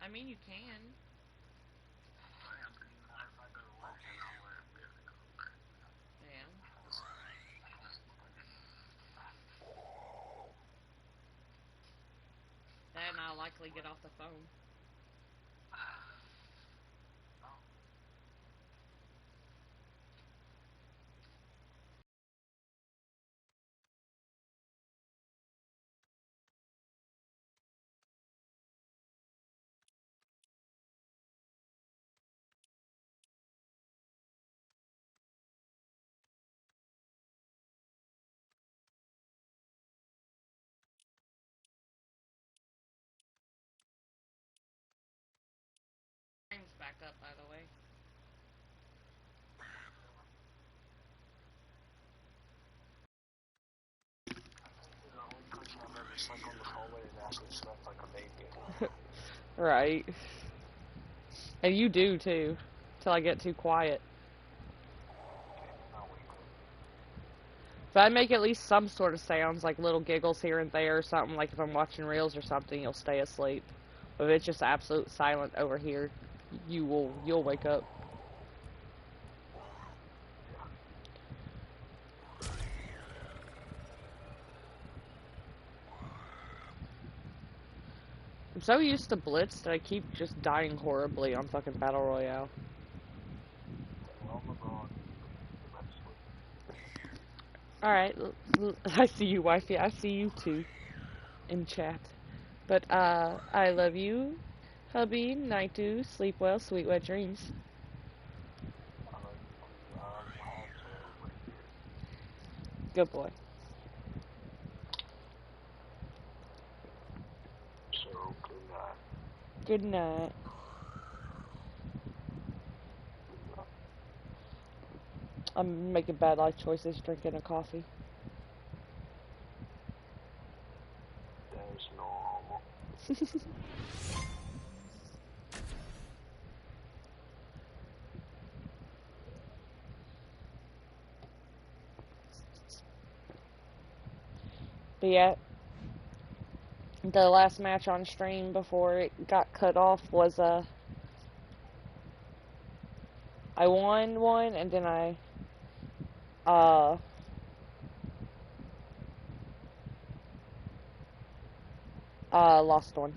I mean, you can. Yeah. Then I'll likely get off the phone. Time's back up, by the way. Right. And you do too. Till I get too quiet. If I make at least some sort of sounds, like little giggles here and there or something, like if I'm watching reels or something, you'll stay asleep. But if it's just absolute silent over here, you'll wake up. I'm so used to Blitz that I keep just dying horribly on fucking Battle Royale. Alright, I see you, wifey. I see you too. In chat. But, I love you, hubby, nite, sleep well, sweet wet dreams. Good boy. Good night. I'm making bad life choices, drinking a coffee. There's normal. But yeah, the last match on stream before it got cut off was, I won one, and then I, lost one.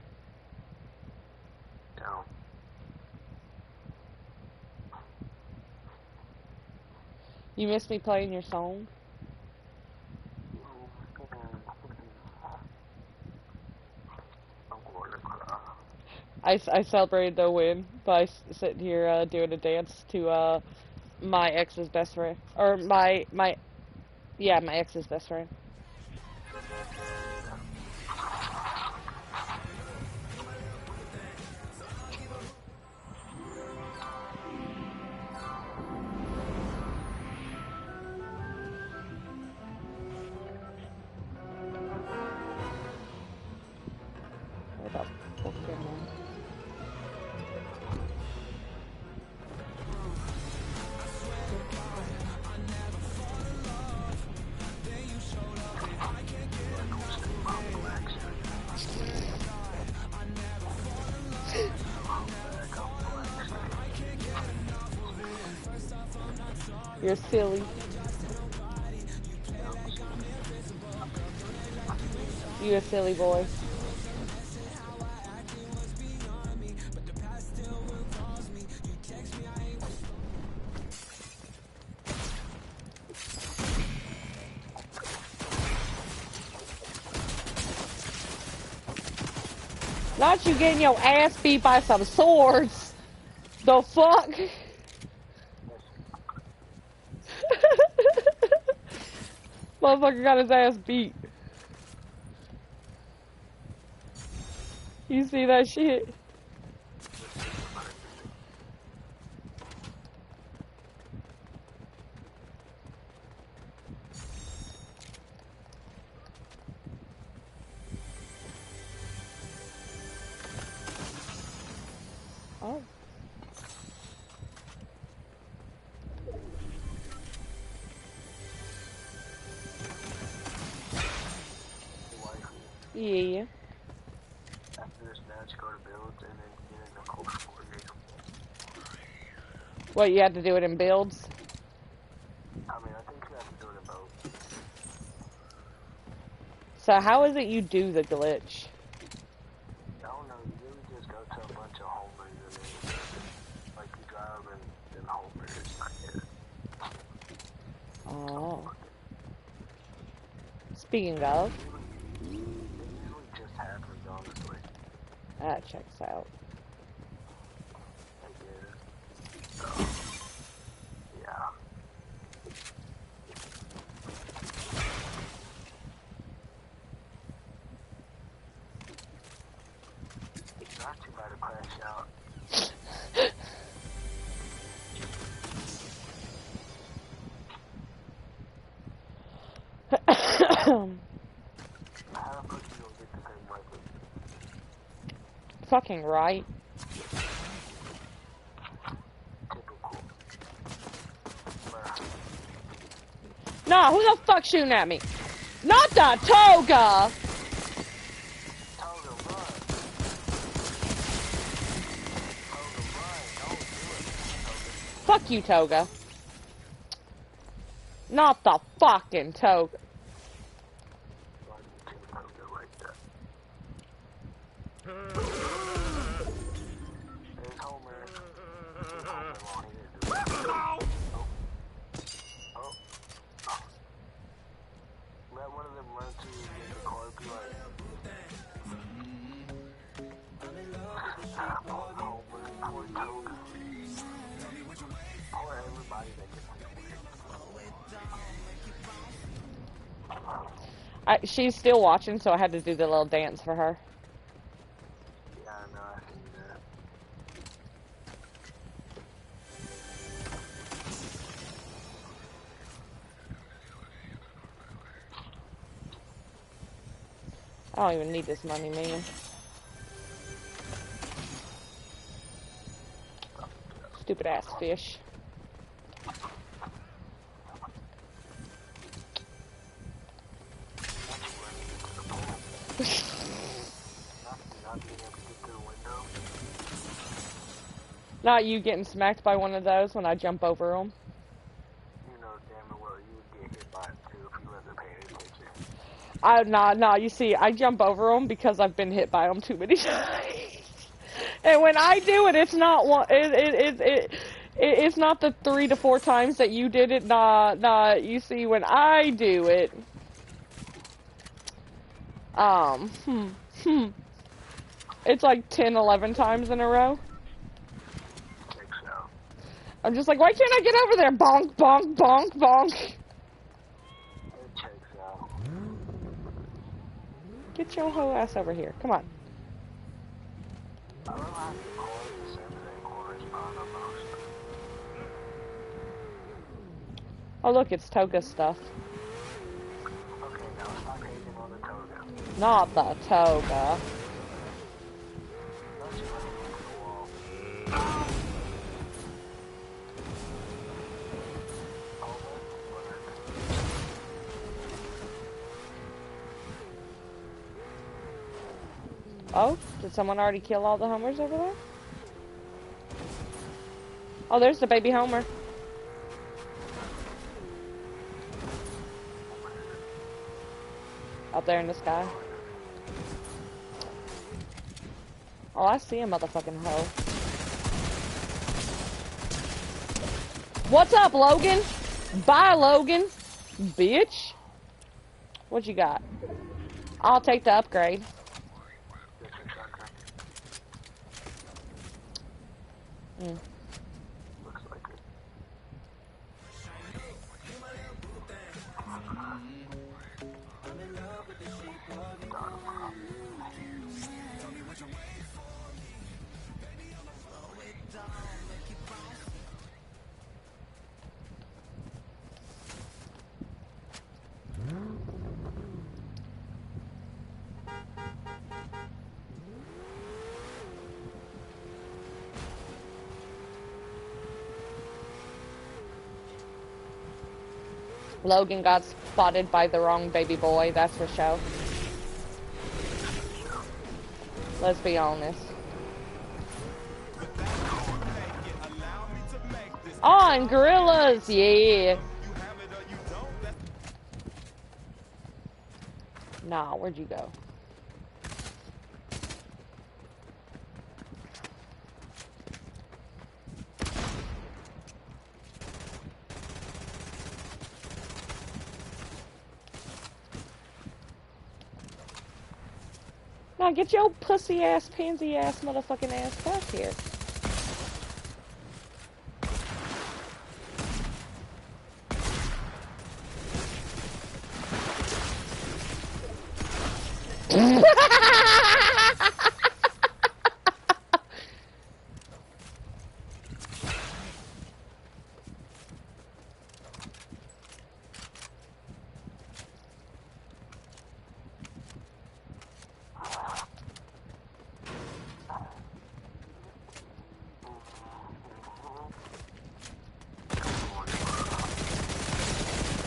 Down. You missed me playing your song? I'm going to cry. I celebrated the win by sitting here, doing a dance to, my ex's best friend. Or yeah, my ex's best friend. What about Pokemon? You're silly. You a silly boy. Not you getting your ass beat by some swords. The fuck? Motherfucker got his ass beat. You see that shit? Oh. Yeah. After this match, go to builds and then, What, you had to do it in builds? I mean, I think you have to do it in both. So how is it you do the glitch? I don't know, you really just go to a bunch of homers and then, like, you drive and then homer is not it. Oh. Speaking of, It usually just happens, honestly. that checks out. I guess. So, yeah. Not too bad to crash out. How the fuck you gonna get the same weapon? Fucking right. Typical. Bruh. Nah, who the fuck shooting at me? Not the toga! Toga, run! Toga, run! Don't do it, Toga. Fuck you, toga. Not the fucking toga. Why did you kill Toga like that? There's Homer. There's Homer long here, dude. Oh. Let one of them run to you in the car and be like, poor Homer, poor Toga. Poor everybody that gets She's still watching, so I had to do the little dance for her. yeah, I know, I seen that. I don't even need this money, man. Stupid ass fish. Not being able to get through the window. Not you getting smacked by one of those when I jump over them. You know damn well you would get hit by it too if you wasn't paying attention. Nah, you see, I jump over them because I've been hit by them too many times. And when I do it, it's not one, it's not the 3 to 4 times that you did it. Nah, you see, when I do it, it's like 10, 11 times in a row. Checks out. I'm just like, why can't I get over there? Bonk, bonk, bonk, bonk. It checks out. Get your whole ass over here. Come on. I don't know how to call it the Saturday correspond almost. Oh, look, it's toga stuff. Okay, now stop hating on the Toga. Not the toga. Don't you run into the wall. Oh, did someone already kill all the homers over there? Oh, there's the baby homer. Out there in the sky. Oh, I see a motherfucking hoe. What's up, Logan? Bye, Logan. Bitch. What you got? I'll take the upgrade. Mm. Looks like it. Logan got spotted by the wrong baby boy, that's for sure. Let's be honest. On gorillas, yeah. Nah, where'd you go? Now get your pussy ass, pansy ass, motherfucking ass back here.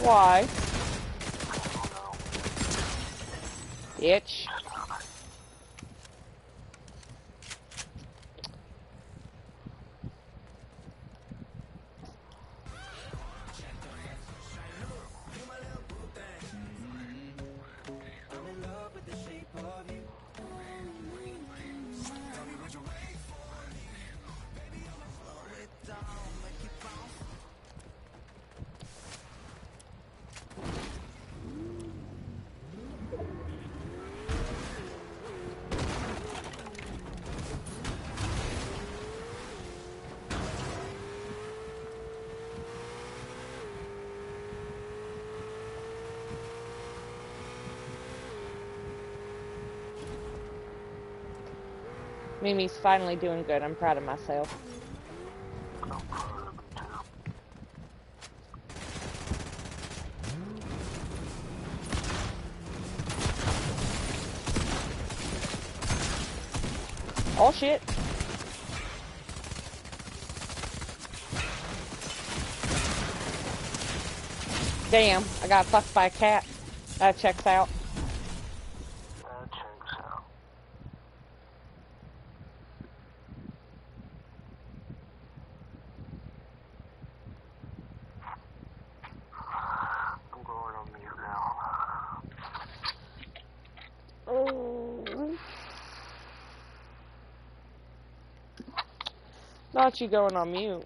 Why? Bitch. Mimi's finally doing good. I'm proud of myself. Oh shit. Damn, I got fucked by a cat. That checks out. That checks out. I'm going on mute now. Oh. Not you going on mute.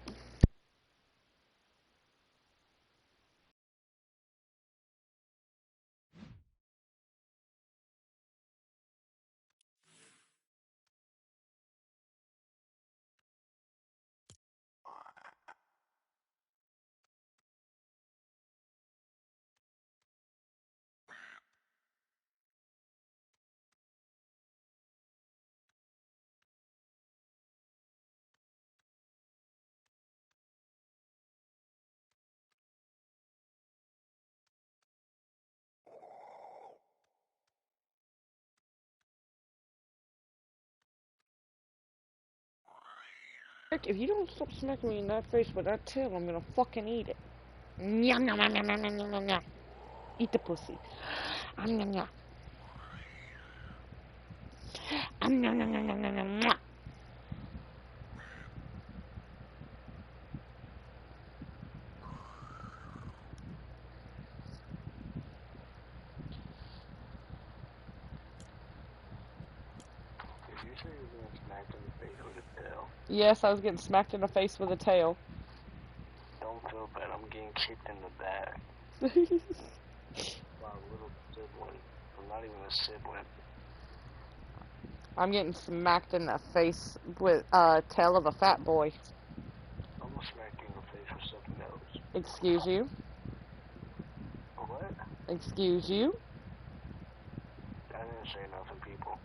If you don't stop smacking me in that face with that tail, I'm gonna fucking eat it. Yum, yum, yum, yum, yum, yum, yum, yum. Eat the pussy. Yum, yum, yum. Yum, yum, yum, yum, yum, yum, yum. Did you say you were getting smacked in the face with a tail? Yes, I was getting smacked in the face with a tail. Don't feel bad, I'm getting kicked in the back. My little sibling. I'm not even a sibling. I'm getting smacked in the face with a tail of a fat boy. I'm gonna smack you in the face with something else. Excuse you. What? Excuse you. I didn't say nothing, people.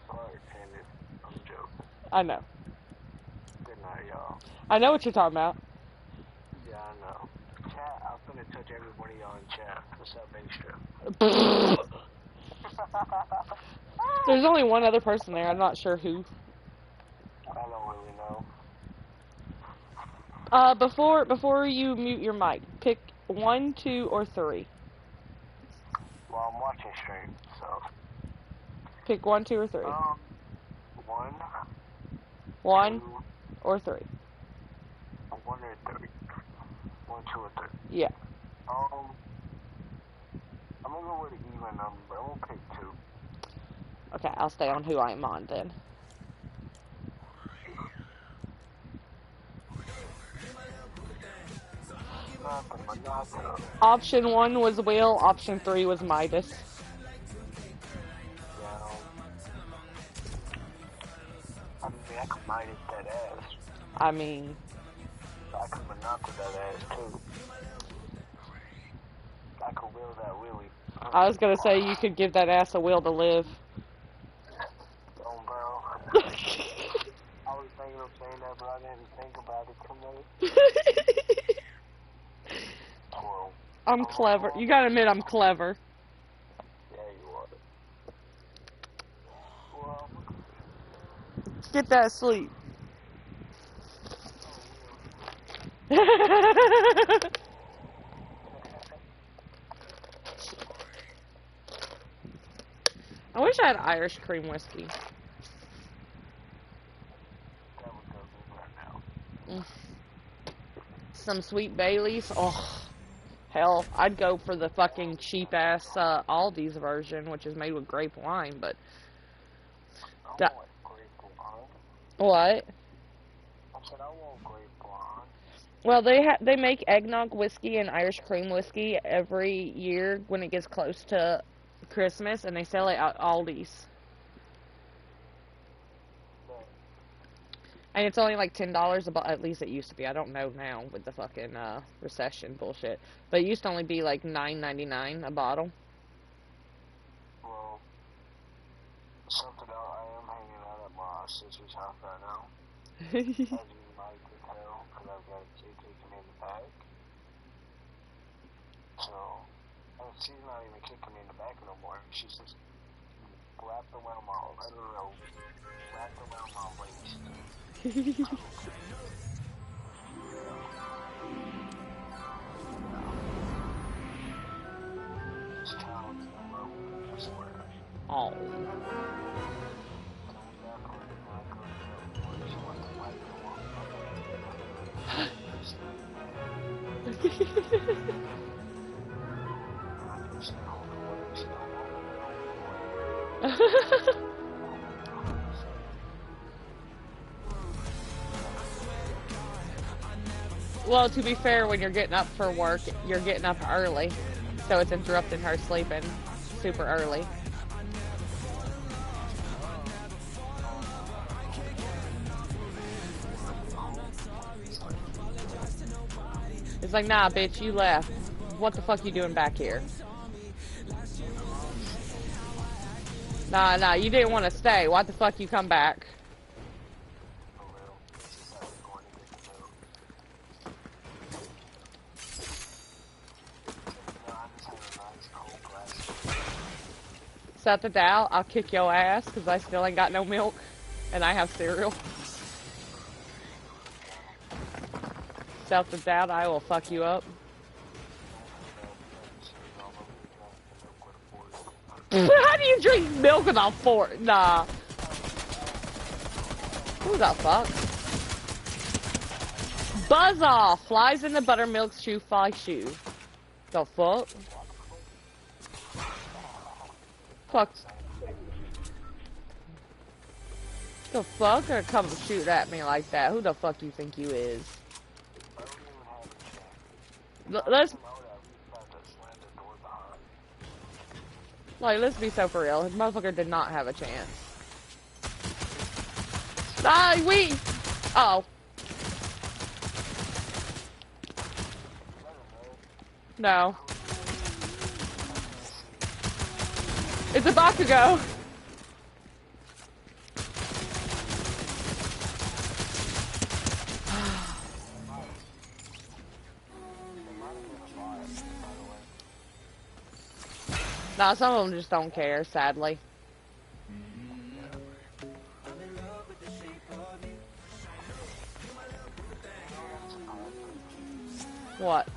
Alright, Tandon. I'm joking. I know. Good night, y'all. I know what you're talking about. Yeah, I know. Chat, I'm gonna touch everybody y'all in chat. What's up, Extra? There's only one other person there. I'm not sure who. I don't really know. Before you mute your mic, pick 1, 2, or 3. Well, I'm watching stream, so. Pick 1, 2, or 3. 1, 1, 2, Or 3. A 1 or 3. 1, 2, or 3. Yeah. I'm gonna go with an even number. I'm gonna pick 2. Okay, I'll stay on who I'm on then. Option 1 was Will, option 3 was Midas. Yeah, I mean, I could Midas that ass. I mean... I could Monopoly that ass, too. I could will that Willie. I was gonna say you could give that ass a will to live. Oh, bro. I was thinking of saying that, but I didn't think about it too much. Well, I'm clever. You gotta admit I'm clever. Yeah, you are. Well, get that sleep. I wish I had Irish cream whiskey. Some sweet Baileys. Oh, hell, I'd go for the fucking cheap ass Aldi's version, which is made with grape wine. But what? I said I want grape wine. Well, they make eggnog whiskey and Irish cream whiskey every year when it gets close to Christmas, and they sell it at Aldi's. And it's only like $10 a bottle. At least it used to be. I don't know now with the fucking recession bullshit. But it used to only be like $9.99 a bottle. Well, something else. I am hanging out at my sister's house right now. As you might tell, because I've got a kid kicking me in the back. So, she's not even kicking me in the back no more. She's just wrapped around my, I don't know, wrapped around my waist. Oh. Well, to be fair, when you're getting up for work, you're getting up early, so it's interrupting her sleeping super early. It's like, nah, bitch, you left. What the fuck you doing back here? Nah, you didn't want to stay. Why the fuck you come back? Without a doubt, I'll kick your ass because I still ain't got no milk and I have cereal. Without a doubt, I will fuck you up. How do you drink milk with a fork? Nah. Who the fuck? Buzz off! Flies in the buttermilk shoe fly shoe. The fuck? Fuck. The fuck? Or come shoot at me like that? Who the fuck you think you is? Let's be so for real. His motherfucker did not have a chance. Oh. No. It's a Bakugo. Nah, some of them just don't care, sadly. What?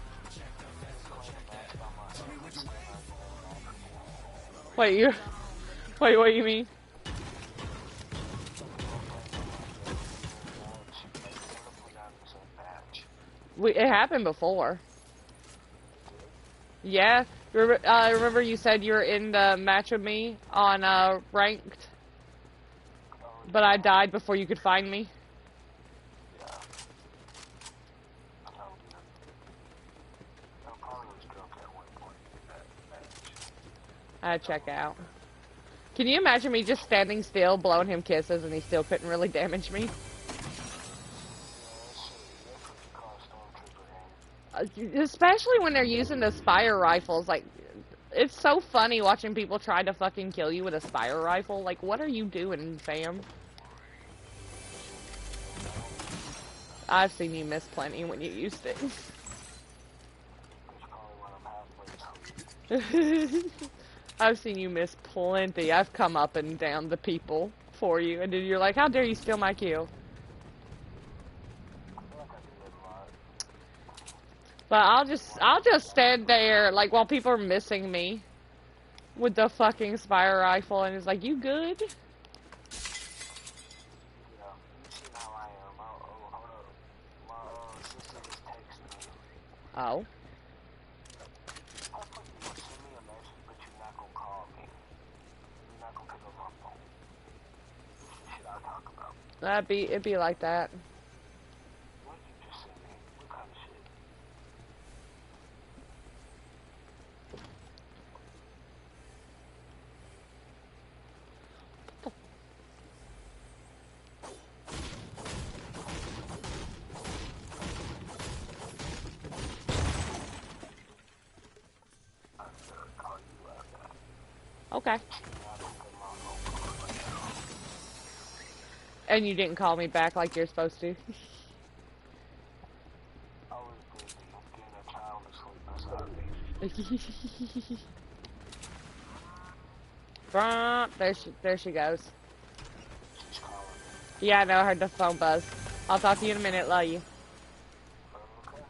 Wait, what do you mean? It happened before. Yeah. Remember you said you were in the match with me on ranked, but I died before you could find me. Yeah. I probably was drunk at one point in that match. I'd check out. Can you imagine me just standing still, blowing him kisses, and he still couldn't really damage me? Especially when they're using the Spire rifles. Like, it's so funny watching people try to fucking kill you with a Spire rifle. Like, what are you doing, fam? I've seen you miss plenty when you used it. I've seen you miss plenty. I've come up and down the people for you, and then you're like, how dare you steal my kill? But I'll just stand there, like, while people are missing me with the fucking Spire rifle, and it's like, you good? Yeah, you see how I am. Oh, hold up. My sister just texted me. Oh. How the fuck you gonna send me a message, but you're not gonna call me? You're not gonna pick up my phone. This is the shit I talk about. It'd be like that. What you just sent me? What kind of shit? Okay. And you didn't call me back like you're supposed to. I was busy getting a child to sleep beside me. There she goes. She's calling me. Yeah, I know, I heard the phone buzz. I'll talk to you in a minute, love you. Okay.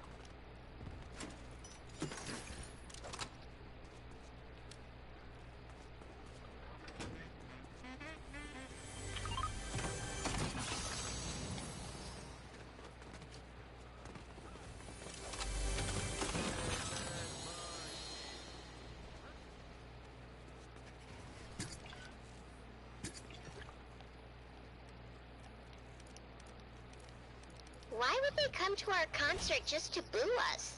Why would they come to our concert just to boo us?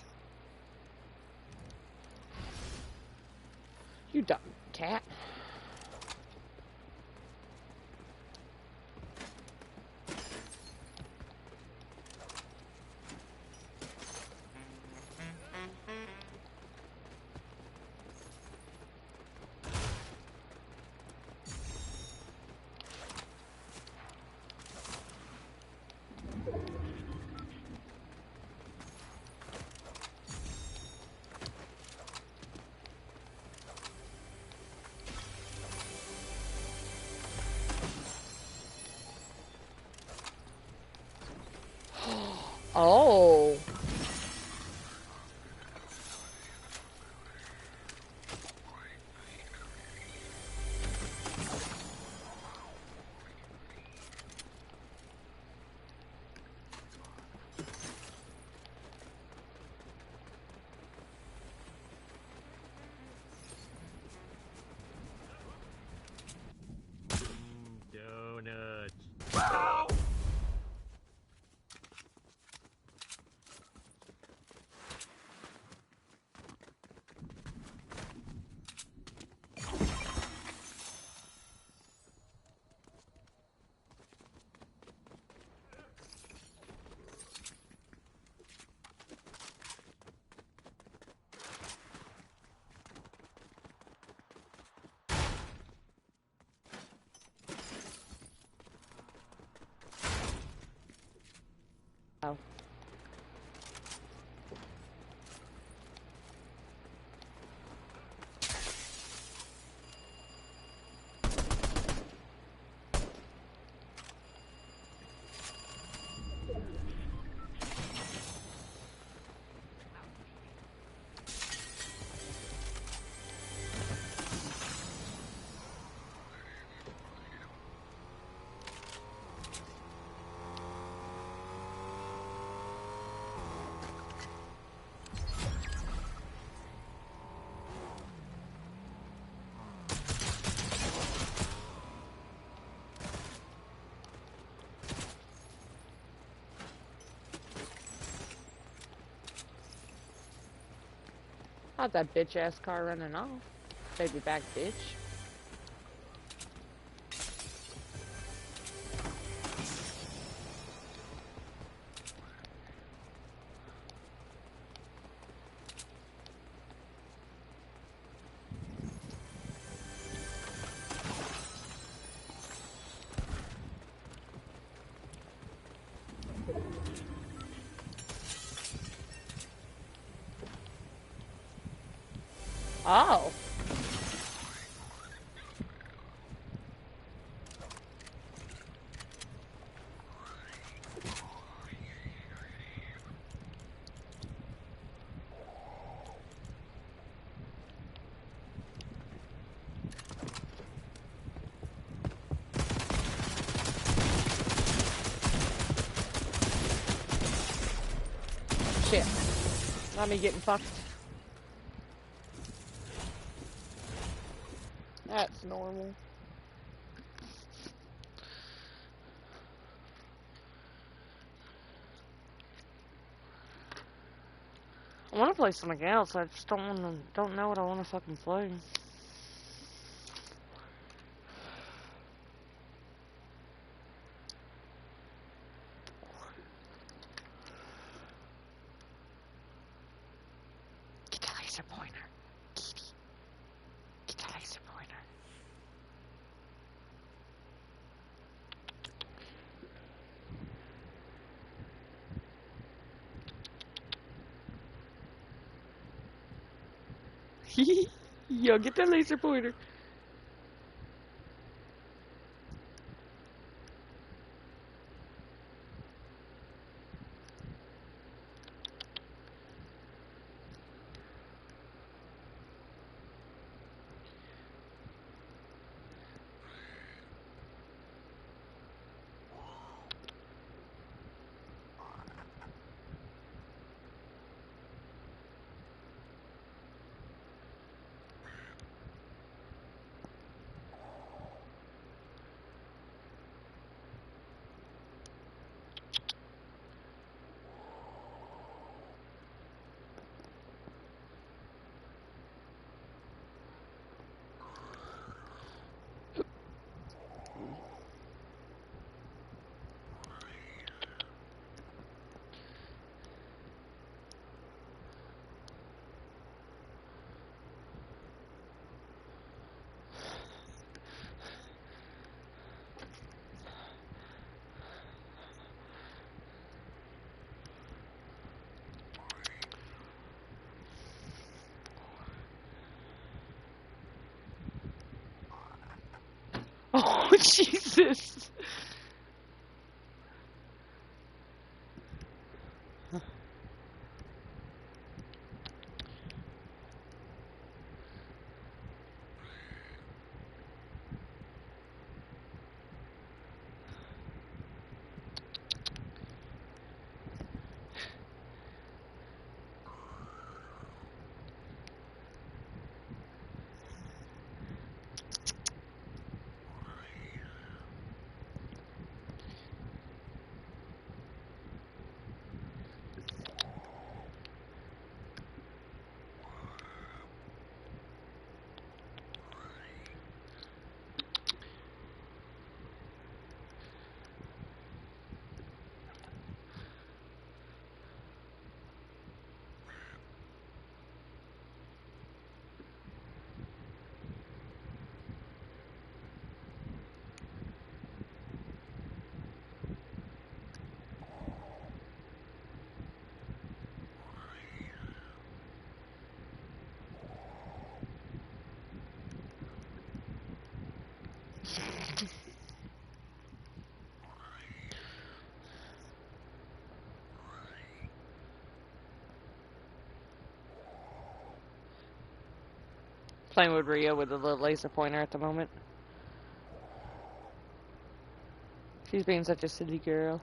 You dumb cat. Oh. Donuts. Oh. How'd that bitch ass car running off? Baby back bitch. Oh. Shit. Not me getting fucked. That's normal. I want to play something else. I just don't know what I want to fucking play. Get the laser pointer. Kitty. Get the laser pointer. Yo, get that laser pointer. Oh, Jesus. Playing with Ria with a little laser pointer at the moment. She's being such a silly girl.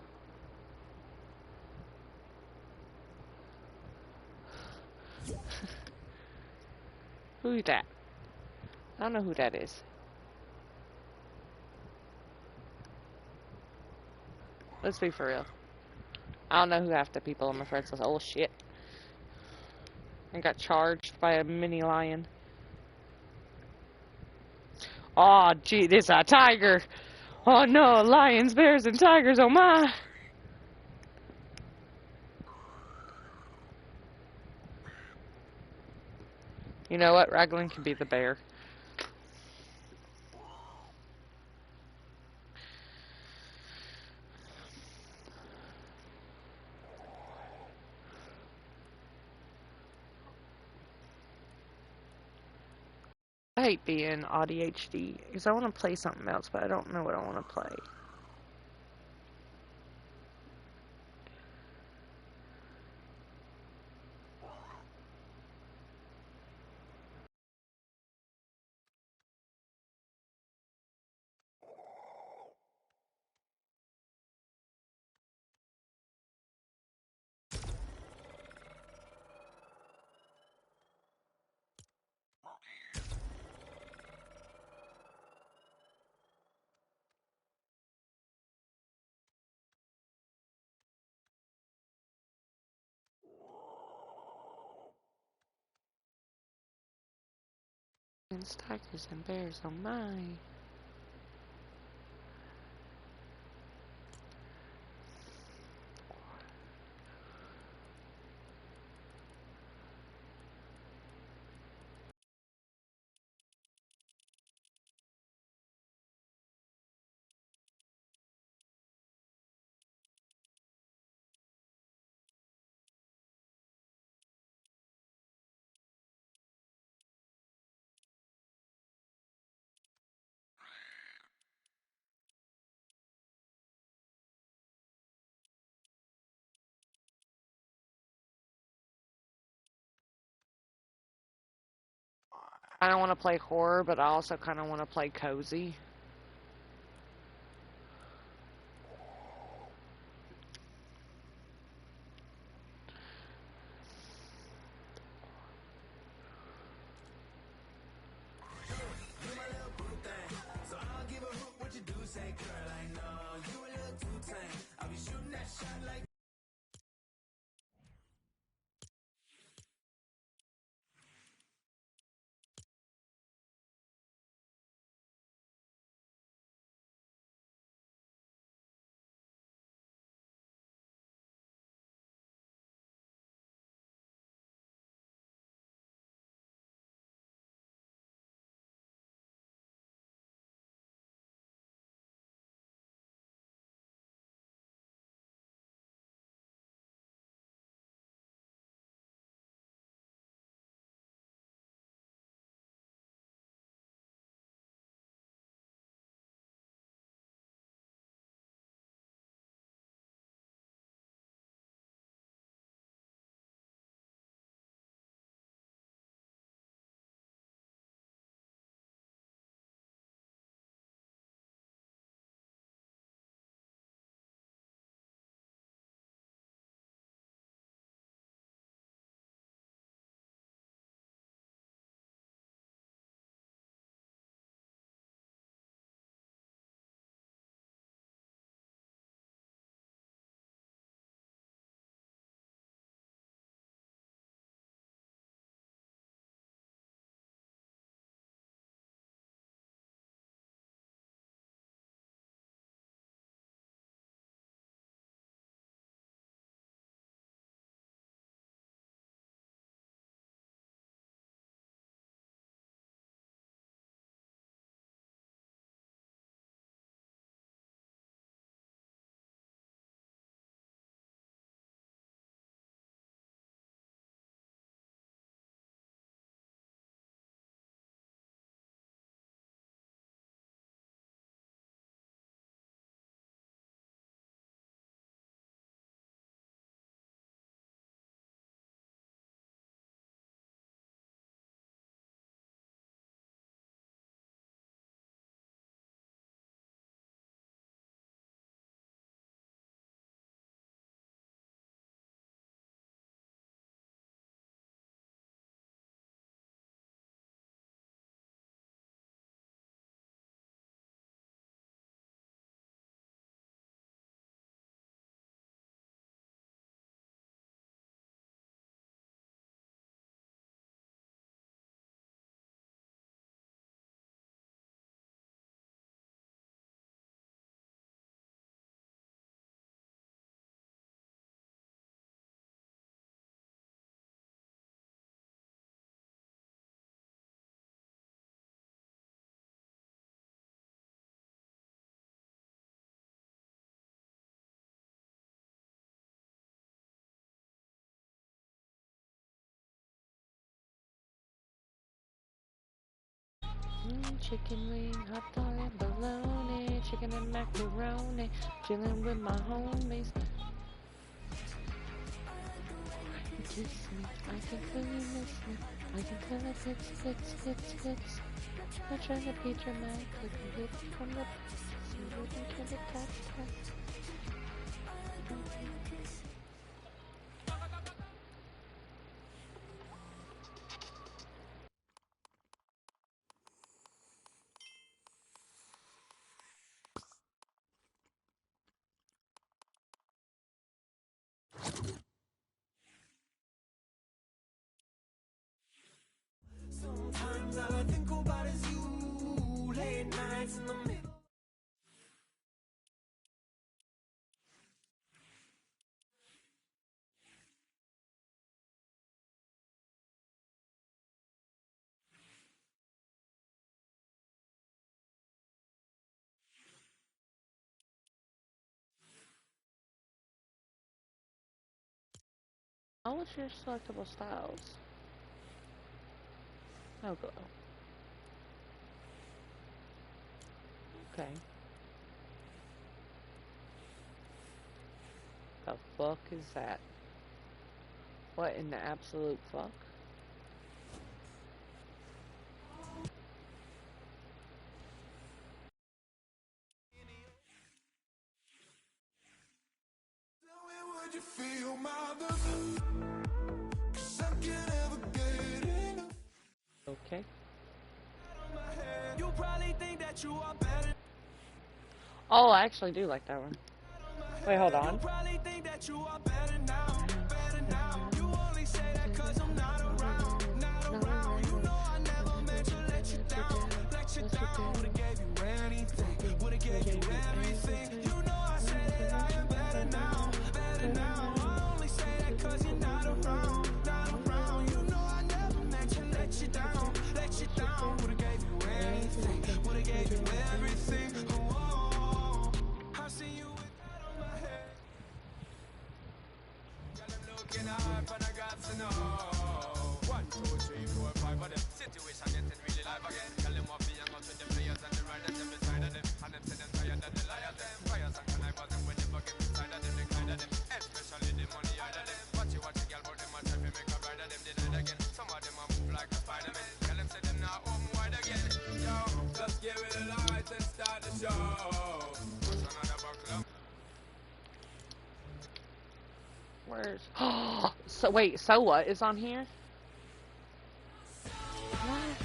Who's that? I don't know who that is. Let's be for real. I don't know who half the people on my friends list. Oh shit. and got charged by a mini lion. Oh, gee, this a tiger. Oh no, lions, bears, and tigers, oh my. You know what? Raglan can be the bear. I hate being ADHD because I want to play something else, but I don't know what I want to play. Lions, tigers, and bears, oh my. I don't want to play horror, but I also kind of want to play cozy. Chicken wing, hot dog and bologna, chicken and macaroni, chilling with my homies. Kiss me, I can feel you miss me. I can feel it hits. I'm trying to be dramatic, like a hit from the so you can get it touch. Sometimes all I think about is you. Late nights in the middle. All of your selectable styles. No glow. Okay. The fuck is that? What in the absolute fuck? Tell me, would you feel my love? 'Cause I can't ever get enough. Okay. You probably think that you are better. Oh, I actually do like that one. Wait, hold on. You probably think that you are better now, better now. You only say that 'cause I'm not around, not around. You know I never meant to let you down, let you down. Would've gave you anything, would've gave you everything. You know I say that I am better now, better now. I only say that 'cause you're not around, not around. You know I never meant to let you down, let you down. Would've gave you anything, would've gave you everything. Oh, I see you with that on my head. Got them looking hard and I got to know. 1, 2, 3, 4, 5 of them. Situation getting really live again. Tell them what be young up with the players and the riders them beside of them. And them say them tired and they lie at them. Fires and connivers them when they forget inside of them, they kind of them. Especially the money out of them. Watch the girl, but them a try to make a bride of them denied again. Some of them a move like a Spider-Man. Tell them say them not home wide again. Yo, just give it a light and start the show. What's another buckle up? Where's... So, wait, so what is on here? What?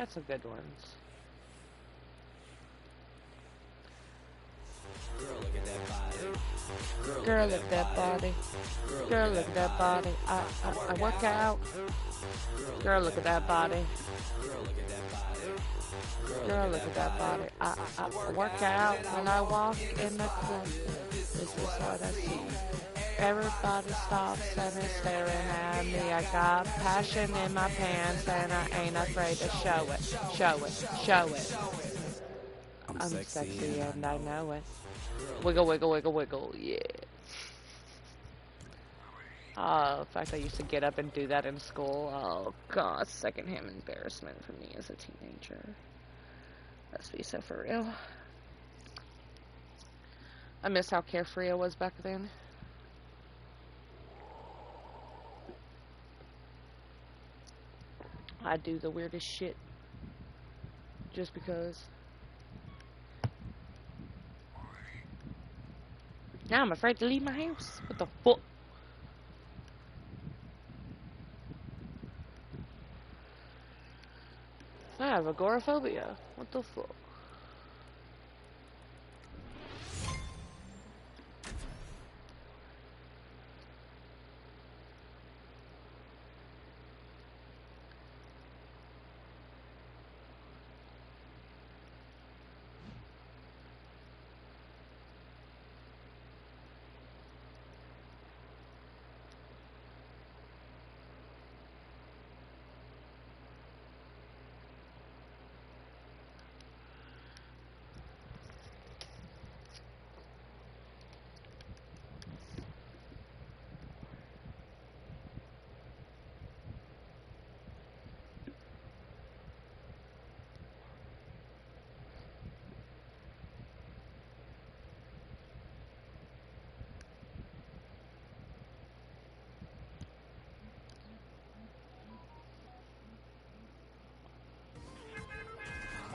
That's a good one. Girl, look at that body. Girl, look at that body. I work out. Girl, look at that body. Girl, look at that body. I work out when I walk in the club. This is what I see. Everybody stops and is staring at me. I got passion in my pants and I ain't afraid to show it. Show it. Show it. I'm sexy and I know it. Wiggle, wiggle, wiggle, wiggle. Yeah. Oh, the fact I used to get up and do that in school. Oh, God. Secondhand embarrassment for me as a teenager. Let's be so for real. I miss how carefree I was back then. I do the weirdest shit. Just because. Now I'm afraid to leave my house. What the fuck? I have agoraphobia. What the fuck?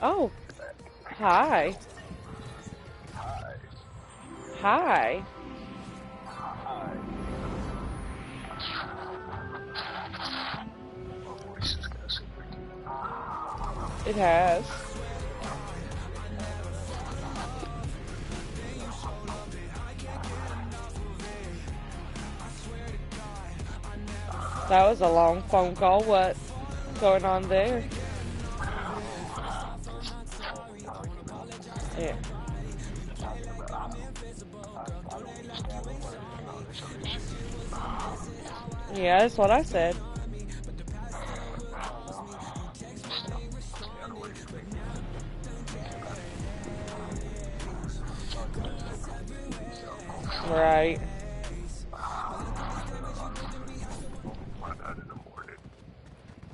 Oh, hi. Hi. It has. That was a long phone call. What's going on there? Yeah. Yeah, that's what I said. Right.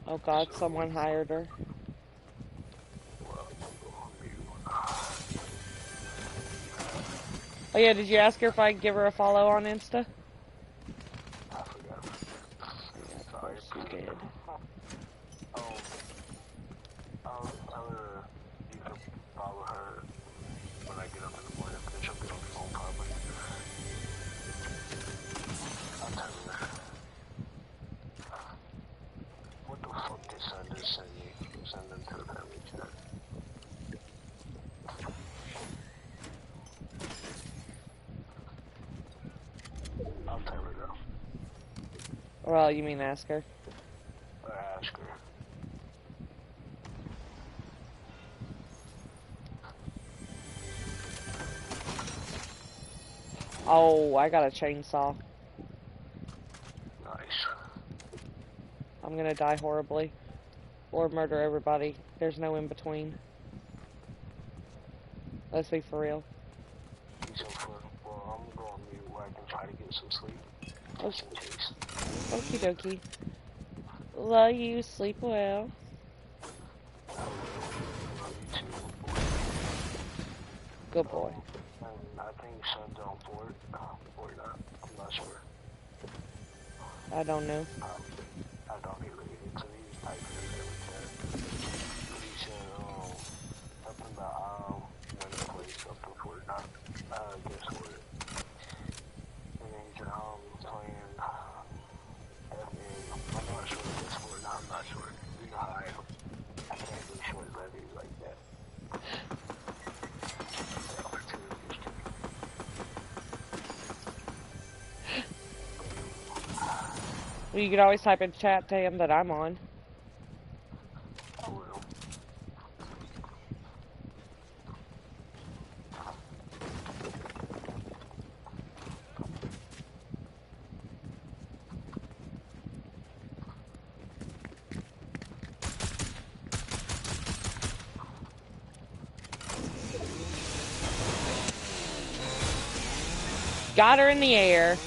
Oh God, someone hired her. Oh yeah, did you ask her if I could give her a follow on Insta? I forgot. Yeah, of course you did. I'll tell her you can follow her when I get up in the morning, because she'll get on the phone probably. I'll tell her. What the fuck did Sanders send me? Send them to the family chat. I'll tell her though. Well, you mean ask her? Or ask her. Oh, I got a chainsaw. Nice. I'm gonna die horribly. Or murder everybody. There's no in between. Let's be for real. So for, well, I'm going to mute where I can try to get some sleep. Okay. In case. Okie dokie. Love you. Sleep well. Love you too. Good boy. And I think Sun's on Fort. Or not. I'm not sure. I don't know. I don't really get into these types of everything. He said, up in the when the place up in Fort Knox, guess what? And then he said, playing FM. I'm not sure if it's Fort Knox, I'm not sure. You know how I can't do Well, you can always type in chat to him that I'm on. I will. Got her in the air.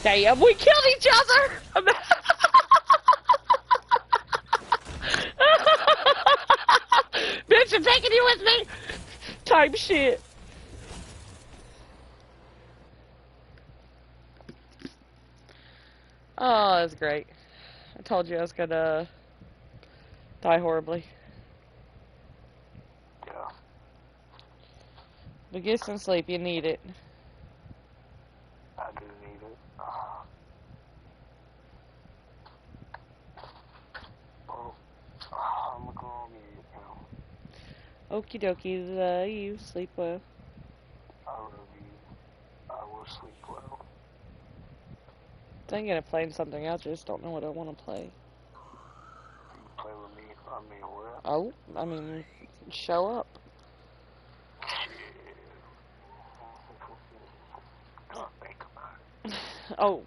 Damn, we killed each other! Bitch, I'm taking you with me! Type shit. Oh, that's great. I told you I was gonna die horribly. Yeah. But get some sleep, you need it. I do need it. Well, I'm gonna go on mute now. Okie dokie, love you. Sleep well. I love you. I will sleep well. Thinking of playing something else, I just don't know what I want to play. You can play with me. I mean, what? Oh, I mean, show up. Don't think about it. Oh.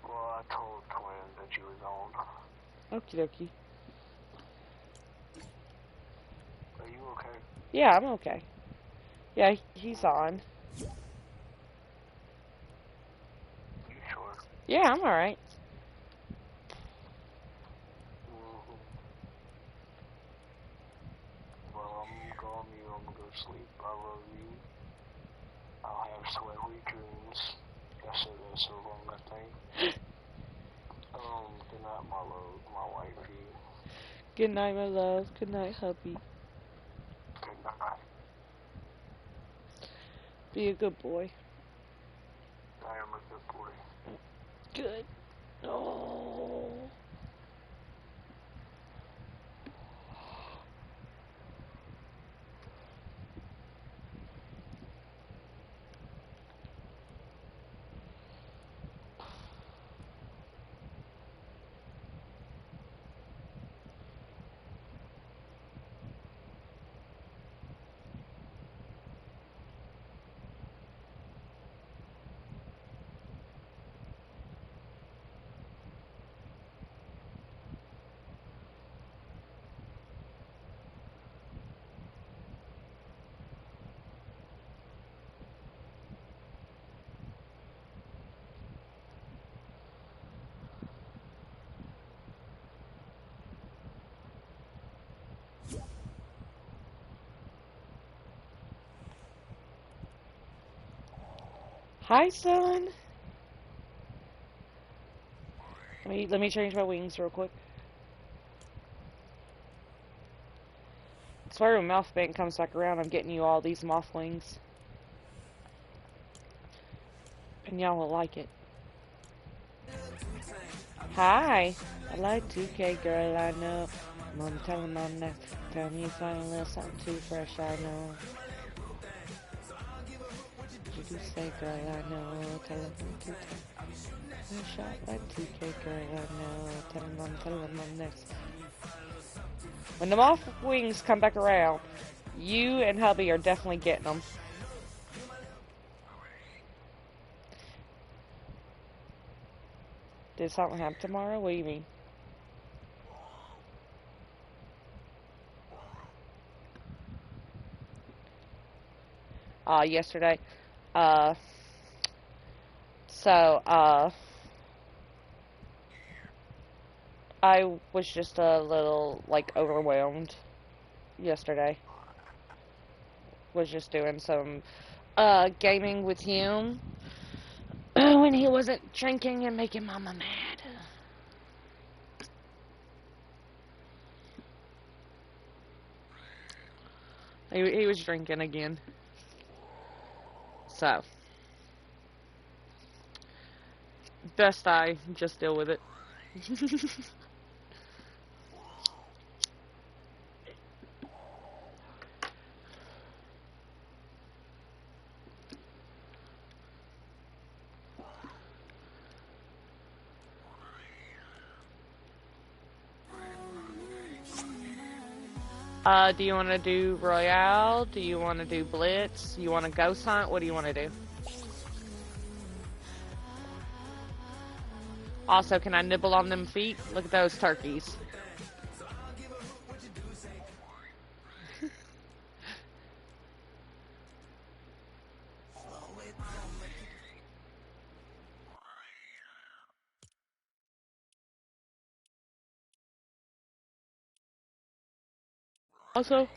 Well, I told Twin that you was on. Okie dokie. Are you okay? Yeah, I'm okay. Yeah, he's on. You sure? Yeah, I'm alright. Well, I'm gonna go on mute. I'm gonna go sleep. I love you. I'll have sweaty dreams. I said that so long, I think. Good night, my love, my wifey. Good night, my love. Good night, hubby. Good night. Be a good boy. I am a good boy. Good. Oh. Hi, son. Let me change my wings real quick. I swear when Mouth Bank comes back around, I'm getting you all these moth wings. And y'all will like it. Hi. I like 2K, girl, I know. Mom, tell him I'm next. Tell me you find a little something too fresh, I know. What you say, girl, I know. Tell him I'm too tough. Shot like 2K, girl, I know. Tell him I'm next. When the moth wings come back around, you and hubby are definitely getting them. Did something happen tomorrow? What do you mean? Yesterday. So, I was just a little, like, overwhelmed yesterday. Was just doing some, gaming with him when he wasn't drinking and making Mama mad. He was drinking again. So, best I just deal with it. Do you want to do Royale? Do you want to do Blitz? You want to ghost hunt? What do you want to do? Also, can I nibble on them feet? Look at those turkeys. Also,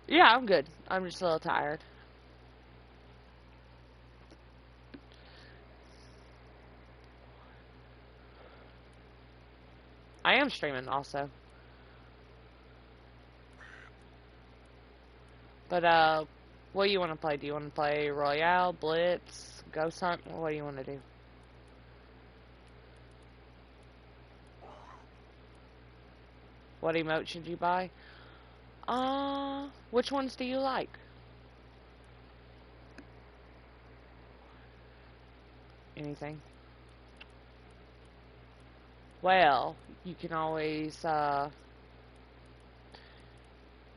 yeah, I'm good. I'm just a little tired. I am streaming also. But, what do you want to play? Do you want to play Royale, Blitz, Ghost Hunt? What do you want to do? What emote should you buy? Which ones do you like? Anything? Well, you can always,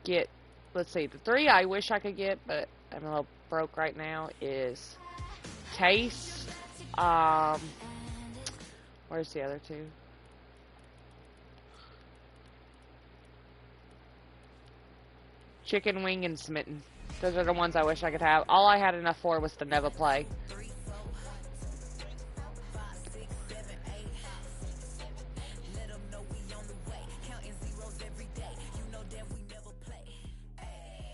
get, let's see, the three I wish I could get, but I'm a little broke right now, is Taste, where's the other two? Chicken Wing and Smitten. Those are the ones I wish I could have. All I had enough for was to never play.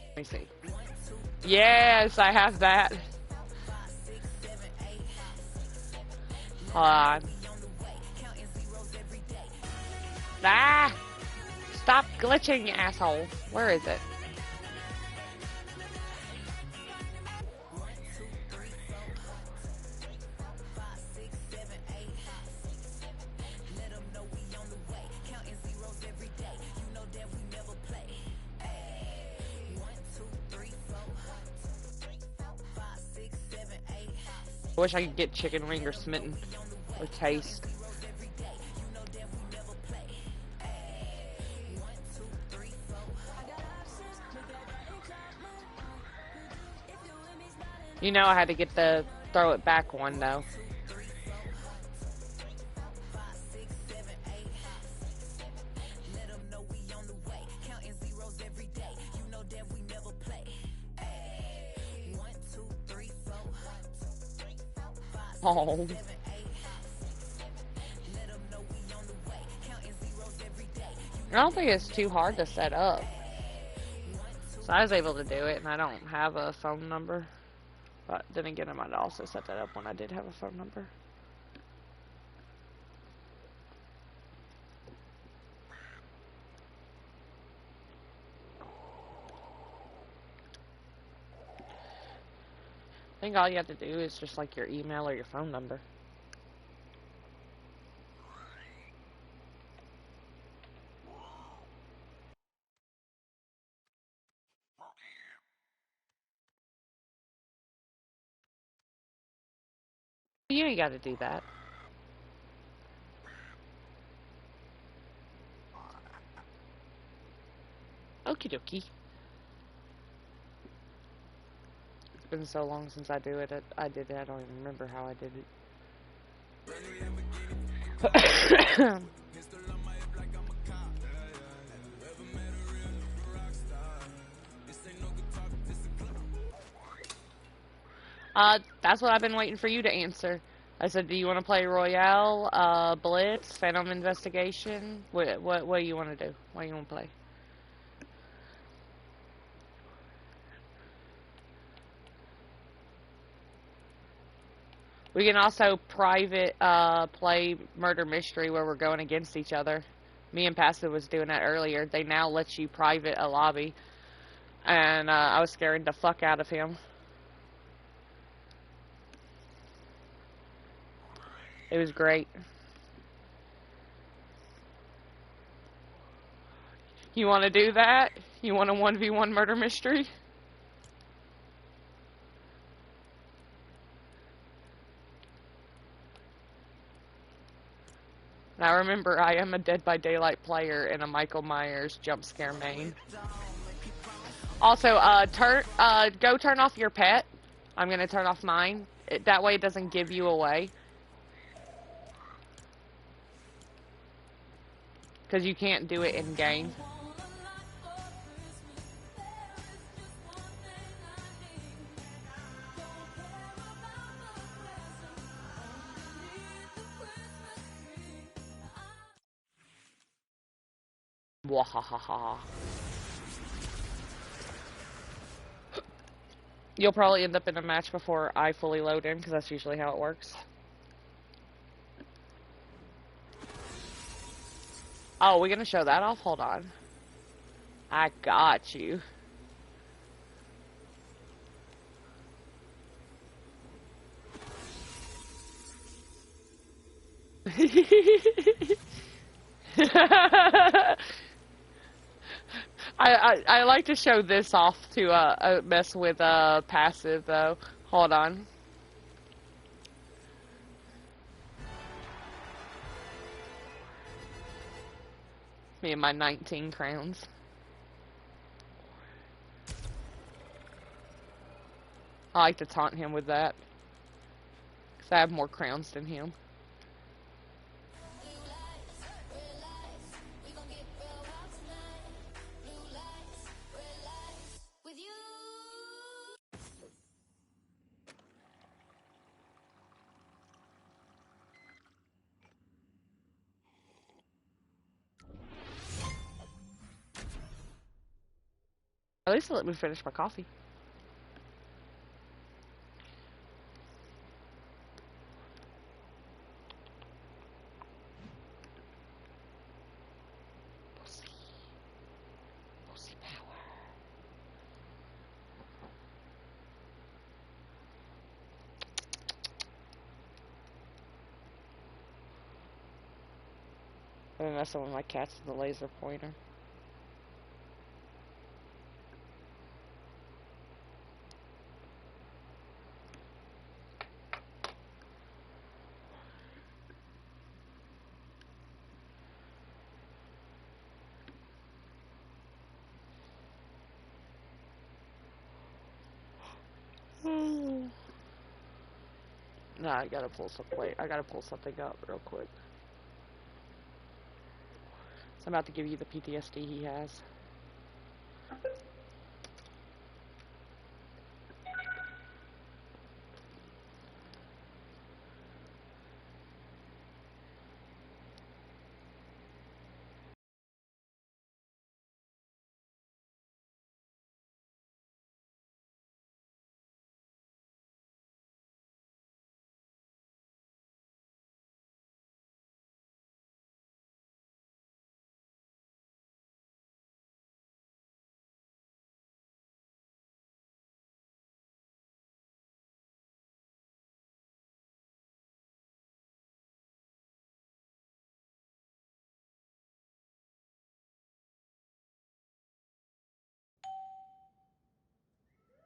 Let me see. Yes, I have that. Hold on. Ah! Stop glitching, you asshole. Where is it? I wish I could get Chicken Wing or Smitten or Taste. You know I had to get the throw it back one though. Oh. I don't think it's too hard to set up. So I was able to do it, and I don't have a phone number. But then again, I might also set that up when I did have a phone number. I think all you have to do is just like your email or your phone number. You ain't got to do that. Okie dokie. It's been so long since I did it. I don't even remember how I did it. That's what I've been waiting for you to answer. I said, do you want to play Royale, Blitz, Phantom Investigation? What do you want to do? What do you want to play? We can also private play Murder Mystery where we're going against each other. Me and Passive was doing that earlier. They now let you private a lobby. And I was scaring the fuck out of him. It was great. You want to do that? You want a 1v1 Murder Mystery? Now remember, I am a Dead by Daylight player in a Michael Myers jump scare main. Also, go turn off your pet. I'm gonna turn off mine. That way it doesn't give you away. Because you can't do it in game. Wahahaha. You'll probably end up in a match before I fully load in, because that's usually how it works. Oh, we're gonna show that off? Hold on. I got you. I like to show this off to mess with passive though. Hold on. Me and my 19 crowns. I like to taunt him with that. Because I have more crowns than him. At least let me finish my coffee. Pussy power. I've been messing with my cats with the laser pointer. Nah, I gotta pull some. Wait, I gotta pull something up real quick. So I'm about to give you the PTSD he has.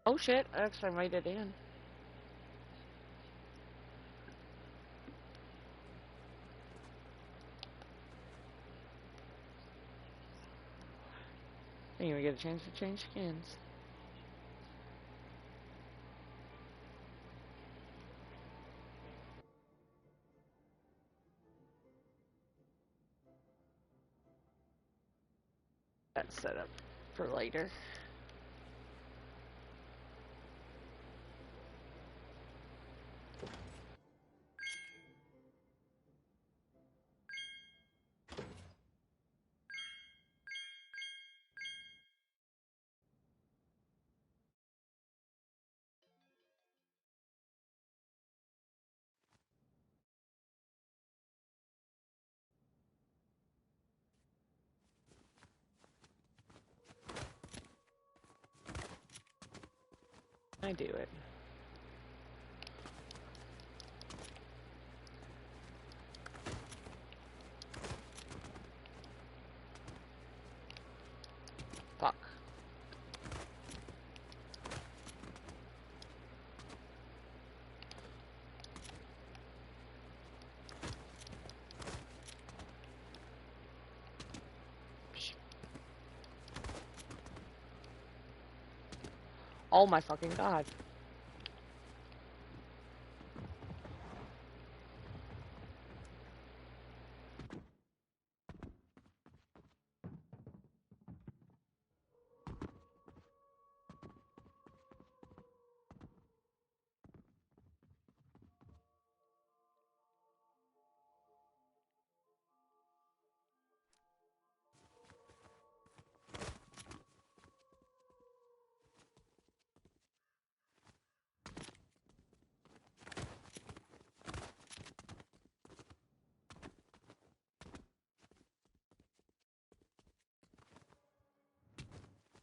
Oh shit, I actually made it in. Didn't even get a chance to change skins. That's set up for later. I do it? Fuck. Oh my fucking god.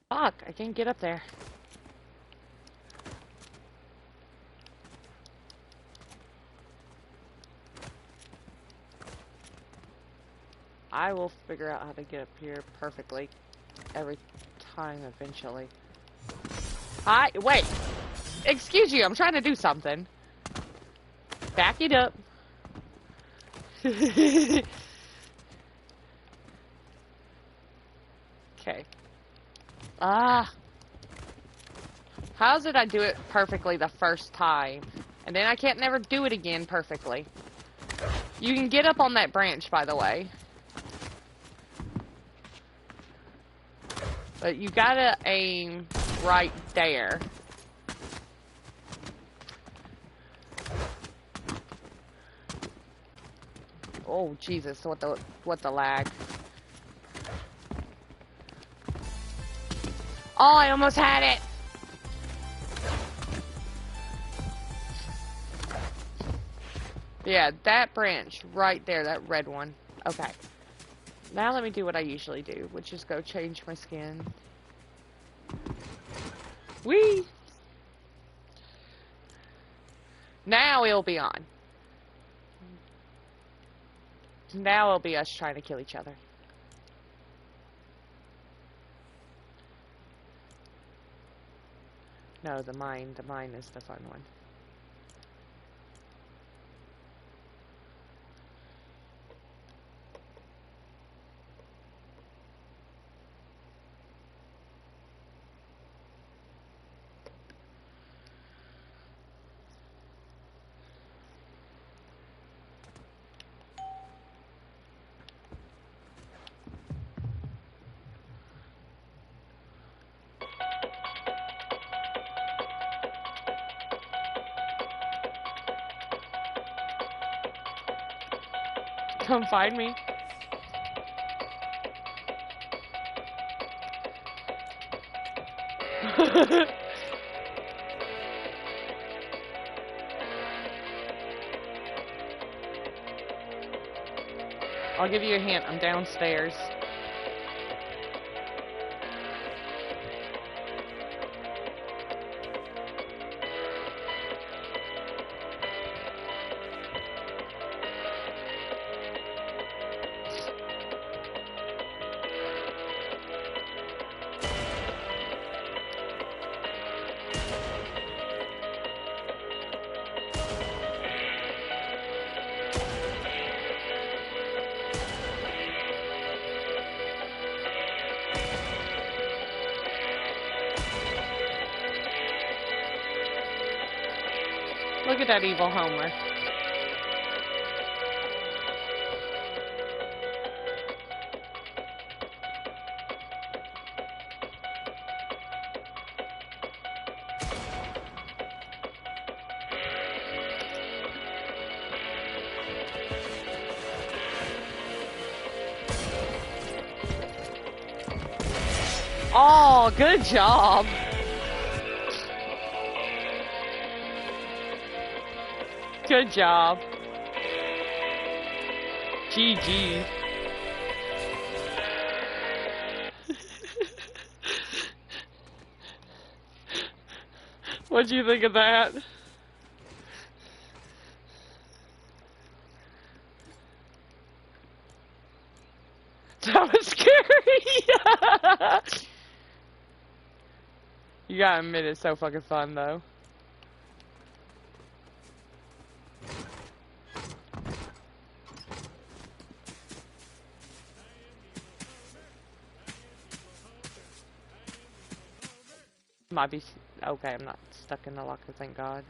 Fuck, I can't get up there. I will figure out how to get up here perfectly every time eventually. Hi, wait. Excuse you, I'm trying to do something. Back it up. Okay. Ah. How did I do it perfectly the first time? And then I can't never do it again perfectly. You can get up on that branch, by the way. But you gotta aim right there. Oh Jesus, what the lag. Oh, I almost had it. Yeah, that branch right there, that red one. Okay. Now let me do what I usually do, which is go change my skin. Whee! Now it'll be on. Now it'll be us trying to kill each other. No, the mine is the fun one. Come find me. I'll give you a hint. I'm downstairs. Look at that evil Homer. Oh, good job. Good job. GG. What'd you think of that? That was scary. You gotta admit it's so fucking fun though. Might be okay. I'm not stuck in the locker, thank God.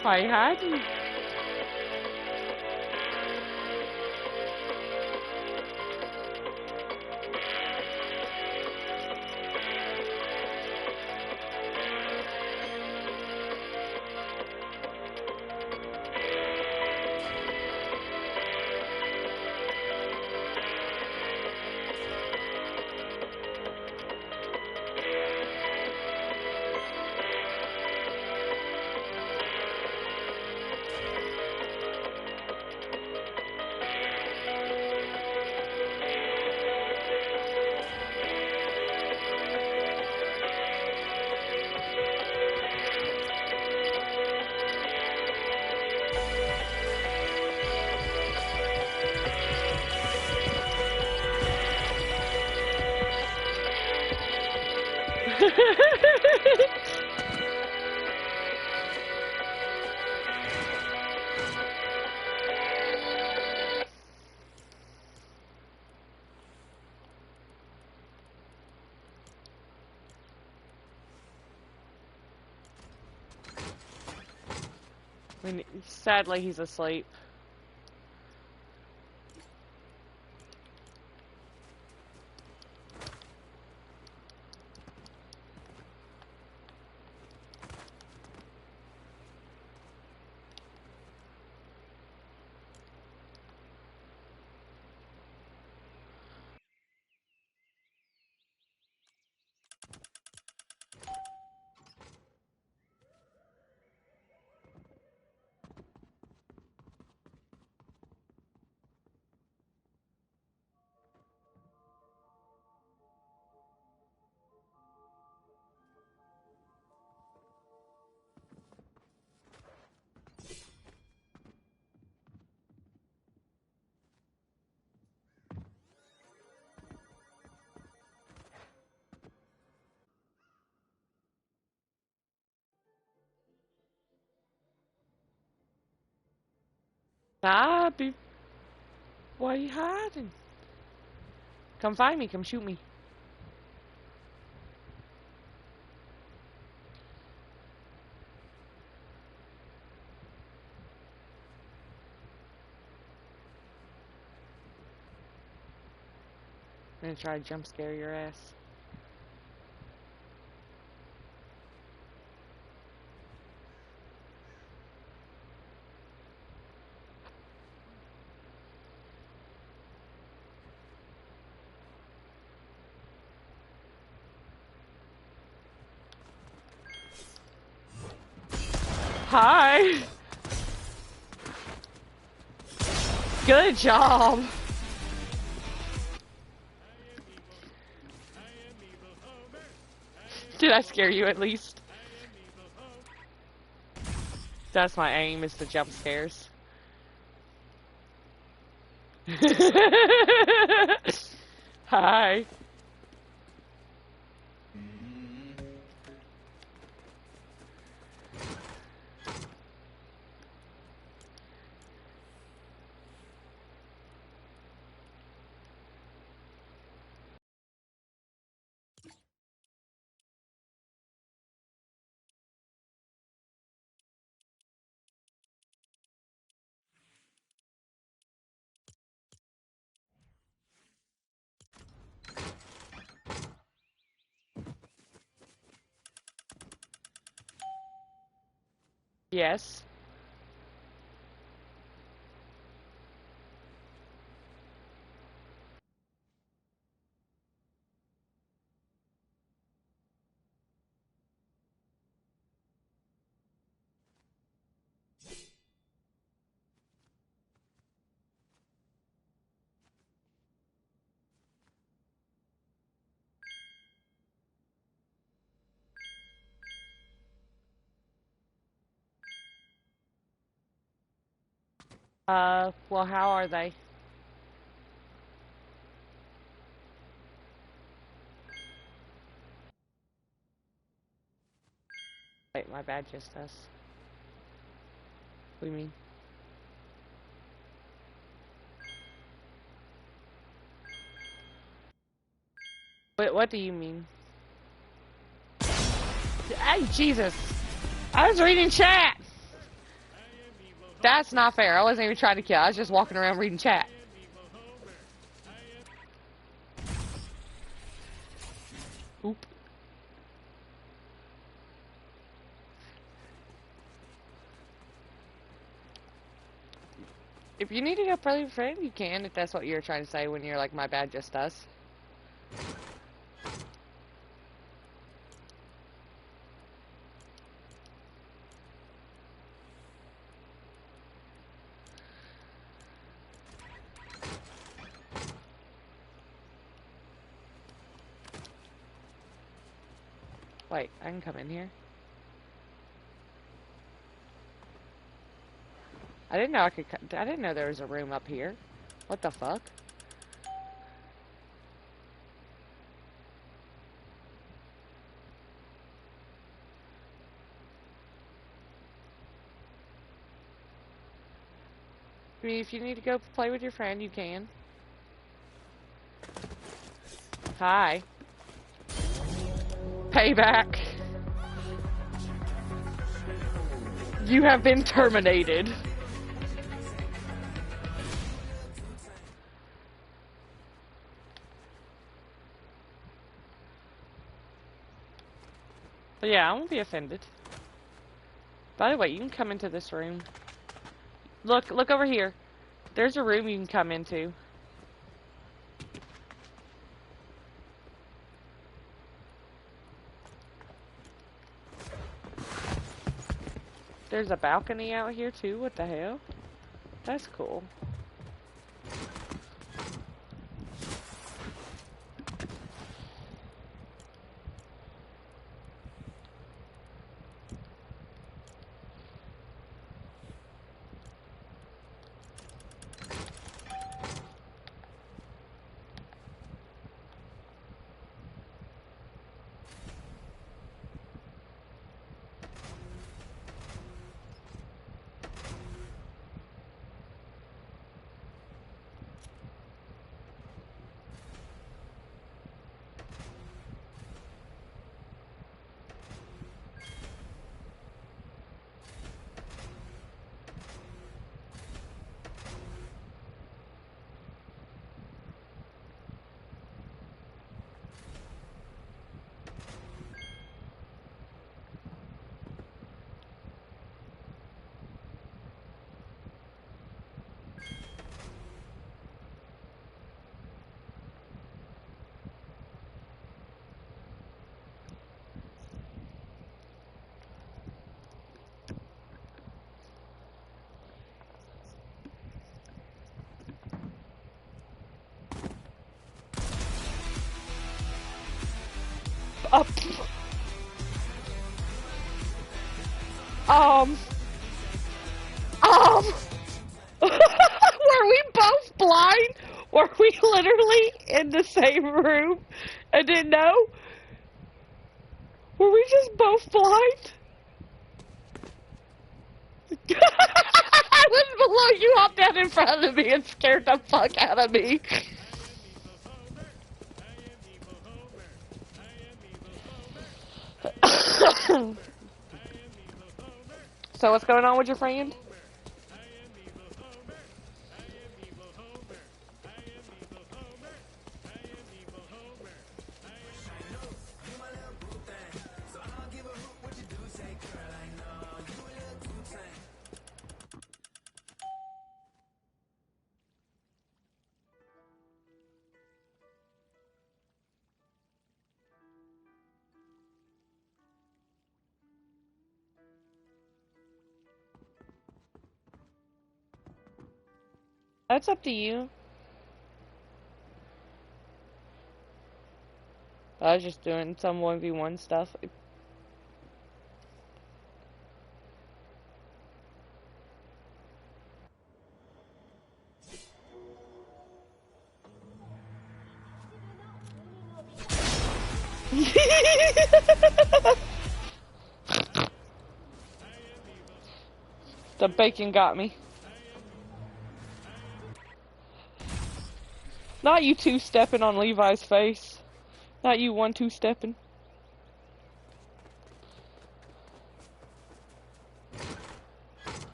Why you hiding? I mean, sadly, he's asleep. Nah, be. Why are you hiding? Come find me. Come shoot me. I'm gonna try to jump scare your ass. Hi. Good job. Did I scare you at least? That's my aim, is to jump scares. Hi. Yes. Well, how are they? Wait, my bad, just us. What do you mean? Wait, what do you mean? Hey, Jesus! I was reading chat! That's not fair. I wasn't even trying to kill. I was just walking around reading chat. Oop. If you need to go play with a friend, you can, if that's what you're trying to say when you're like, my bad, just us. Wait, I can come in here. I didn't know I didn't know there was a room up here. What the fuck? I mean, if you need to go play with your friend, you can. Hi. Payback. You have been terminated. But yeah, I won't be offended. By the way, you can come into this room. Look over here. There's a room you can come into. There's a balcony out here too. What the hell? That's cool. Um, um, were we both blind? Were we literally in the same room and didn't know? Were we just both blind? I was below you, hopped down in front of me and scared the fuck out of me. So what's going on with your friend? That's up to you. I was just doing some 1v1 stuff. The bacon got me. Not you two-stepping on Levi's face. Not you 1-2-stepping.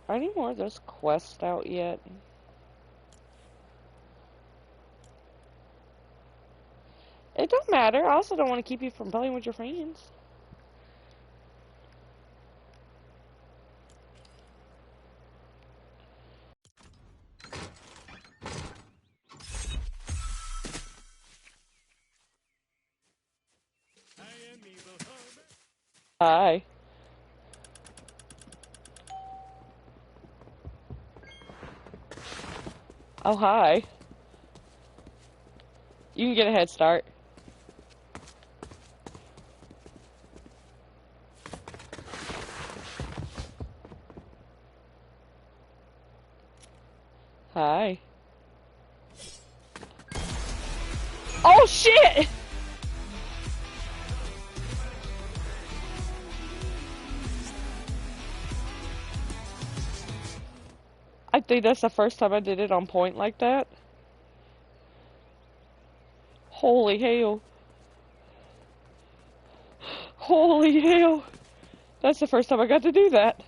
Are any more of those quests out yet? It don't matter. I also don't want to keep you from playing with your friends. Hi. Oh, hi. You can get a head start. Hi. Oh, shit! I think that's the first time I did it on point like that. Holy hell. Holy hell. That's the first time I got to do that.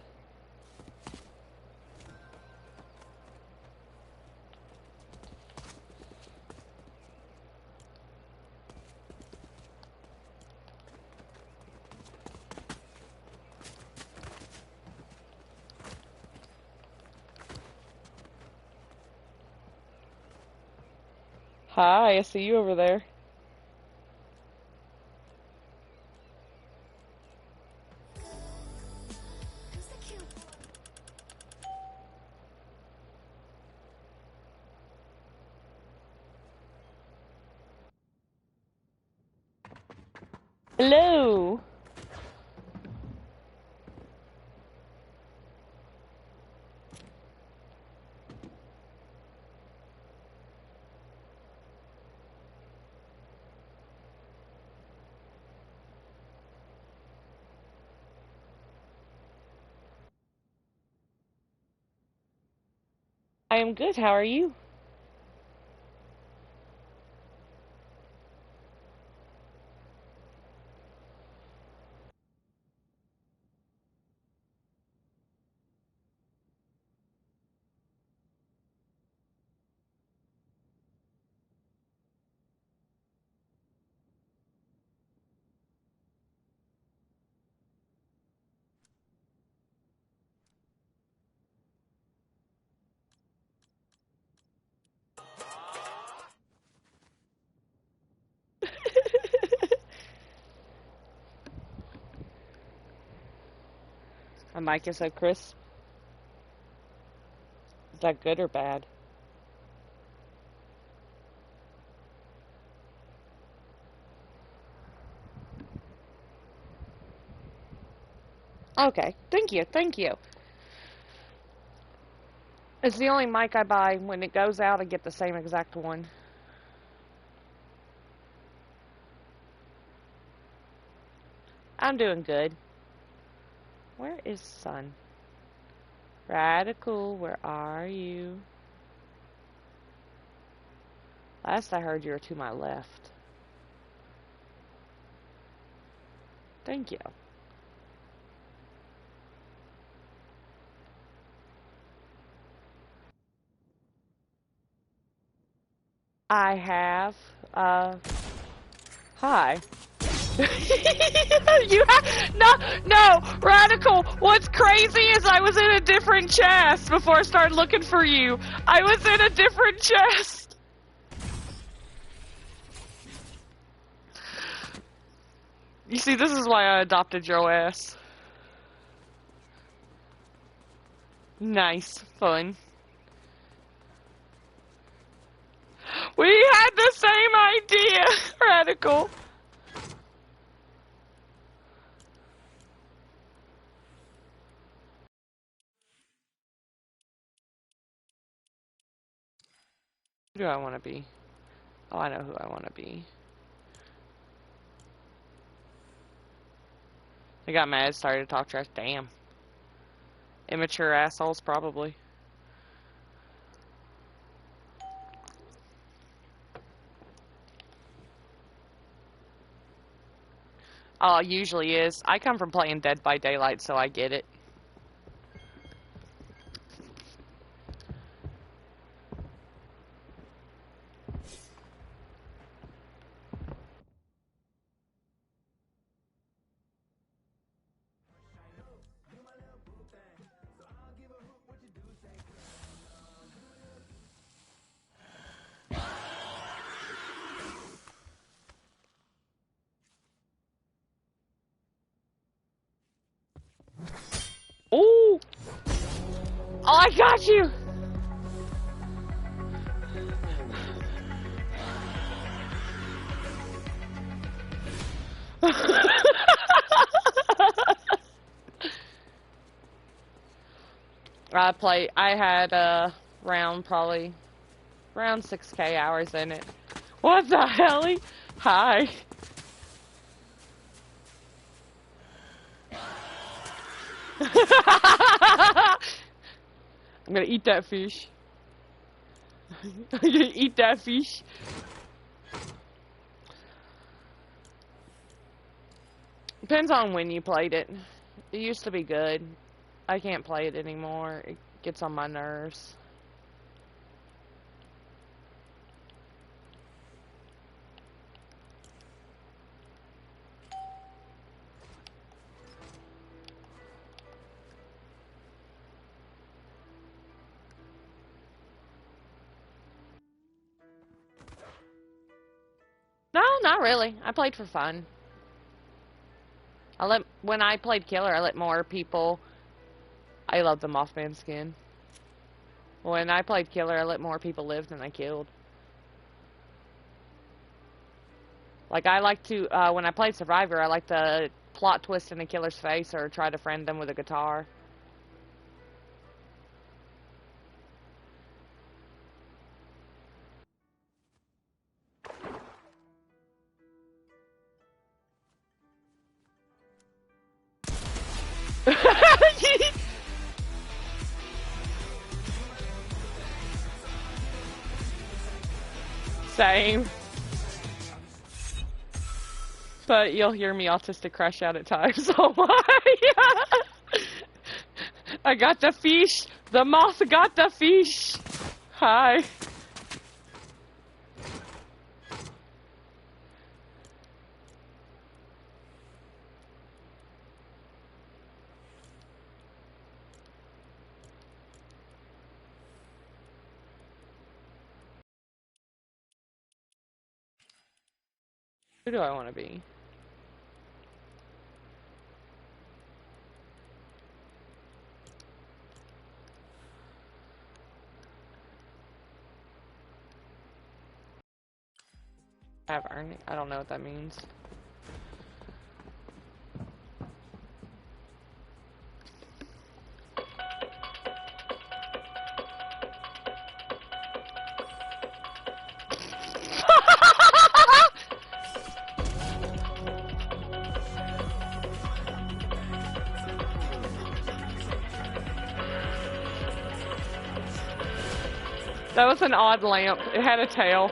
Hi, I see you over there. Hello. I am good. How are you? My mic is so crisp. Is that good or bad? Okay, thank you, thank you. It's the only mic I buy. When it goes out, I get the same exact one. I'm doing good. Where is Sun? Radical, where are you? Last I heard, you were to my left. Thank you. I have, hi. No, Radical, what's crazy is I was in a different chest before I started looking for you. I was in a different chest. You see, this is why I adopted your ass. Nice. Fun. We had the same idea, Radical. Who do I want to be? Oh, I know who I want to be. They got mad, started to talk trash. Damn. Immature assholes, probably. Oh, it usually is. I come from playing Dead by Daylight, so I get it. Ooh! Oh, I got you! I had probably around 6K hours in it. What the hell? Hi. I'm gonna eat that fish. I'm gonna eat that fish. Depends on when you played it. It used to be good. I can't play it anymore. It gets on my nerves. No, not really. I played for fun. When I played Killer, I let more people. I love the Mothman skin. When I played Killer, I let more people live than I killed. Like, I like to, when I played Survivor, I like to plot twist in the killer's face or try to friend them with a guitar. Same. But you'll hear me autistic crash out at times. Oh my! I got the fish. The moth got the fish. Hi. Who do I want to be? I have Ernie. I don't know what that means. That was an odd lamp. It had a tail.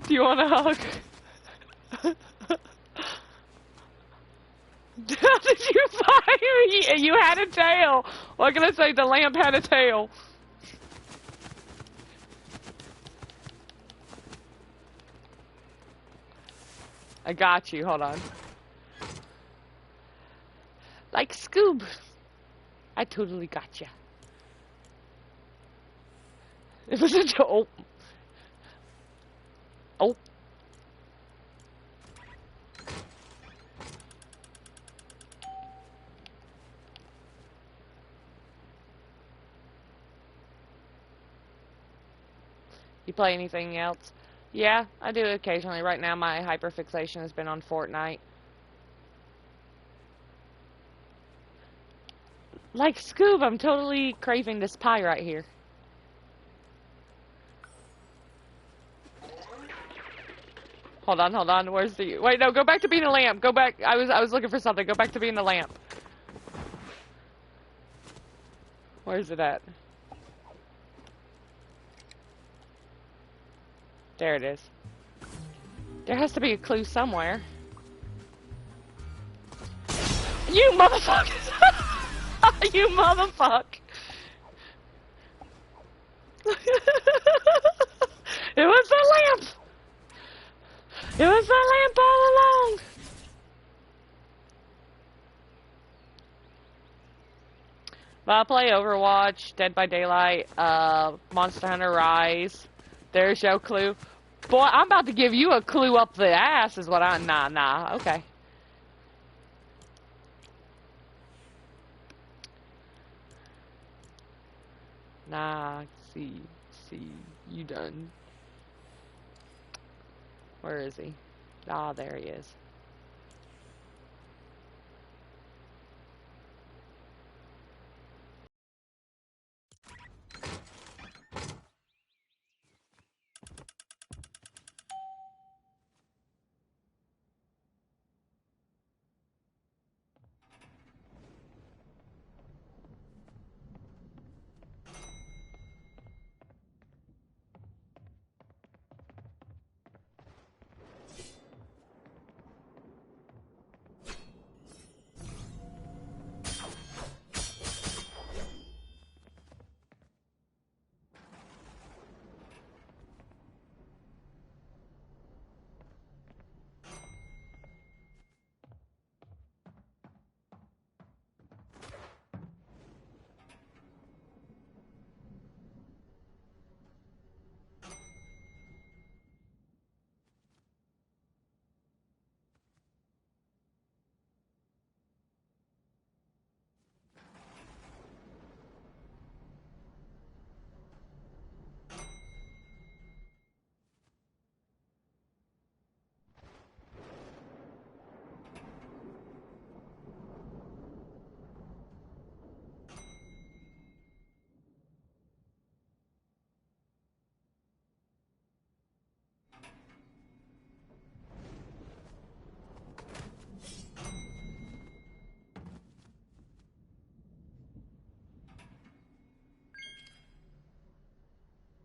Do you want a hug? How did you find me? You had a tail. What can I say? The lamp had a tail. I got you. Hold on. Like Scoob. I totally got you. It was a joke. Oh. You play anything else? Yeah, I do occasionally. Right now my hyperfixation has been on Fortnite. Like Scoob, I'm totally craving this pie right here. Hold on. Where's the... Wait, no, go back to being a lamp. Go back. I was looking for something. Go back to being the lamp. Where's it at? There it is. There has to be a clue somewhere. You motherfuckers! You motherfuck! It was the lamp! It was the lamp all along! But I play Overwatch, Dead by Daylight, Monster Hunter Rise. There's your clue. Boy, I'm about to give you a clue up the ass is what I... Nah, okay. Nah, see, you done. Where is he? Ah, there he is.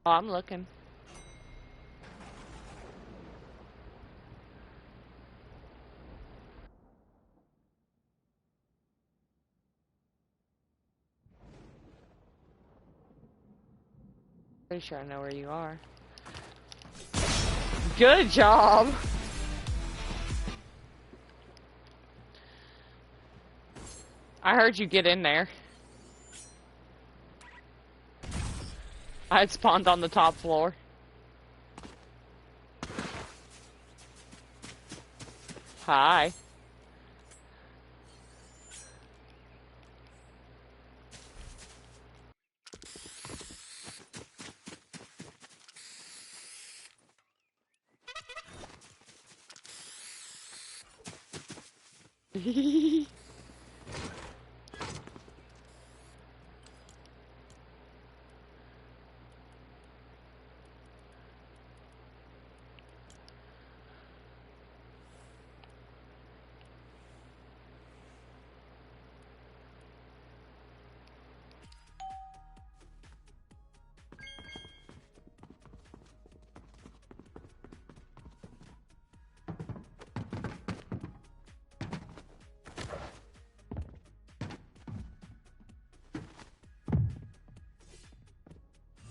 Oh, I'm looking. Pretty sure I know where you are. Good job! I heard you get in there. I had spawned on the top floor. Hi.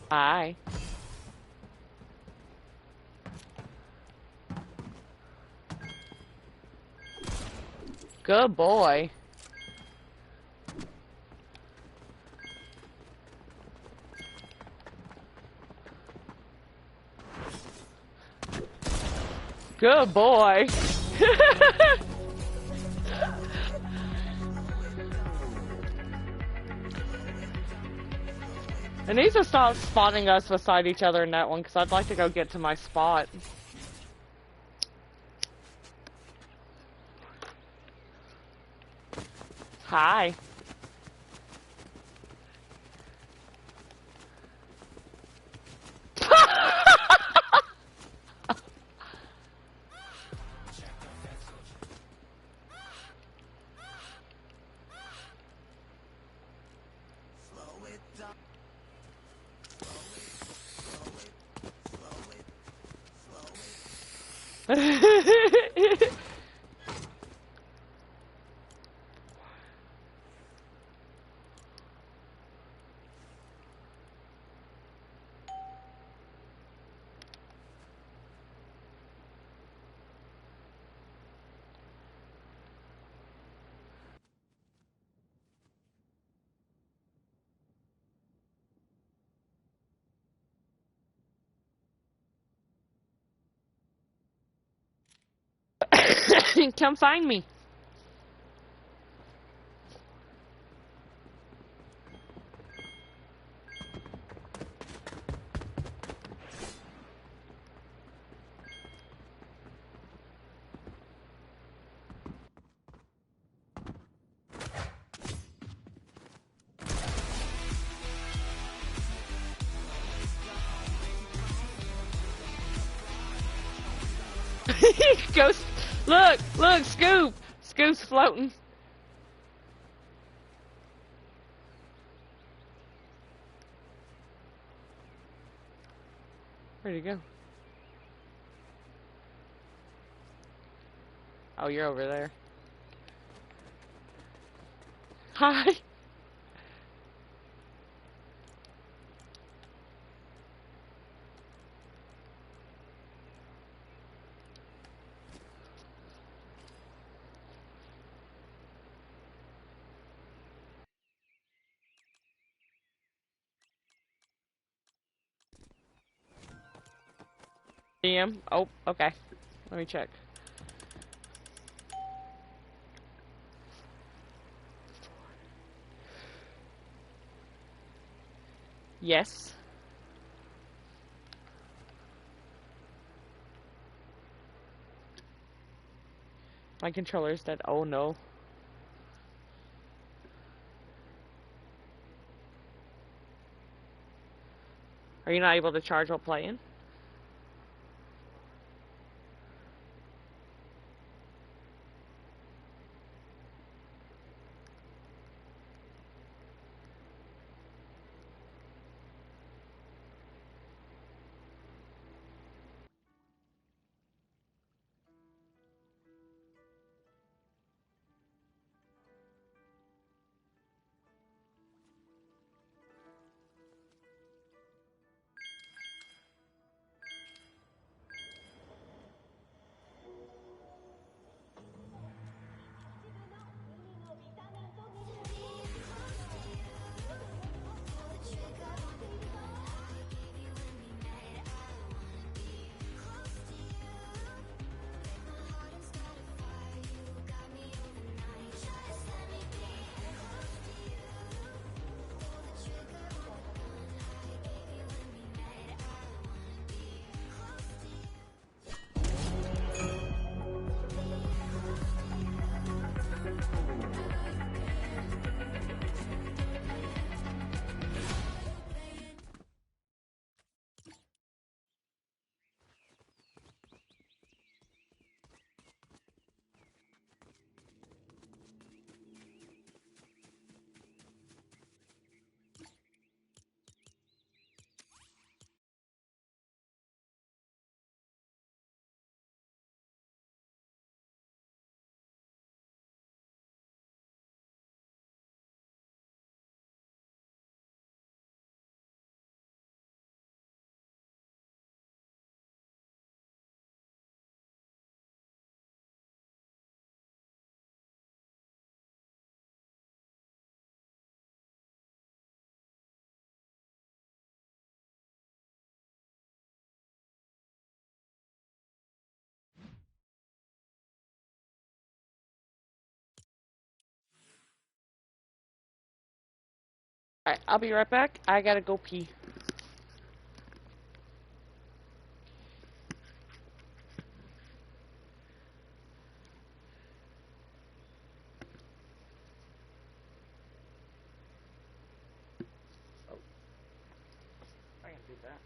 Hi. Good boy. Good boy. It needs to stop spawning us beside each other in that one, because I'd like to go get to my spot. Hi. Come find me. Ghost. Look, look, Scoop. Scoop's floating. Where'd he go? Oh, you're over there. Hi. DM. Oh, okay. Let me check. Yes. My controller's dead. Oh no. Are you not able to charge while playing? Alright, I'll be right back. I gotta go pee. Oh, I can do that.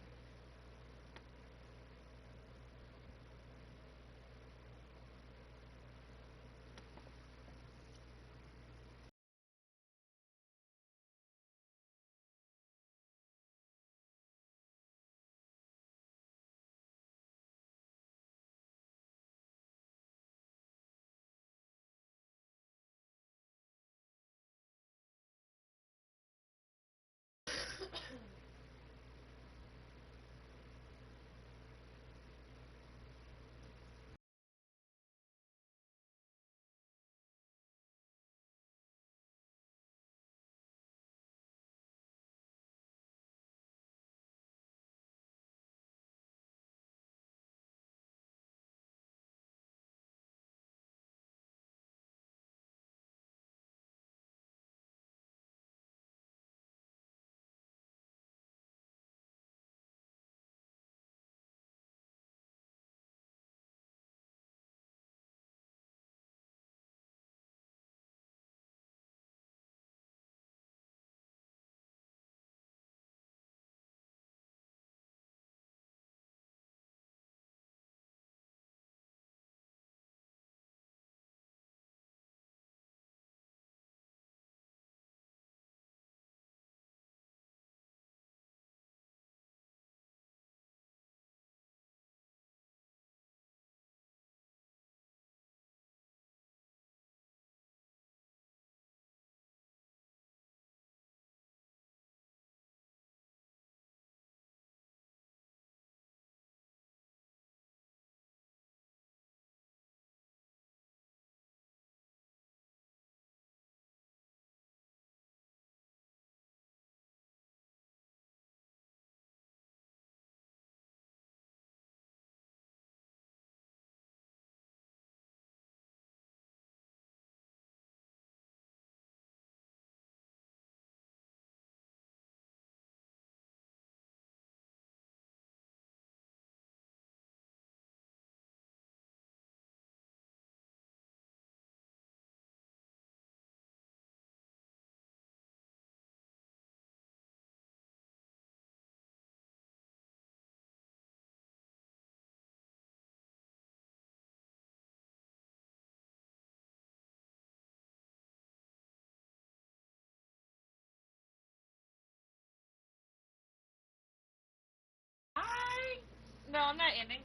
No, I'm not ending.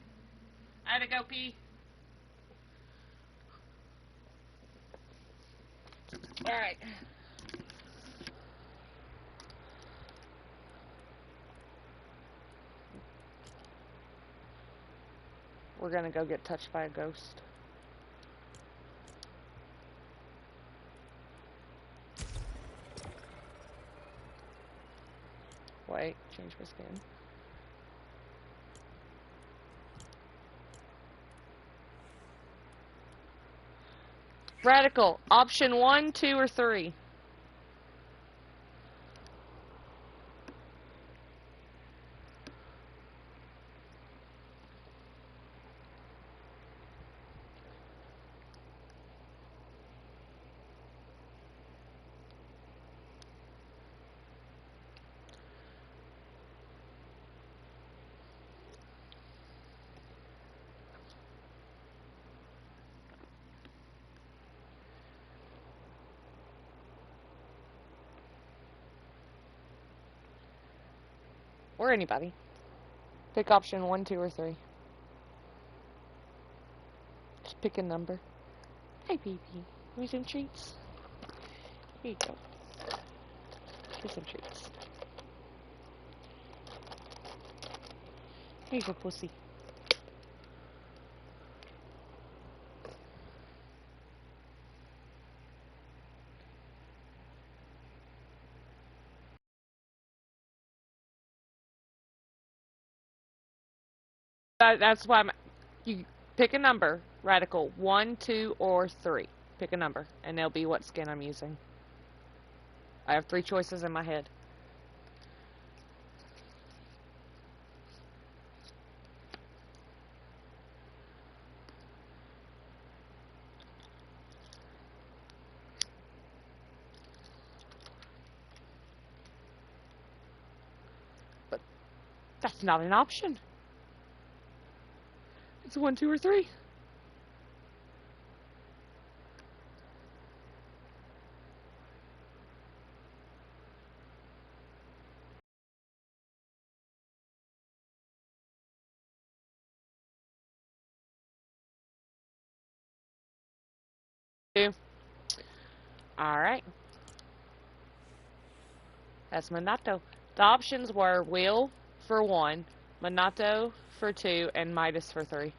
I had to go pee. Alright. We're gonna go get touched by a ghost. Wait, change my skin. Radical. Option 1, 2, or 3. Or anybody. Pick option 1, 2, or 3. Just pick a number. Hi, baby. Give me some treats. Here you go. Here's some treats. Here's your pussy. That's why you pick a number. Radical. 1, 2, or 3. Pick a number. And it'll be what skin I'm using. I have 3 choices in my head. It's not an option. It's 1, 2, or 3. Two. Alright. That's Minato. The options were Will for 1, Minato for 2, and Midas for 3.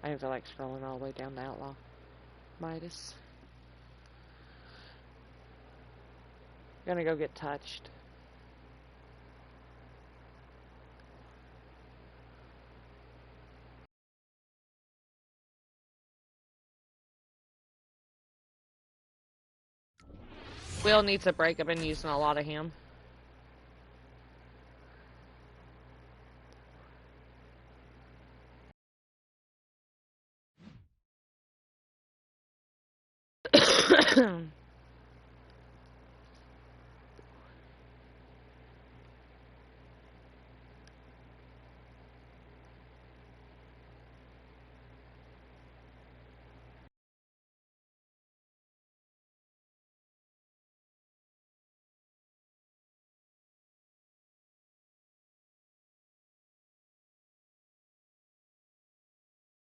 I didn't feel like scrolling all the way down to Outlaw. Midas. Gonna go get touched. Will needs a break. I've been using a lot of him.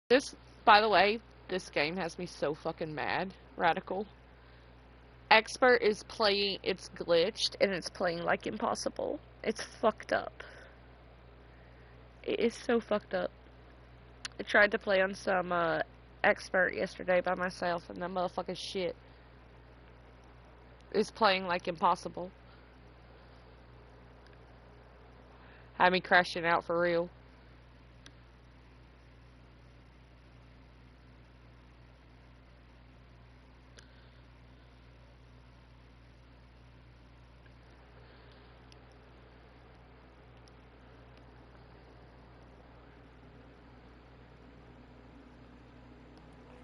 This, by the way, this game has me so fucking mad. Radical. Expert is playing, it's glitched, and it's playing like impossible. It's fucked up. It is so fucked up. I tried to play on some, expert yesterday by myself, and that motherfucking shit is playing like impossible. Had me crashing out for real.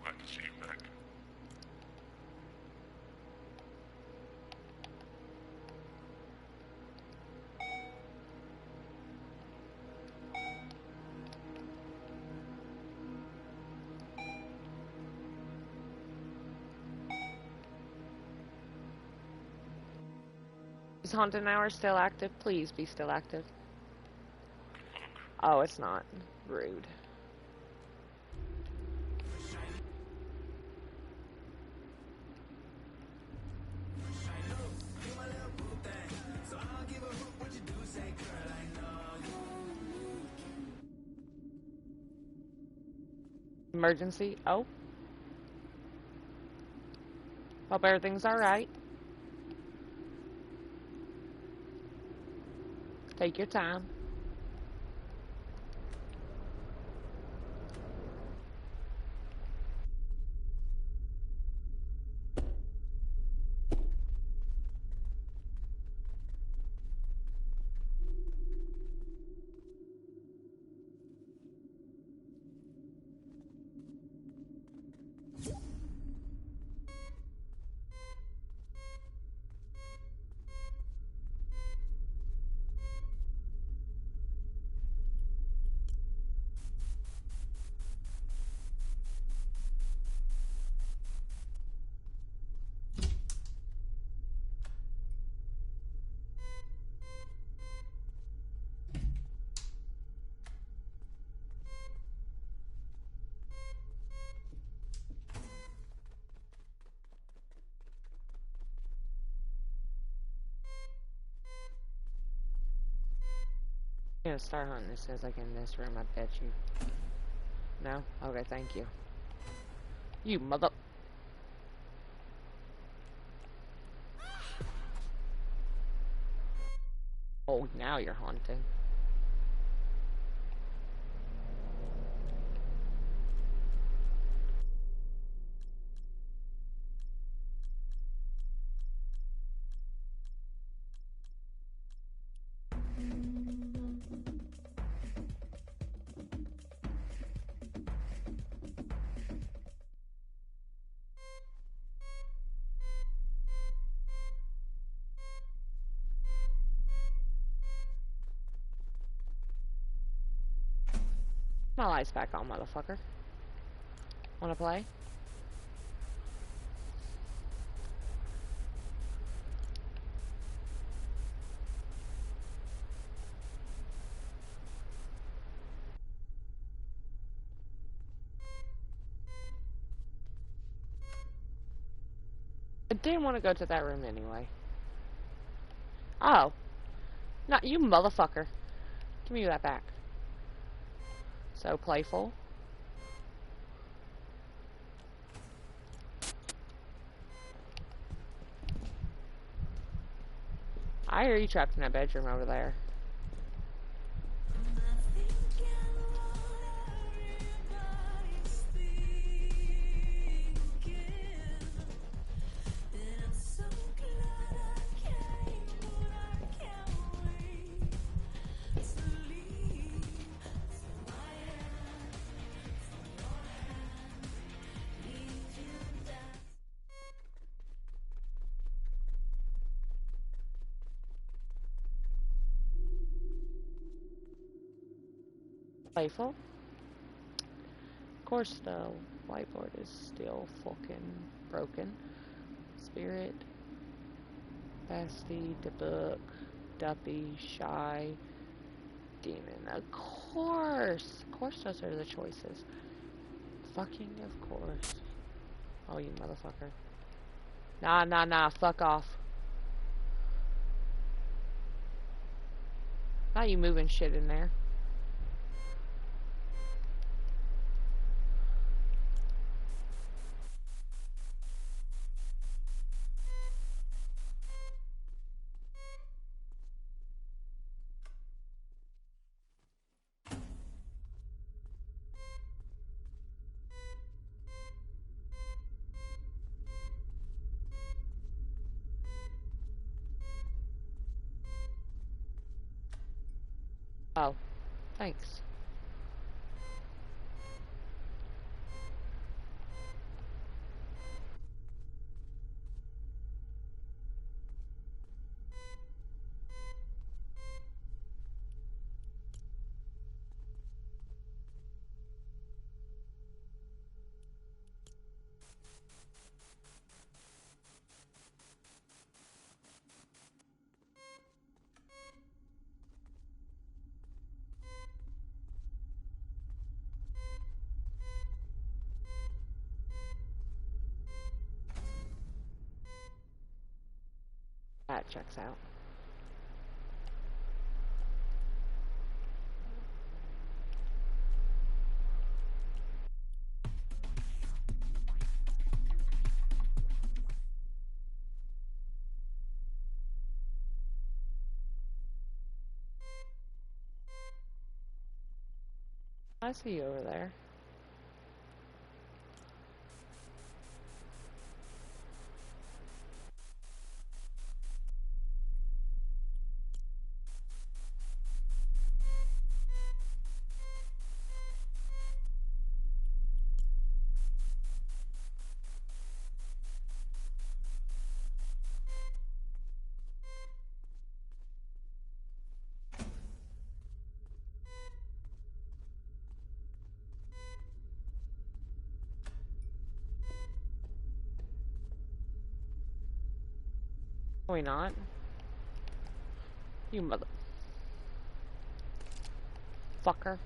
Glad to see you back. Is Haunted Hour still active? Please be still active. Oh, it's not. Rude. Emergency. Oh. Hope everything's alright. Take your time. I'm gonna start hunting as soon as I get in this room, I bet you. No? Okay, thank you. You mother... Oh, now you're haunting. My lights back on, motherfucker. Wanna play? I didn't want to go to that room anyway. Oh. Not you, motherfucker. Give me that back. So playful. I hear you trapped in that bedroom over there. Playful. Of course, the whiteboard is still fucking broken. Spirit, Basti, the book, Duppy, Shy, Demon. Of course! Of course those are the choices. Fucking of course. Oh, you motherfucker. Nah, fuck off. Not you moving shit in there. Oh, thanks. That checks out. I see you over there. Are we not? You motherfucker.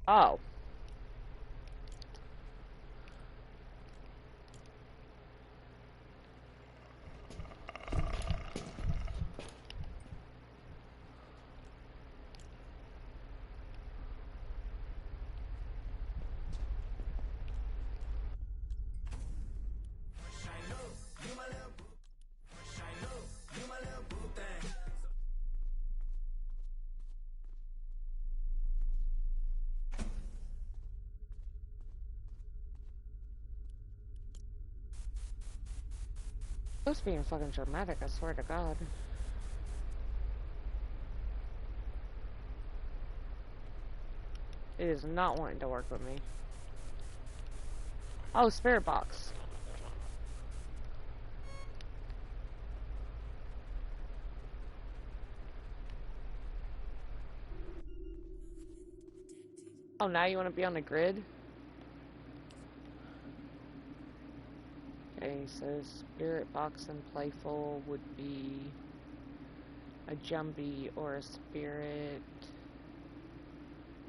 Oh. It's being fucking dramatic, I swear to God. It is not wanting to work with me. Oh, spirit box. Oh, now you want to be on the grid? Okay, so spirit box and playful would be a Jumbie or a spirit.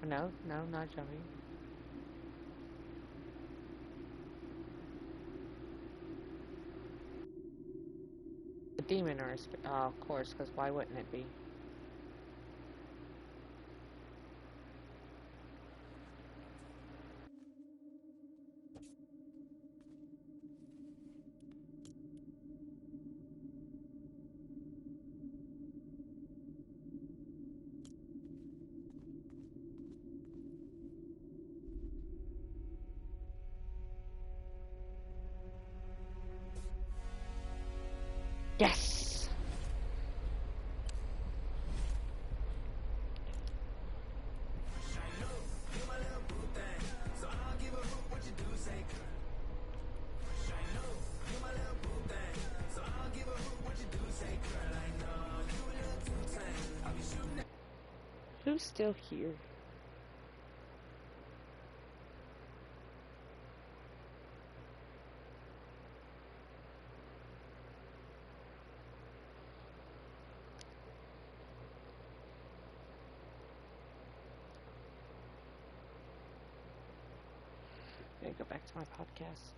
No, no, not Jumbie. A demon or a spirit. Oh, of course, because why wouldn't it be? Yes! Who's still here? I'm gonna go back to my podcast.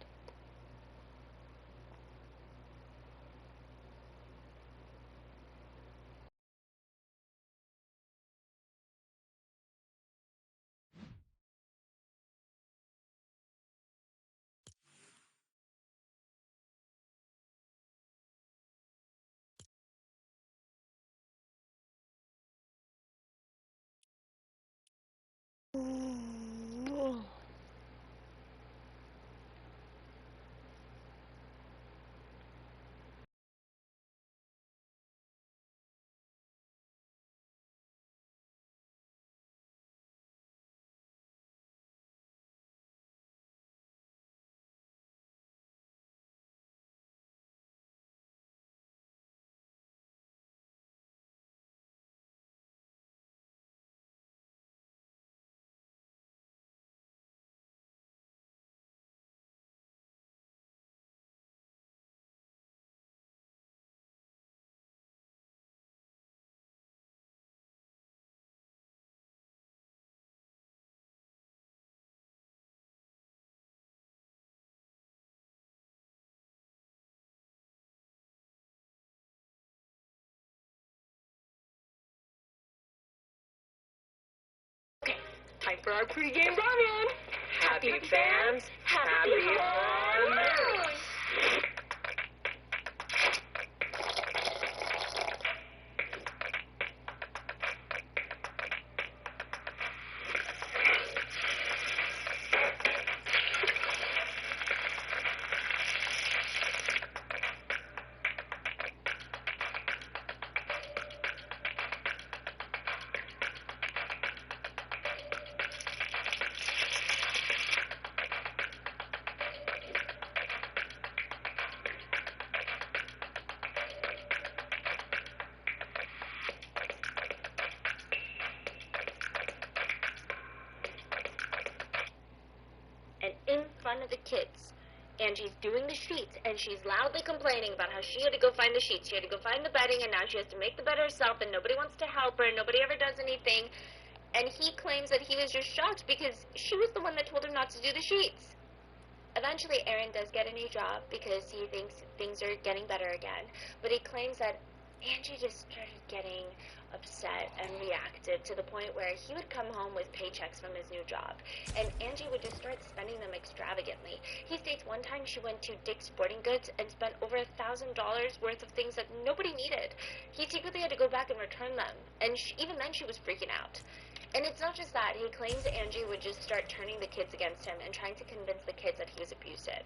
Time for our pregame run-in. Happy fans, happy hormones. And in front of the kids, Angie's doing the sheets, and she's loudly complaining about how she had to go find the sheets. She had to go find the bedding, and now she has to make the bed herself, and nobody wants to help her, and nobody ever does anything. And he claims that he was just shocked because she was the one that told him not to do the sheets. Eventually, Aaron does get a new job because he thinks things are getting better again. But he claims that Angie just started getting upset and reactive to the point where he would come home with paychecks from his new job, and Angie would just start spending them extravagantly. He states one time she went to Dick's Sporting Goods and spent over $1,000 worth of things that nobody needed. He secretly had to go back and return them, and even then she was freaking out. And it's not just that. He claims Angie would just start turning the kids against him and trying to convince the kids that he was abusive.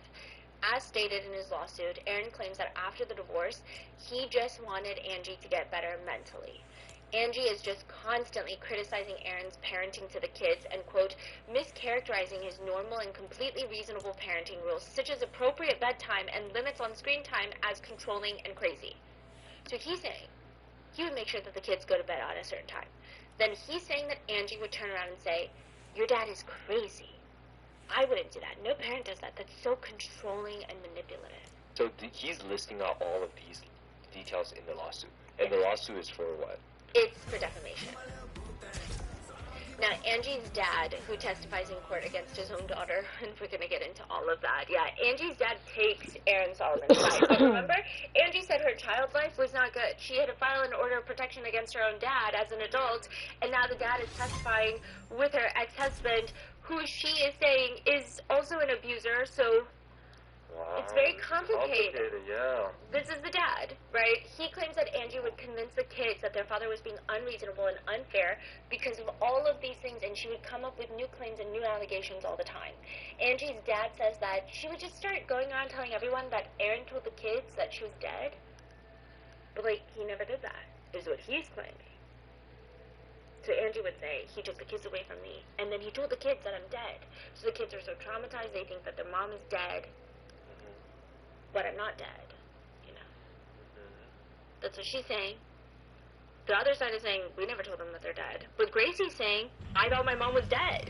As stated in his lawsuit, Aaron claims that after the divorce, he just wanted Angie to get better mentally. Angie is just constantly criticizing Aaron's parenting to the kids and, quote, mischaracterizing his normal and completely reasonable parenting rules, such as appropriate bedtime and limits on screen time, as controlling and crazy. So he's saying he would make sure that the kids go to bed at a certain time. Then he's saying that Angie would turn around and say, your dad is crazy. I wouldn't do that. No parent does that. That's so controlling and manipulative. So he's listing out all of these details in the lawsuit. And the lawsuit is for what? It's for defamation. Now, Angie's dad, who testifies in court against his own daughter, and we're going to get into all of that. Yeah, Angie's dad takes Aaron Solomon's side. But remember, Angie said her child life was not good. She had to file an order of protection against her own dad as an adult, and now the dad is testifying with her ex-husband, who she is saying is also an abuser, so Wow. it's very complicated. Yeah. This is the dad, right? He claims that Angie would convince the kids that their father was being unreasonable and unfair because of all of these things, and she would come up with new claims and new allegations all the time. Angie's dad says that she would just start going around telling everyone that Aaron told the kids that she was dead. But, like, he never did that, is what he's claiming. So Angie would say, he took the kids away from me, and then he told the kids that I'm dead. So the kids are so traumatized, they think that their mom is dead, but I'm not dead, you know. That's what she's saying. The other side is saying, we never told them that they're dead. But Gracie's saying, I thought my mom was dead.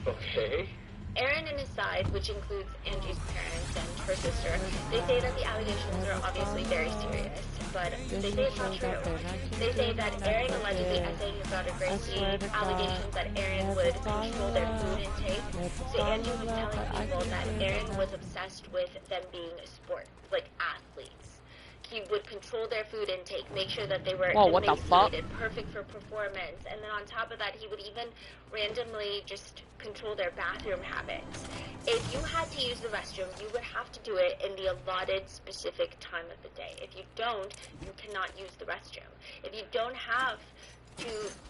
Okay. Aaron and his side, which includes Angie's parents and her sister, they say that the allegations are obviously very serious, but they say it's not true. They say that Aaron allegedly essayed his daughter Gracie, allegations that Aaron would control their food intake. So Angie was telling people that Aaron was obsessed with them being sports, like athletes. He would control their food intake, make sure that they were emaciated, perfect for performance, and then on top of that, he would even randomly just control their bathroom habits. If you had to use the restroom, you would have to do it in the allotted specific time of the day. If you don't, you cannot use the restroom. If you don't have to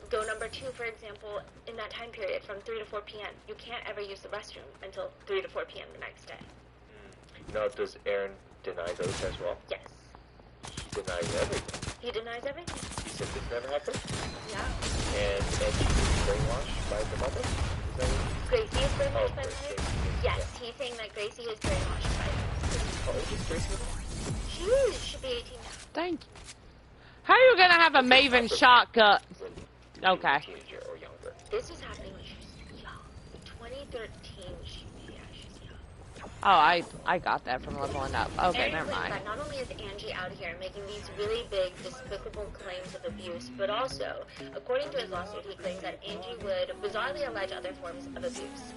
go number 2, for example, in that time period from 3 to 4 p.m., you can't ever use the restroom until 3 to 4 p.m. the next day. Now, does Aaron deny those as well? Yes. He denies everything. He denies everything. He said this never happened? Yeah. And she was brainwashed by the mother? Is that what? Gracie is brainwashed by the Gracie. mother? Yes, he's saying that Gracie is brainwashed by the mother. How old is Gracie? She should be 18 now. Thank you. How are you gonna have a Maven shotgun? Okay. Teenager or younger. This is happening when she's young. 2013, she's young. Oh, I got that from leveling up. Okay, Aaron never claims mind. that not only is Angie out here making these really big, despicable claims of abuse, but also, according to his lawsuit, he claims that Angie would bizarrely allege other forms of abuse.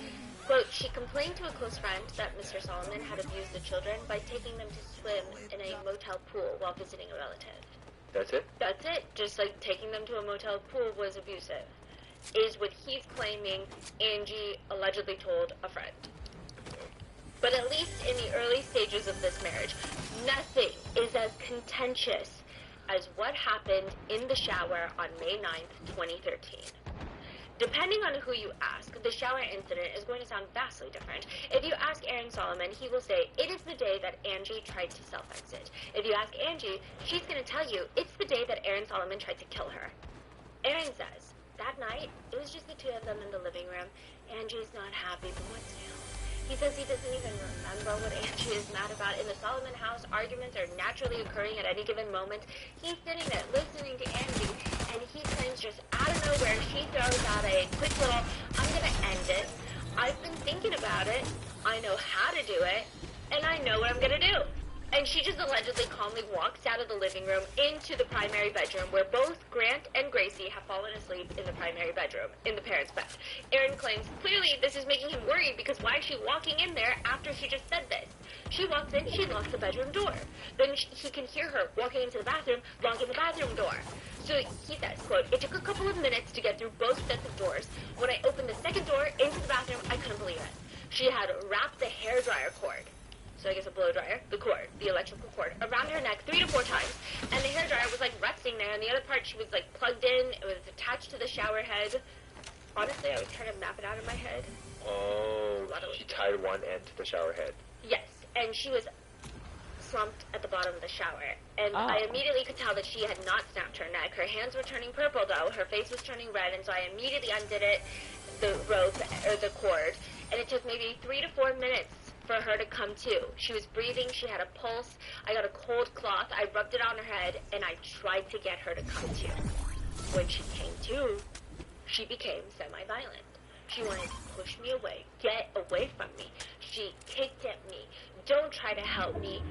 Quote, she complained to a close friend that Mr. Solomon had abused the children by taking them to swim in a motel pool while visiting a relative. That's it? That's it. Just like taking them to a motel pool was abusive, is what he's claiming Angie allegedly told a friend. But at least in the early stages of this marriage, nothing is as contentious as what happened in the shower on May 9th, 2013. Depending on who you ask, the shower incident is going to sound vastly different. If you ask Aaron Solomon, he will say, it is the day that Angie tried to self-exit. If you ask Angie, she's going to tell you, it's the day that Aaron Solomon tried to kill her. Aaron says, that night, it was just the two of them in the living room. Angie's not happy, but what's new? He says he doesn't even remember what Angie is mad about. In the Solomon house, arguments are naturally occurring at any given moment. He's sitting there listening to Angie, and he claims just out of nowhere, she throws out a quick little, I'm going to end it. I've been thinking about it. I know how to do it, and I know what I'm going to do. And she just allegedly calmly walks out of the living room into the primary bedroom where both Grant and Gracie have fallen asleep in the primary bedroom, in the parents' bed. Aaron claims clearly this is making him worried because why is she walking in there after she just said this? She walks in, she locks the bedroom door. Then he can hear her walking into the bathroom, locking the bathroom door. So he says, quote, it took a couple of minutes to get through both sets of doors. When I opened the second door into the bathroom, I couldn't believe it. She had wrapped the hairdryer cord. So I guess a blow dryer, the cord, the electrical cord, around her neck 3 to 4 times, and the hairdryer was like resting there, and the other part she was like plugged in, it was attached to the shower head. Honestly, I was trying to map it out in my head. Oh, she tied one end to the shower head. Yes, and she was slumped at the bottom of the shower, and Oh. I immediately could tell that she had not snapped her neck. Her hands were turning purple, though. Her face was turning red, and so I immediately undid it, the rope, or the cord, and it took maybe 3 to 4 minutes for her to come to. She was breathing, she had a pulse. I got a cold cloth, I rubbed it on her head, and I tried to get her to come to. When she came to, she became semi-violent. She wanted to push me away, get away from me. She kicked at me. Don't try to help me.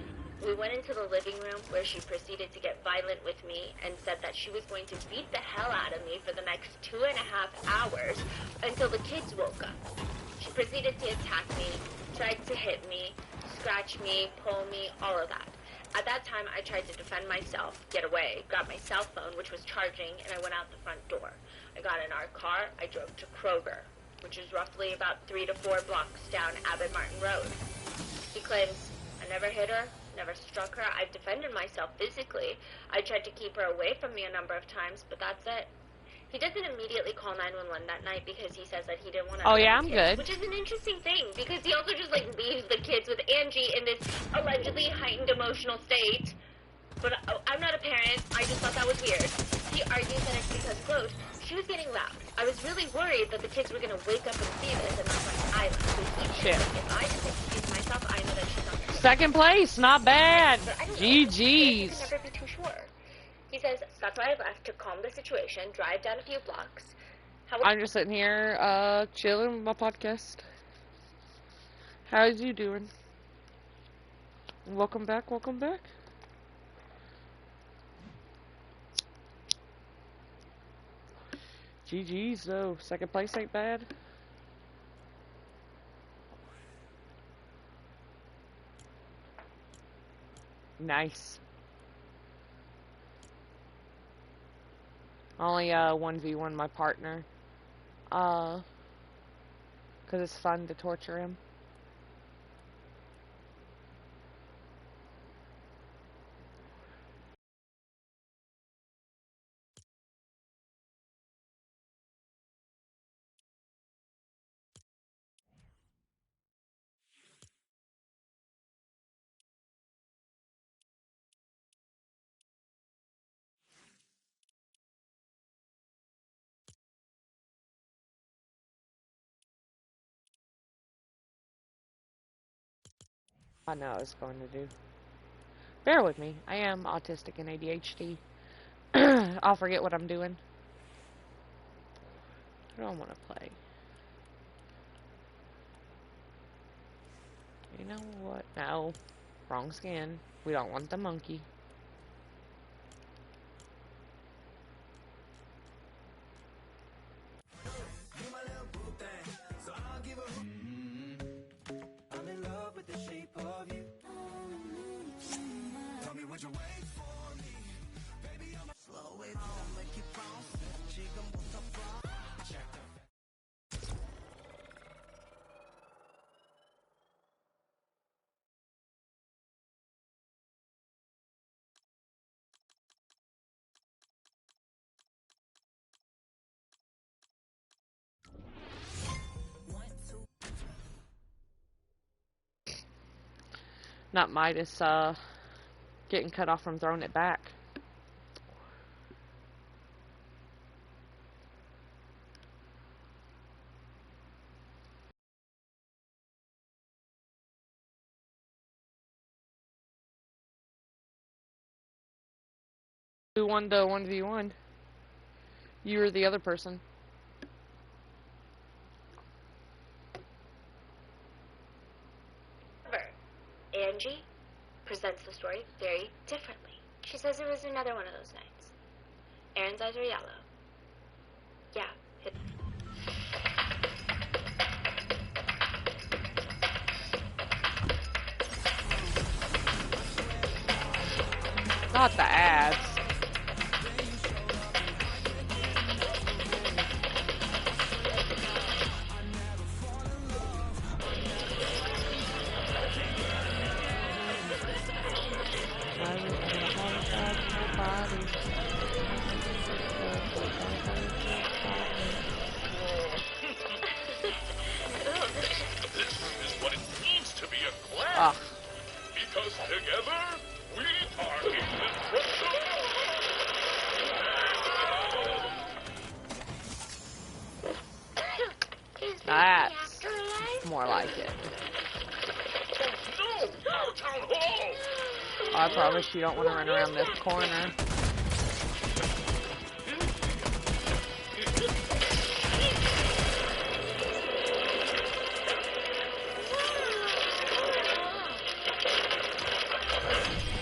We went into the living room where she proceeded to get violent with me and said that she was going to beat the hell out of me for the next 2.5 hours until the kids woke up. She proceeded to attack me, tried to hit me, scratch me, pull me, all of that. At that time, I tried to defend myself, get away, got my cell phone, which was charging, and I went out the front door. I got in our car, I drove to Kroger, which is roughly about 3 to 4 blocks down Abbott Martin Road. He claims I never hit her, never struck her. I've defended myself physically. I tried to keep her away from me a number of times, but that's it. He doesn't immediately call 911 that night because he says that he didn't want to. Oh, yeah, I'm kids, good. which is an interesting thing because he also just like leaves the kids with Angie in this allegedly heightened emotional state. But I'm not a parent. I just thought that was weird. He argues that it's because, quote, she was getting loud. I was really worried that the kids were going to wake up and see this, and that's why I left. So he thinks Shit. that if I just excuse myself, I know that she's not going to. Second place, not bad. But I don't know. GG's. You can never be too sure. He says, that's why I left, to calm the situation, drive down a few blocks. I'm just sitting here, chilling with my podcast. How's you doing? Welcome back, welcome back. GG's though. Second place ain't bad. Nice. Only 1v1 my partner. 'Cause it's fun to torture him. I know I was going to do. Bear with me. I am autistic and ADHD. I'll forget what I'm doing. I don't want to play. You know what? No. Wrong skin. We don't want the monkey. I'm in love with the shape of you. Tell me what you wait for me. Baby, I'm slow it down, make it bounce. 지금부터 check the Not Midas, getting cut off from throwing it back. Who won the 1v1? You or the other person? However, Angie presents the story very differently. She says it was another one of those nights. Aaron's eyes are yellow. Yeah, Not the ads. This is what it means to be a clan. Ah. Because together That's Afterlife? more like it. No! Town hall! I promise you don't want to run around this corner.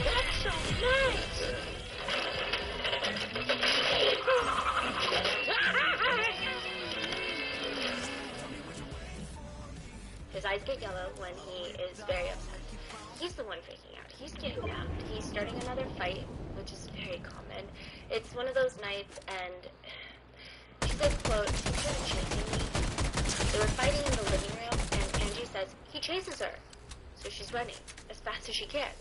That's so nice! His eyes get yellow when he is very upset. He's the one freaking out. He's getting down. He's starting another fight, which is very common. It's one of those nights, and she says, quote, he's been chasing me. They were fighting in the living room, and Angie says, he chases her. So she's running as fast as she can.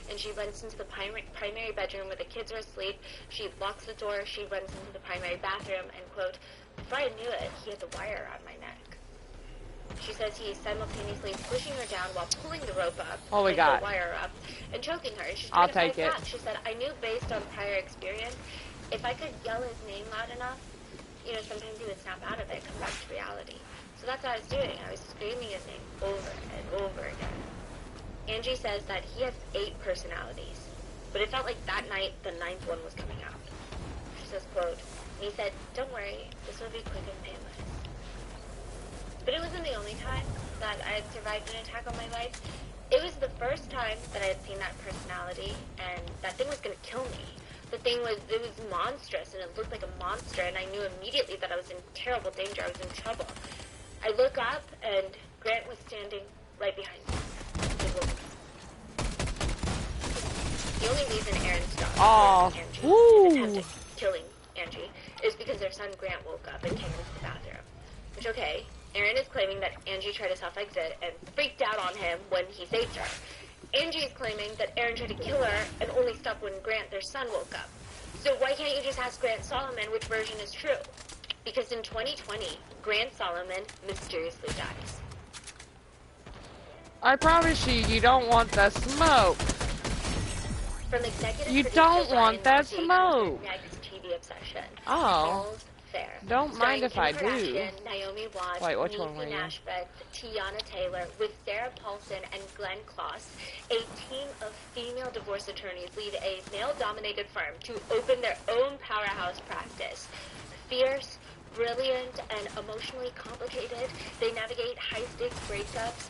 And she runs into the primary bedroom where the kids are asleep. She locks the door. She runs into the primary bathroom, and, quote, before I knew it, he had the wire around my neck. She says he's simultaneously pushing her down while pulling the rope up, What we and got? the wire up, and choking her. And she's I'll trying to take fight it. back. She said, I knew based on prior experience, if I could yell his name loud enough, you know, sometimes he would snap out of it, come back to reality. So that's what I was doing. I was screaming his name over and over again. Angie says that he has 8 personalities, but it felt like that night the 9th one was coming out. She says, quote, and he said, don't worry, this will be quick and painless. But it wasn't the only time that I had survived an attack on my life. It was the first time that I had seen that personality, and that thing was going to kill me. The thing was, it was monstrous, and it looked like a monster, and I knew immediately that I was in terrible danger. I was in trouble. I look up, and Grant was standing right behind me. The only reason Aaron stopped Angie and attempted killing Angie is because their son Grant woke up and came into the bathroom. Which, okay, Aaron is claiming that Angie tried to self-exit and freaked out on him when he saved her. Angie is claiming that Aaron tried to kill her and only stopped when Grant, their son, woke up. So why can't you just ask Grant Solomon which version is true? Because in 2020, Grant Solomon mysteriously dies. I promise you, you don't want the smoke. From executive You producer don't Ryan want that Murphy comes smoke. their next TV obsession. Oh. All's Fair. Don't mind Starring if Kim I do. Kardashian, Naomi Watts, Wait, which one were Niecy you? Naismith, Tiana Taylor, with Sarah Paulson and Glenn Close. A team of female divorce attorneys lead a male-dominated firm to open their own powerhouse practice. Fierce, brilliant, and emotionally complicated, they navigate high-stakes breakups,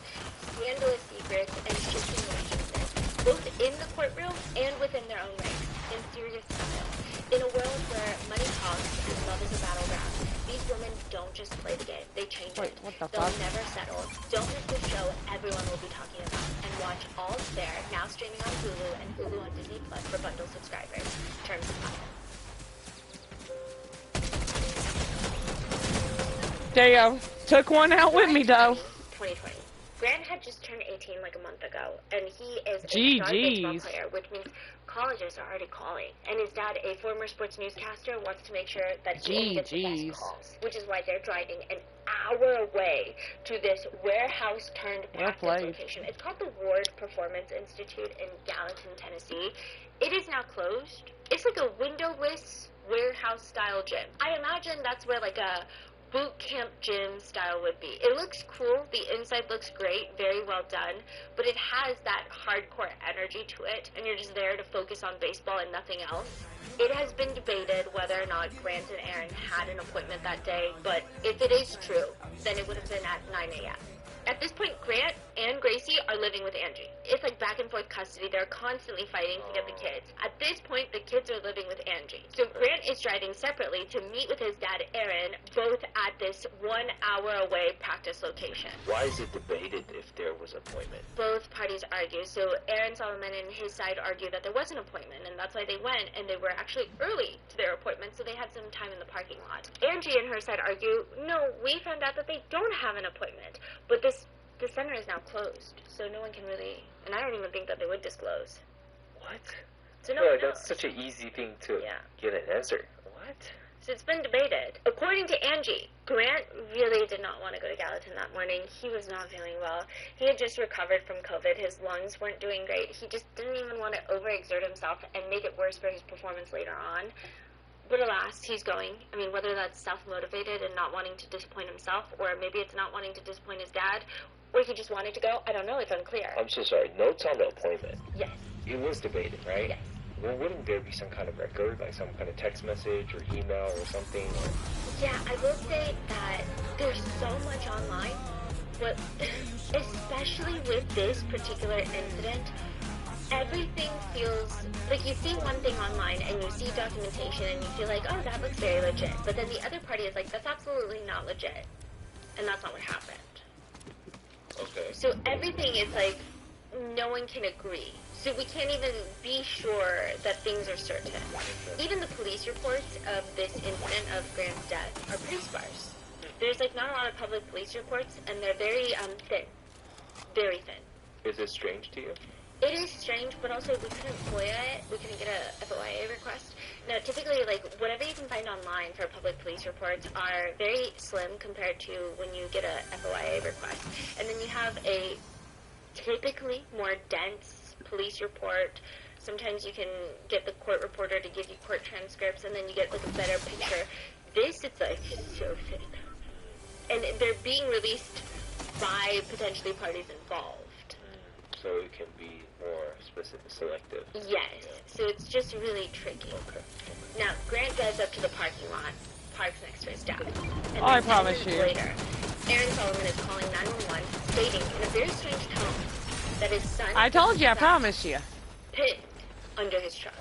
scandalous secrets, and shifting relationships, both in the courtroom and within their own ranks, in serious style. In a world where money talks and love is a battleground, these women don't just play the game, they change Wait, it. what the They'll fuck? never settle. Don't miss the show everyone will be talking about. And watch All's Fair, now streaming on Hulu and Hulu on Disney Plus for bundle subscribers. Terms apply. There you go. Took one out with me, though. 2020. Grant had just turned 18 like a month ago, and he is a Gee, star baseball geez. player, which means colleges are already calling. And his dad, a former sports newscaster, wants to make sure that he only gets the Geez. best calls, which is why they're driving an hour away to this warehouse-turned-practice played. location. It's called the Ward Performance Institute in Gallatin, Tennessee. It is now closed. It's like a windowless warehouse-style gym. I imagine that's where like a boot camp gym style would be. It looks cool, the inside looks great, very well done, but it has that hardcore energy to it, and you're just there to focus on baseball and nothing else. It has been debated whether or not Grant and Aaron had an appointment that day, but if it is true, then it would have been at 9 a.m. At this point, Grant and Gracie are living with Angie. It's like back and forth custody. They're constantly fighting to get the kids. At this point, the kids are living with Angie. So Grant is driving separately to meet with his dad, Aaron, both at this 1 hour away practice location. Why is it debated if there was an appointment? Both parties argue. So Aaron Solomon and his side argue that there was an appointment, and that's why they went, and they were actually early to their appointment, so they had some time in the parking lot. Angie and her side argue, no, we found out that they don't have an appointment, but the center is now closed, so no one can really, and I don't even think that they would disclose. What? So I no feel one like knows. that's such an easy thing to Yeah. get an answer. What? So it's been debated. According to Angie, Grant really did not want to go to Gallatin that morning. He was not feeling well. He had just recovered from COVID. His lungs weren't doing great. He just didn't even want to overexert himself and make it worse for his performance later on. But alas, he's going. I mean, whether that's self-motivated and not wanting to disappoint himself, or maybe it's not wanting to disappoint his dad, or he just wanted to go, I don't know, it's unclear. I'm so sorry. Notes on the appointment. Yes. It was debated, right? Yes. Well, wouldn't there be some kind of record, like some kind of text message or email or something? Or... Yeah, I will say that there's so much online, but especially with this particular incident, everything feels like you see one thing online and you see documentation and you feel like, oh, that looks very legit. But then the other party is like, that's absolutely not legit. And that's not what happened. Okay. So everything is like, no one can agree. So we can't even be sure that things are certain. Even the police reports of this incident of Grant's death are pretty sparse. There's like not a lot of public police reports, and they're very thin. Very thin. Is it strange to you? It is strange, but also we couldn't FOIA it. We couldn't get a FOIA request. Now, typically, like, whatever you can find online for public police reports are very slim compared to when you get a FOIA request. And then you have a typically more dense police report. Sometimes you can get the court reporter to give you court transcripts, and then you get, like, a better picture. This, it's, like, so thin. And they're being released by potentially parties involved. So it can be more specific, selective. Yes. Yeah. So it's just really tricky. Okay. Now, Grant drives up to the parking lot, parks next to his dad. And I then 10 promise minutes you. later, Aaron Solomon is calling 911, stating in a very strange tone that his son I told you, I is promise you. pinned under his truck.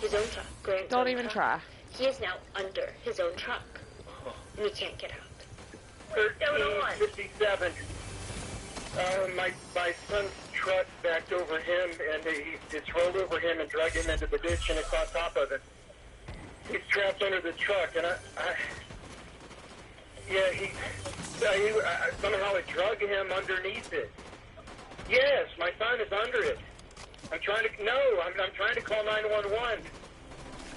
His own truck. Grant's Don't own even truck. try. He is now under his own truck. And he can't get out. 1357. My son's truck backed over him, and it's rolled over him and dragged him into the ditch, and it's on top of it. He's trapped under the truck, and somehow it drug him underneath it. Yes, my son is under it. I'm trying to call 911.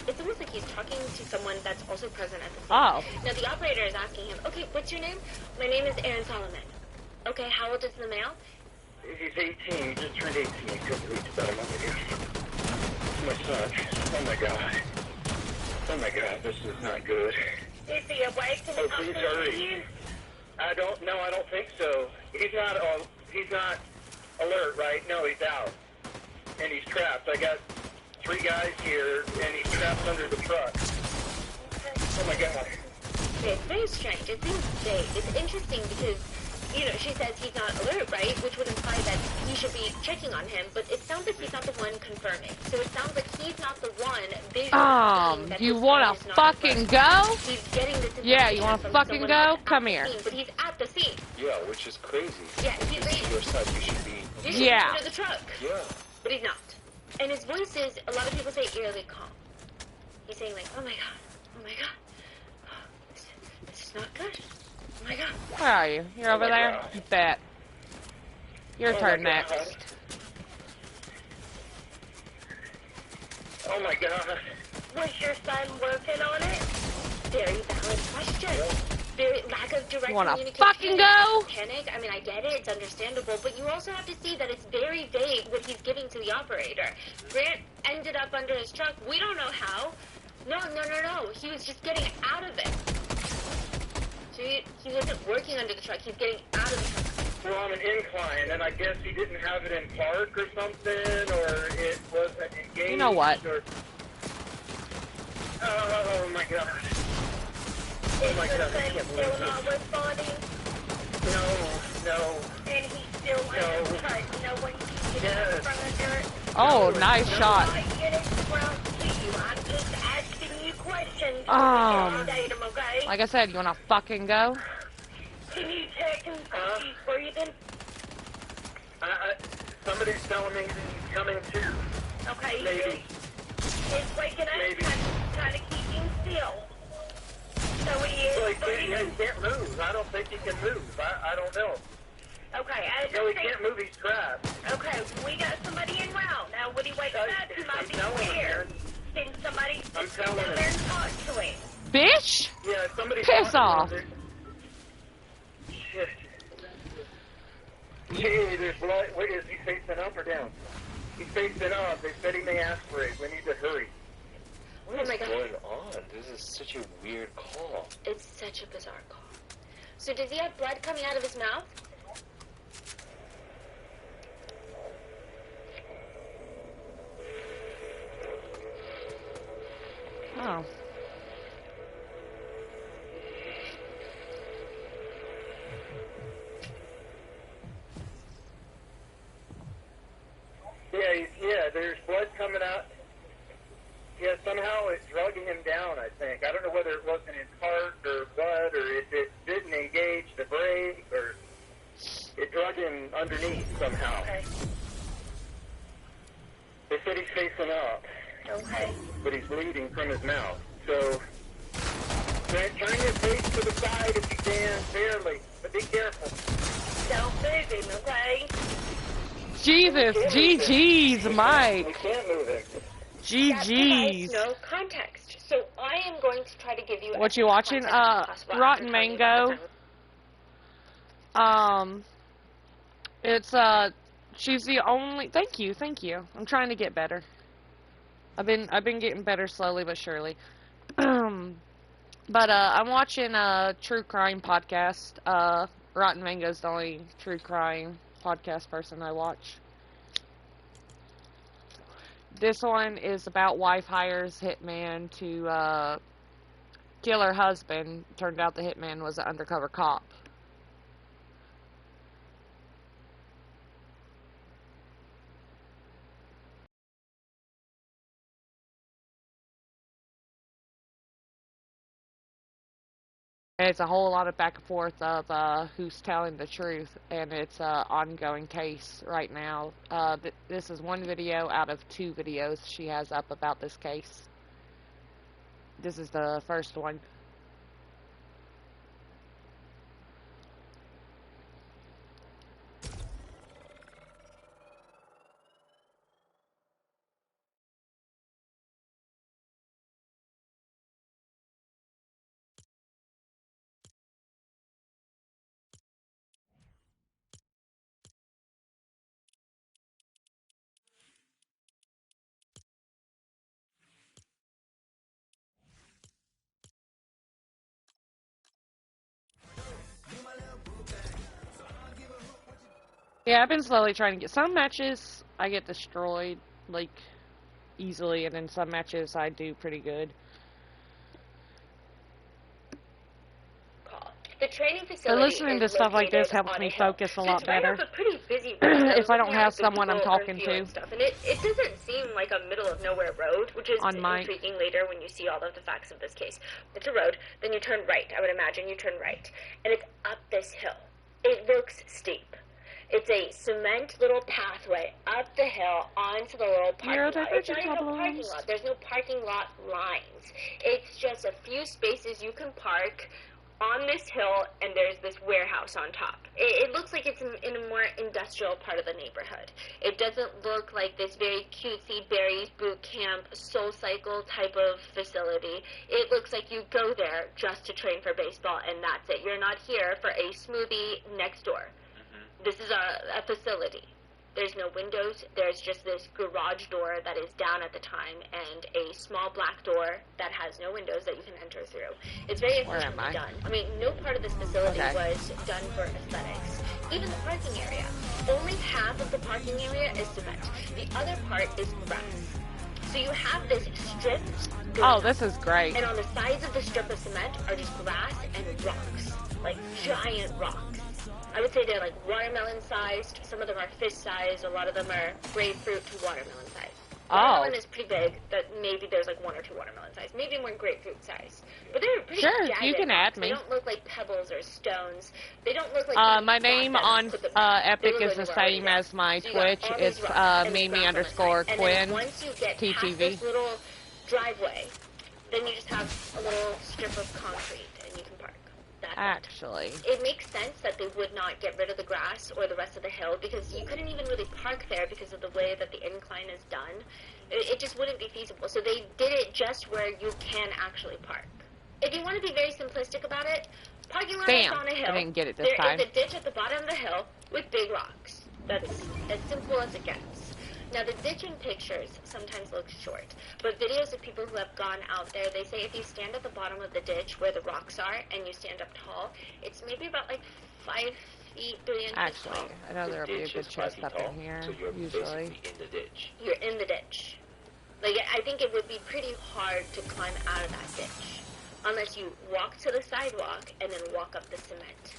It's almost like he's talking to someone that's also present at the scene. Oh. Now, the operator is asking him, okay, what's your name? My name is Aaron Solomon. Okay, how old is the male? He's 18. He just turned 18 a couple weeks about a month ago. My son. Oh my God. Oh my God, this is not good. Is he awake? Oh, please hurry. I don't think so. He's not alert, right? No, he's out. And he's trapped. I got 3 guys here, and he's trapped under the truck. Oh my God. It's very strange. It seems vague. It's interesting because, you know, she says he's not alert, right? Which would imply that he should be checking on him, but it sounds like he's not the one confirming. So it sounds like he's not the one visually seeing that You his wanna son is not fucking alert. go? He's getting this Yeah, you information wanna from fucking someone go? that's at Come the here. scene, but he's at the scene. Yeah, which is crazy. Yeah, he's This is your son. You should be. Yeah. under the truck. Yeah. But he's not. And his voice is, a lot of people say, eerily calm. He's saying like, oh my God, oh my God. This is not good. Oh my God. Where are you? You're over there? You bet. Your turn next. Oh my God. Was your son working on it? Very valid question. Very lack of direct You wanna communication. fucking go? Panic. I mean, I get it. It's understandable. But you also have to see that it's very vague what he's giving to the operator. Grant ended up under his truck. We don't know how. No. He was just getting out of it. So he wasn't working under the truck. He's getting out of the truck. We're on an incline, and I guess he didn't have it in park or something, or it wasn't engaged. You know what? Oh my God. Is my your God, I son can't still believe not responding? No. And he's still in his truck. No one can get Yes. from under it. Oh, nice shot. I get it from you. I'm just asking you questions. Date him, okay? Like I said, you wanna fucking go? Can you check and see if he's breathing? Somebody's telling me that he's coming to. Okay. Maybe. He's waking up. Maybe. Try to keep him still. So he is Well, he breathing. can't move. I don't think he can move. I don't know. Okay, I No, he just think... can't move. He's trapped. Okay, we got somebody en route. Now, when he wakes up, he might be telling him, scared. Send somebody I'm to telling down him. there and talk to him. Bitch! Yeah, somebody. Piss off. Shit. Hey, there's blood. Wait, is he facing up or down? He's facing up. They said he may aspirate. We need to hurry. What Oh is my God. going on? This is such a weird call. It's such a bizarre call. So does he have blood coming out of his mouth? Oh. Yeah, there's blood coming out. Yeah, somehow it drug him down, I think. I don't know whether it was in his heart or blood or if it didn't engage the brake or it drug him underneath somehow. Okay. They said he's facing up, Okay. but he's bleeding from his mouth. So turn your face to the side if you can, barely, but be careful. Don't move him, okay? Jesus, GG's, We Mike. can't move him. That provides GG's. no context. So I am going to try to give you What as you much watching? context as possible. Rotten I'm telling you about Mango. the time. It's she's the only. Thank you. I'm trying to get better. I've been getting better slowly but surely. But I'm watching a true crime podcast. Rotten Mango's the only true crime podcast person I watch. This one is about wife hires hitman to kill her husband. Turned out the hitman was an undercover cop. And it's a whole lot of back and forth of who's telling the truth, and it's an ongoing case right now. This is one video out of 2 videos she has up about this case. This is the first one. Yeah, I've been slowly trying to get some matches. I get destroyed like easily, and then some matches I do pretty good. Call. The training But facility listening to is stuff like this located helps on me a hill. focus a So lot it's right better. off a pretty busy road. If I don't have Looking at, like, the someone I'm Google talking Earth view to and stuff, and it doesn't seem like a middle of nowhere road, which is on my intriguing later when you see all of the facts of this case. It's a road, then you turn right. I would imagine you turn right, and it's up this hill. It looks steep. It's a cement little pathway up the hill onto the little parking lot. It's not even a parking lot. There's no parking lot lines. It's just a few spaces you can park on this hill, and there's this warehouse on top. It looks like it's in a more industrial part of the neighborhood. It doesn't look like this very cutesy Barry's boot camp, Soul Cycle type of facility. It looks like you go there just to train for baseball, and that's it. You're not here for a smoothie next door. This is a facility. There's no windows. There's just this garage door that is down at the time and a small black door that has no windows that you can enter through. It's very efficiently done. I mean, no part of this facility was done for aesthetics. Even the parking area. Only half of the parking area is cement. The other part is grass. So you have this strip. Oh, this is great. And on the sides of the strip of cement are just grass and rocks. Like giant rocks. I would say they're like watermelon-sized. Some of them are fish-sized. A lot of them are grapefruit to watermelon-sized. Watermelon is pretty big. That maybe there's like 1 or 2 watermelon-sized. Maybe more grapefruit-sized. But they're pretty jagged. You can add me. They don't look like pebbles or stones. They don't look like... my name on Epic is the same as my Twitch. It's Mimi_Quinn Once you get past TTV. this little driveway, then you just have a little strip of concrete and you can park. Actually, it makes sense that they would not get rid of the grass or the rest of the hill because you couldn't even really park there because of the way that the incline is done. It just wouldn't be feasible. So they did it just where you can actually park. If you want to be very simplistic about it, parking lot is on a hill. I didn't get it this time. There is a ditch at the bottom of the hill with big rocks. That's as simple as it gets. Now, the ditch in pictures sometimes looks short, but videos of people who have gone out there, they say if you stand at the bottom of the ditch where the rocks are and you stand up tall, it's maybe about like 5 feet, 3 inches Actually, tall. I know The there'll be a ditch good is 5 chest feet up tall, in here, so you're usually. basically in the ditch. You're in the ditch. Like, I think it would be pretty hard to climb out of that ditch unless you walk to the sidewalk and then walk up the cement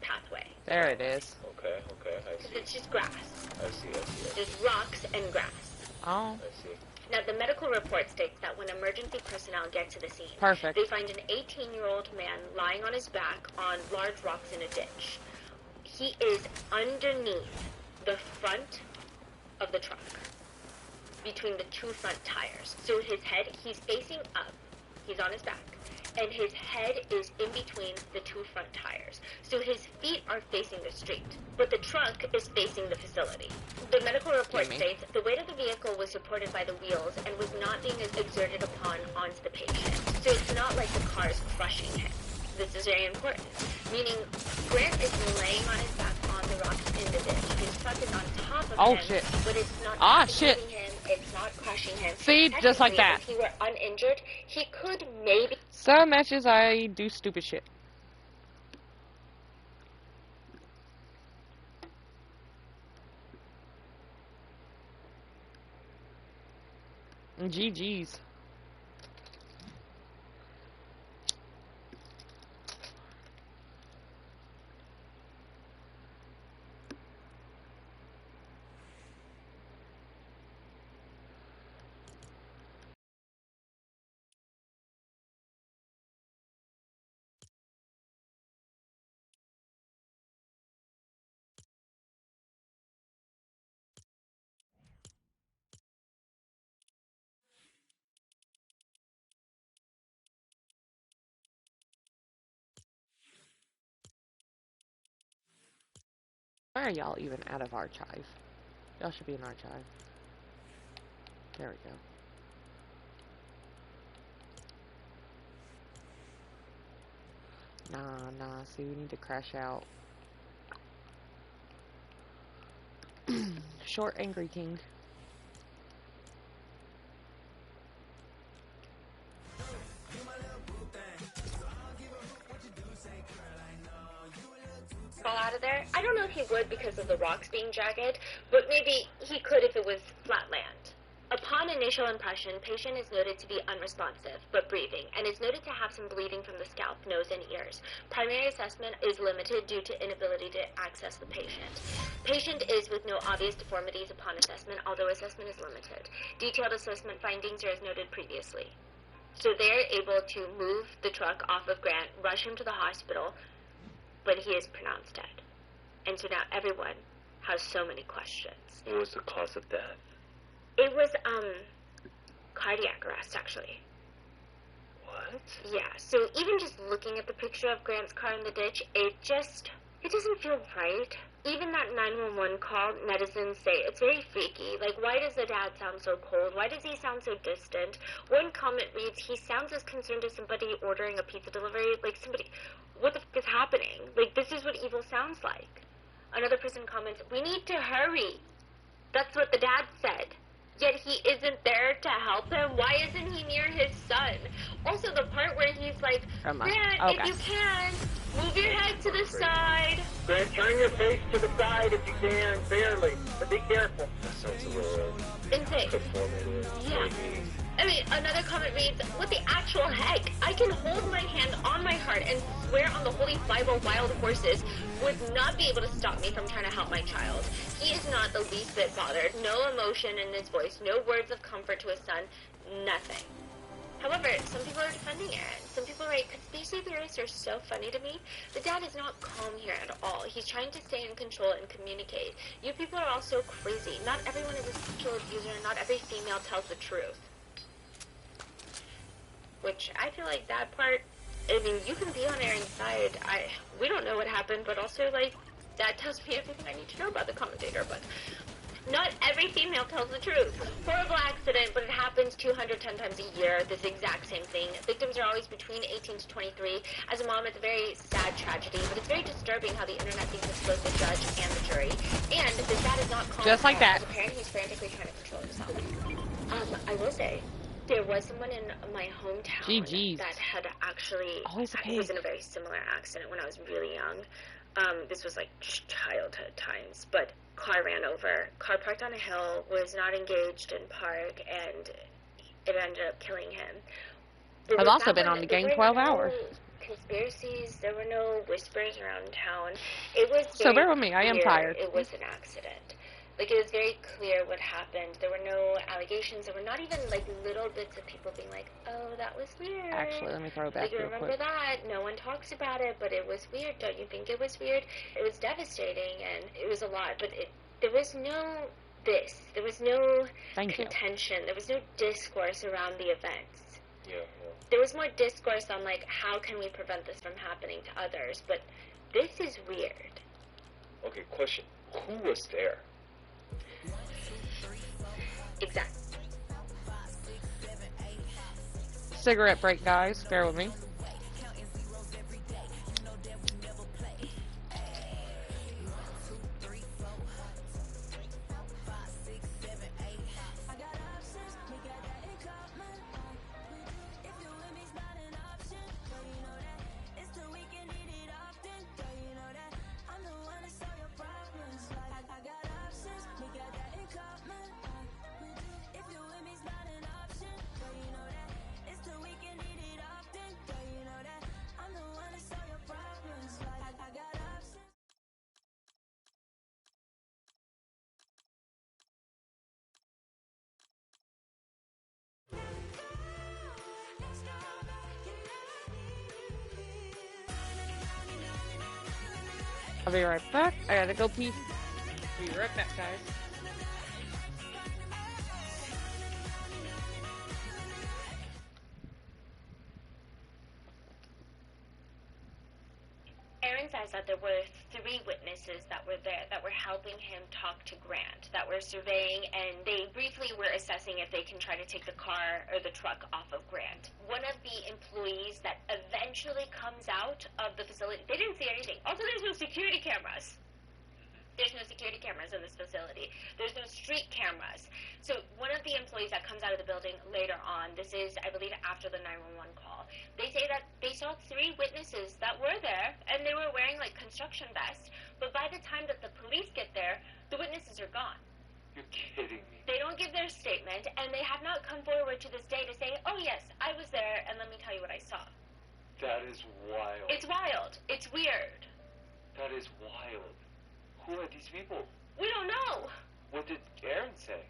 pathway. There it is. Okay, I Because see. it's just grass. I see. Just rocks and grass. Oh, I see. Now, the medical report states that when emergency personnel get to the scene, perfect. they find an 18-year-old man lying on his back on large rocks in a ditch. He is underneath the front of the truck, between the two front tires. So his head, he's facing up, he's on his back, and his head is in between the two front tires. So his feet are facing the street, but the truck is facing the facility. The medical report states the weight of the vehicle was supported by the wheels and was not being exerted upon onto the patient. So it's not like the car is crushing him. This is very important. Meaning, Grant is laying on his back on the rocks in the ditch. His truck is on top of him, Shit. but it's not Shit. him. It's not crushing him. See, just like that. If he were uninjured, he could maybe... So much as I do stupid shit. GG's. Why are y'all even out of archive? Y'all should be in archive. There we go. Nah, see, we need to crash out. Short Angry King. fall out of there. I don't know if he would because of the rocks being jagged, but maybe he could if it was flat land. Upon initial impression, patient is noted to be unresponsive, but breathing, and is noted to have some bleeding from the scalp, nose, and ears. Primary assessment is limited due to inability to access the patient. Patient is with no obvious deformities upon assessment, although assessment is limited. Detailed assessment findings are as noted previously. So they're able to move the truck off of Grant, rush him to the hospital, but he is pronounced dead. And so now everyone has so many questions. What was the cause of death? It was, cardiac arrest, actually. What? Yeah, so even just looking at the picture of Grant's car in the ditch, it doesn't feel right. Even that 911 call, netizens say it's very freaky. Like, why does the dad sound so cold? Why does he sound so distant? One comment reads, he sounds as concerned as somebody ordering a pizza delivery. Like, what the f*** is happening? Like, this is what evil sounds like. Another person comments, we need to hurry. That's what the dad said. Yet he isn't there to help him. Why isn't he near his son? Also, the part where he's like, Grant, if you can, move your head to the side. Grant, turn your face to the side if you can, barely, but be careful. That sounds a little Insane. performative. Yeah. Maybe. I mean, another comment reads, what the actual heck? I can hold my hand on my heart and swear on the holy Bible wild horses would not be able to stop me from trying to help my child. He is not the least bit bothered. No emotion in his voice, no words of comfort to his son, nothing. However, some people are defending Aaron. Some people write, conspiracy theorists are so funny to me. The dad is not calm here at all. He's trying to stay in control and communicate. You people are all so crazy. Not everyone is a sexual abuser. Not every female tells the truth. Which, I feel like that part, I mean, you can be on Aaron's side. We don't know what happened, but also, like, that tells me everything I need to know about the commentator, but Not every female tells the truth. Horrible accident, but it happens 210 times a year. This exact same thing. Victims are always between 18 to 23. As a mom, it's a very sad tragedy, but it's very disturbing how the internet thinks it's both the judge and the jury. And this dad is not calm. Just like that. As a parent, he's frantically trying to control himself. I will say, there was someone in my hometown GG's. that had actually Always a pig. was in a very similar accident when I was really young. This was like childhood times, but car ran over. Car parked on a hill, was not engaged in park, and it ended up killing him. I've also been on the gang 12 hours. Conspiracies, there were no whispers around town. It was So bear with me, I am clear tired. It was an accident. Like, it was very clear what happened. There were no allegations. There were not even, like, little bits of people being like, oh, that was weird. Actually, let me throw it back Like, you real remember quick. that? No one talks about it, but it was weird. Don't you think it was weird? It was devastating, and it was a lot. But there was no There was no Thank you. contention. There was no discourse around the events. Yeah. There was more discourse on, like, how can we prevent this from happening to others. But this is weird. Okay, question. Who was there? Exactly. Cigarette break, guys. Bear with me. I'll be right back. I gotta go pee. Be right back, guys. Aaron says that there were 3 witnesses that were there that were helping him talk to Grant, that were surveying, and they briefly were assessing if they can try to take the car or the truck off of Grant. One of the employees that eventually comes out of the facility, they didn't see anything. Also, there's no security cameras. There's no security cameras in this facility. There's no street cameras. So one of the employees that comes out of the building later on, this is, I believe, after the 911 call, they say that they saw 3 witnesses that were there, and they were wearing, like, construction vests, but by the time that the police get there, the witnesses are gone. You're kidding me. They don't give their statement, and they have not come forward to this day to say, oh, yes, I was there, and let me tell you what I saw. That is wild. It's wild. It's weird. That is wild. Who are these people? We don't know. What did Aaron say?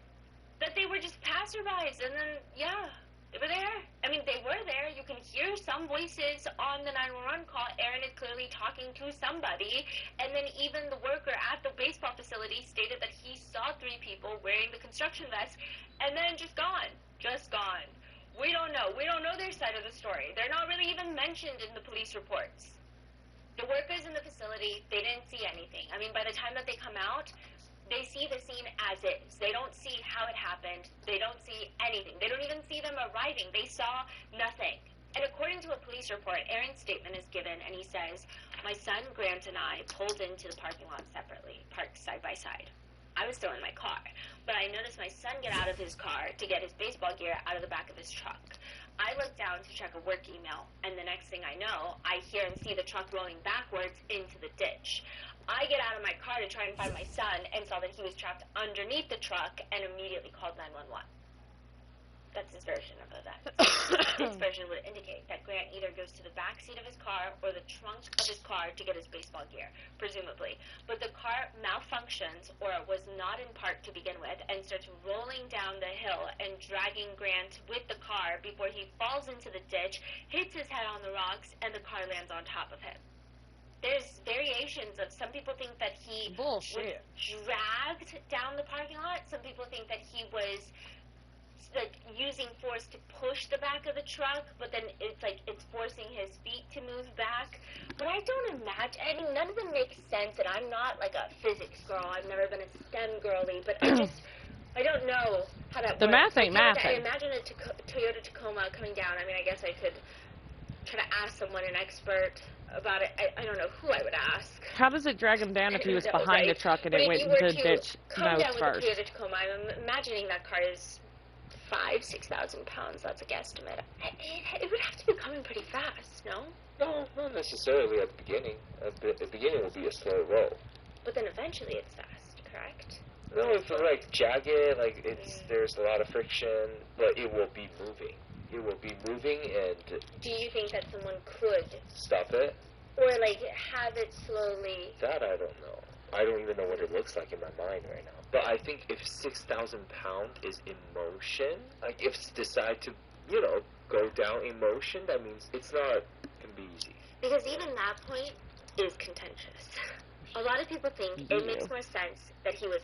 That they were just passerbys, and then, yeah, they were there. I mean, they were there. You can hear some voices on the 911 call. Aaron is clearly talking to somebody, and then even the worker at the baseball facility stated that he saw 3 people wearing the construction vests, and then just gone. Just gone. We don't know. We don't know their side of the story. They're not really even mentioned in the police reports. The workers in the facility, they didn't see anything. I mean, by the time that they come out, they see the scene as is. They don't see how it happened. They don't see anything. They don't even see them arriving. They saw nothing. And according to a police report, Aaron's statement is given, and he says, my son, Grant, and I pulled into the parking lot separately, parked side by side. I was still in my car, but I noticed my son get out of his car to get his baseball gear out of the back of his truck. I look down to check a work email, and the next thing I know, I hear and see the truck rolling backwards into the ditch. I get out of my car to try and find my son and saw that he was trapped underneath the truck and immediately called 911. That's his version of events. His version would indicate that Grant either goes to the back seat of his car or the trunk of his car to get his baseball gear, presumably. But the car malfunctions, or was not in park to begin with, and starts rolling down the hill and dragging Grant with the car before he falls into the ditch, hits his head on the rocks, and the car lands on top of him. There's variations of, some people think that he was dragged down the parking lot. Some people think that he was like using force to push the back of the truck, but then it's like it's forcing his feet to move back. But I don't imagine. I mean, none of them make sense. And I'm not like a physics girl. I've never been a STEM girly, but I don't know how that The works. math ain't Like, I mathing. imagine a Toyota Tacoma coming down. I mean, I guess I could try to ask someone, an expert, about it. I don't know who I would ask. How does it drag him down if he was No, behind right? the truck and But it if went you were into to ditch come nose down with first? a Toyota Tacoma, I'm imagining that car is 5,000-6,000 pounds. That's a guesstimate. It would have to be coming pretty fast, no? No, not necessarily at the beginning. At the beginning will be a slow roll. But then eventually it's fast, correct? No, it's like jagged, like there's a lot of friction, but it will be moving. It will be moving and Do you think that someone could, stop it. or like have it slowly? That I don't know. I don't even know what it looks like in my mind right now. But I think if 6,000 pound is in motion, like if it's decide to, go down in motion, that means it's not gonna be easy. Because even that point is contentious. A lot of people think it makes more sense that he was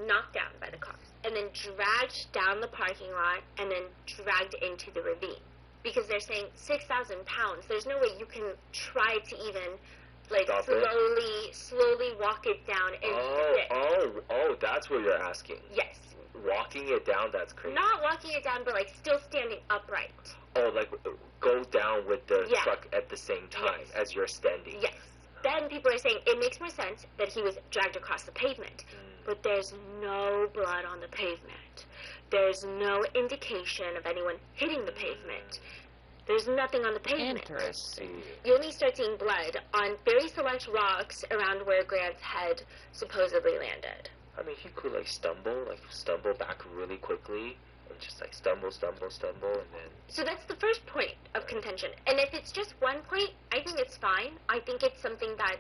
knocked down by the car and then dragged down the parking lot and then dragged into the ravine. Because they're saying 6,000 pounds. There's no way you can try to even like Stop it. slowly walk it down and Oh, that's what you're asking. Yes. Walking it down, that's crazy. Not walking it down, but like still standing upright. Oh, like go down with the Yeah. truck at the same time Yes. as you're standing. Yes. Then people are saying it makes more sense that he was dragged across the pavement. But there's no blood on the pavement. There's no indication of anyone hitting the pavement. There's nothing on the pavement. Interesting. You only start seeing blood on very select rocks around where Grant's head supposedly landed. I mean, he could stumble back really quickly and just stumble, and then. So that's the first point of contention. And if it's just one point, I think it's fine. I think it's something that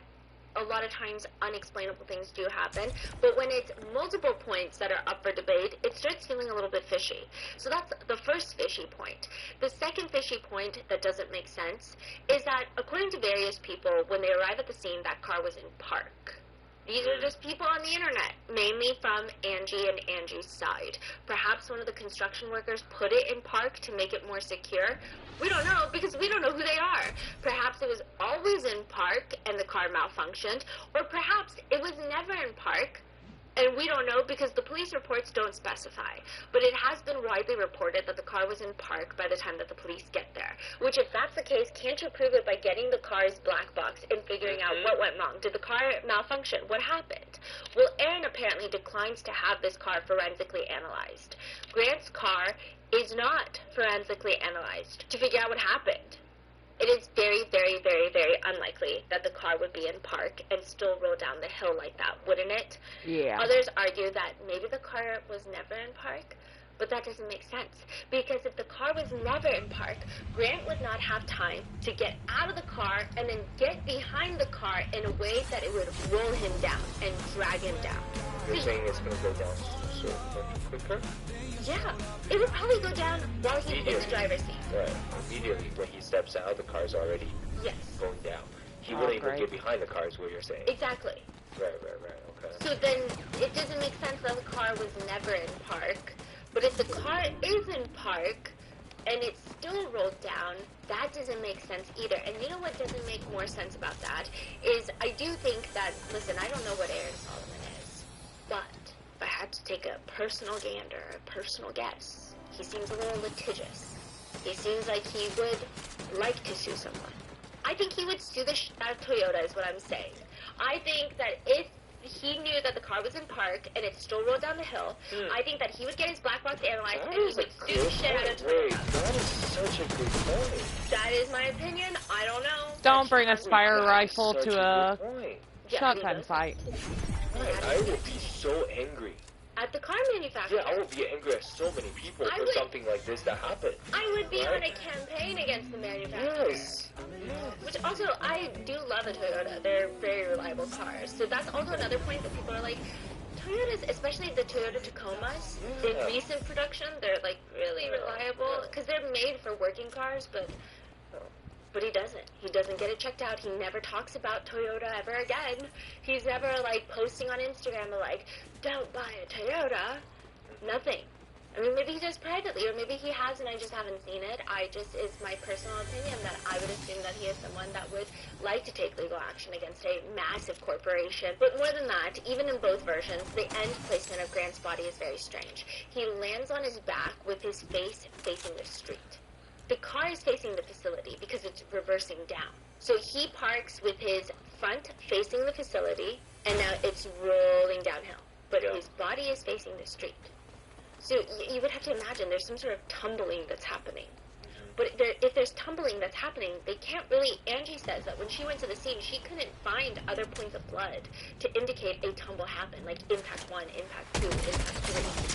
a lot of times unexplainable things do happen. But when it's multiple points that are up for debate, it starts feeling a little bit fishy. So that's the first fishy point. The second fishy point that doesn't make sense is that according to various people, when they arrive at the scene, that car was in park. These are just people on the internet, mainly from Angie and Angie's side. Perhaps one of the construction workers put it in park to make it more secure. We don't know, because we don't know who they are. Perhaps it was always in park and the car malfunctioned, or perhaps it was never in park, and we don't know because the police reports don't specify. But it has been widely reported that the car was in park by the time that the police get there. Which, if that's the case, can't you prove it by getting the car's black box and figuring out what went wrong? Did the car malfunction? What happened? Well, Aaron apparently declines to have this car forensically analyzed. Grant's car is not forensically analyzed to figure out what happened. It is very, very, very, very unlikely that the car would be in park and still roll down the hill like that, wouldn't it? Yeah. Others argue that maybe the car was never in park, but that doesn't make sense. Because if the car was never in park, Grant would not have time to get out of the car and then get behind the car in a way that it would roll him down and drag him down. You're saying it's going to go down so much quicker? Yeah, it would probably go down while he's in the driver's seat. Right. Immediately when he steps out, the car's already Yes. going down. He Oh, wouldn't even great. get behind the car is what you're saying. Exactly. Right, okay. So then it doesn't make sense that the car was never in park. But if the car is in park and it's still rolled down, that doesn't make sense either. And you know what doesn't make more sense about that is I do think that, listen, I don't know what Aaron Solomon is, but if I had to take a personal gander, a personal guess, he seems a little litigious. He seems like he would like to sue someone. I think he would sue the out of Toyota is what I'm saying. I think that if he knew that the car was in park and it still rolled down the hill, I think that he would get his black box analyzed and he would sue the shit out of Toyota. That is such a good point. That is my opinion. I don't know. Don't bring a fire That is rifle such to a good point. shotgun fight. I would be so angry. At the car manufacturer. Yeah, I would be angry at so many people I for would- something like this to happen. I would be Right. on a campaign against the manufacturer. Yes. Which also, I do love a Toyota. They're very reliable cars. So that's also another point that people are like, Toyotas, especially the Toyota Tacomas, in Yeah. recent production, they're like really reliable because they're made for working cars, but he doesn't. He doesn't get it checked out. He never talks about Toyota ever again. He's never like posting on Instagram like, don't buy a Toyota. Nothing. I mean, maybe he does privately, or maybe he has and I just haven't seen it. It's my personal opinion that I would assume that he is someone that would like to take legal action against a massive corporation. But more than that, even in both versions, the end placement of Grant's body is very strange. He lands on his back with his face facing the street. The car is facing the facility because it's reversing down. So he parks with his front facing the facility, and now it's rolling downhill. But his body is facing the street. So you would have to imagine there's some sort of tumbling that's happening. But if there's tumbling that's happening, they can't really... Angie says that when she went to the scene, she couldn't find other points of blood to indicate a tumble happened, like impact 1, impact 2, impact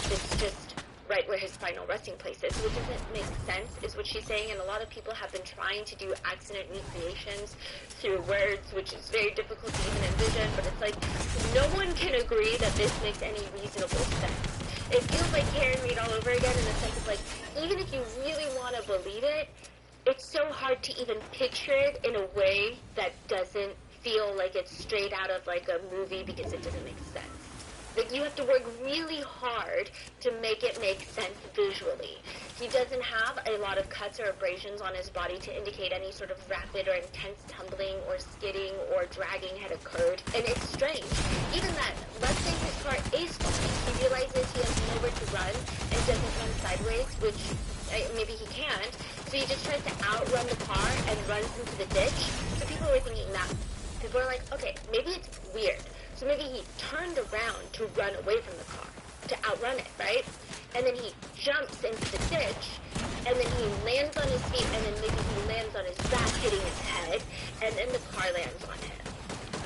3. It's just right where his final resting place is. So it doesn't make sense, is what she's saying, and a lot of people have been trying to do accident recreations through words, which is very difficult to even envision, but it's like, no one can agree that this makes any reasonable sense. It feels like Karen Reed all over again in the sense of like, even if you really want to believe it, it's so hard to even picture it in a way that doesn't feel like it's straight out of like a movie because it doesn't make sense. Like, you have to work really hard to make it make sense visually. He doesn't have a lot of cuts or abrasions on his body to indicate any sort of rapid or intense tumbling or skidding or dragging had occurred. And it's strange. Even that, let's say his car is falling. He realizes he has nowhere to run and doesn't run sideways, which maybe he can't. So he just tries to outrun the car and runs into the ditch. So people were thinking that. People are like, okay, maybe it's weird. So maybe he turned around to run away from the car, to outrun it, right? And then he jumps into the ditch, and then he lands on his feet, and then maybe he lands on his back, hitting his head, and then the car lands on him.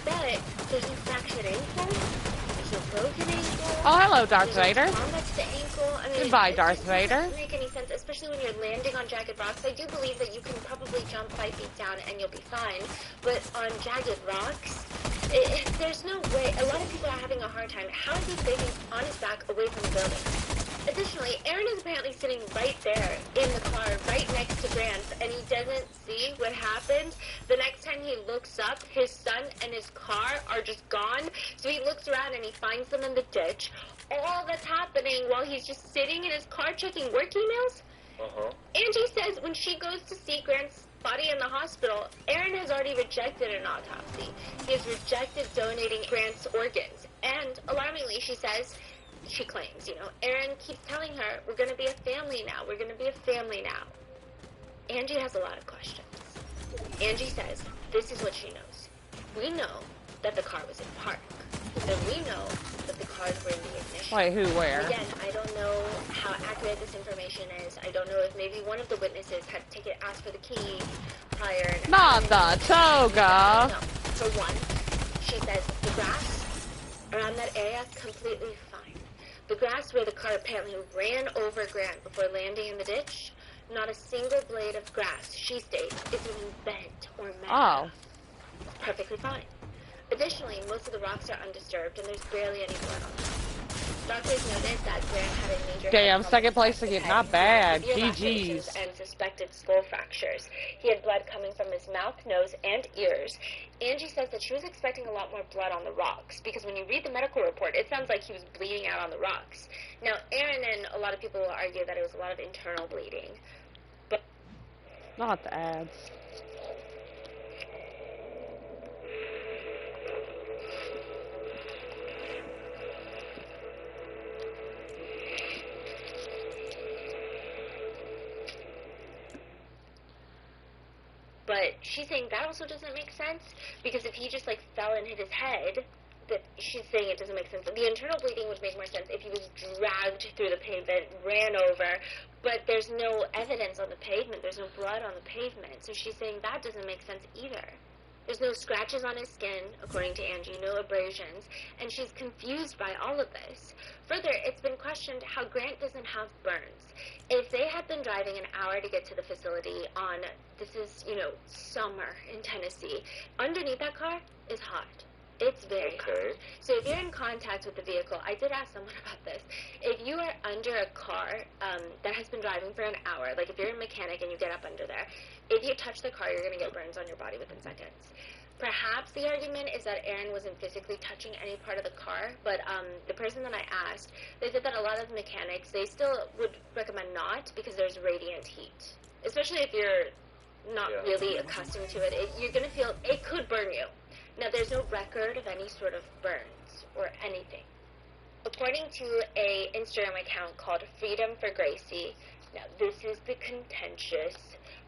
But, did he fractured ankle? Is he broken ankle? Oh, hello, Darth Vader. Trauma to the ankle? I mean, Goodbye, Darth Vader. It doesn't make any sense, especially when you're landing on jagged rocks. I do believe that you can probably jump 5 feet down and you'll be fine, but on jagged rocks, there's no way. A lot of people are having a hard time. How is he staying on his back away from the building? Additionally, Aaron is apparently sitting right there in the car, right next to Grant, and he doesn't see what happened. The next time he looks up, his son and his car are just gone. So he looks around and he finds them in the ditch. All that's happening while he's just sitting in his car checking work emails. Angie says when she goes to see Grant's body in the hospital, Aaron has already rejected an autopsy. He has rejected donating Grant's organs. And alarmingly, she claims, Aaron keeps telling her, we're going to be a family now. We're going to be a family now. Angie has a lot of questions. Angie says, this is what she knows. We know that the car was in park. And we know that the cars were in the ignition. Wait, who, where? Again, I don't know how accurate this information is. I don't know if maybe one of the witnesses had asked for the key prior. Not the toga. No. For one, she says the grass around that area completely fine. The grass where the car apparently ran over Grant before landing in the ditch, not a single blade of grass, she states, is even bent or matted. Oh. Perfectly fine. Additionally, most of the rocks are undisturbed, and there's barely any blood on them. Doctors noted that Grant had a major Damn, head second trauma place to the again. head, Not bad. severe GG's. lacerations, and suspected skull fractures. He had blood coming from his mouth, nose, and ears. Angie says that she was expecting a lot more blood on the rocks, because when you read the medical report, it sounds like he was bleeding out on the rocks. Now, Aaron and a lot of people will argue that it was a lot of internal bleeding. But Not the ads. But she's saying that also doesn't make sense, because if he just, fell and hit his head, that she's saying it doesn't make sense. The internal bleeding would make more sense if he was dragged through the pavement, ran over, but there's no evidence on the pavement. There's no blood on the pavement. So she's saying that doesn't make sense either. There's no scratches on his skin, according to Angie, no abrasions, and she's confused by all of this. Further, it's been questioned how Grant doesn't have burns. If they had been driving an hour to get to the facility on, this is, summer in Tennessee, underneath that car is hot. It's very hot. So if you're in contact with the vehicle, I did ask someone about this. If you are under a car that has been driving for an hour, like if you're a mechanic and you get up under there, if you touch the car, you're going to get burns on your body within seconds. perhaps the argument is that Aaron wasn't physically touching any part of the car, but the person that I asked, they said that a lot of mechanics, they still would recommend not because there's radiant heat. Especially if you're not really accustomed to it, you're going to feel, it could burn you. Now, there's no record of any sort of burns or anything. According to a Instagram account called Freedom for Gracie, now this is the contentious,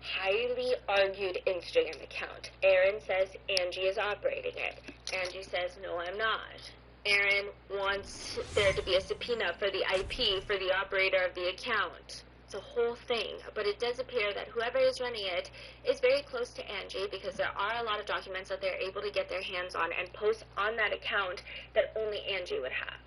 highly argued Instagram account. Aaron says Angie is operating it. Angie says, no, I'm not. Aaron wants there to be a subpoena for the IP for the operator of the account. It's a whole thing, but it does appear that whoever is running it is very close to Angie because there are a lot of documents that they're able to get their hands on and post on that account that only Angie would have.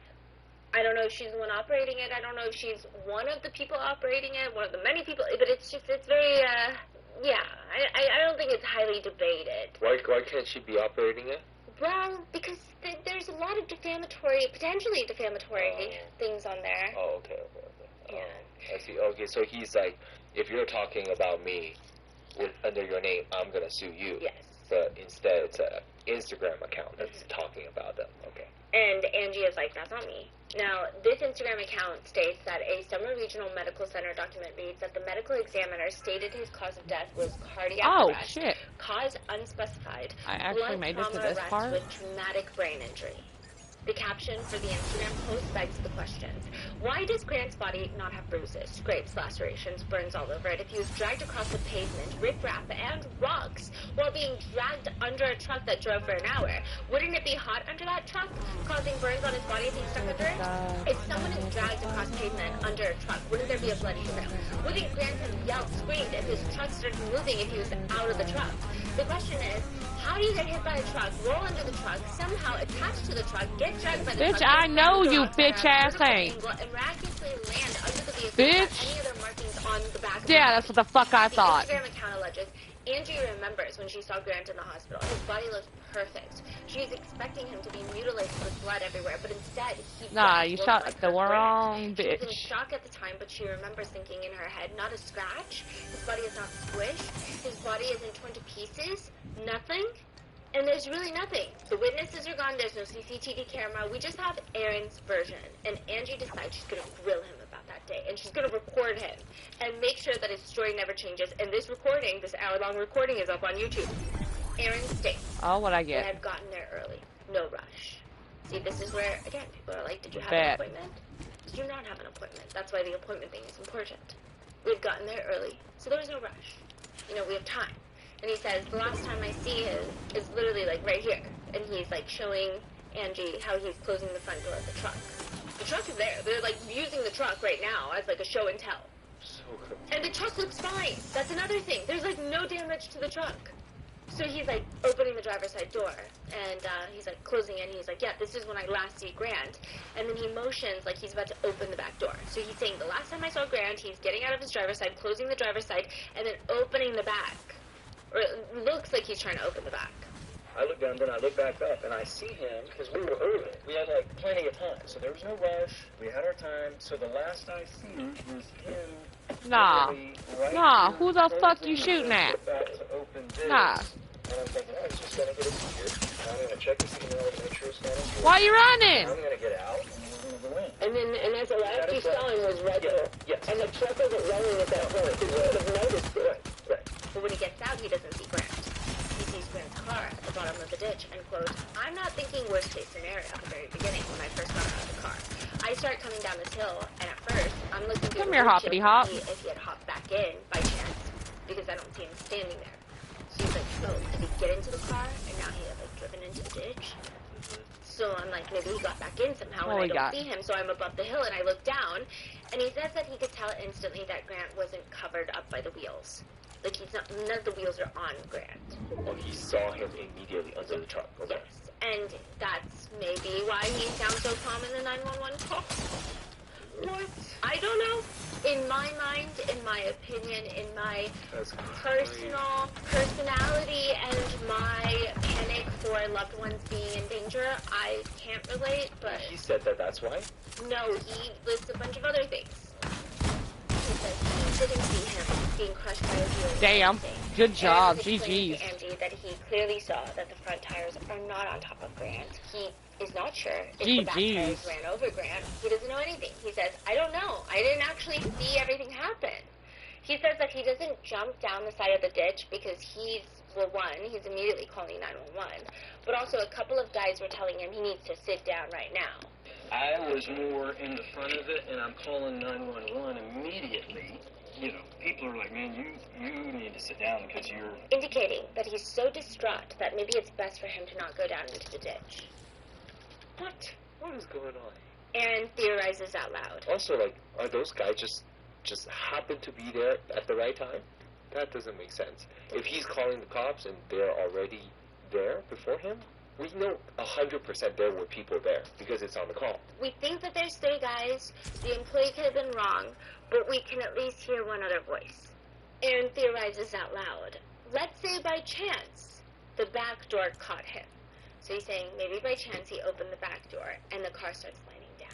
I don't know if she's the one operating it. I don't know if she's one of the people operating it, one of the many people, but it's very, I don't think it's highly debated. Why can't she be operating it? Well, because there's a lot of potentially defamatory things on there. Oh, okay. Yeah. I see. Okay, so he's like, if you're talking about me under your name, I'm going to sue you. Yes. But instead, it's an Instagram account that's talking about them. Okay. And Angie is like, that's not me. Now, this Instagram account states that a Summer Regional Medical Center document reads that the medical examiner stated his cause of death was cardiac arrest. Shit. Cause unspecified. I actually Blood made it to trauma this arrest part. with traumatic brain injury. The caption for the Instagram post begs the questions. Why does Grant's body not have bruises, scrapes, lacerations, burns all over it if he was dragged across the pavement, riprap, and rocks while being dragged under a truck that drove for an hour? Wouldn't it be hot under that truck, causing burns on his body if he's stuck under it? If someone is dragged across pavement under a truck, wouldn't there be a bloody trail? Wouldn't Grant have yelled, screamed if his truck started moving if he was out of the truck? The question is, how do you get hit by a truck, roll under the truck, somehow attach to the truck, get dragged by the Bitch, truck, I know you bitch ass thing, ain't. and miraculously land under the vehicle Bitch. without any other markings on the back of Yeah, the that's what the fuck I thought. The Instagram account alleges Angie remembers when she saw Grant in the hospital. His body looked perfect. She's expecting him to be mutilated with blood everywhere, but instead he Nah, doesn't you look shot like the her wrong Grant. She was in bitch. shock at the time, but she remembers thinking in her head, not a scratch. His body is not squished. His body isn't torn to pieces. Nothing. And there's really nothing. The witnesses are gone. There's no CCTV camera. We just have Aaron's version. And Angie decides she's going to grill him about that day. And she's going to record him and make sure that his story never changes. And this recording, this hour-long recording, is up on YouTube. Aaron states, Oh, what I that get? I've gotten there early. No rush. See, this is where, again, people are like, did you have Bet. an appointment? Did you not have an appointment? That's why the appointment thing is important. We've gotten there early, so there was no rush. You know, we have time. And he says, the last time I see him is literally, like, right here. And he's, like, showing Angie how he's closing the front door of the truck. The truck is there. They're, like, using the truck right now as, like, a show and tell. And the truck looks fine. That's another thing. There's, like, no damage to the truck. So he's, like, opening the driver's side door. And he's, like, closing it. And he's like, yeah, this is when I last see Grant. And then he motions like he's about to open the back door. So he's saying, the last time I saw Grant, he's getting out of his driver's side, closing the driver's side, and then opening the back. Or it looks like he's trying to open the back. I look down, then I look back up, and I see him, because we were early. We had, like, plenty of time, so there was no rush. We had our time, so the last I see was him. Nah. Right Nah, here, who the fuck closing you shooting at? about to open this. Nah. And I'm thinking, oh, he's just going to get it here. I'm going to check his email to make sure it's not in here. Why you running? I'm going to get out, and we're going to go in. And as the last you saw him was regular. Yes. And the truck wasn't rolling at that point. He would have noticed it. Right. But when he gets out, he doesn't see Grant. He sees Grant's car at the bottom of the ditch, and quote, I'm not thinking worst case scenario at the very beginning when I first got out of the car. I start coming down this hill, and at first, I'm looking through Come the here, windshield hoppity to hop. see if he had hopped back in by chance, because I don't see him standing there. So he's like, oh, did he get into the car, and now he had, like, driven into the ditch? So I'm like, maybe he got back in somehow, and I don't see him, so I'm above the hill, and I look down, and he says that he could tell instantly that Grant wasn't covered up by the wheels. Like, he's not, none of the wheels are on Grant. Oh, he saw him immediately under the truck. Okay. Yes, and that's maybe why he sounds so calm in the 911 call. What? I don't know. In my mind, in my opinion, in my personal personality and my panic for loved ones being in danger, I can't relate, but He said that that's why? no, he lists a bunch of other things. he says he didn't see him being crushed by a wheel. Damn. Good job. Aaron was explaining GG's. to Angie that he clearly saw that the front tires are not on top of Grant. He is not sure if the back tires ran over Grant. He doesn't know anything. He says, I don't know. I didn't actually see everything happen. He says that he doesn't jump down the side of the ditch because he's immediately calling 911. But also a couple of guys were telling him he needs to sit down right now. I was more in the front of it, and I'm calling 911 immediately. You know, people are like, man, you need to sit down because you're... Indicating that he's so distraught that maybe it's best for him to not go down into the ditch. What? What is going on? Aaron theorizes out loud. Also, like, are those guys just happen to be there at the right time? That doesn't make sense. If he's calling the cops and they're already there before him, we know 100% there were people there because it's on the call. We think that there's 3 guys. The employee could have been wrong, but we can at least hear one other voice. Aaron theorizes out loud. Let's say by chance the back door caught him. So he's saying maybe by chance he opened the back door and the car starts sliding down.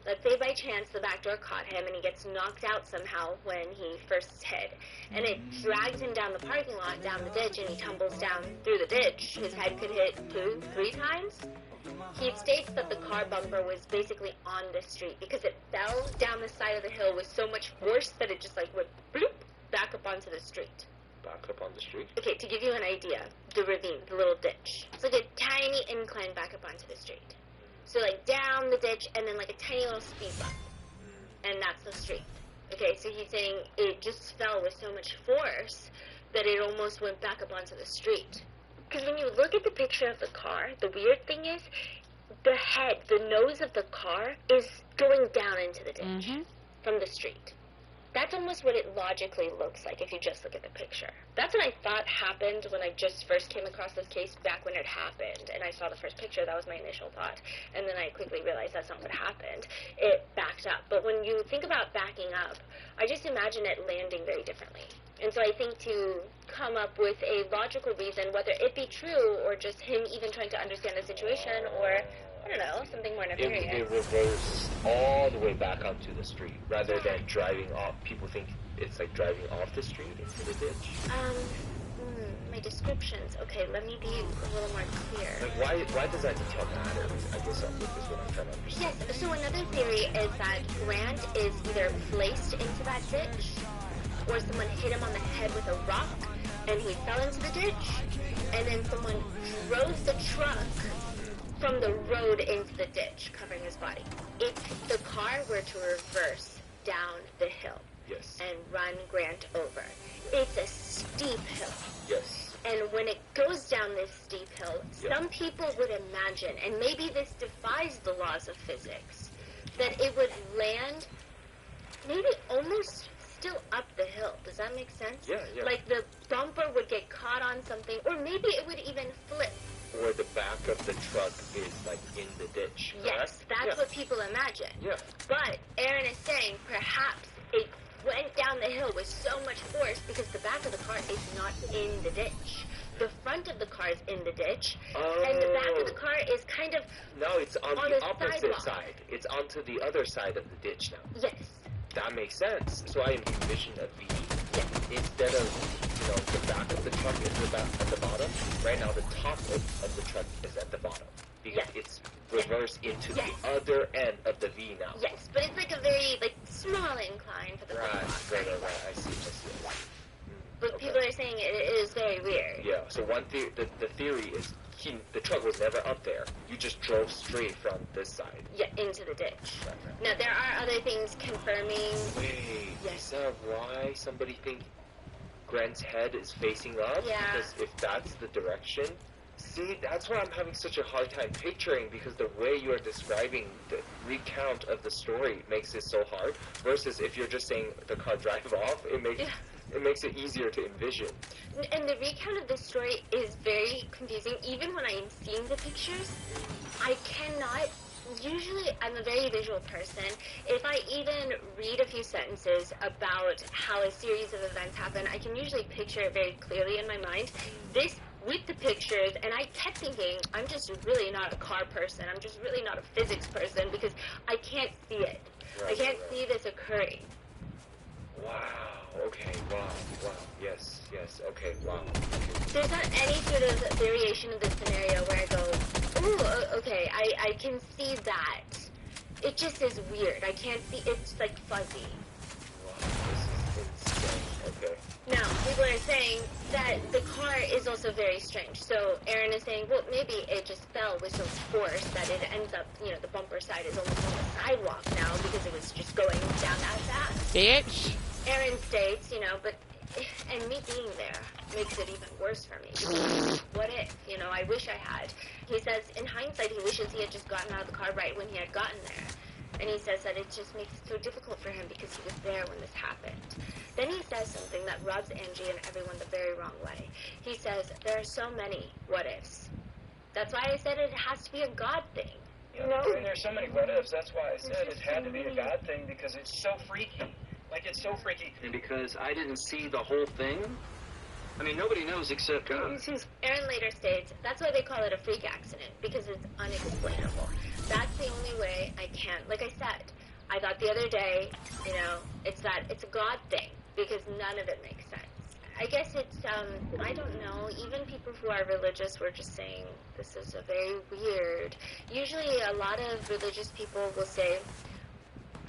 Let's say by chance the back door caught him and he gets knocked out somehow when he first hit. And it drags him down the parking lot, down the ditch, and he tumbles down through the ditch. His head could hit 2, 3 times. He states that the car bumper was basically on the street because it fell down the side of the hill with so much force that it just like went bloop back up onto the street. Back up on the street? Okay, to give you an idea, the ravine, the little ditch. It's like a tiny incline back up onto the street. So like down the ditch and then like a tiny little speed bump. And that's the street. Okay, so he's saying it just fell with so much force that it almost went back up onto the street. Because when you look at the picture of the car, the weird thing is the head, the nose of the car is going down into the ditch from the street. That's almost what it logically looks like if you just look at the picture. That's what I thought happened when I just first came across this case back when it happened. And I saw the first picture, that was my initial thought. And then I quickly realized that's not what happened. It backed up. But when you think about backing up, I just imagine it landing very differently. And so I think to come up with a logical reason, whether it be true or just him even trying to understand the situation or, I don't know, something more nefarious. It reversed all the way back onto the street rather than driving off. People think it's like driving off the street into the ditch. My descriptions. Okay, let me be a little more clear. Like why does that detail matter? I guess that's what I'm trying to understand. Yes, so another theory is that Grant is either placed into that ditch or someone hit him on the head with a rock and he fell into the ditch and then someone drove the truck from the road into the ditch, covering his body. If the car were to reverse down the hill and run Grant over, it's a steep hill. Yes. And when it goes down this steep hill, some people would imagine, and maybe this defies the laws of physics, that it would land maybe almost still up the hill. Does that make sense? Yeah. Like the bumper would get caught on something, or maybe it would even flip. Or the back of the truck is like in the ditch. Yes, that's what people imagine. Yeah. But Aaron is saying perhaps it went down the hill with so much force because the back of the car is not in the ditch. The front of the car is in the ditch, and the back of the car is kind of No, it's on the opposite sidewalk. side. It's onto the other side of the ditch now. Yes. That makes sense. So I envision a V. Instead of, the back of the truck is at the bottom, right now the top of the truck is at the bottom. Because it's reversed into the other end of the V now. Yes, but it's like a very, small incline for the Right. I see. But people are saying it is very weird. Yeah, so one the theory is the truck was never up there. You just drove straight from this side. Yeah, into the ditch. Right. Now, there are other things confirming... Wait, is that why somebody think Grant's head is facing up? Yeah. Because if that's the direction... See, that's why I'm having such a hard time picturing, because the way you're describing the recount of the story makes it so hard, versus if you're just saying the car drive off, it makes it easier to envision. And the recount of this story is very confusing. Even when I'm seeing the pictures, I cannot... Usually, I'm a very visual person. If I even read a few sentences about how a series of events happen, I can usually picture it very clearly in my mind. This, with the pictures, and I kept thinking, I'm just really not a car person. I'm just really not a physics person, because I can't see it. I can't see this occurring. Wow. Okay. Wow. Wow. Yes. Yes. Okay. Wow. There's not any sort of variation of the scenario where I go, ooh, okay, I can see that. It just is weird. I can't see, it's like fuzzy. Wow. This is insane. Okay. Now, people are saying that the car is also very strange. So Aaron is saying, well, maybe it just fell with so much force that it ends up, the bumper side is almost on the sidewalk now because it was just going down that fast. Bitch. Aaron states, but, and me being there makes it even worse for me. Because what if, I wish I had. He says, in hindsight, he wishes he had just gotten out of the car right when he had gotten there. And he says that it just makes it so difficult for him because he was there when this happened. Then he says something that rubs Angie and everyone the very wrong way. He says, there are so many what-ifs. That's why I said it has to be a God thing. And there's so many what-ifs, that's why I said it had to be a God thing, because it's so freaky. Like, it's so freaky. And because I didn't see the whole thing, I mean, nobody knows except God. Aaron later states, that's why they call it a freak accident, because it's unexplainable. That's the only way I can. Like I said, I thought the other day, it's a God thing, because none of it makes sense. I guess it's, I don't know, even people who are religious were just saying, this is a very weird. Usually a lot of religious people will say,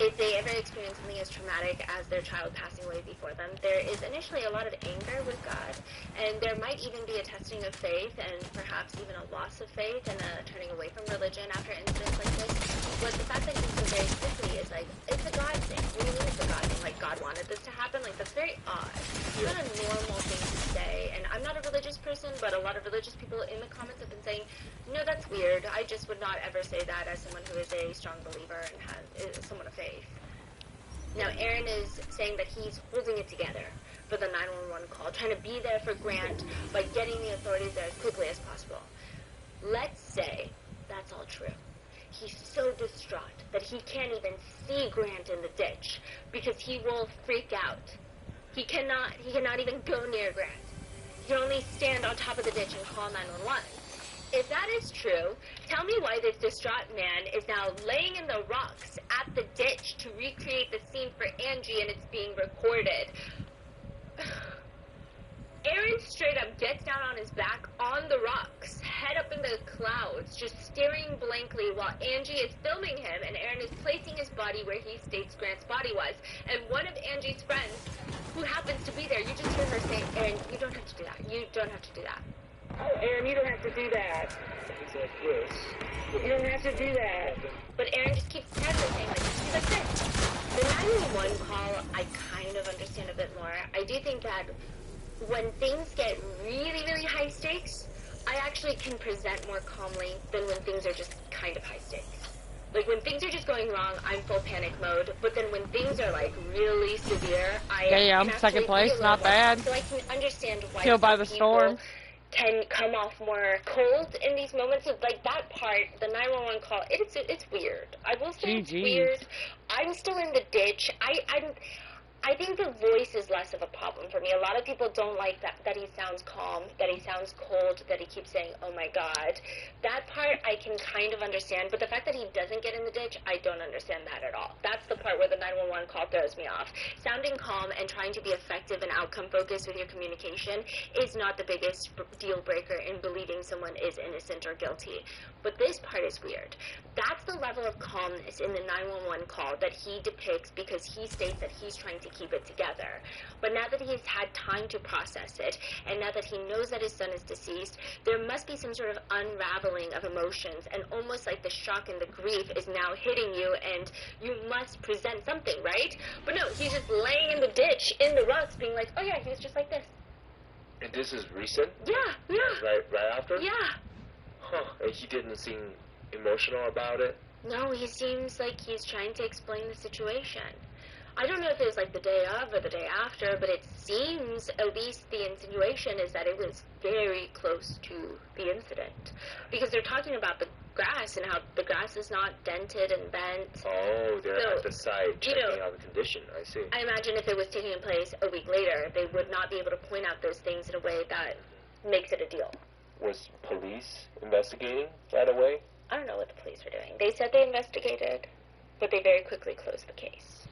if they ever experience something as traumatic as their child passing away before them, there is initially a lot of anger with God, and there might even be a testing of faith and perhaps even a loss of faith and a turning away from religion after incidents like this. But the fact that he's so very sickly is like, it's a God thing. What do you mean it's a God thing? Like, God wanted this to happen? Like, that's very odd. It's not a normal thing to say, and I'm not a religious person, but a lot of religious people in the comments have been saying, no, that's weird. I just would not ever say that as someone who is a strong believer and is someone of faith. Now, Aaron is saying that he's holding it together for the 911 call, trying to be there for Grant by getting the authorities there as quickly as possible. Let's say that's all true. He's so distraught that he can't even see Grant in the ditch because he will freak out. He cannot even go near Grant. He can only stand on top of the ditch and call 911. If that is true, tell me why this distraught man is now laying in the rocks at the ditch to recreate the scene for Angie and it's being recorded. Aaron straight up gets down on his back on the rocks, head up in the clouds, just staring blankly while Angie is filming him and Aaron is placing his body where he states Grant's body was. And one of Angie's friends, who happens to be there, you just hear her say, Aaron, you don't have to do that. You don't have to do that. Oh, Aaron, you don't have to do that. He's like this. You don't have to do that. But Aaron just keeps saying, like, he's like this. The 911 call, I kind of understand a bit more. I do think that when things get really, really high stakes, I actually can present more calmly than when things are just kind of high stakes. Like, when things are just going wrong, I'm full panic mode. But then when things are, like, really severe, I Damn, second place, not bad. So I can understand why Killed by the storm. Can come off more cold in these moments. So, like, that part, the 911 call, it's weird. I will say it's weird. I'm still in the ditch. I think the voice is less of a problem for me. A lot of people don't like that he sounds calm, that he sounds cold, that he keeps saying, oh my God. That part I can kind of understand, but the fact that he doesn't get in the ditch, I don't understand that at all. That's the part where the 911 call throws me off. Sounding calm and trying to be effective and outcome focused with your communication is not the biggest deal breaker in believing someone is innocent or guilty. But this part is weird. That's the level of calmness in the 911 call that he depicts because he states that he's trying to keep it together. But now that he's had time to process it, and now that he knows that his son is deceased, there must be some sort of unraveling of emotions, and almost like the shock and the grief is now hitting you, and you must present something, right? But no, he's just laying in the ditch, in the rocks, being like, oh yeah, he was just like this. And this is recent? Yeah. Right after? Yeah. Huh. And he didn't seem emotional about it? No, he seems like he's trying to explain the situation. I don't know if it was like the day of or the day after, but it seems, at least the insinuation is that it was very close to the incident. Because they're talking about the grass and how the grass is not dented and bent. Oh, they're at the site checking out the condition. I see. I imagine if it was taking place a week later, they would not be able to point out those things in a way that makes it a deal. Was police investigating right away? I don't know what the police were doing. They said they investigated, but they very quickly closed the case.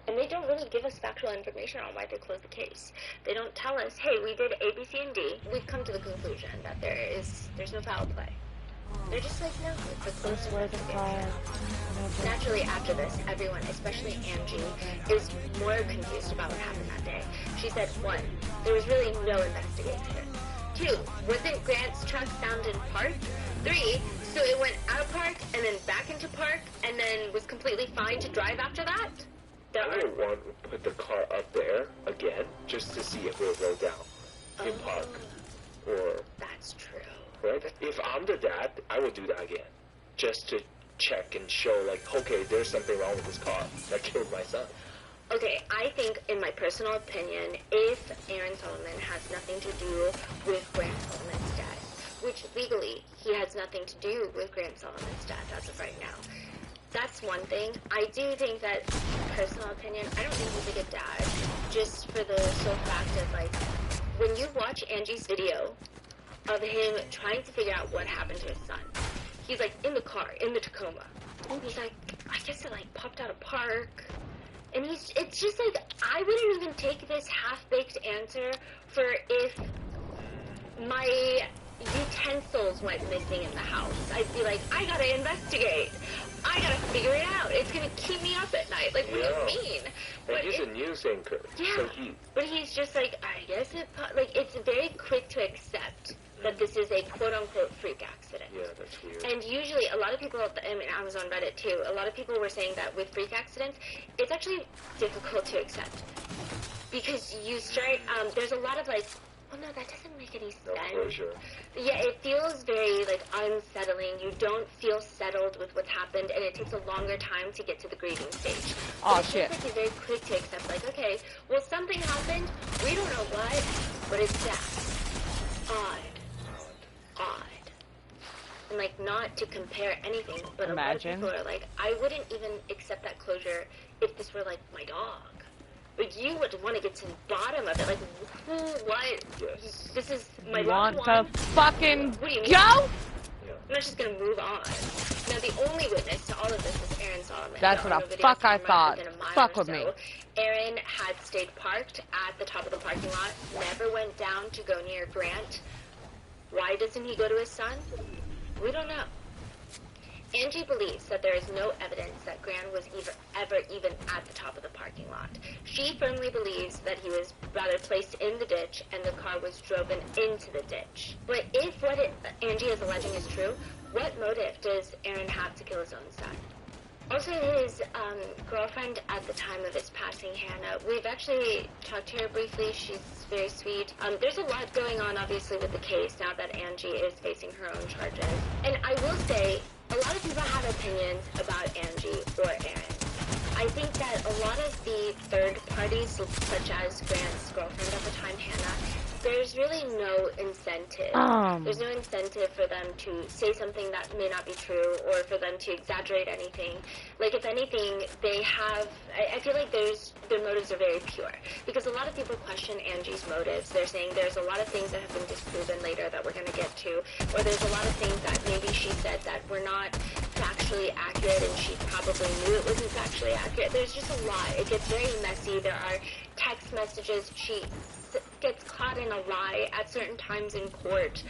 And they don't really give us factual information on why they closed the case. They don't tell us, hey, we did A, B, C, and D. We've come to the conclusion that there's no foul play. They're just like, no, it's a closed investigation. Naturally, after this, everyone, especially Angie, is more confused about what happened that day. She said, 1, there was really no investigation. 2, wasn't Grant's truck found in park? 3, so it went out of park and then back into park and then was completely fine to drive after that? I would want to put the car up there again just to see if it will go down in park. Or that's true. Right? If I'm the dad, I would do that again. Just to check and show, like, okay, there's something wrong with this car that killed my son. Okay, I think, in my personal opinion, if Aaron Solomon has nothing to do with Grant Solomon's death, which legally he has nothing to do with Grant Solomon's death as of right now, that's one thing. I do think that, personal opinion, I don't think he's a good dad, just for the sole fact of, like, when you watch Angie's video of him trying to figure out what happened to his son, he's, like, in the car, in the Tacoma. He's like, I guess it, like, popped out of park. And it's just, like, I wouldn't even take this half-baked answer for if my utensils went missing in the house. I'd be like, I gotta investigate. I gotta figure it out. It's gonna keep me up at night. Like, what do you mean? And he's a news anchor. Yeah, but he's just like, I guess like, it's very quick to accept that this is a quote-unquote freak accident. Yeah, that's weird. And usually, a lot of people, I mean, I was on Reddit too, a lot of people were saying that with freak accidents, it's actually difficult to accept. Because you start, there's a lot of, like, oh no, that doesn't make any sense. No closure. Yeah, it feels very, like, unsettling. You don't feel settled with what's happened, and it takes a longer time to get to the grieving stage. Oh, so shit. It's like, you're very quick to accept, like, okay, well, something happened, we don't know what, but it's that. Odd. And, like, not to compare anything, but a lot of people are like, I wouldn't even accept that closure if this were, like, my dog. But you would want to get to the bottom of it. Like, who, what? Yes. This is my loved one. Want to fucking what do you mean? go? I'm not just going to move on. Now, the only witness to all of this is Aaron Solomon. That's what the fuck I thought. Fuck with me. Aaron had stayed parked at the top of the parking lot, never went down to go near Grant. Why doesn't he go to his son? We don't know. Angie believes that there is no evidence that Grant was ever even at the top of the parking lot. She firmly believes that he was rather placed in the ditch and the car was driven into the ditch. But if what Angie is alleging is true, what motive does Aaron have to kill his own son? Also, his girlfriend at the time of his passing, Hannah, we've actually talked to her briefly. She's very sweet. There's a lot going on, obviously, with the case now that Angie is facing her own charges. And I will say, a lot of people have opinions about Angie or Aaron. I think that a lot of the third parties, such as Grant's girlfriend at the time, Hannah, there's really no incentive. There's no incentive for them to say something that may not be true or for them to exaggerate anything. Like, if anything, they have, I feel like their motives are very pure. Because a lot of people question Angie's motives. They're saying there's a lot of things that have been disproven later that we're going to get to. Or there's a lot of things that maybe she said that were not factually accurate and she probably knew it wasn't factually accurate. There's just a lot. It gets very messy. There are text messages. She gets caught in a lie at certain times in court.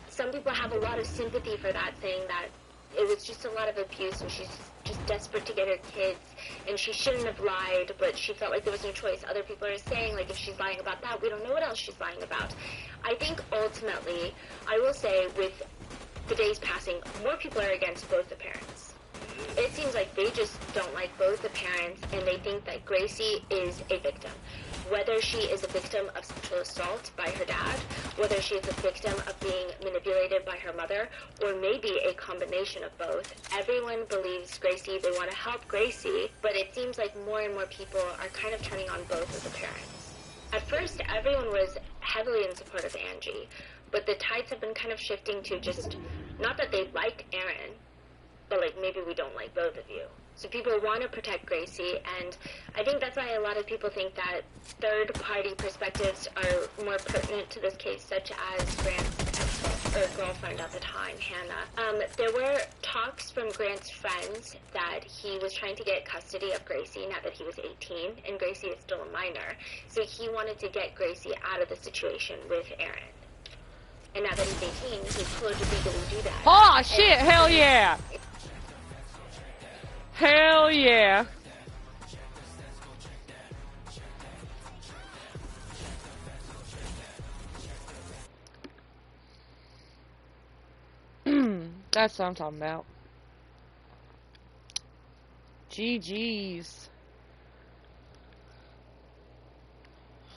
Some people have a lot of sympathy for that, saying that it was just a lot of abuse and she's just desperate to get her kids and she shouldn't have lied, but she felt like there was no choice. Other people are saying, like, if she's lying about that, we don't know what else she's lying about. I think ultimately, I will say, with the days passing, more people are against both the parents. It seems like they just don't like both the parents and they think that Gracie is a victim. Whether she is a victim of sexual assault by her dad, whether she is a victim of being manipulated by her mother, or maybe a combination of both. Everyone believes Gracie, they want to help Gracie, but it seems like more and more people are kind of turning on both of the parents. At first, everyone was heavily in support of Angie, but the tides have been kind of shifting to just, not that they like Aaron, but like maybe we don't like both of you. So people want to protect Gracie, and I think that's why a lot of people think that third-party perspectives are more pertinent to this case, such as Grant's ex-wife. or girlfriend at the time, Hannah. There were talks from Grant's friends that he was trying to get custody of Gracie now that he was 18, and Gracie is still a minor. So he wanted to get Gracie out of the situation with Aaron. And now that he's 18, he could legally do that. Oh, shit! Hell yeah! Hell yeah! That's what I'm talking about. GG's.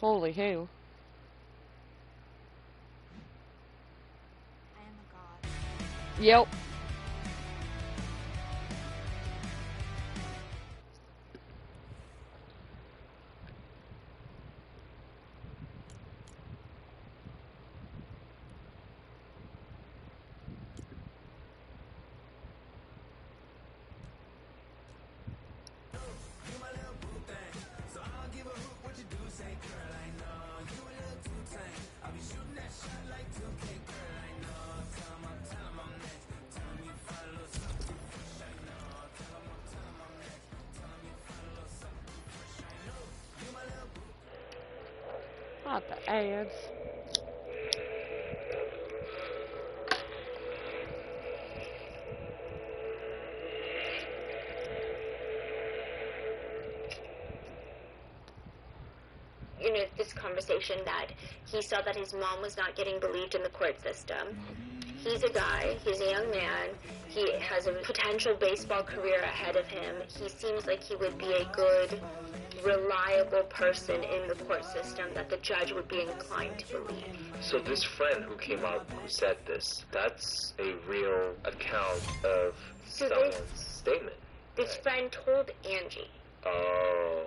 Holy hell. I am a god. Yep. Not the ads. You know, this conversation that he saw that his mom was not getting believed in the court system. He's a guy, he's a young man, he has a potential baseball career ahead of him. He seems like he would be a good, reliable person in the court system that the judge would be inclined to believe. So this friend who came out who said this, that's a real account of someone's statement. This friend told Angie. Oh,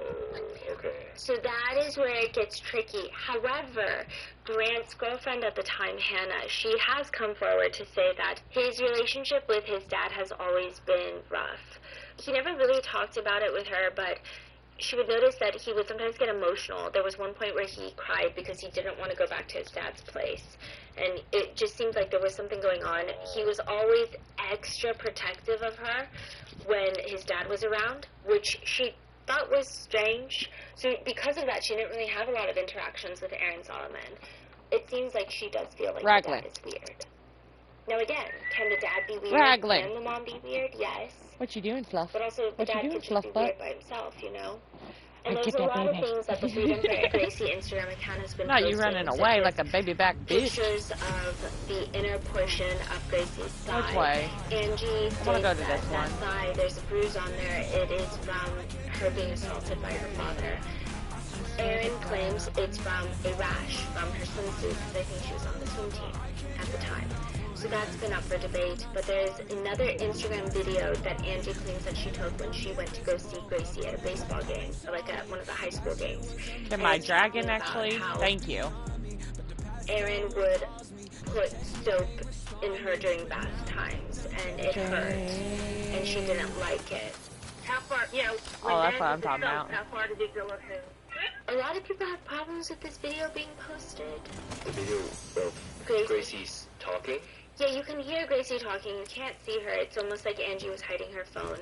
okay. So that is where it gets tricky. However, Grant's girlfriend at the time, Hannah, she has come forward to say that his relationship with his dad has always been rough. He never really talked about it with her, but she would notice that he would sometimes get emotional. There was one point where he cried because he didn't want to go back to his dad's place. And it just seemed like there was something going on. He was always extra protective of her when his dad was around, which she thought was strange. So because of that, she didn't really have a lot of interactions with Aaron Solomon. It seems like she does feel like the dad is weird. Now again, can the dad be weird? Raglan. Can the mom be weird? Yes. What you doing, Fluff? But also, the What dad you doing, could Fluff just be butt? weird by himself, you know? And I there's get a that lot of baby. things that the Freedom for Gracie Instagram account has been Not posting. you running such away as like a baby back bitch. pictures of the inner portion of Gracie's thigh. Which way? Angie I states wanna go to that this that one. thigh, there's a bruise on there. It is from her being assaulted by her father. Erin claims it's from a rash from her swimsuit because I think she was on the swim team at the time. So that's been up for debate, but there's another Instagram video that Angie claims that she took when she went to go see Gracie at a baseball game, like at one of the high school games. Can my And it's dragon talking about actually? how Thank you. Erin would put soap in her during bath times, and it hurt, and she didn't like it. How far, you know, Oh, that's what I'm talking about. How far did it go up there? A lot of people have problems with this video being posted. The video of Gracie's talking? Yeah, you can hear Gracie talking. You can't see her. It's almost like Angie was hiding her phone.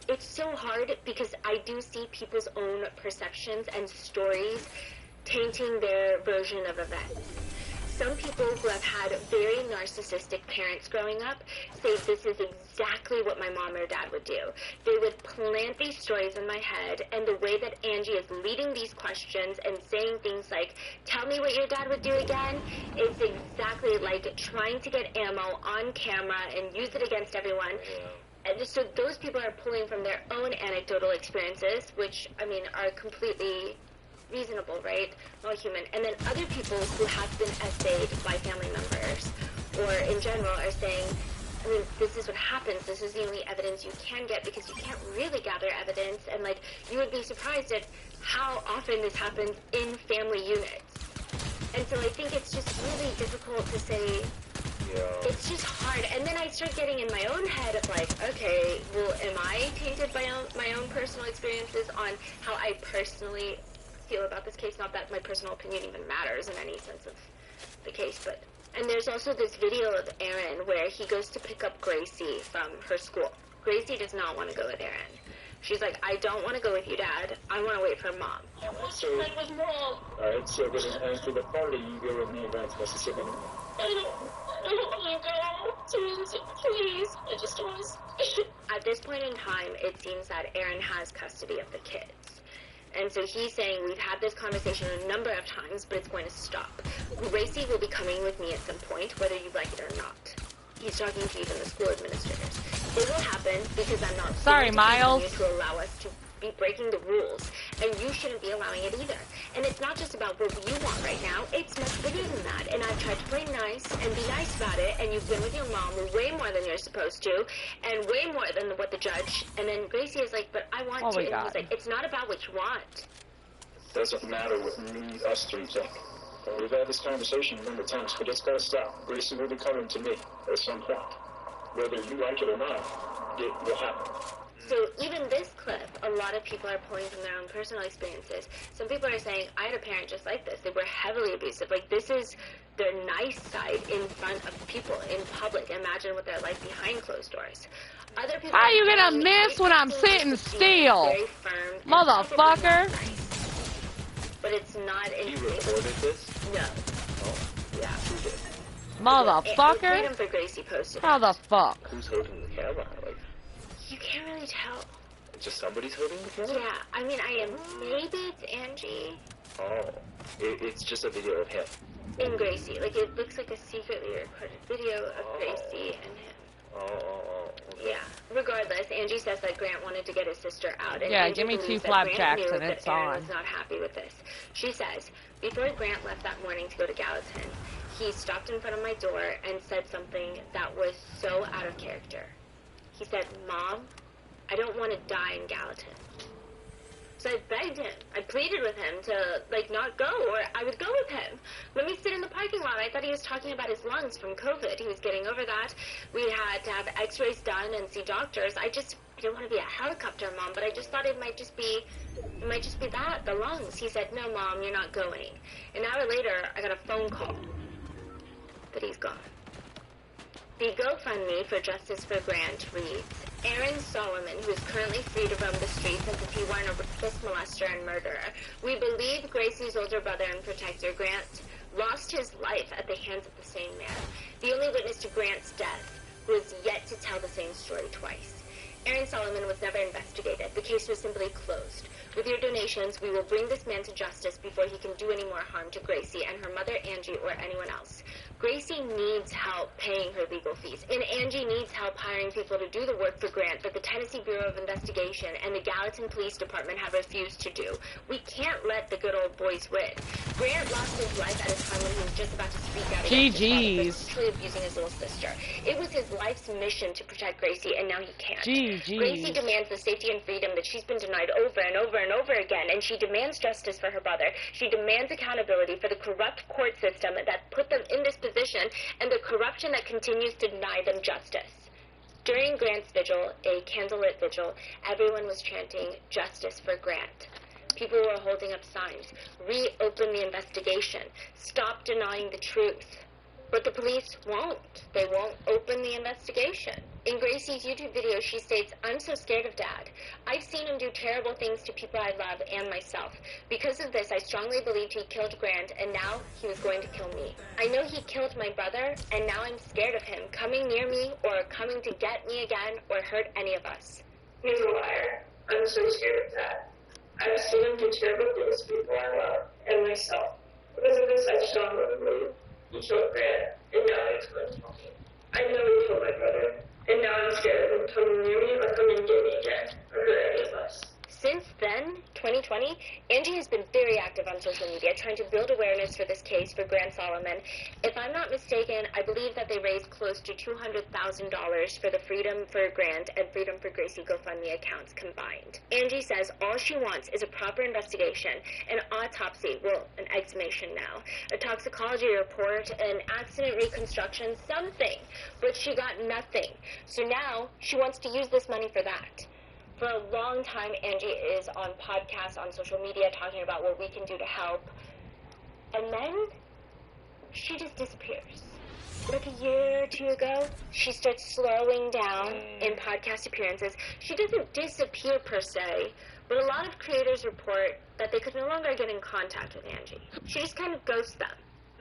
It's so hard because I do see people's own perceptions and stories tainting their version of events. Some people who have had very narcissistic parents growing up say this is exactly what my mom or dad would do. They would plant these stories in my head, and the way that Angie is leading these questions and saying things like, tell me what your dad would do again, it's exactly like trying to get ammo on camera and use it against everyone. And so those people are pulling from their own anecdotal experiences, which, I mean, are completely reasonable, right? All human. And then other people who have been essayed by family members or in general are saying, I mean, this is what happens. This is the only evidence you can get because you can't really gather evidence. And, like, you would be surprised at how often this happens in family units. And so I think it's just really difficult to say. Yeah. It's just hard. And then I start getting in my own head of like, okay, well, am I tainted by my own personal experiences on how I personally feel about this case? Not that my personal opinion even matters in any sense of the case, but And there's also this video of Aaron where he goes to pick up Gracie from her school. Gracie does not want to go with Aaron. She's like, I don't want to go with you, Dad. I want to wait for Mom. I want to ride with Mom. Alright, so and for the party, you go with me and Grant to Mississippi. I don't want to go. Please. I just want to. At this point in time, it seems that Aaron has custody of the kids. And so he's saying, we've had this conversation a number of times, but it's going to stop. Gracie will be coming with me at some point, whether you like it or not. He's talking to even the school administrators. It will happen because I'm not Sorry, Miles. to allow us to be breaking the rules, and you shouldn't be allowing it either. And it's not just about what you want right now, it's much bigger than that. And I've tried to play nice and be nice about it, and you've been with your mom way more than you're supposed to, and way more than what the judge, and then Gracie is like, but I want to, and he's like, it's not about what you want. Doesn't matter what us three think. We've had this conversation a number of times, but it's got to stop. Gracie will be coming to me at some point. Whether you like it or not, it will happen. So even this clip, a lot of people are pulling from their own personal experiences. Some people are saying, I had a parent just like this. They were heavily abusive. Like, this is their nice side in front of people, in public. Imagine what they're like behind closed doors. Other people how are you gonna miss when I'm sitting still? Motherfucker. But it's not in. You recorded this? No. Oh. Yeah. Who did? Motherfucker. Freedom for Gracie posted. How the fuck? Who's holding the camera? Like, you can't really tell. just somebody's holding the camera? Yeah, I mean, maybe it's Angie. Oh. It's just a video of him. In Gracie. Like, it looks like a secretly recorded video of Gracie and him. Okay. Yeah. Regardless, Angie says that Grant wanted to get his sister out. And Yeah, Angie give me believes 2 that Grant flapjacks knew and that it's Aaron on. was not happy with this. She says, before Grant left that morning to go to Gallatin, he stopped in front of my door and said something that was so out of character. He said, Mom, I don't want to die in Gallatin. So I begged him. I pleaded with him to, like, not go, or I would go with him. Let me sit in the parking lot. I thought he was talking about his lungs from COVID. He was getting over that. We had to have x-rays done and see doctors. I didn't want to be a helicopter mom, but I just thought it might just be that, the lungs. He said, no, Mom, you're not going. An hour later, I got a phone call that he's gone. The GoFundMe for Justice for Grant reads, Aaron Solomon, who is currently free to roam the streets as if he weren't a ruthless molester and murderer. We believe Gracie's older brother and protector, Grant, lost his life at the hands of the same man. The only witness to Grant's death who has yet to tell the same story twice. Aaron Solomon was never investigated. The case was simply closed. With your donations, we will bring this man to justice before he can do any more harm to Gracie and her mother, Angie, or anyone else. Gracie needs help paying her legal fees, and Angie needs help hiring people to do the work for Grant that the Tennessee Bureau of Investigation and the Gallatin Police Department have refused to do. We can't let the good old boys win. Grant lost his life at a time when he was just about to speak out against his father for sexually abusing his little sister. It was his life's mission to protect Gracie, and now he can't. Gracie demands the safety and freedom that she's been denied over and over and over again, and she demands justice for her brother. She demands accountability for the corrupt court system that put them in this position and the corruption that continues to deny them justice. During Grant's vigil, a candlelit vigil, everyone was chanting, justice for Grant. People were holding up signs, reopen the investigation, stop denying the truth. But the police won't. They won't open the investigation. In Gracie's YouTube video, she states, I'm so scared of Dad. I've seen him do terrible things to people I love and myself. Because of this, I strongly believed he killed Grant, and now he was going to kill me. I know he killed my brother, and now I'm scared of him coming near me or coming to get me again or hurt any of us. He's a liar. I'm so scared of Dad. I've seen him do terrible things to people I love and myself. Because of this, I strongly believe he killed Grant, and now he's going to kill me. I know he killed my brother, and now I'm scared of him coming near me or coming to get me again, or hurt any of us. Since then, 2020, Angie has been very active on social media trying to build awareness for this case for Grant Solomon. If I'm not mistaken, I believe that they raised close to $200,000 for the Freedom for Grant and Freedom for Gracie GoFundMe accounts combined. Angie says all she wants is a proper investigation, an autopsy, well, an exhumation now, a toxicology report, an accident reconstruction, something. But she got nothing. So now she wants to use this money for that. For a long time, Angie is on podcasts, on social media, talking about what we can do to help. And then she just disappears. like a year or two ago, she starts slowing down in podcast appearances. She doesn't disappear per se, but a lot of creators report that they could no longer get in contact with Angie. She just kind of ghosts them.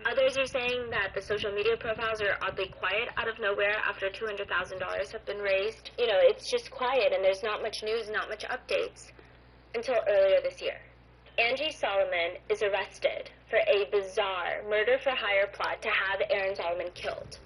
Others are saying that the social media profiles are oddly quiet out of nowhere after $200,000 have been raised. You know, it's just quiet and there's not much news, not much updates until earlier this year. Angie Solomon is arrested for a bizarre murder-for-hire plot to have Aaron Solomon killed.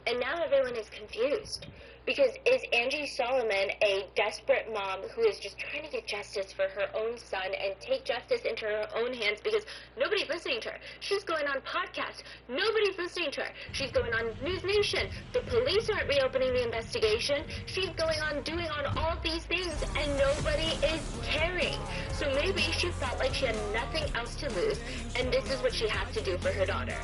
And now everyone is confused. Because is Angie Solomon a desperate mom who is just trying to get justice for her own son and take justice into her own hands because nobody's listening to her? She's going on podcasts. Nobody's listening to her. She's going on News Nation. The police aren't reopening the investigation. She's going on doing on all these things and nobody is caring. So maybe she felt like she had nothing else to lose and this is what she has to do for her daughter.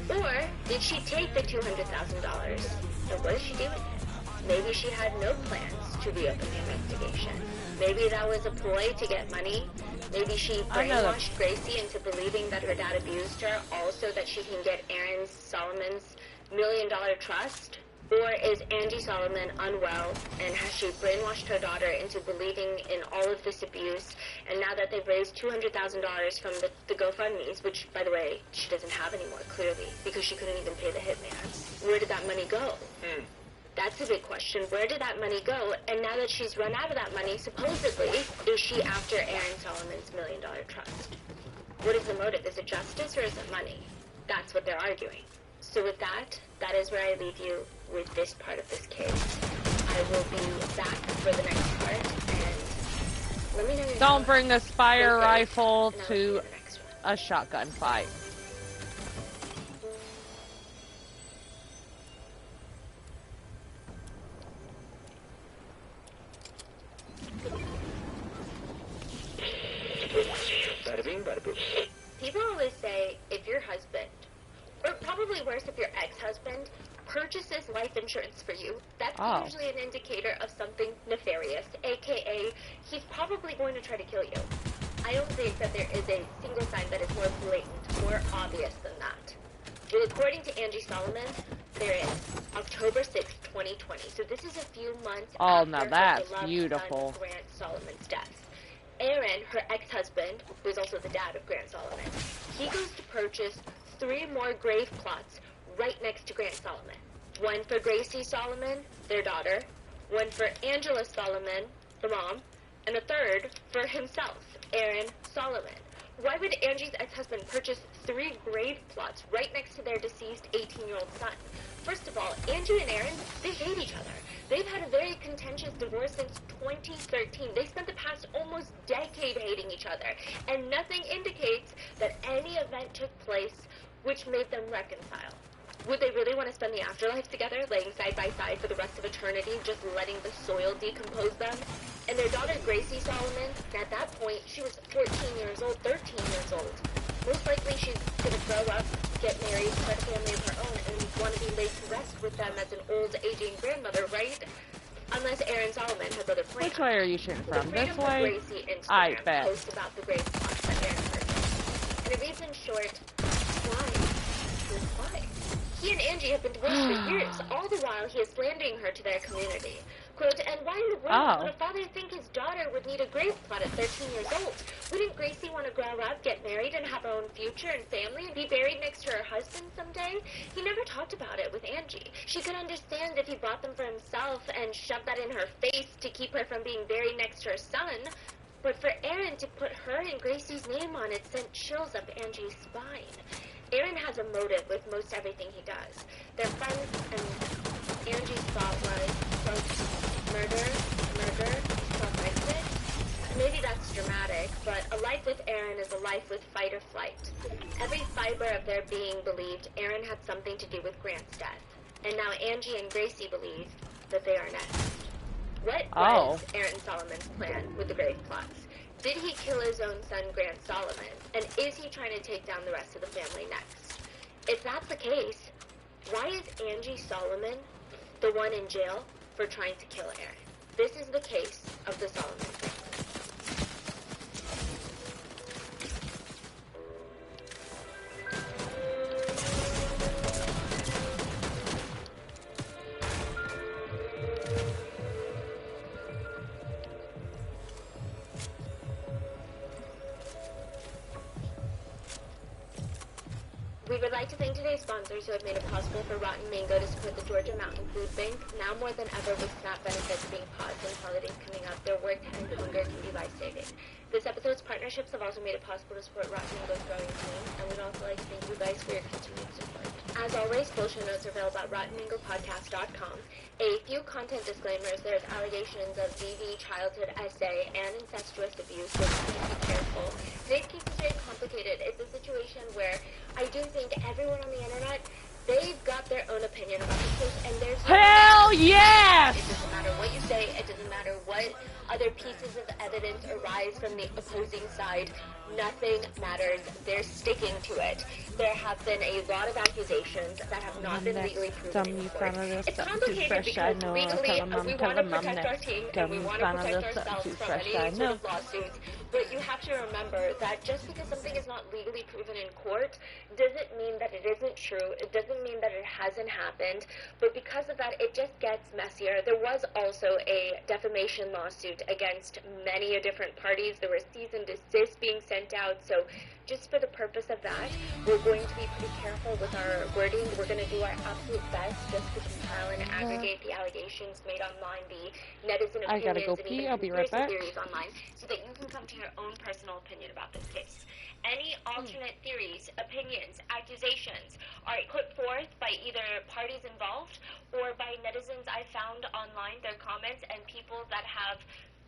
Or did she take the $200,000 and what did she do with it? Maybe she had no plans to reopen the investigation. Maybe that was a ploy to get money. Maybe she brainwashed Gracie into believing that her dad abused her, also that she can get Aaron Solomon's $1 million trust. Or is Angie Solomon unwell, and has she brainwashed her daughter into believing in all of this abuse, and now that they've raised $200,000 from the GoFundMes, which, by the way, she doesn't have anymore, clearly, because she couldn't even pay the hitman, where did that money go? That's a big question. Where did that money go? And now that she's run out of that money, supposedly, is she after Aaron Solomon's $1 million trust? What is the motive? Is it justice or is it money? That's what they're arguing. So with that is where I leave you with this part of this case. I will be back for the next part, and let me know. Don't bring a fire rifle to a shotgun fight. Bada bing, bada boom. People always say if your husband, or probably worse if your ex-husband, purchases life insurance for you, that's usually an indicator of something nefarious, aka he's probably going to try to kill you. I don't think that there is a single sign that is more blatant, more obvious than that. Well, according to Angie Solomon, there is October 6th, 2020. So this is a few months after now her that's beloved beautiful. son Grant Solomon's death. Aaron, her ex-husband, who is also the dad of Grant Solomon, he goes to purchase 3 more grave plots right next to Grant Solomon. One for Gracie Solomon, their daughter, one for Angela Solomon, the mom, and a third for himself, Aaron Solomon. Why would Angie's ex-husband purchase 3 grave plots right next to their deceased 18-year-old son? First of all, Angie and Aaron, they hate each other. They've had a very contentious divorce since 2013. They spent the past almost decade hating each other, and nothing indicates that any event took place which made them reconcile. Would they really want to spend the afterlife together, laying side by side for the rest of eternity, just letting the soil decompose them? And their daughter, Gracie Solomon, at that point, she was 14 years old, 13 years old. Most likely she's going to grow up, get married, start a family of her own, and want to be laid to rest with them as an old, aging grandmother, right? Unless Aaron Solomon has other plans. Which way are you shooting from? This The way? Gracie Instagram I bet. post about the grave plots that Aaron purchased. And it reads in short, why? Why? He and Angie have been divorced for years. All the while, he is slandering her to their community. Quote, and why in the world would a father think his daughter would need a grave plot at 13 years old? Wouldn't Gracie want to grow up, get married, and have her own future and family, and be buried next to her husband someday? He never talked about it with Angie. She could understand if he bought them for himself and shoved that in her face to keep her from being buried next to her son. But for Aaron to put her and Gracie's name on it sent chills up Angie's spine. Aaron has a motive with most everything he does. They're friends, and Angie's thought was, quote, murder, self-exit. Maybe that's dramatic, but a life with Aaron is a life with fight or flight. Every fiber of their being believed Aaron had something to do with Grant's death. And now Angie and Gracie believe that they are next. What was Aaron Solomon's plan with the grave plots? Did he kill his own son, Grant Solomon? And is he trying to take down the rest of the family next? If that's the case, why is Angie Solomon the one in jail for trying to kill Aaron? This is the case of the Solomon family. We would like to thank today's sponsors who have made it possible for Rotten Mango to support the Georgia Mountain Food Bank. Now more than ever, with SNAP benefits being paused and holidays coming up, their work to end hunger can be life-saving. This episode's partnerships have also made it possible to support Rotten Mango's growing team, and we'd also like to thank you guys for your continued support. As always, full show notes are available at RottenMangoPodcast.com. A few content disclaimers. There's allegations of DV, childhood essay, and incestuous abuse, so please be careful. Today's case is very complicated. It's a situation where I do think everyone on the internet, they've got their own opinion about the case, and there's no Hell yes! It doesn't matter what you say, it doesn't matter what other pieces of evidence arise from the opposing side, nothing matters. They're sticking to it. There have been a lot of accusations that have not been legally proven in court. It's complicated because legally we want to protect our team and we want to protect ourselves from any sort of lawsuits, but you have to remember that just because something is not legally proven in court doesn't mean that it isn't true. It doesn't mean that it hasn't happened, but because of that, it just gets messier. There was also a defamation lawsuit against many different parties. There were cease and desist being sent out, so just for the purpose of that, we're going to be pretty careful with our wording. We're going to do our absolute best just to compile and aggregate the allegations made online, the netizen opinions, I gotta go and pee. even I'll be right conspiracy back. theories online, so that you can come to your own personal opinion about this case. Any alternate theories, opinions, accusations are put forth by either parties involved or by netizens I found online, their comments, and people that have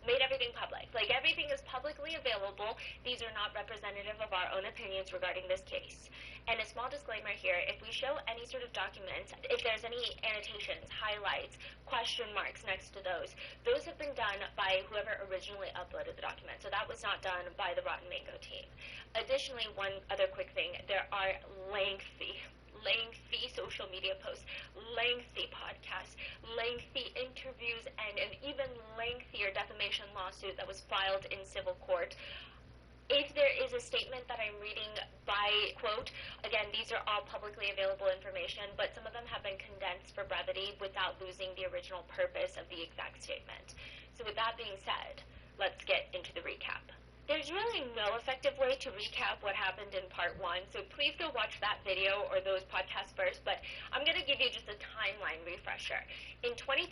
made everything public. Like, everything is publicly available. These are not representative of our own opinions regarding this case. And a small disclaimer here, if we show any sort of documents, if there's any annotations, highlights, question marks next to those have been done by whoever originally uploaded the document. So that was not done by the Rotten Mango team. Additionally, one other quick thing, there are lengthy social media posts, lengthy podcasts, lengthy interviews, and an even lengthier defamation lawsuit that was filed in civil court. If there is a statement that I'm reading by quote, again, these are all publicly available information, but some of them have been condensed for brevity without losing the original purpose of the exact statement. So with that being said, let's get into the recap. There's really no effective way to recap what happened in part 1, so please go watch that video or those podcasts first, but I'm going to give you just a timeline refresher. In 2013,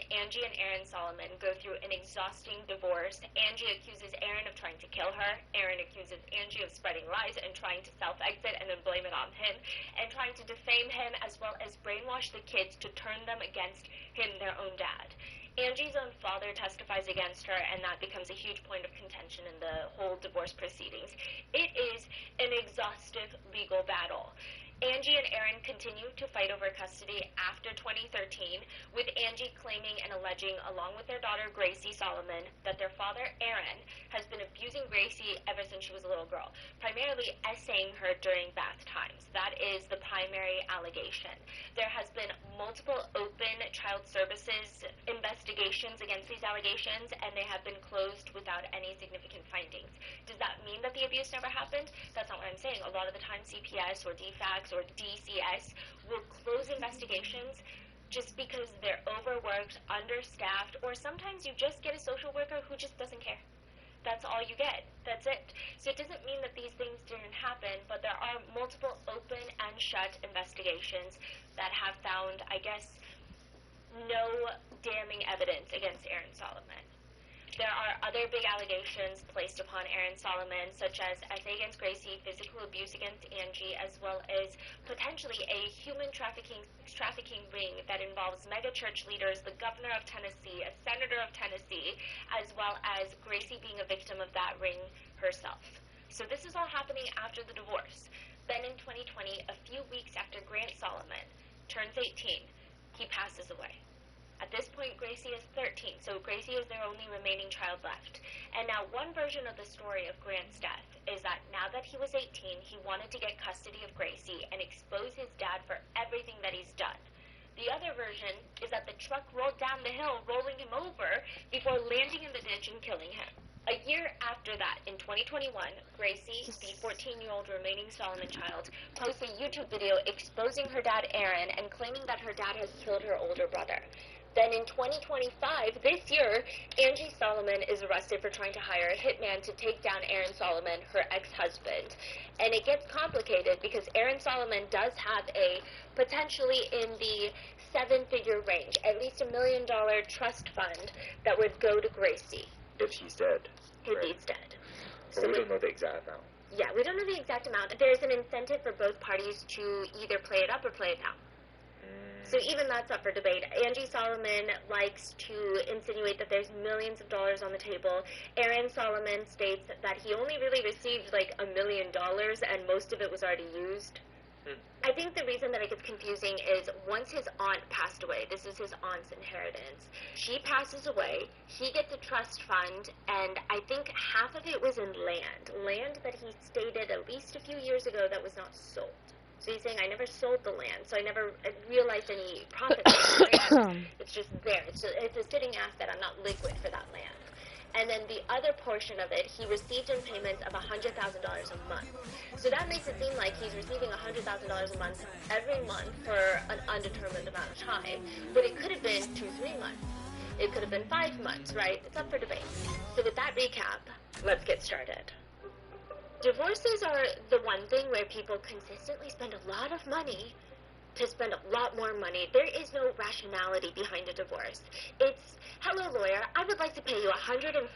Angie and Aaron Solomon go through an exhausting divorce. Angie accuses Aaron of trying to kill her. Aaron accuses Angie of spreading lies and trying to self-exit and then blame it on him, and trying to defame him as well as brainwash the kids to turn them against him, their own dad. Angie's own father testifies against her, and that becomes a huge point of contention in the whole divorce proceedings. It is an exhaustive legal battle. Angie and Aaron continue to fight over custody after 2013, with Angie claiming and alleging, along with their daughter Gracie Solomon, that their father Aaron has been abusing Gracie ever since she was a little girl, primarily essaying her during bath times. That is the primary allegation. There has been multiple open child services investigations against these allegations, and they have been closed without any significant findings. Does that mean that the abuse never happened? That's not what I'm saying. A lot of the time CPS or DFACS or DCS will close investigations just because they're overworked, understaffed, or sometimes you just get a social worker who just doesn't care. That's all you get. That's it. So it doesn't mean that these things didn't happen, but there are multiple open and shut investigations that have found, I guess, no damning evidence against Aaron Solomon. There are other big allegations placed upon Aaron Solomon, such as essay against Gracie, physical abuse against Angie, as well as potentially a human trafficking ring that involves mega church leaders, the governor of Tennessee, a senator of Tennessee, as well as Gracie being a victim of that ring herself. So this is all happening after the divorce. Then in 2020, a few weeks after Grant Solomon turns 18, he passes away. At this point, Gracie is 13, so Gracie is their only remaining child left. And now one version of the story of Grant's death is that now that he was 18, he wanted to get custody of Gracie and expose his dad for everything that he's done. The other version is that the truck rolled down the hill, rolling him over before landing in the ditch and killing him. A year after that, in 2021, Gracie, the 14-year-old remaining Solomon child, posts a YouTube video exposing her dad, Aaron, and claiming that her dad has killed her older brother. Then in 2025, this year, Angie Solomon is arrested for trying to hire a hitman to take down Aaron Solomon, her ex-husband. And it gets complicated because Aaron Solomon does have a potentially in the seven-figure range, at least $1 million trust fund that would go to Gracie If he's dead. if Right. he's dead. But we don't know the exact amount. Yeah, we don't know the exact amount. There's an incentive for both parties to either play it up or play it down. So even that's up for debate. Angie Solomon likes to insinuate that there's millions of dollars on the table. Aaron Solomon states that he only really received like $1 million and most of it was already used. I think the reason that it gets confusing is once his aunt passed away, this is his aunt's inheritance, she passes away, he gets a trust fund, and I think half of it was in land that he stated at least a few years ago that was not sold. So he's saying, I never sold the land, so I never realized any profit from the land. It's just there. It's a sitting asset. I'm not liquid for that land. And then the other portion of it, he received in payments of $100,000 a month. So that makes it seem like he's receiving $100,000 a month every month for an undetermined amount of time. But it could have been 2-3 months. It could have been 5 months, right? It's up for debate. So with that recap, let's get started. Divorces are the one thing where people consistently spend a lot of money to spend a lot more money. There is no rationality behind a divorce. It's, hello lawyer, I would like to pay you $150,000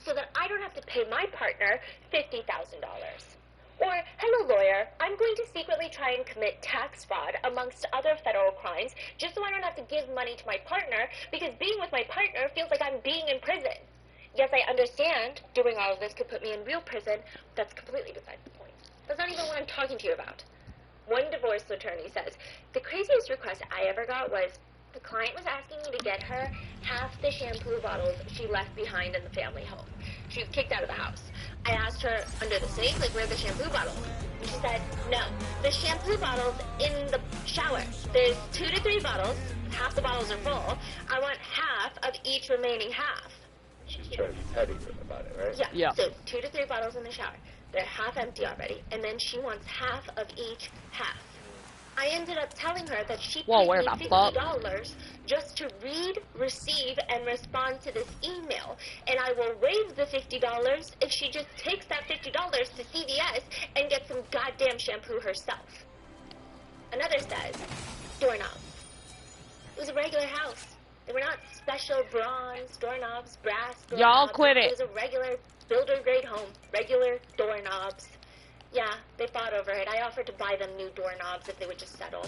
so that I don't have to pay my partner $50,000. Or, hello lawyer, I'm going to secretly try and commit tax fraud amongst other federal crimes just so I don't have to give money to my partner because being with my partner feels like I'm being in prison. Yes, I understand doing all of this could put me in real prison. That's completely beside the point. That's not even what I'm talking to you about. One divorce attorney says, the craziest request I ever got was the client was asking me to get her half the shampoo bottles she left behind in the family home. She was kicked out of the house. I asked her under the sink, like, where are the shampoo bottles? And she said, no, the shampoo bottles in the shower. There's 2 to 3 bottles. Half the bottles are full. I want half of each remaining half. She's trying to be petty about it, right? Yeah. So 2 to 3 bottles in the shower. They're half empty already. And then she wants half of each half. I ended up telling her that she paid me $50 just to read, receive, and respond to this email. And I will waive the $50 if she just takes that $50 to CVS and gets some goddamn shampoo herself. Another says, doorknobs. It was a regular house. They were not special bronze doorknobs, brass doorknobs. Y'all quit it. It was a regular builder-grade home, regular doorknobs. Yeah, they fought over it. I offered to buy them new doorknobs if they would just settle.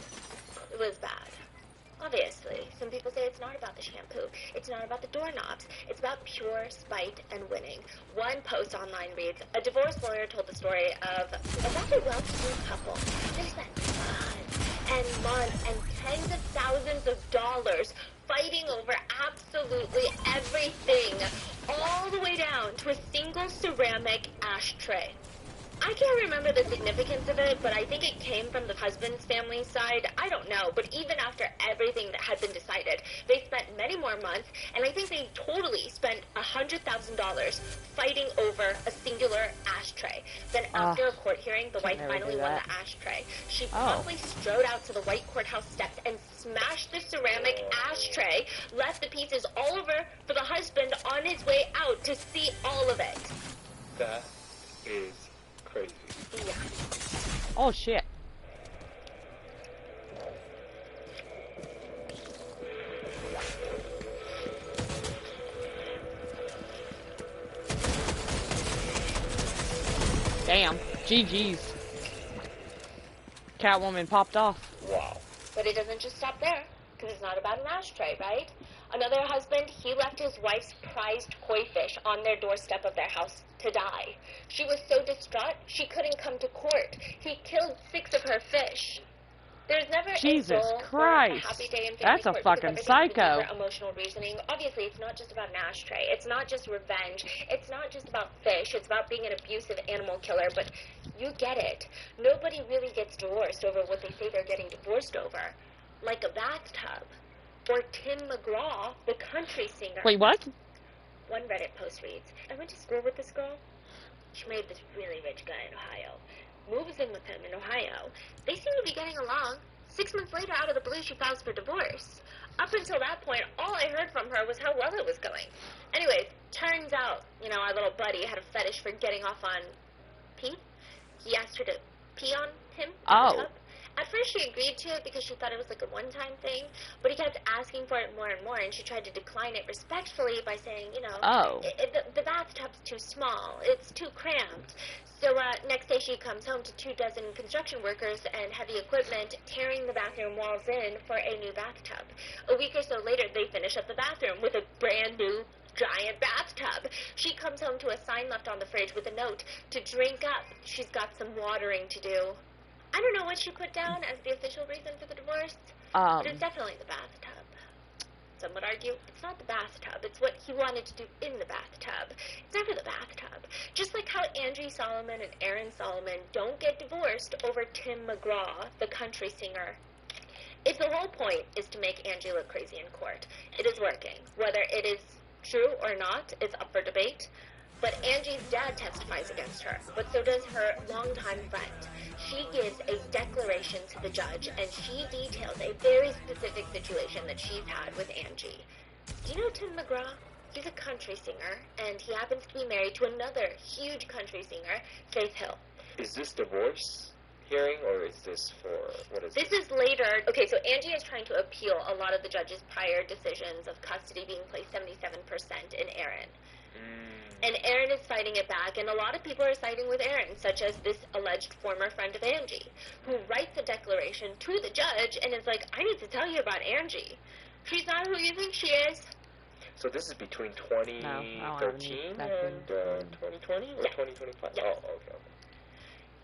It was bad. Obviously, some people say it's not about the shampoo. It's not about the doorknobs. It's about pure spite and winning. One post online reads, a divorce lawyer told the story of a rather well-to-do couple. They spent months and months and tens of thousands of dollars fighting over absolutely everything, all the way down to a single ceramic ashtray. I can't remember the significance of it, but I think it came from the husband's family side. I don't know, but even after everything that had been decided, they spent many more months, and I think they totally spent $100,000 fighting over a singular ashtray. Then after a court hearing, the wife finally won the ashtray. She promptly strode out to the white courthouse steps and smashed the ceramic ashtray, left the pieces all over for the husband on his way out to see all of it. That is crazy. Yeah. Oh, shit. Damn. GG's. Catwoman popped off. Wow. But it doesn't just stop there, because it's not about an ashtray, right? Another husband, he left his wife's prized koi fish on their doorstep of their house to die. She was so distraught, she couldn't come to court. He killed 6 of her fish. There's never Jesus a dull Christ. or a happy day in family That's a court fucking because psycho. everything is for emotional reasoning. Obviously, it's not just about an ashtray. It's not just revenge. It's not just about fish. It's about being an abusive animal killer. But you get it. Nobody really gets divorced over what they say they're getting divorced over. Like a bathtub. Or Tim McGraw, the country singer. Wait, what? One Reddit post reads, I went to school with this girl. She married this really rich guy in Ohio. Moves in with him in Ohio. They seem to be getting along. 6 months later, out of the blue, she files for divorce. Up until that point, all I heard from her was how well it was going. Anyways, turns out, our little buddy had a fetish for getting off on pee. He asked her to pee on him in the tub. At first she agreed to it because she thought it was like a one-time thing, but he kept asking for it more and more, and she tried to decline it respectfully by saying, the bathtub's too small, it's too cramped. So next day she comes home to 24 construction workers and heavy equipment tearing the bathroom walls in for a new bathtub. A week or so later, they finish up the bathroom with a brand new giant bathtub. She comes home to a sign left on the fridge with a note to drink up. She's got some watering to do. I don't know what she put down as the official reason for the divorce, but it's definitely the bathtub. Some would argue it's not the bathtub, it's what he wanted to do in the bathtub. It's never the bathtub. Just like how Angie Solomon and Aaron Solomon don't get divorced over Tim McGraw, the country singer. If the whole point is to make Angie look crazy in court, it is working. Whether it is true or not is up for debate. But Angie's dad testifies against her, but so does her longtime friend. She gives a declaration to the judge, and she details a very specific situation that she's had with Angie. Do you know Tim McGraw? He's a country singer, and he happens to be married to another huge country singer, Faith Hill. Is this divorce hearing, or is this for, what is this? This is later. Okay, so Angie is trying to appeal a lot of the judge's prior decisions of custody being placed 77% in Aaron. And Aaron is fighting it back, and a lot of people are siding with Aaron, such as this alleged former friend of Angie, who writes a declaration to the judge and is like, I need to tell you about Angie. She's not who you think she is. So this is between 2013 and 2020 or 2025? Yeah. Oh, okay.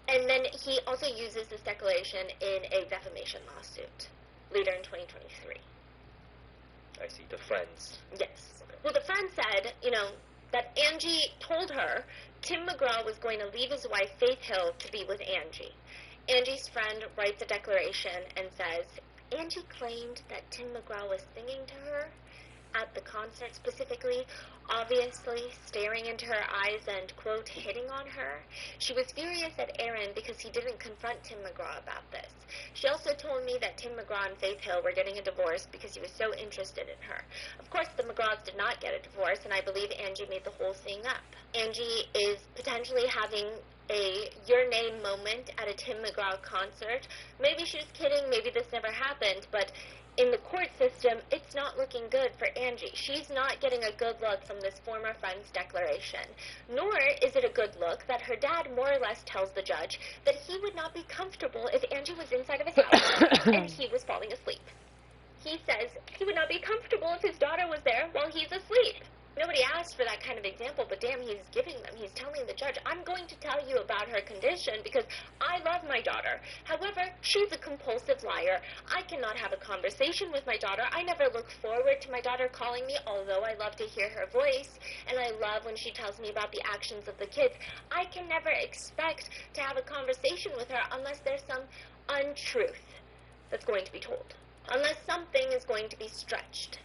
And then he also uses this declaration in a defamation lawsuit later in 2023. I see. The friends. Yes. Well, the friend said, that Angie told her Tim McGraw was going to leave his wife, Faith Hill, to be with Angie. Angie's friend writes a declaration and says, Angie claimed that Tim McGraw was singing to her at the concert specifically, obviously staring into her eyes and, quote, hitting on her. She was furious at Aaron because he didn't confront Tim McGraw about this. She also told me that Tim McGraw and Faith Hill were getting a divorce because he was so interested in her. Of course, the McGraws did not get a divorce, and I believe Angie made the whole thing up. Angie is potentially having a Your Name moment at a Tim McGraw concert. Maybe she was kidding, maybe this never happened, but in the court system, it's not looking good for Angie. She's not getting a good look from this former friend's declaration. Nor is it a good look that her dad more or less tells the judge that he would not be comfortable if Angie was inside of his house and he was falling asleep. He says he would not be comfortable if his daughter was there while he's asleep. Nobody asked for that kind of example, but damn, he's giving them. He's telling the judge, I'm going to tell you about her condition because I love my daughter. However, she's a compulsive liar. I cannot have a conversation with my daughter. I never look forward to my daughter calling me, although I love to hear her voice, and I love when she tells me about the actions of the kids. I can never expect to have a conversation with her unless there's some untruth that's going to be told, unless something is going to be stretched.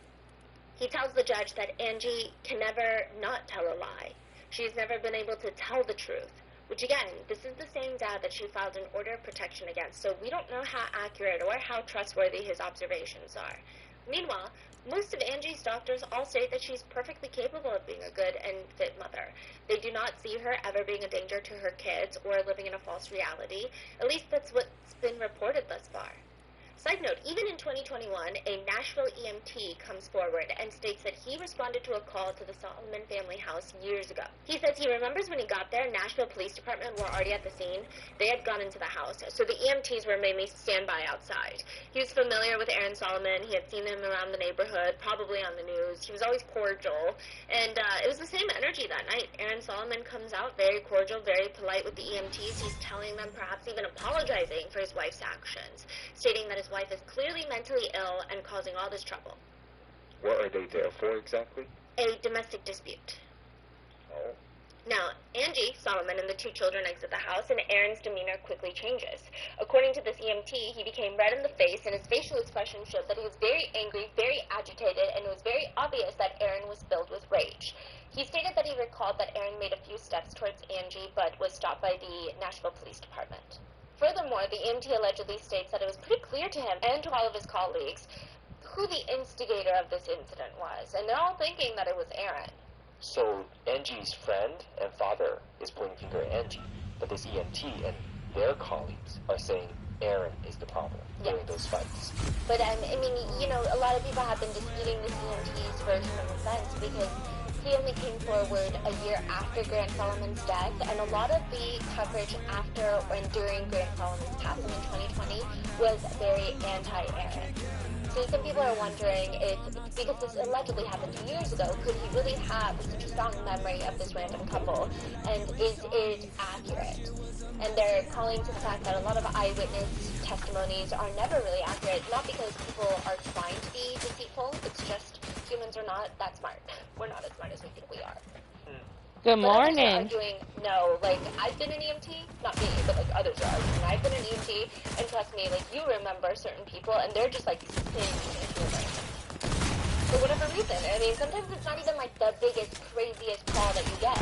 He tells the judge that Angie can never not tell a lie. She's never been able to tell the truth, which again, this is the same dad that she filed an order of protection against, so we don't know how accurate or how trustworthy his observations are. Meanwhile, most of Angie's doctors all say that she's perfectly capable of being a good and fit mother. They do not see her ever being a danger to her kids or living in a false reality. At least that's what's been reported thus far. Side note, even in 2021, a Nashville EMT comes forward and states that he responded to a call to the Solomon family house years ago. He says he remembers when he got there, Nashville Police Department were already at the scene. They had gone into the house, so the EMTs were mainly standby outside. He was familiar with Aaron Solomon. He had seen him around the neighborhood, probably on the news. He was always cordial, and it was the same energy that night. Aaron Solomon comes out very cordial, very polite with the EMTs. He's telling them, perhaps even apologizing for his wife's actions, stating that his wife is clearly mentally ill and causing all this trouble. What are they there for exactly? A domestic dispute. Oh. Now, Angie Solomon and the two children exit the house, and Aaron's demeanor quickly changes. According to this EMT, he became red in the face, and his facial expression showed that he was very angry, very agitated, and it was very obvious that Aaron was filled with rage. He stated that he recalled that Aaron made a few steps towards Angie, but was stopped by the Nashville Police Department. Furthermore, the EMT allegedly states that it was pretty clear to him and to all of his colleagues who the instigator of this incident was, and they're all thinking that it was Aaron. So Angie's friend and father is pointing finger at Angie, but this EMT and their colleagues are saying Aaron is the problem during those fights. But I mean, you know, a lot of people have been disputing this EMT's version of events because he only came forward a year after Grant Solomon's death, and a lot of the coverage after and during Grant Solomon's passing in 2020 was very anti-Aaron. So some people are wondering if, because this allegedly happened 2 years ago, could he really have such a strong memory of this random couple, and is it accurate? And they're calling to the fact that a lot of eyewitness testimonies are never really accurate, not because people are trying to be deceitful, it's just humans are not that smart. We're not as smart as we think we are. Good But others are morning. arguing, no, like, I've been an EMT, not me, but like others are arguing, I've been an EMT, and trust me, like, you remember certain people, and they're just like singed into your brain. For whatever reason. I mean, sometimes it's not even like the biggest, craziest call that you get.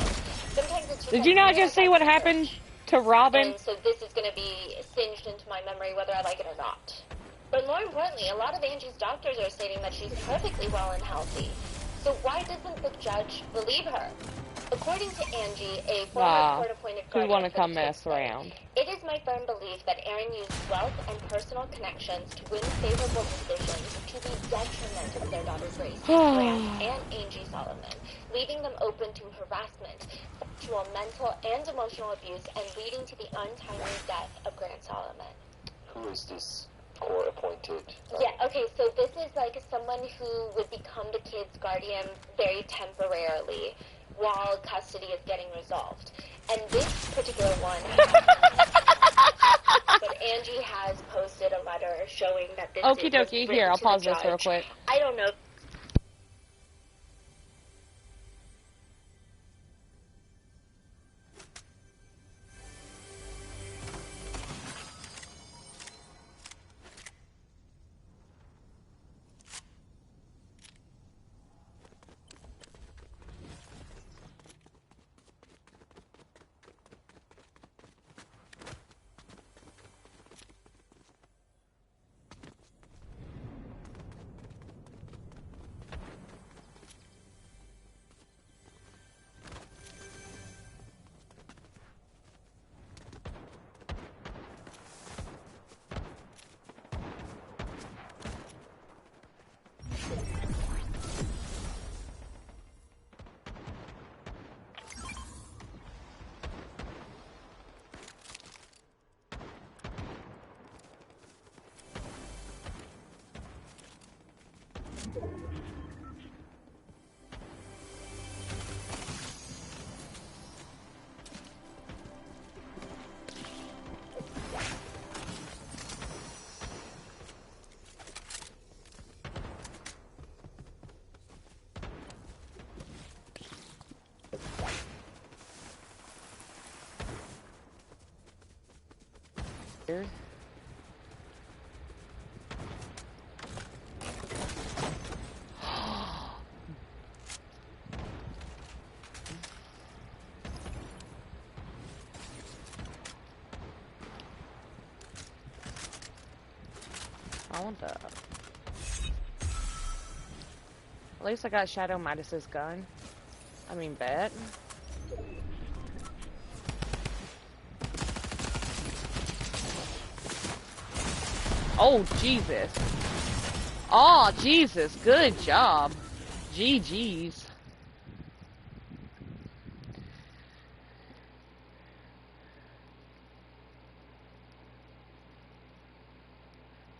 Sometimes it's just Did like, you not yeah, just see what happened to Robin? and so this is going to be singed into my memory whether I like it or not. But more importantly, a lot of Angie's doctors are stating that she's perfectly well and healthy. So why doesn't the judge believe her? According to Angie, a former court-appointed Who guardian want to for the come kids mess said, around? "It is my firm belief that Aaron used wealth and personal connections to win favorable decisions to the detriment of their daughter Grace, Grant, and Angie Solomon, leaving them open to harassment, sexual, mental, and emotional abuse, and leading to the untimely death of Grant Solomon." Who is this court-appointed? Yeah, okay, so this is like someone who would become the kid's guardian very temporarily while custody is getting resolved. And this particular one, but Angie has posted a letter showing that this Okie was dokie. written Here, I'll to the pause this real judge. quick. I don't know. Here. I want that. At least I got Shadow Midas's gun. I mean, bat. Oh, Jesus. Oh, Jesus. Good job. GG's.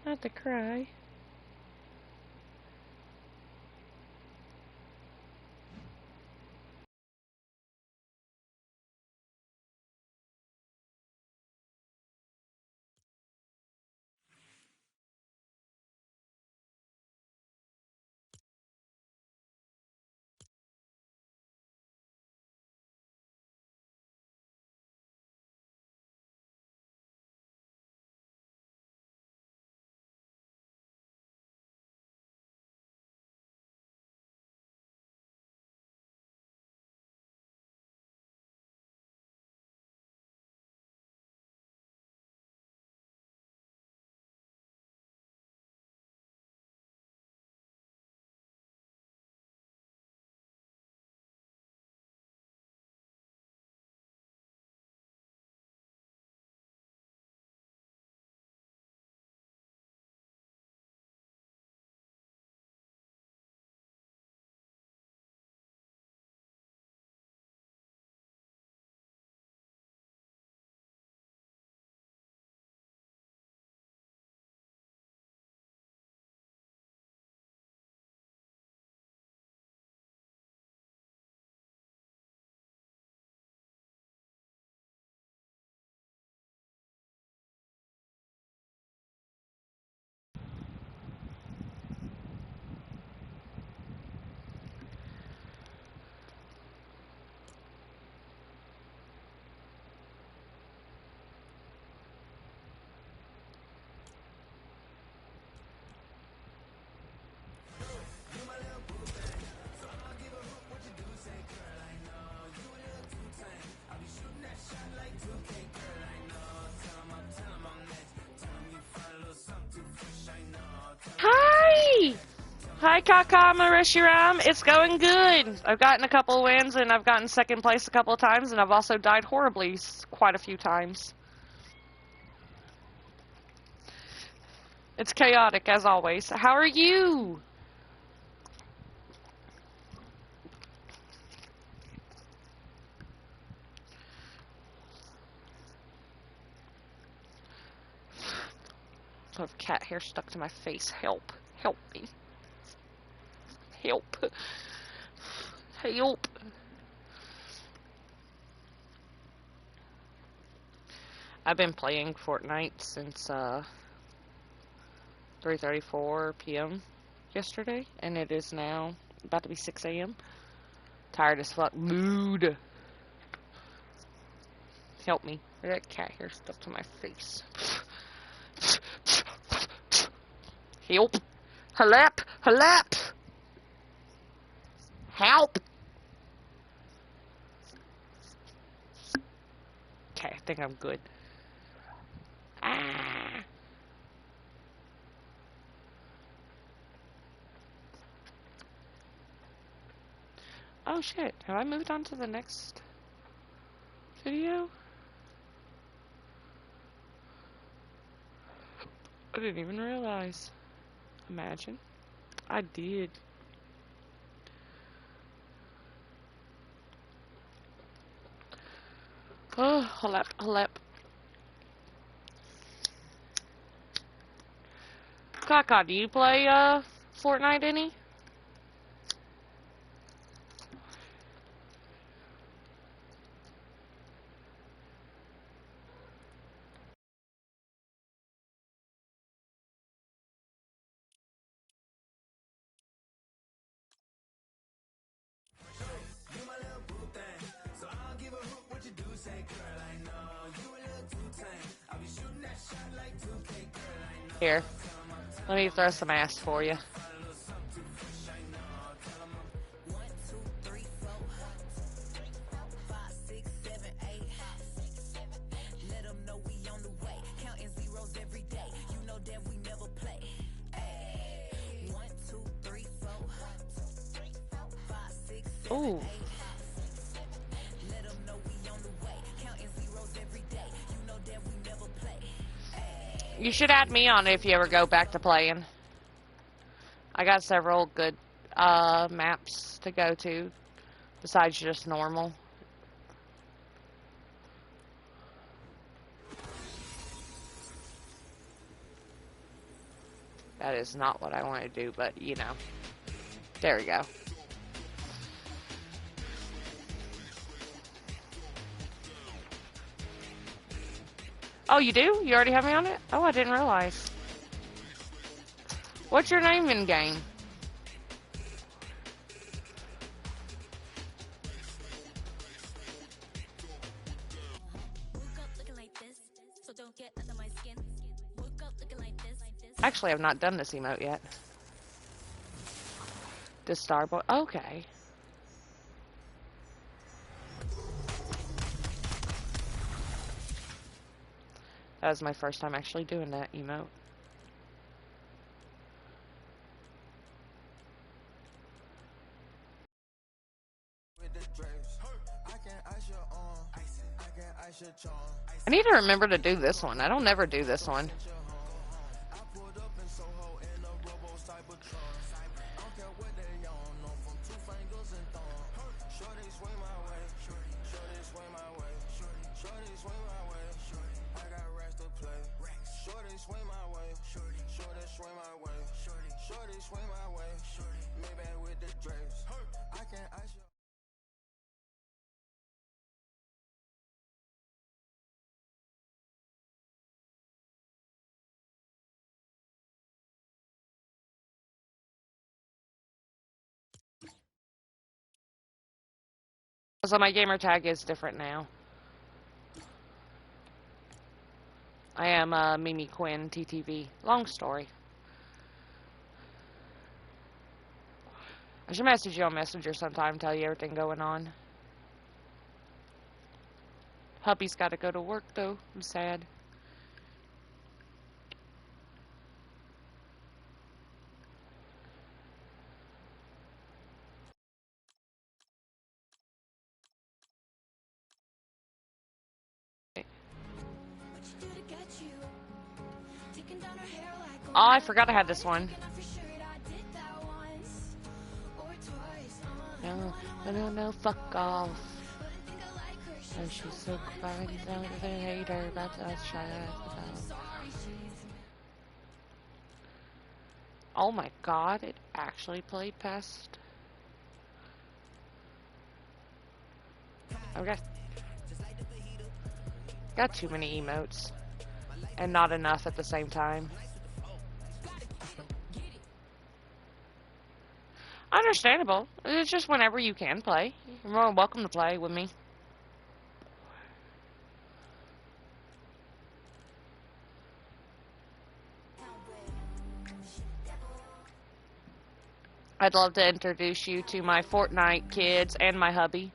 Not to cry. Hi, Kaka Marishiram. It's going good. I've gotten a couple of wins, and I've gotten second place a couple of times, and I've also died horribly quite a few times. It's chaotic, as always. How are you? I have cat hair stuck to my face. Help. Help me. Help. Help. I've been playing Fortnite since 3:34 p.m. yesterday, and it is now about to be 6 a.m. Tired as fuck. Mood. Help me. I got cat hair stuck to my face. Help. Help. Help. Help. Okay, I think I'm good. Ah. Oh shit, have I moved on to the next video? I didn't even realize. Imagine. I did. Oh, halep, halep. Kaka, do you play, Fortnite any? Here, let me throw some ass for you. Ooh. You should add me on if you ever go back to playing. I got several good maps to go to besides just normal. That is not what I want to do, but you know. There we go. Oh, you do? You already have me on it? Oh, I didn't realize. What's your name in game? Actually, I've not done this emote yet. The Starboy. Okay. That was my first time actually doing that emote. I need to remember to do this one. I don't never do this one. So my gamer tag is different now. I am Mimi Quinn TTV. Long story. I should message you on Messenger sometime, tell you everything going on. Hubby's got to go to work though. I'm sad. Oh, I forgot I had this one. No, fuck off. Oh, she's so fine, down to the hater, that's us, shy ass. Oh my god, it actually played past. Okay. Got too many emotes. And not enough at the same time. Understandable. It's just whenever you can play. You're more than welcome to play with me. I'd love to introduce you to my Fortnite kids and my hubby.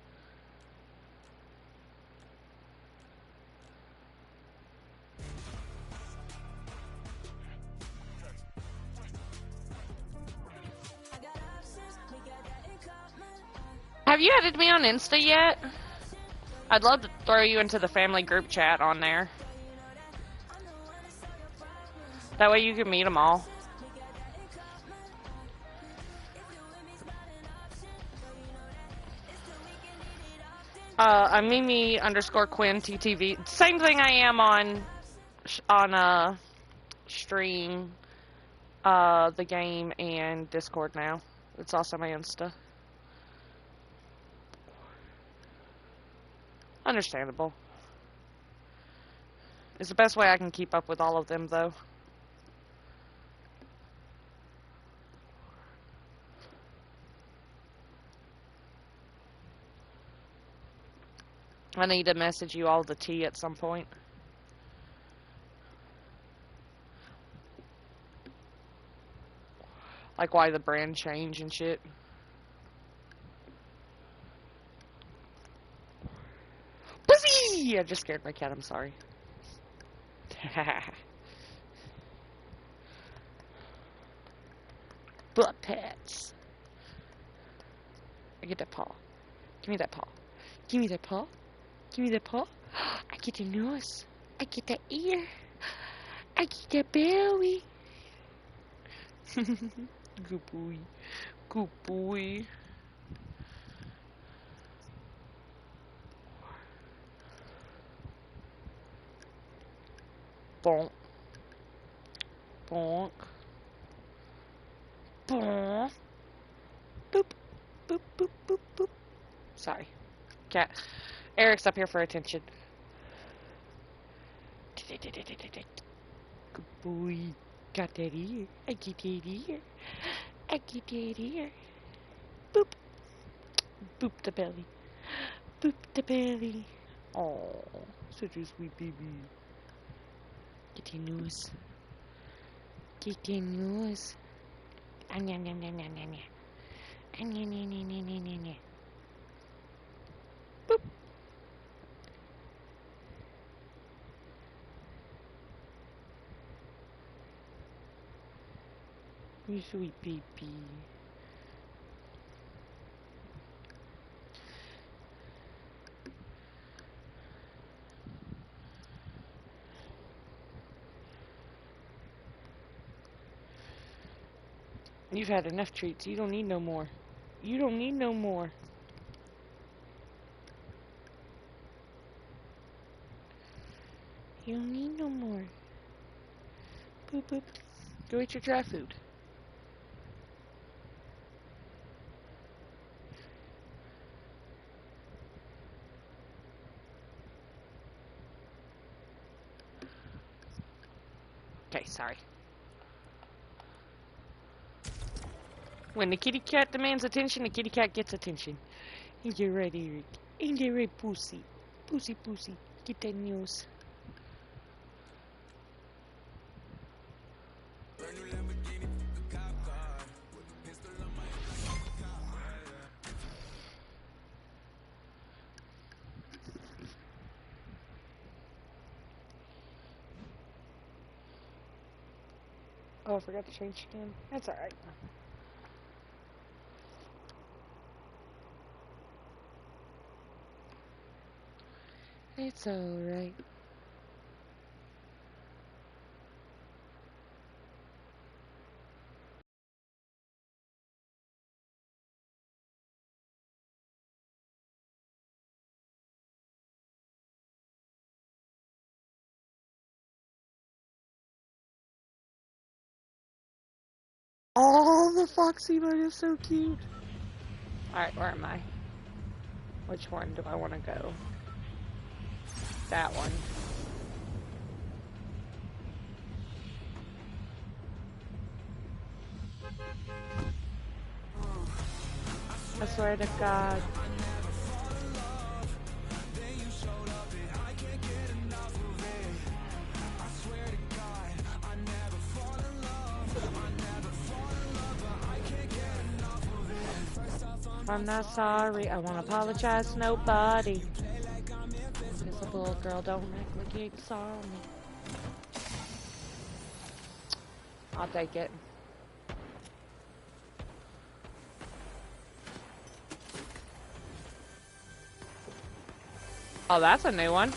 Have you added me on Insta yet? I'd love to throw you into the family group chat on there. That way you can meet them all. I'm Mimi _ Quinn TTV. Same thing I am on stream, the game and Discord now. It's also my Insta. Understandable. It's the best way I can keep up with all of them, though. I need to message you all the tea at some point. Like why the brand change and shit. Pussy! I just scared my cat, I'm sorry. Butt pets. I get that paw. Give me that paw. Give me that paw. Give me that paw. I get the nose. I get that ear. I get that belly. Good boy. Good boy. Bonk. Bonk. Bonk. Boop. Boop, boop, boop, boop. Sorry. Cat. Eric's up here for attention. Good boy. Got that ear. I get that ear. I get that ear. Boop. Boop the belly. Boop the belly. Oh, such a sweet baby. Get the nose. Get the nose. Anya, nya, nya, nya, nya, nya. Anya, nya, nya, nya, nya, nya, nya. Boop. You sweet baby. You've had enough treats. You don't need no more. You don't need no more. You don't need no more. Boop, boop. Go eat your dry food. Okay, sorry. When the kitty cat demands attention, the kitty cat gets attention. Ain't that right, Eric? Ain't that right, Pussy? Pussy, Pussy. Get that news. Oh, I forgot to change again. That's alright. It's alright. Oh, the Foxy one is so cute. Alright, where am I? Which one do I want to go? That one. I swear to God. I'm not sorry, I won't apologize to nobody. Invisible girl, don't act like you saw me. I'll take it. Oh, that's a new one.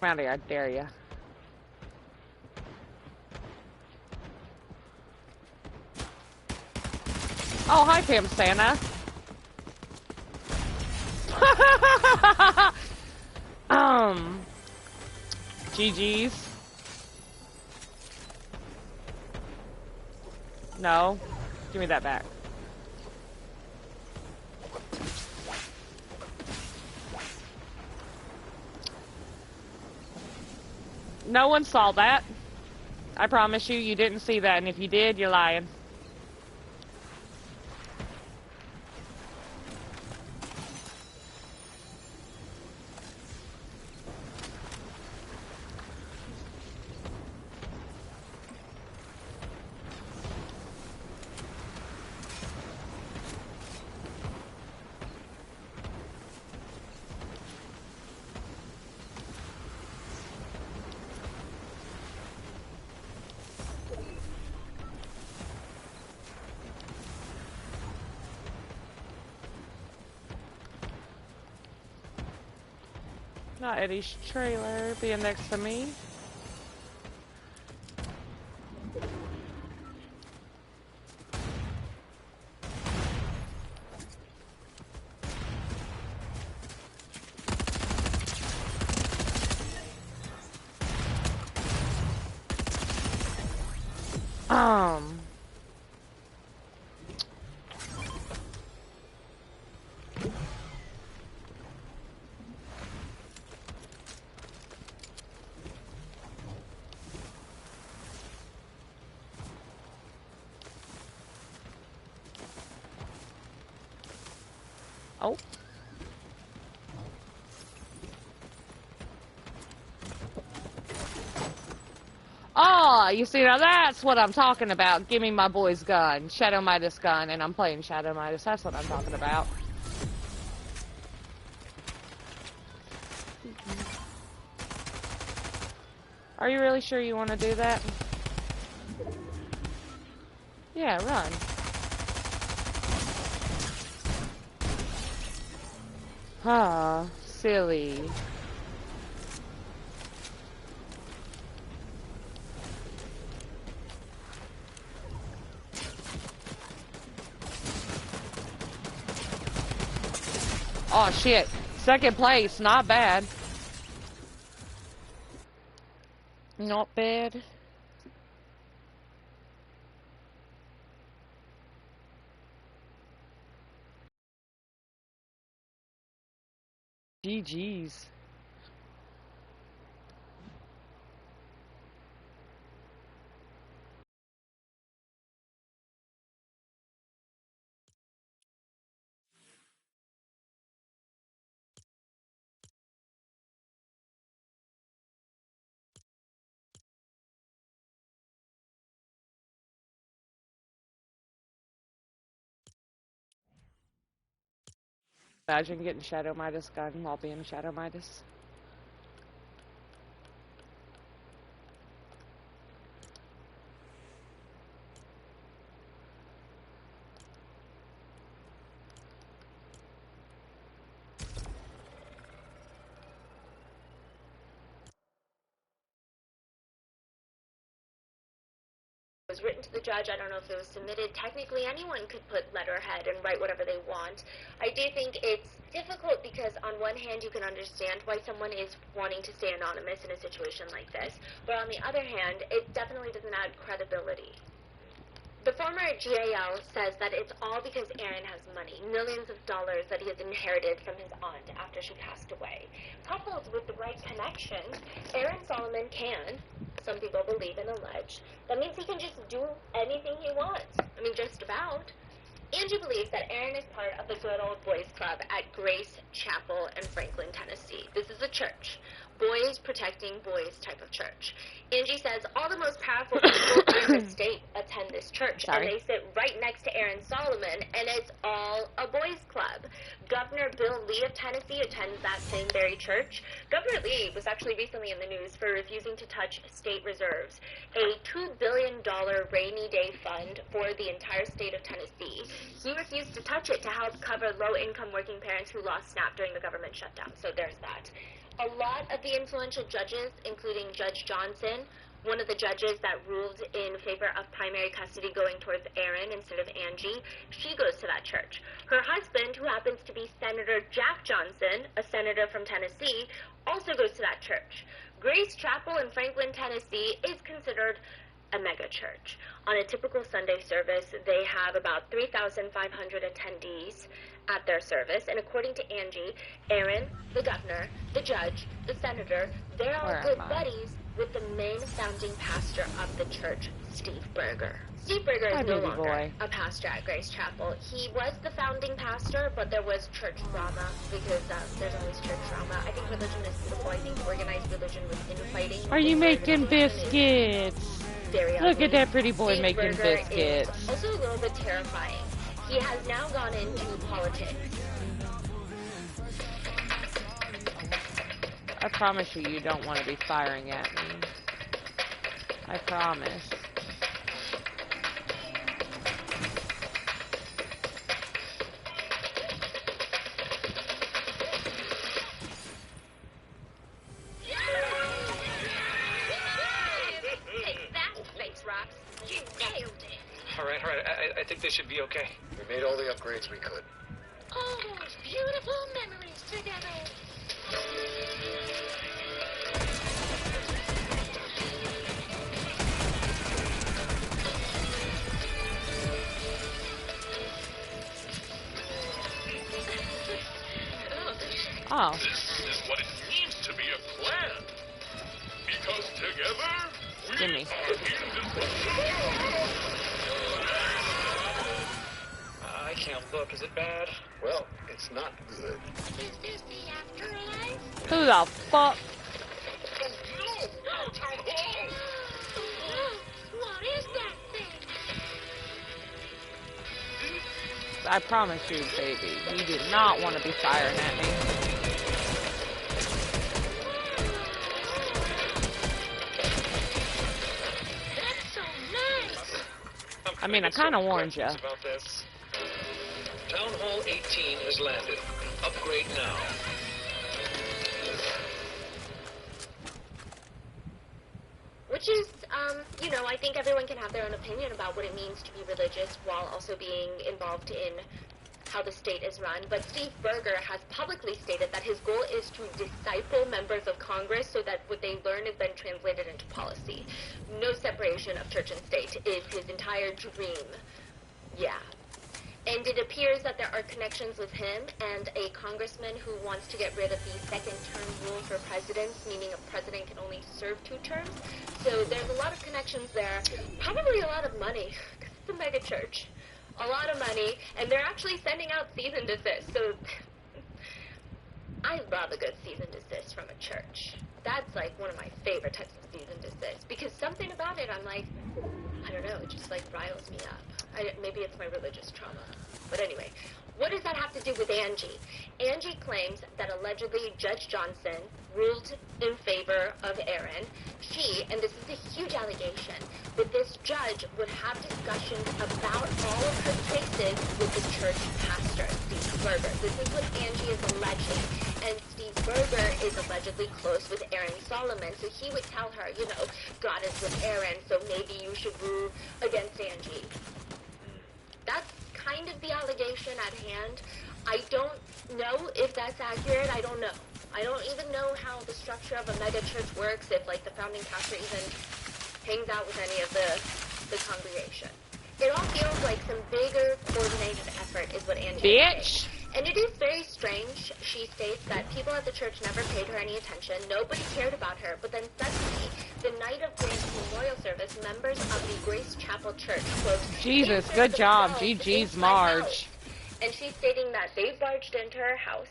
Come out here, I dare ya. Oh, hi, Pam Santa. GG's. No. Give me that back. No one saw that. I promise you, you didn't see that, and if you did, you're lying. Not Eddie's trailer being next to me. Oh. Oh, you see, now that's what I'm talking about. Give me my boy's gun, Shadow Midas gun, and I'm playing Shadow Midas. That's what I'm talking about. Are you really sure you want to do that? Yeah, run. Ah, silly. Oh, shit. Second place, not bad. Not bad. GG's. Imagine getting Shadow Midas gun while being Shadow Midas. Was written to the judge. I don't know if it was submitted. Technically, anyone could put letterhead and write whatever they want. I do think it's difficult because on one hand, you can understand why someone is wanting to stay anonymous in a situation like this, but on the other hand, it definitely doesn't add credibility. The former GAL says that it's all because Aaron has money, millions of dollars that he has inherited from his aunt after she passed away. Coupled with the right connections, Aaron Solomon can, some people believe and allege, that means he can just do anything he wants. I mean, just about. Angie believes that Aaron is part of the good old boys club at Grace Chapel in Franklin, Tennessee. This is a church. Boys protecting boys type of church. Angie says all the most powerful people in the state attend this church, and they sit right next to Aaron Solomon, and it's all a boys club. Governor Bill Lee of Tennessee attends that same very church. Governor Lee was actually recently in the news for refusing to touch state reserves, a $2 billion rainy day fund for the entire state of Tennessee. He refused to touch it to help cover low-income working parents who lost SNAP during the government shutdown, so there's that. A lot of the influential judges, including Judge Johnson, one of the judges that ruled in favor of primary custody going towards Aaron instead of Angie, she goes to that church. Her husband, who happens to be Senator Jack Johnson, a senator from Tennessee, also goes to that church. Grace Chapel in Franklin, Tennessee is considered a mega church. On a typical Sunday service, they have about 3,500 attendees at their service, and according to Angie, Aaron, the governor, the judge, the senator, they're all good buddies with the main founding pastor of the church, Steve Berger. Steve Berger is no longer a pastor at Grace Chapel. He was the founding pastor, but there was church drama because there's always church drama. I think religion is beautiful. I think organized religion with infighting. Are you making biscuits? Look at that pretty boy making biscuits. Also a little bit terrifying. He has now gone into politics. I promise you, you don't want to be firing at me. I promise. Take that, Face Rocks. You nailed it. All right. I think they should be okay. We made all the upgrades we could. All those beautiful memories together. Oh. This is what it means to be a clan. Because together, we Gimme. I can't look. Is it bad? Well, it's not good. Is this the afterlife? Who the fuck? What is that thing? I promise you, baby, you do not want to be firing at me. That's so nice. I mean, I kind of warned you. About this. Town Hall 18 has landed. Upgrade now. Which is, I think everyone can have their own opinion about what it means to be religious while also being involved in how the state is run. But Steve Berger has publicly stated that his goal is to disciple members of Congress so that what they learn is then translated into policy. No separation of church and state is his entire dream. Yeah. And it appears that there are connections with him and a congressman who wants to get rid of the second-term rule for presidents, meaning a president can only serve 2 terms. So there's a lot of connections there. Probably a lot of money, because it's a mega church. A lot of money, and they're actually sending out cease and desist. So I love a good cease and desist from a church. That's like one of my favorite types of cease and desist, because something about it, I'm like, I don't know, it just like riles me up. Maybe it's my religious trauma. But anyway, What does that have to do with Angie? Angie claims that allegedly Judge Johnson ruled in favor of Aaron. She, and this is a huge allegation, that this judge would have discussions about all of her cases with the church pastor, Steve Berger. This is what Angie is alleging. And Steve Berger is allegedly close with Aaron Solomon, so he would tell her, you know, God is with Aaron, so maybe you should rule against Angie. That's kind of the allegation at hand. I don't know if that's accurate. I don't know. I don't even know how the structure of a mega church works, if like the founding pastor even hangs out with any of the congregation. It all feels like some bigger coordinated effort is what Angie is saying. And it is very strange. She states that people at the church never paid her any attention. Nobody cared about her. But then suddenly, the night of Grant's memorial service, members of the Grace Chapel Church, quote, Jesus, good job. GG's, Marge. And she's stating that they barged into her house,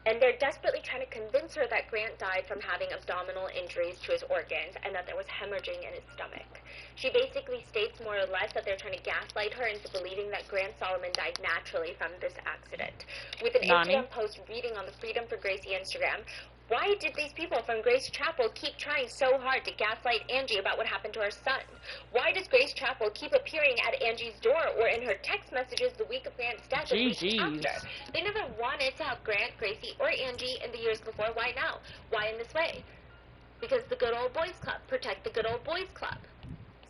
and they're desperately trying to convince her that Grant died from having abdominal injuries to his organs and that there was hemorrhaging in his stomach. She basically states more or less that they're trying to gaslight her into believing that Grant Solomon died naturally from this accident. With an Instagram post reading on the Freedom for Gracie Instagram, why did these people from Grace Chapel keep trying so hard to gaslight Angie about what happened to her son? Why does Grace Chapel keep appearing at Angie's door or in her text messages the week of Grant's death and weeks after? They never wanted to help Grant, Gracie, or Angie in the years before. Why now? Why in this way? Because the good old boys club. Protect the good old boys club.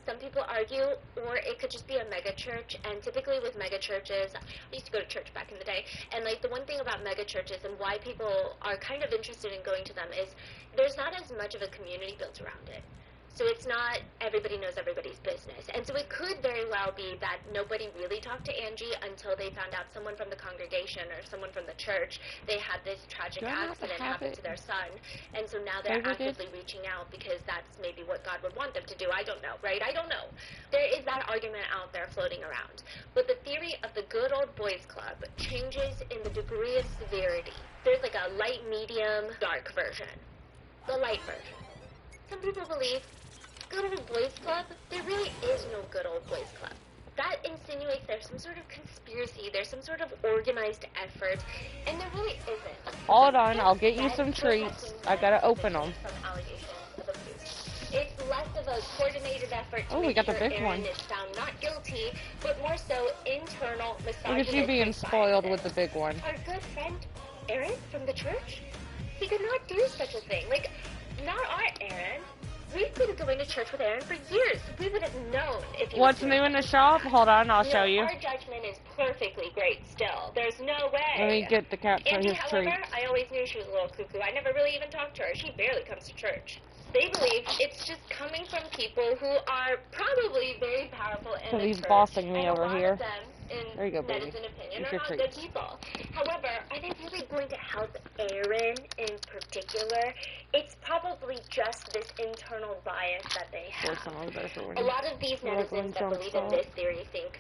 Some people argue, or it could just be a mega church, and typically with mega churches, I used to go to church back in the day, and like the one thing about mega churches and why people are kind of interested in going to them is there's not as much of a community built around it. So it's not everybody knows everybody's business. And so it could very well be that nobody really talked to Angie until they found out someone from the congregation or someone from the church, they had this tragic accident happen to their son. And so now they're actively reaching out because that's maybe what God would want them to do. I don't know, right? I don't know. There is that argument out there floating around. But the theory of the good old boys club changes in the degree of severity. There's like a light, medium, dark version. The light version. Some people believe good old boys club, there really is no good old boys club. That insinuates there's some sort of conspiracy, there's some sort of organized effort, and there really isn't. Hold on, I'll get you some treats. I gotta open them. It's less of a coordinated effort to we got the make sure big Aaron one. is found not guilty, but more so internal misogynistic. Look at you being spoiled with the big one. Our good friend Aaron from the church, he could not do such a thing. Like, not our Aaron. We've been going to church with Aaron for years. We would have known if he What's new in the shop? Hold on, I'll show you. Our judgment is perfectly great still. There's no way. Let me get the cat for Angie, his however, treats. I always knew she was a little cuckoo. I never really even talked to her. She barely comes to church. They believe it's just coming from people who are probably very powerful in the he's church. bossing me and over a lot here. Of them, in there you go, baby. medicine opinion, Eat are your not treats. good people. However, are they really going to help Aaron in particular? It's probably just this internal bias that they have. A lot of these netizens that believe in this theory think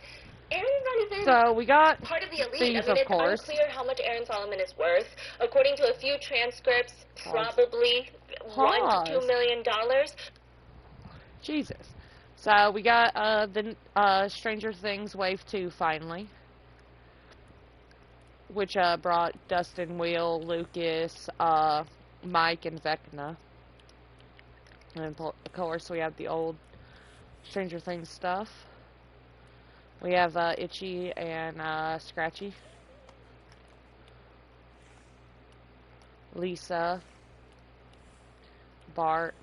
Aaron's not even so we got part of the elite. these, I mean, of course. It's unclear how much Aaron Solomon is worth. According to a few transcripts, probably $1 to $2 million. Jesus. So we got the Stranger Things Wave 2 finally, which brought Dustin, Will, Lucas, Mike, and Vecna. And of course we have the old Stranger Things stuff. We have Itchy and Scratchy. Lisa. Bart.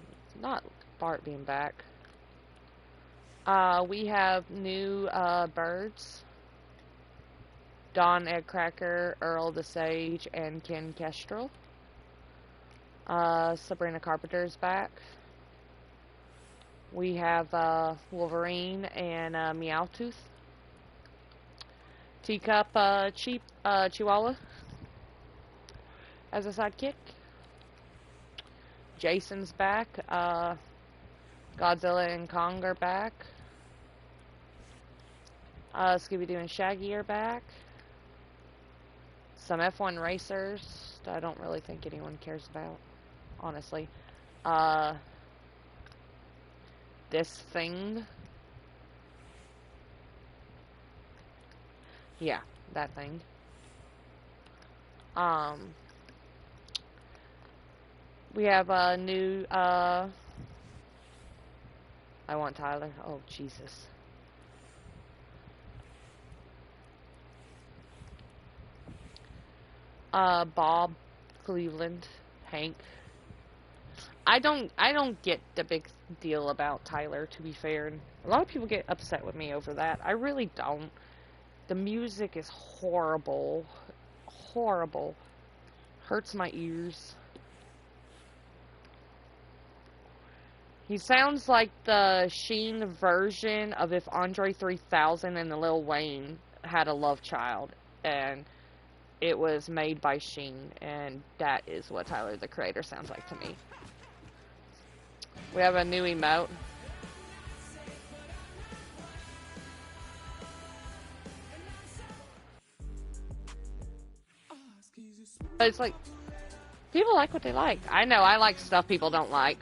Not Bart being back. We have new birds. Don Eggcracker, Earl the Sage, and Ken Kestrel. Sabrina Carpenter's back. We have Wolverine and Meowtooth. Teacup Chihuahua as a sidekick. Jason's back. Godzilla and Kong are back. Scooby-Doo and Shaggy are back. Some F1 racers that I don't really think anyone cares about, honestly. This thing. Yeah, that thing. Um, we have a new, I want Tyler. Oh, Jesus. Bob, Cleveland, Hank. I don't get the big deal about Tyler, to be fair. And a lot of people get upset with me over that. I really don't. The music is horrible. Horrible. Hurts my ears. He sounds like the Sheen version of if Andre 3000 and the Lil Wayne had a love child. And it was made by Sheen. And that is what Tyler, the Creator, sounds like to me. We have a new emote. But it's like, people like what they like. I know I like stuff people don't like.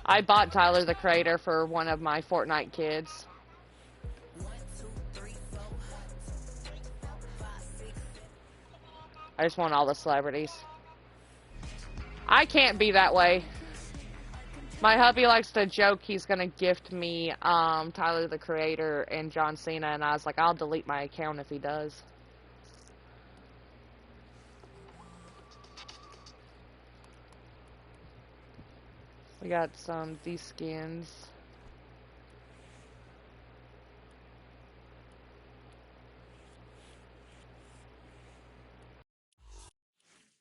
I bought Tyler, the Creator, for one of my Fortnite kids. I just want all the celebrities. I can't be that way. My hubby likes to joke he's gonna gift me Tyler, the Creator, and John Cena, and I was like, I'll delete my account if he does. We got these skins.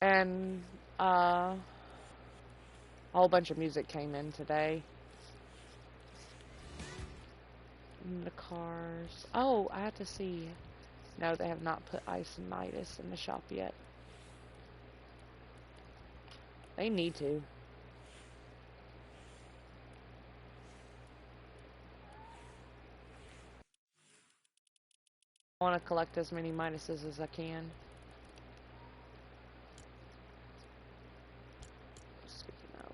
And a whole bunch of music came in today. And the cars. Oh, I have to see. No, they have not put Ice and Midas in the shop yet. They need to. I want to collect as many Midases as I can. Speaking of.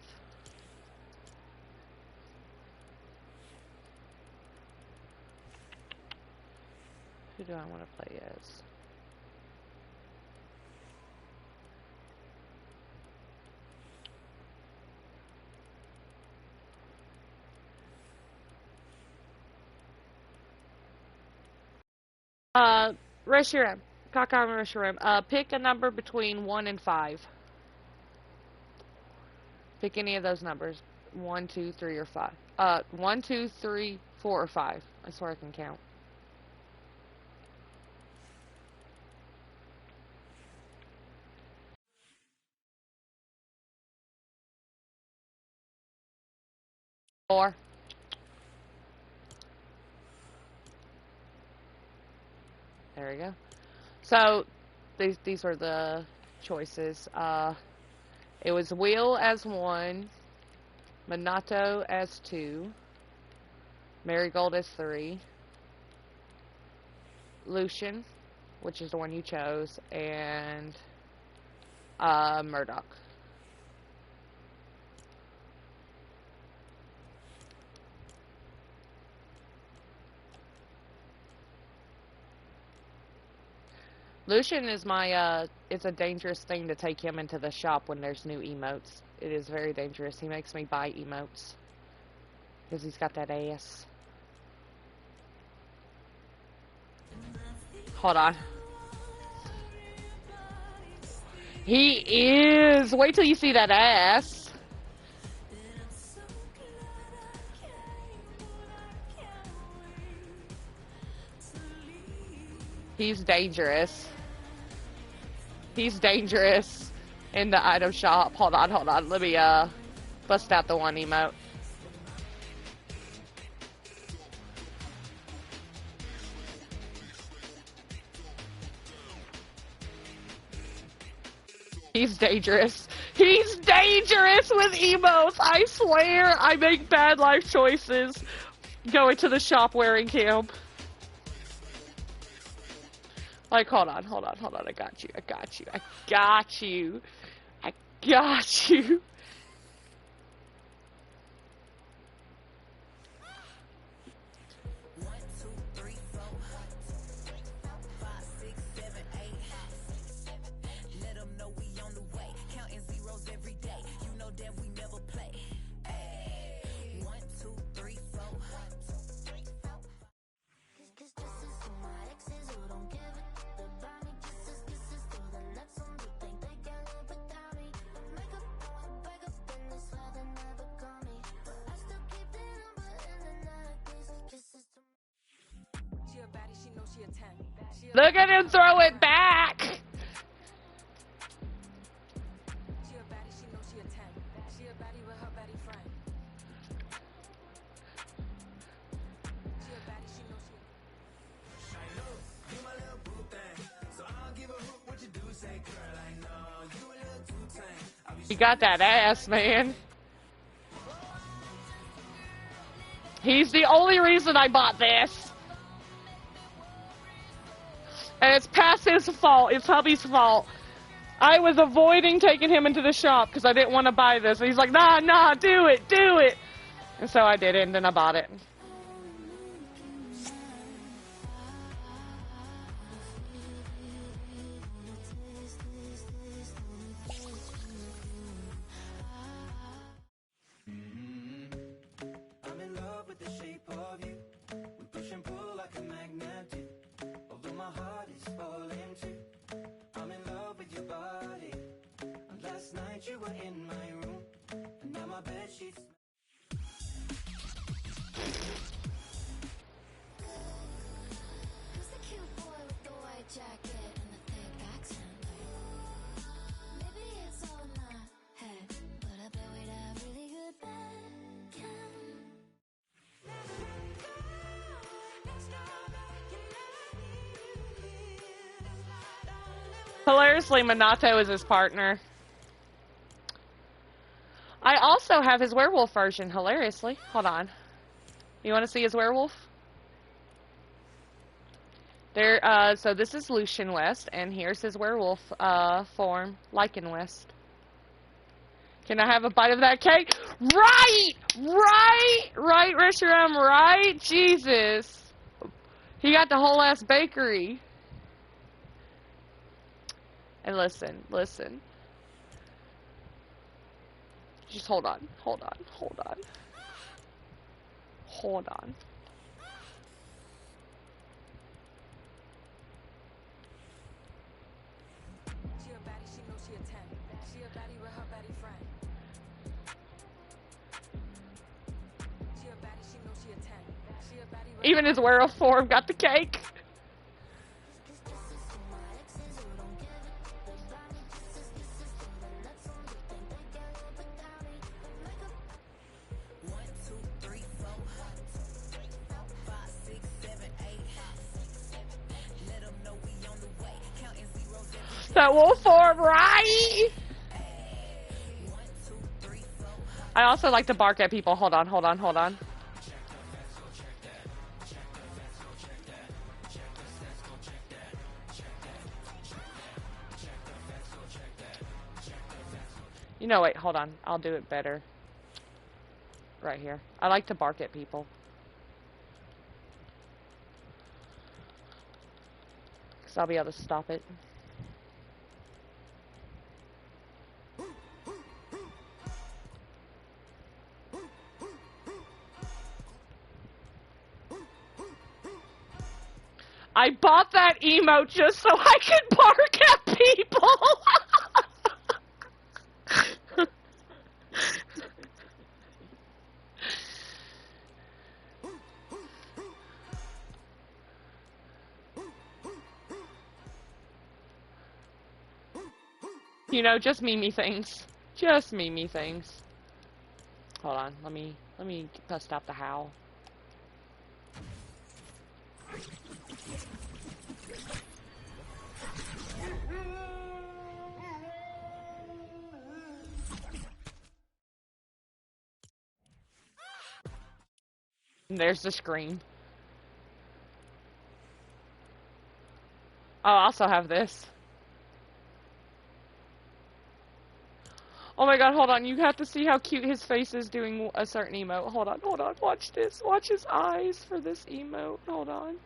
Who do I want to play as? Reshiram. Kakam Reshiram. Pick a number between 1 and 5. Pick any of those numbers. 1, 2, 3, or 5. 1, 2, 3, 4, or 5. I swear I can count. Four. There we go. So, these were the choices. It was Wheel as 1, Minato as 2, Marigold as 3, Lucian, which is the one you chose, and Murdoch. Lucian is my, it's a dangerous thing to take him into the shop when there's new emotes. It is very dangerous. He makes me buy emotes. Because he's got that ass. Hold on. He is! Wait till you see that ass. He's dangerous. He's dangerous in the item shop. Hold on. Let me, bust out the one emote. He's dangerous. He's dangerous with emotes. I swear I make bad life choices going to the shop wearing him. Like, hold on. I got you. Look at him throw it back! She a baddie, she know she a 10. She a baddie with her baddie friend. She a baddie, she know she a... I know, you my little boo thing. So I don't give a hoot what you do, say girl, I know. You a little too tame. He got that ass, man. He's the only reason I bought this. And it's past his fault. It's hubby's fault. I was avoiding taking him into the shop because I didn't want to buy this. And he's like, nah, do it, do it. And so I did it, and then I bought it. I'm in love with the shape of you. We push and pull like a magnet do. Although my heart is falling too. I'm in love with your body. And last night you were in my room. And now my bed sheets. Who's the cute boy with the white jacket and the thick accent? Maybe it's all in my head, but I bet we'd have really good bacon. Hilariously, Minato is his partner. I also have his werewolf version, hilariously. Hold on. You want to see his werewolf? There, so this is Lucian West, and here's his werewolf, form, Lycan West. Can I have a bite of that cake? Right! Reshiram, right? Jesus. He got the whole ass bakery. And listen. Just hold on. She a baddie, she know she a 10. She a baddie with her baddie friend. She a baddie, she know she a 10. She a baddie with Even his werewolf form got the cake. That wolf form, right? I also like to bark at people. Hold on. You know, wait, hold on. I'll do it better. Right here. I like to bark at people. Because I'll be able to stop it. I bought that emote just so I could bark at people! You know, just Mimi things. Just Mimi things. Hold on, let me bust out the howl. And there's the scream. Oh, I also have this. Oh my god, hold on. You have to see how cute his face is doing a certain emote. Hold on. Watch this. Watch his eyes for this emote. Hold on.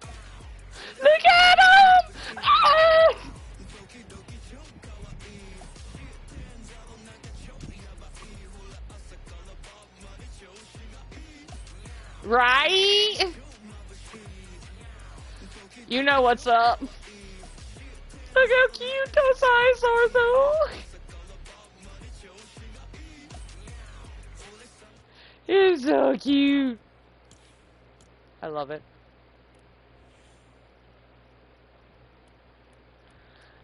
Look at him! Ah! Right? You know what's up. Look how cute those eyes are, though. It's so cute. I love it.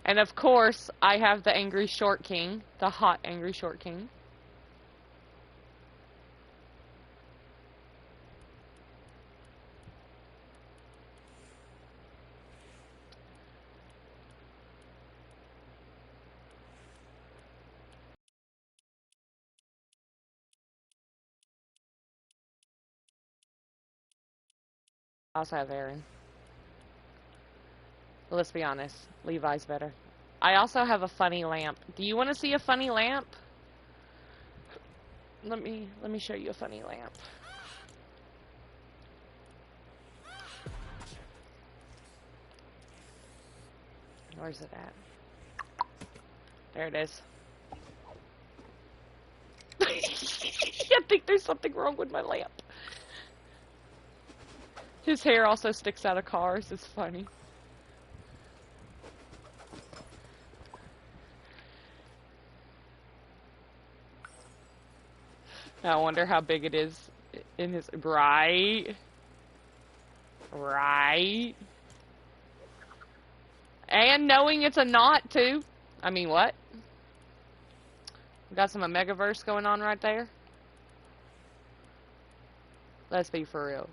And of course, I have the angry short king, the hot angry short king. I also have Aaron. Well, let's be honest, Levi's better. I also have a funny lamp. Do you want to see a funny lamp? Let me show you a funny lamp. Where's it at? There it is. I think there's something wrong with my lamp. His hair also sticks out of cars. It's funny. I wonder how big it is in his... Right? Right? And knowing it's a knot, too. I mean, what? We got some Omegaverse going on right there. Let's be for real.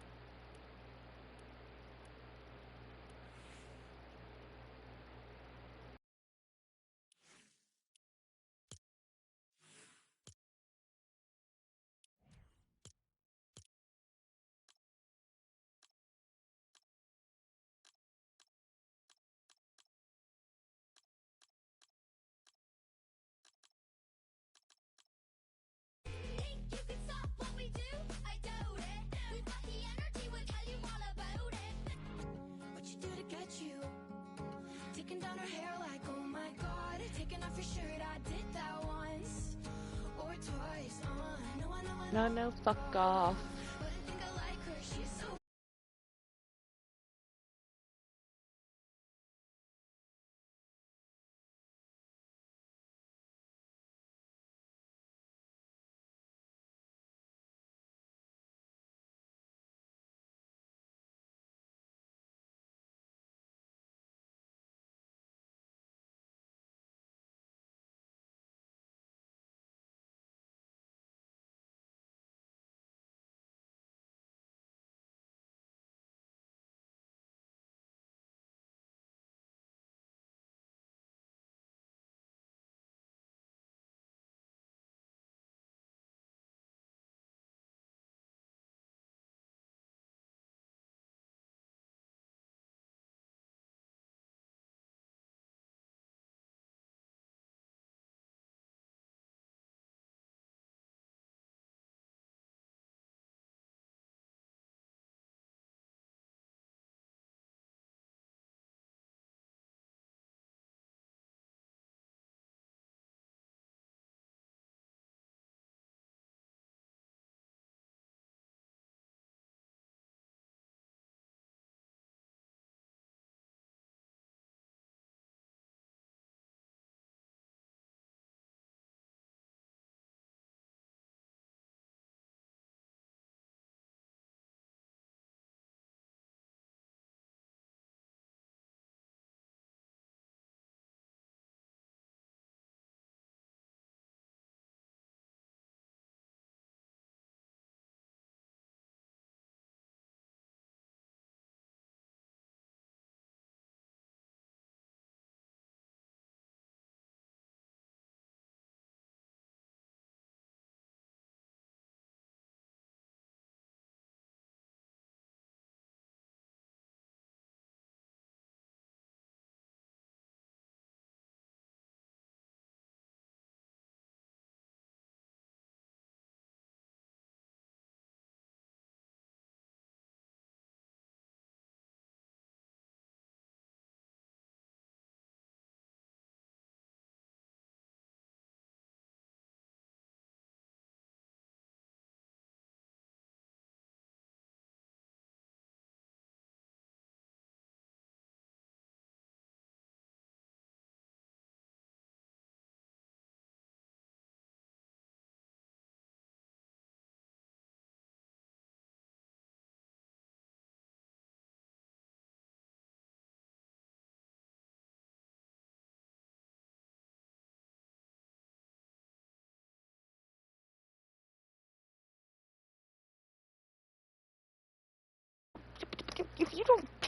No, fuck off.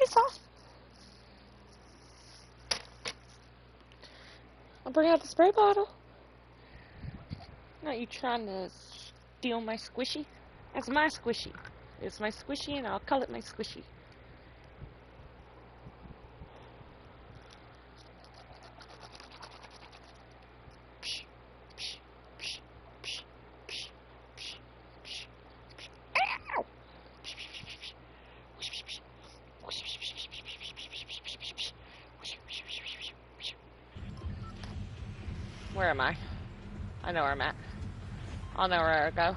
piss off. I'll bring out the spray bottle. Not you trying to steal my squishy? That's my squishy. It's my squishy, and I'll call it my squishy. Where am I? I know where I'm at. I'll know where I go.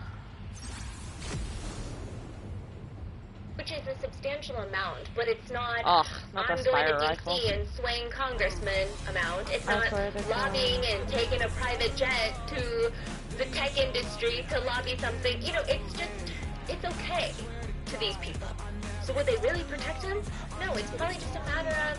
Which is a substantial amount, but it's not, Ugh, not I'm the going to fire D.C. rifle. and swaying congressman amount. It's not That's where they're lobbying and taking a private jet to the tech industry to lobby something. You know, it's just, it's okay to these people. So would they really protect him? No, it's probably just a matter of,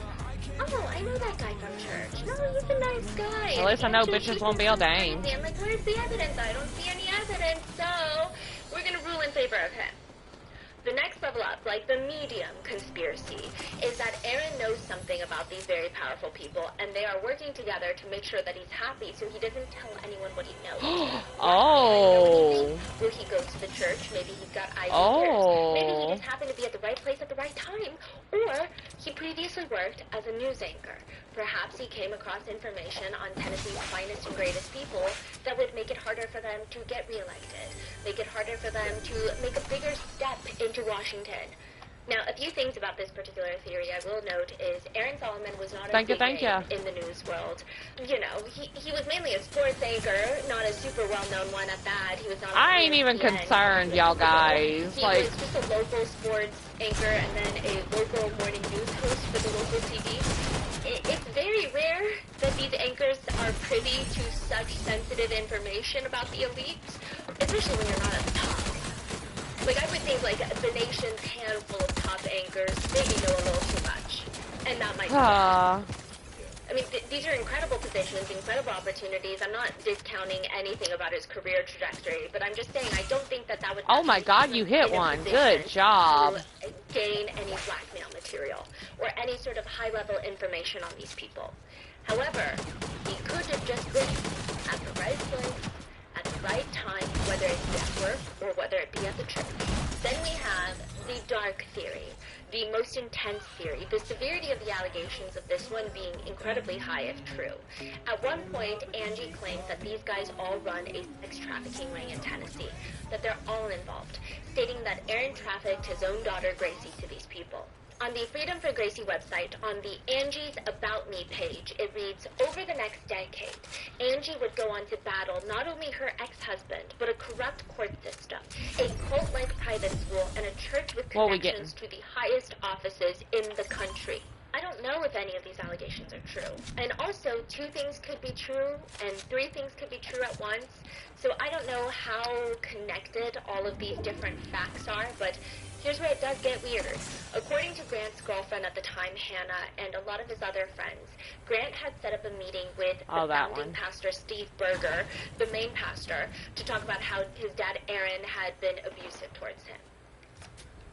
oh, I know that guy from church. No, he's a nice guy. At least I know bitches won't be able to aim. I'm like, where's the evidence? I don't see any evidence, so we're going to rule in favor of him. The next level up, like the medium conspiracy, is that Aaron knows something about these very powerful people, and they are working together to make sure that he's happy so he doesn't tell anyone what he knows. Oh. Will he go to the church? Maybe he's got ideas. Oh. Maybe he just happened to be at the right place at the right time. Or he previously worked as a news anchor. Perhaps he came across information on Tennessee's finest and greatest people that would make it harder for them to get reelected, make it harder for them to make a bigger step into Washington. Now, a few things about this particular theory I will note is Aaron Solomon was not a big name in the news world. You know, he was mainly a sports anchor, not a super well-known one at that. He was not. I ain't even concerned, y'all guys. He was just a local sports anchor and then a local morning news host for the local TV. It's very rare that these anchors are privy to such sensitive information about the elites, especially when you're not at the top. Like, I would think, like, the nation's handful of top anchors maybe know a little too much. And that might be I mean, these are incredible positions, incredible opportunities. I'm not discounting anything about his career trajectory, but I'm just saying I don't think that that would... Oh my God, you hit one. Good job. ...to gain any blackmail material or any sort of high-level information on these people. However, he could have just been at the right place, at the right time, whether it be at work or whether it be at the church. Then we have the dark theory, the most intense theory, the severity of the allegations of this one being incredibly high if true. At one point, Angie claims that these guys all run a sex trafficking ring in Tennessee, that they're all involved, stating that Aaron trafficked his own daughter Gracie to these people. On the Freedom for Gracie website, on the Angie's About Me page, it reads, over the next decade, Angie would go on to battle not only her ex-husband, but a corrupt court system, a cult-like private school, and a church with connections to the highest offices in the country. I don't know if any of these allegations are true. And also, 2 things could be true, and 3 things could be true at once. So I don't know how connected all of these different facts are, but here's where it does get weird. According to Grant's girlfriend at the time, Hannah, and a lot of his other friends, Grant had set up a meeting with the founding pastor, Steve Berger, the main pastor, to talk about how his dad, Aaron, had been abusive towards him.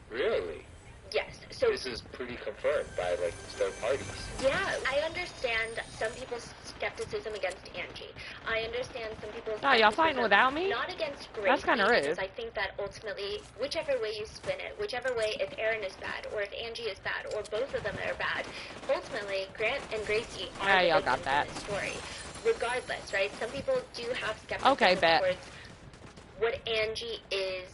Really? Yes. So this is pretty confirmed by, like, third parties. Yeah, I understand some people's skepticism against Angie. I understand some people's y'all fighting without me? Not against Gracie. That's kind of rude. Because I think that ultimately, whichever way you spin it, whichever way, if Aaron is bad, or if Angie is bad, or both of them are bad, ultimately, Grant and Gracie are the victims in this story. Regardless, right? Some people do have skepticism towards what Angie is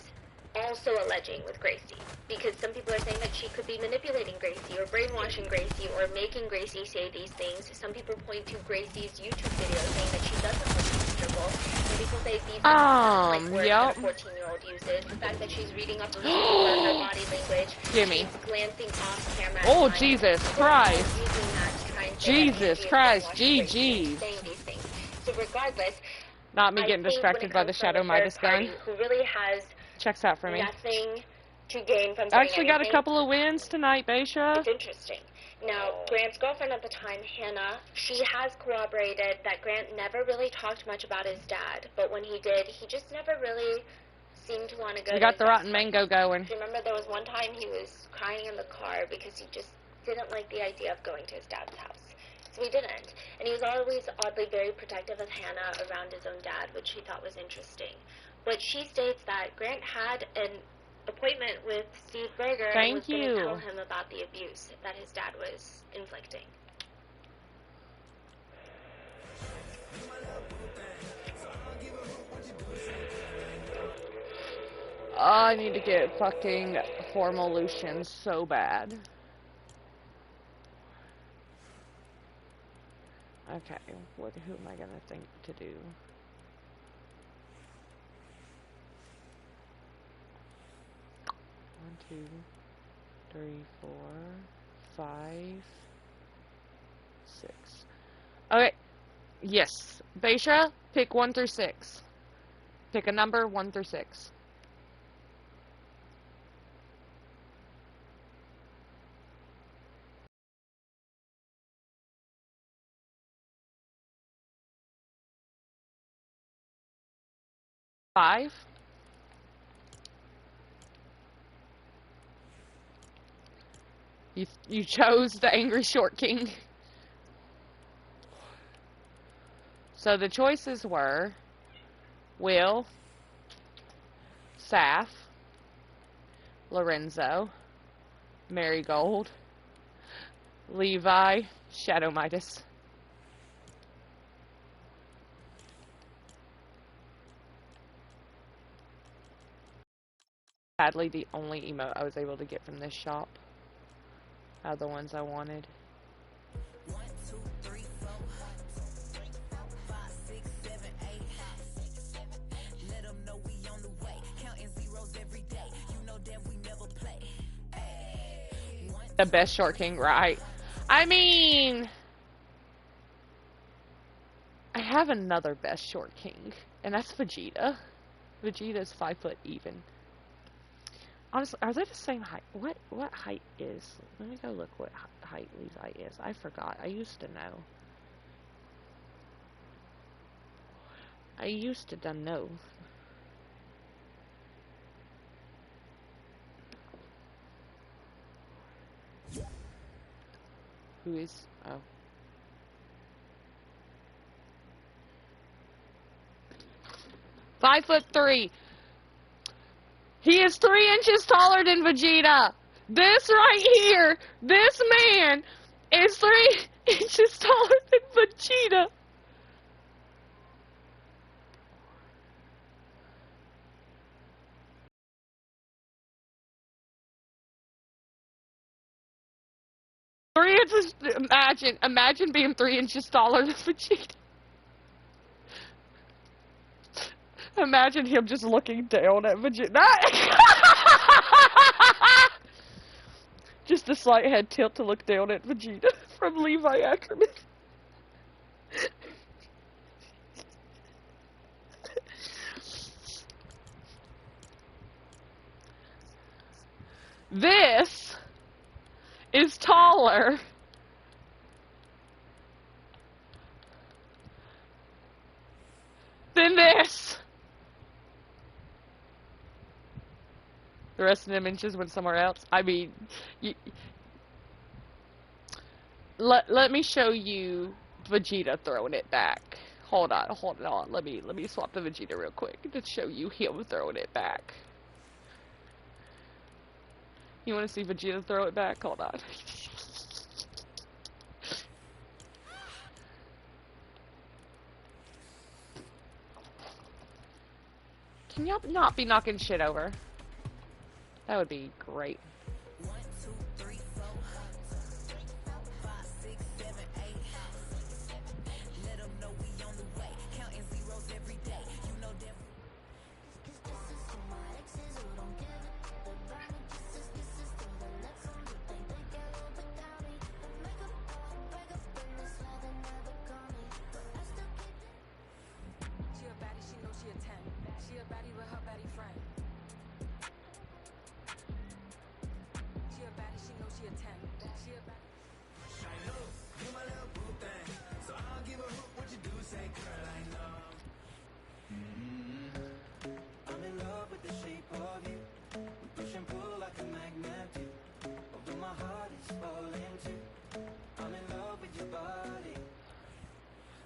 also alleging with Gracie, because some people are saying that she could be manipulating Gracie or brainwashing Gracie or making Gracie say these things. Some people point to Gracie's YouTube video saying that she doesn't look comfortable. Some people say these are like words that a 14-year-old uses. The fact that she's reading up on her body language. She's glancing off camera. Oh, Jesus Christ. Using that to try and Jesus Christ. GG's. Saying these things. So regardless, not me getting distracted by the Shadow Midas gun. Who really has checks out for me. Nothing to gain from I actually got a couple of wins tonight, Baisha. It's interesting. Now, Grant's girlfriend at the time, Hannah, she has corroborated that Grant never really talked much about his dad, but when he did, he just never really seemed to want to go. We got the rotten mango going. Do you remember there was one time he was crying in the car because he just didn't like the idea of going to his dad's house. So he didn't. And he was always oddly very protective of Hannah around his own dad, which he thought was interesting. But she states that Grant had an appointment with Steve Berger and was going to tell him about the abuse that his dad was inflicting. I need to get fucking Formolution so bad. Okay, who am I gonna think to do? One, 2, 3, 4, 5, 6. Okay. Yes. Beisha, pick 1 through 6. Pick a number 1 through 6. Five. You chose the Angry Short King. So the choices were Will, Saf, Lorenzo, Marigold, Levi, Shadow Midas. Sadly, the only emote I was able to get from this shop out of the ones I wanted. 1, 2, 3, 4, 5, 6, 7, 8. Let them know we on the way. Counting zeros every day. You know that we never play. The best Short King, right? I mean, I have another best Short King, and that's Vegeta. Vegeta's 5 foot even. Honestly, are they the same height? What height is? Let me go look what height Levi is. I forgot. I used to know. I used to know. Who is? Oh. .5'3". He is 3 inches taller than Vegeta. This right here, this man is 3 inches taller than Vegeta. Imagine being 3 inches taller than Vegeta. Imagine him just looking down at Vegeta. Just a slight head tilt to look down at Vegeta from Levi Ackerman. This is taller than this. The rest of them inches went somewhere else. I mean, let me show you Vegeta throwing it back. Hold on. Let me swap to Vegeta real quick to show you him throwing it back. You want to see Vegeta throw it back? Hold on. Can y'all not be knocking shit over? That would be great. 1, 2, 3, 4, 5, 6, 7, 8. Let them know we on the way. Counting zeros every day. You know that. She a baddie, she knows she a 10. She a baddie with her baddie friend.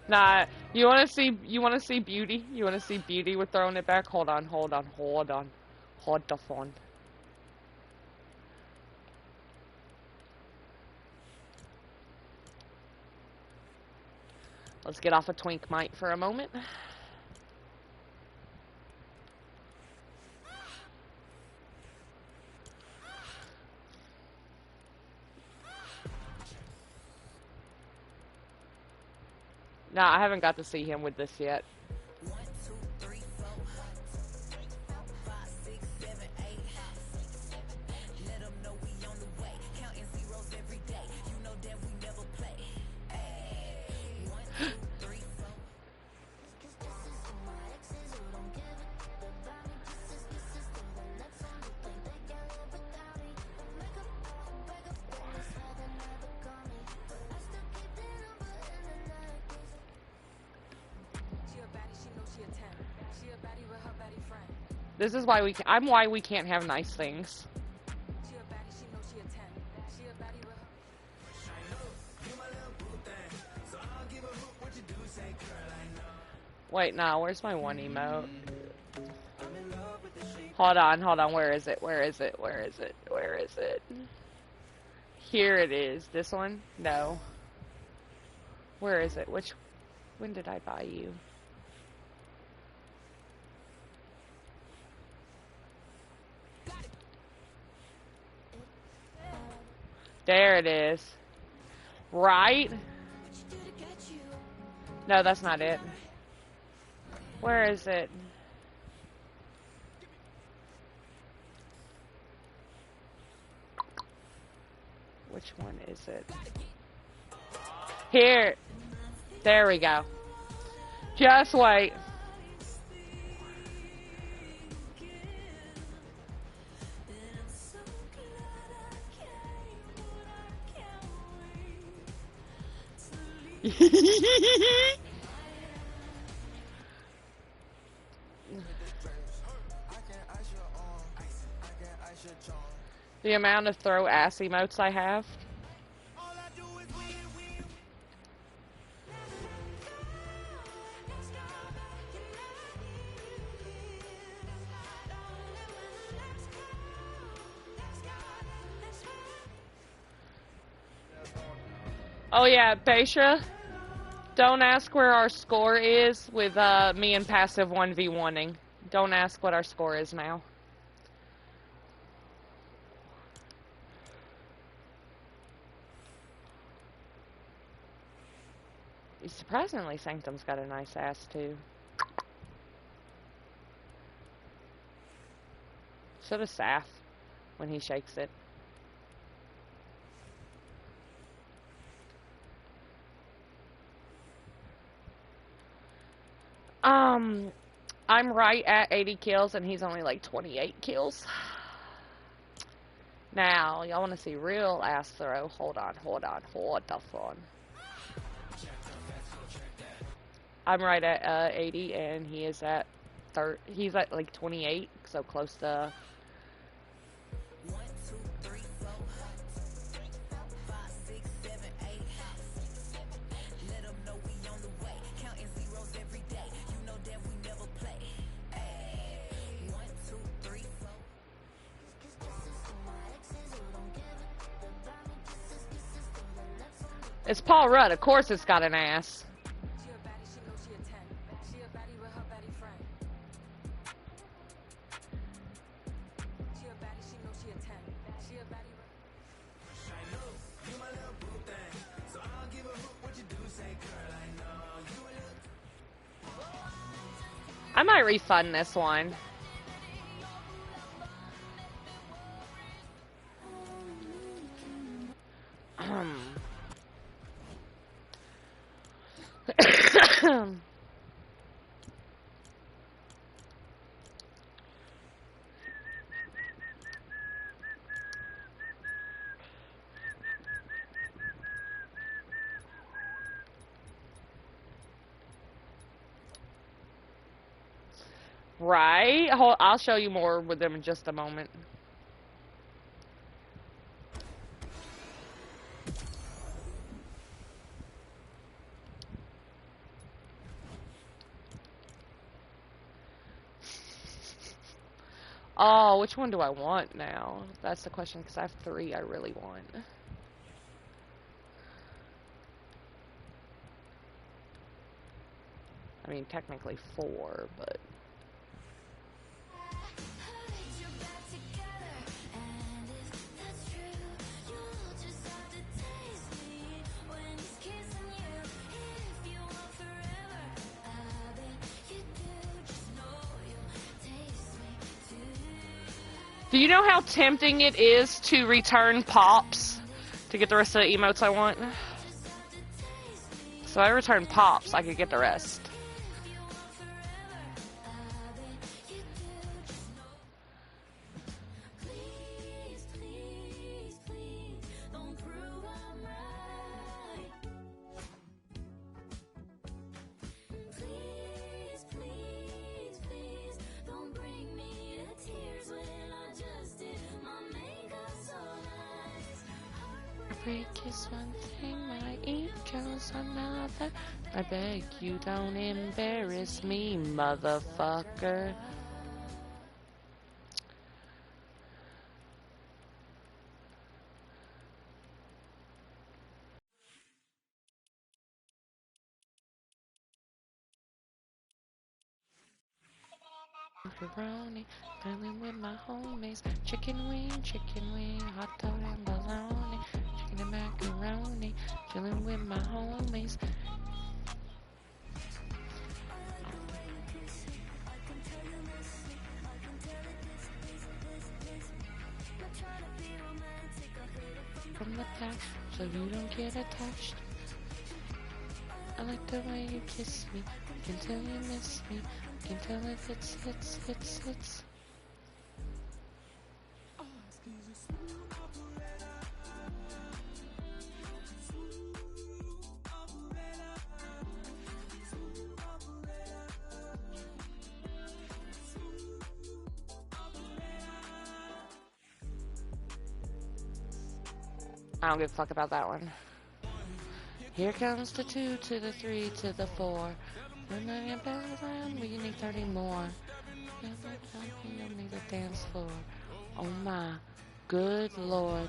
Nah, you wanna see beauty? You wanna see beauty with throwing it back? Hold on, hold on, hold on. Hold the phone. Let's get off of Twink Mite for a moment. Nah, I haven't got to see him with this yet. This is why I'm why we can't have nice things. Wait, no, where's my one emote? Hold on, where is it? Where is it? Where is it? Where is it? Here it is. This one? No. Where is it? When did I buy you? There it is. Right? No, that's not it. Where is it? Which one is it? Here. There we go. Just wait. The amount of throw ass emotes I have. Oh yeah, Beisha, don't ask where our score is with me and passive 1v1ing. Don't ask what our score is now. Surprisingly, Sanctum's got a nice ass too. So does Saf when he shakes it. I'm right at 80 kills and he's only like 28 kills. Now, y'all want to see real ass throw? Hold on, hold the phone. I'm right at 80 and he is at he's at like 28, so close to. It's Paul Rudd. Of course it's got an ass. I might refund this one. Right? I'll show you more with them in just a moment. Oh, which one do I want now? That's the question, because I have 3 I really want. I mean, technically 4, but... Do you know how tempting it is to return Pops to get the rest of the emotes I want? So I return Pops, I could get the rest. Break is one thing, my ego's another. I beg you don't embarrass me, motherfucker. Macaroni, filling with my homies. Chicken wing, hot dog and bologna. Chicken and macaroni, filling with my homies. From the back, so you don't get attached. I like the way you kiss me. I can tell you miss me. I can tell if it's. I don't give a fuck about that one. Here comes the 2 to the 3 to the 4. When I get back around, we need 30 more. You'll need a dance floor. Oh my good lord.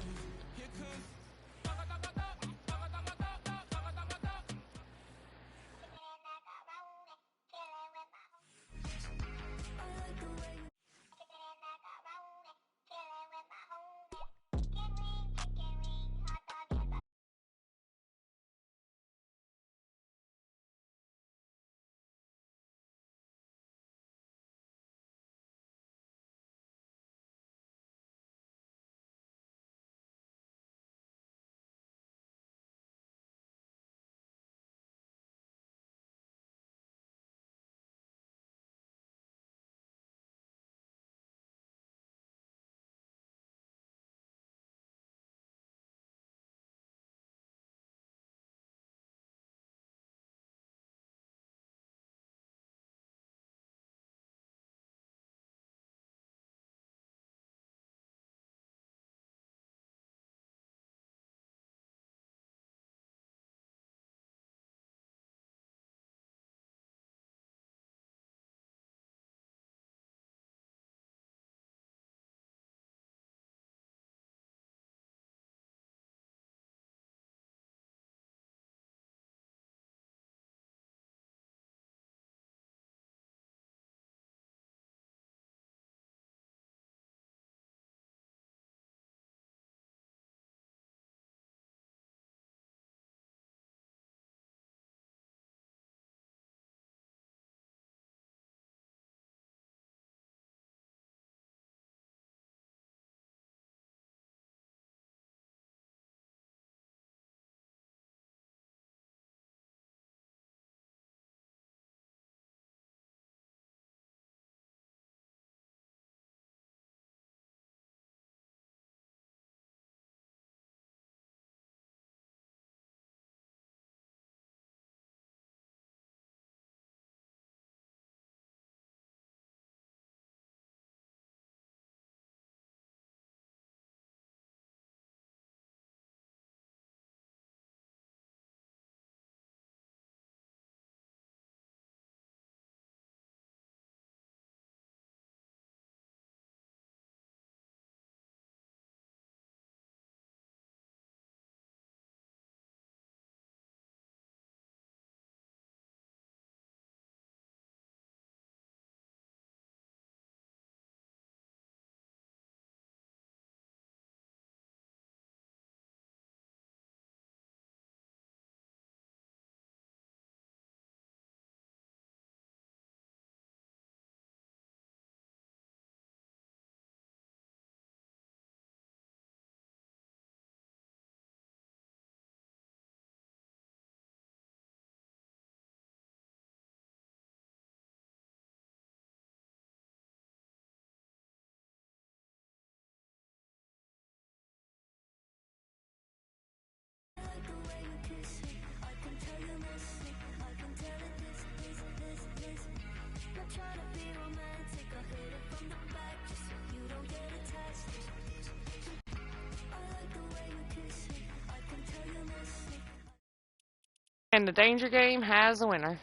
And the danger game has a winner.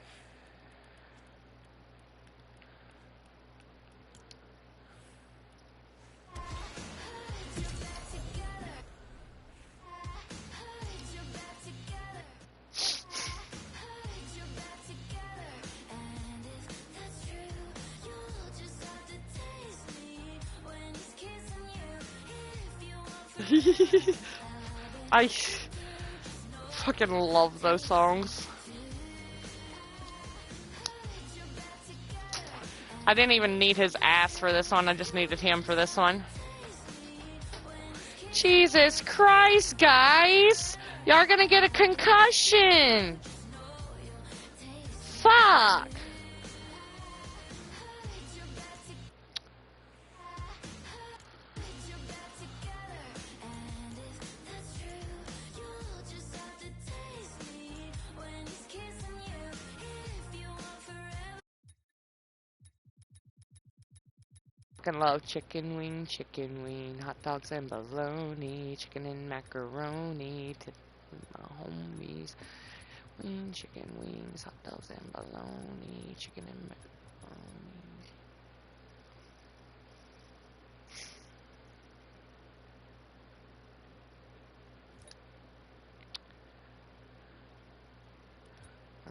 I fucking love those songs. I didn't even need his ass for this one, I just needed him for this one. Jesus Christ, guys! Y'all are gonna get a concussion! Fuck! Fucking love chicken wing, hot dogs and bologna, chicken and macaroni, to my homies. Wing, chicken wings, hot dogs and bologna, chicken and macaroni.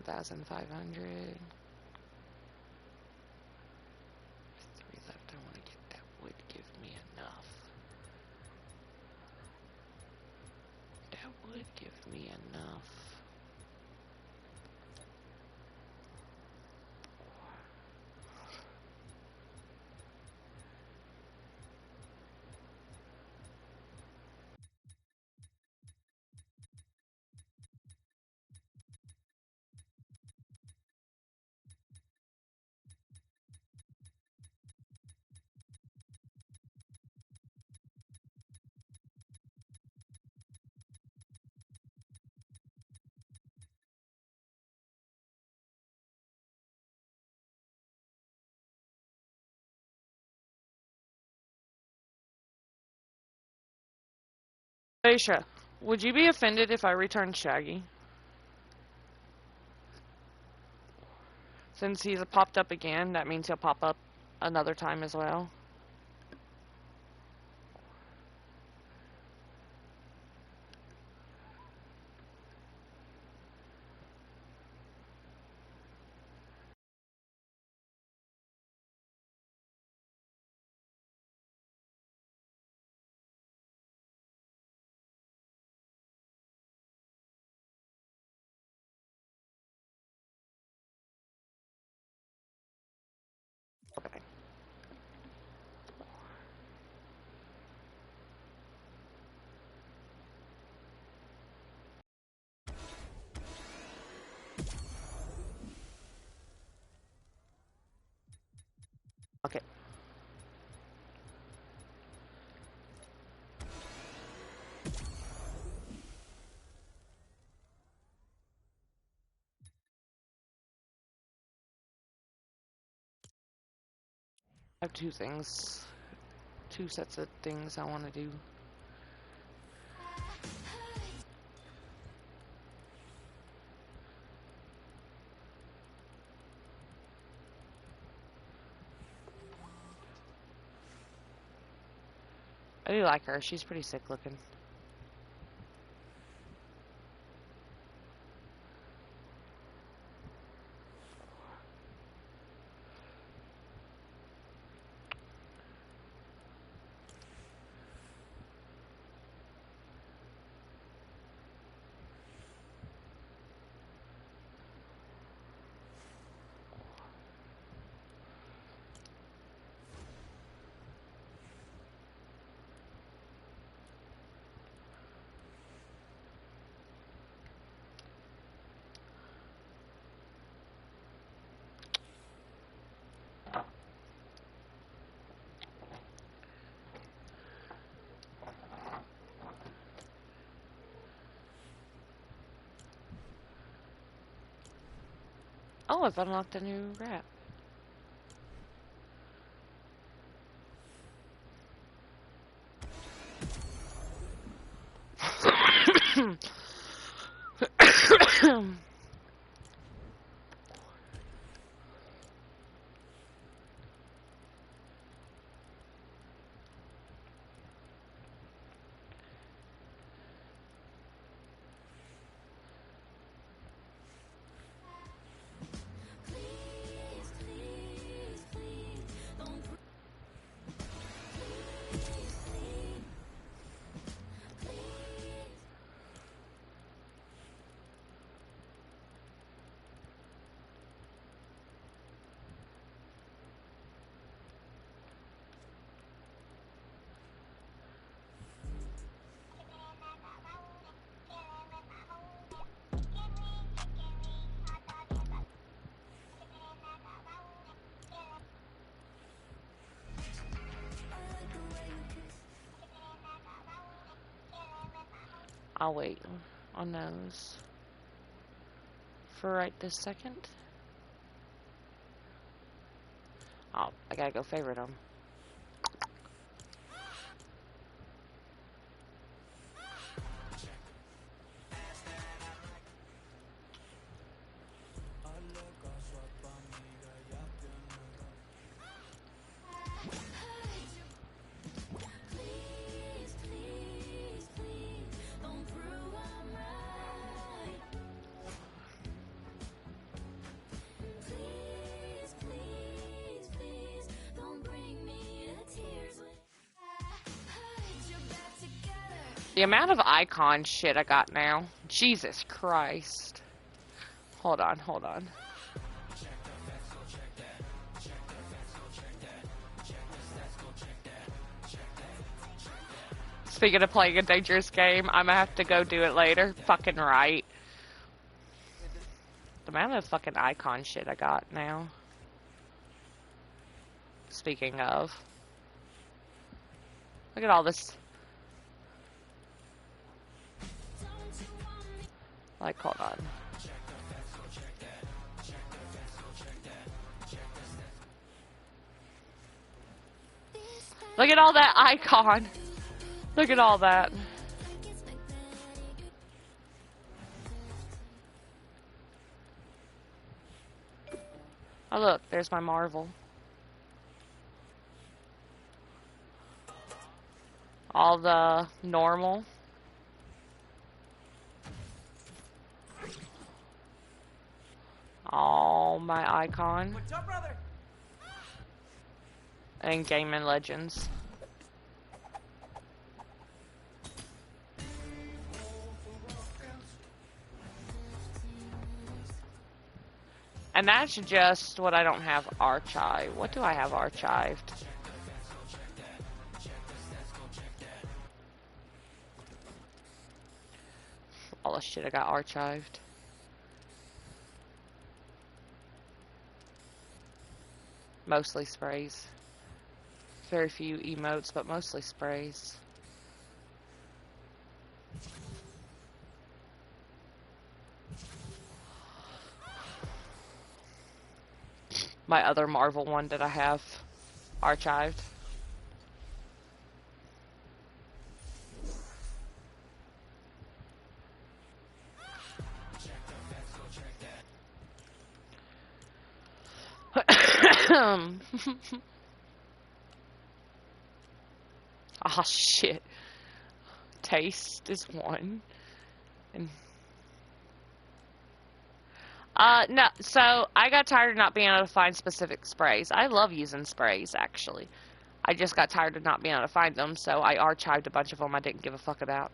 1,500. 3 left. I want to get that would give me enough. That would give me enough. Aisha, would you be offended if I returned Shaggy? Since he's popped up again, that means he'll pop up another time as well. Okay. Okay. I have two sets of things I want to do. I do like her. She's pretty sick looking. Oh, I've unlocked a new rap. I'll wait on those for right this second. Oh, I gotta go favorite them. The amount of icon shit I got now. Jesus Christ. Hold on, hold on. Speaking of playing a dangerous game, I'm gonna have to go do it later. Fucking right. The amount of fucking icon shit I got now. Speaking of. Look at all this. Like, hold on. Look at all that icon. Look at all that. Oh look, there's my Marvel. All the normal. All my icon. What's up, brother? And Gaming Legends. And that's just what I don't have archived. What do I have archived? All the shit I got archived. Mostly sprays. Very few emotes, but mostly sprays. My other Marvel one that I have archived. Ah, shit. Taste is one. And no, so I got tired of not being able to find specific sprays. I love using sprays, actually. I just got tired of not being able to find them, so I archived a bunch of them I didn't give a fuck about.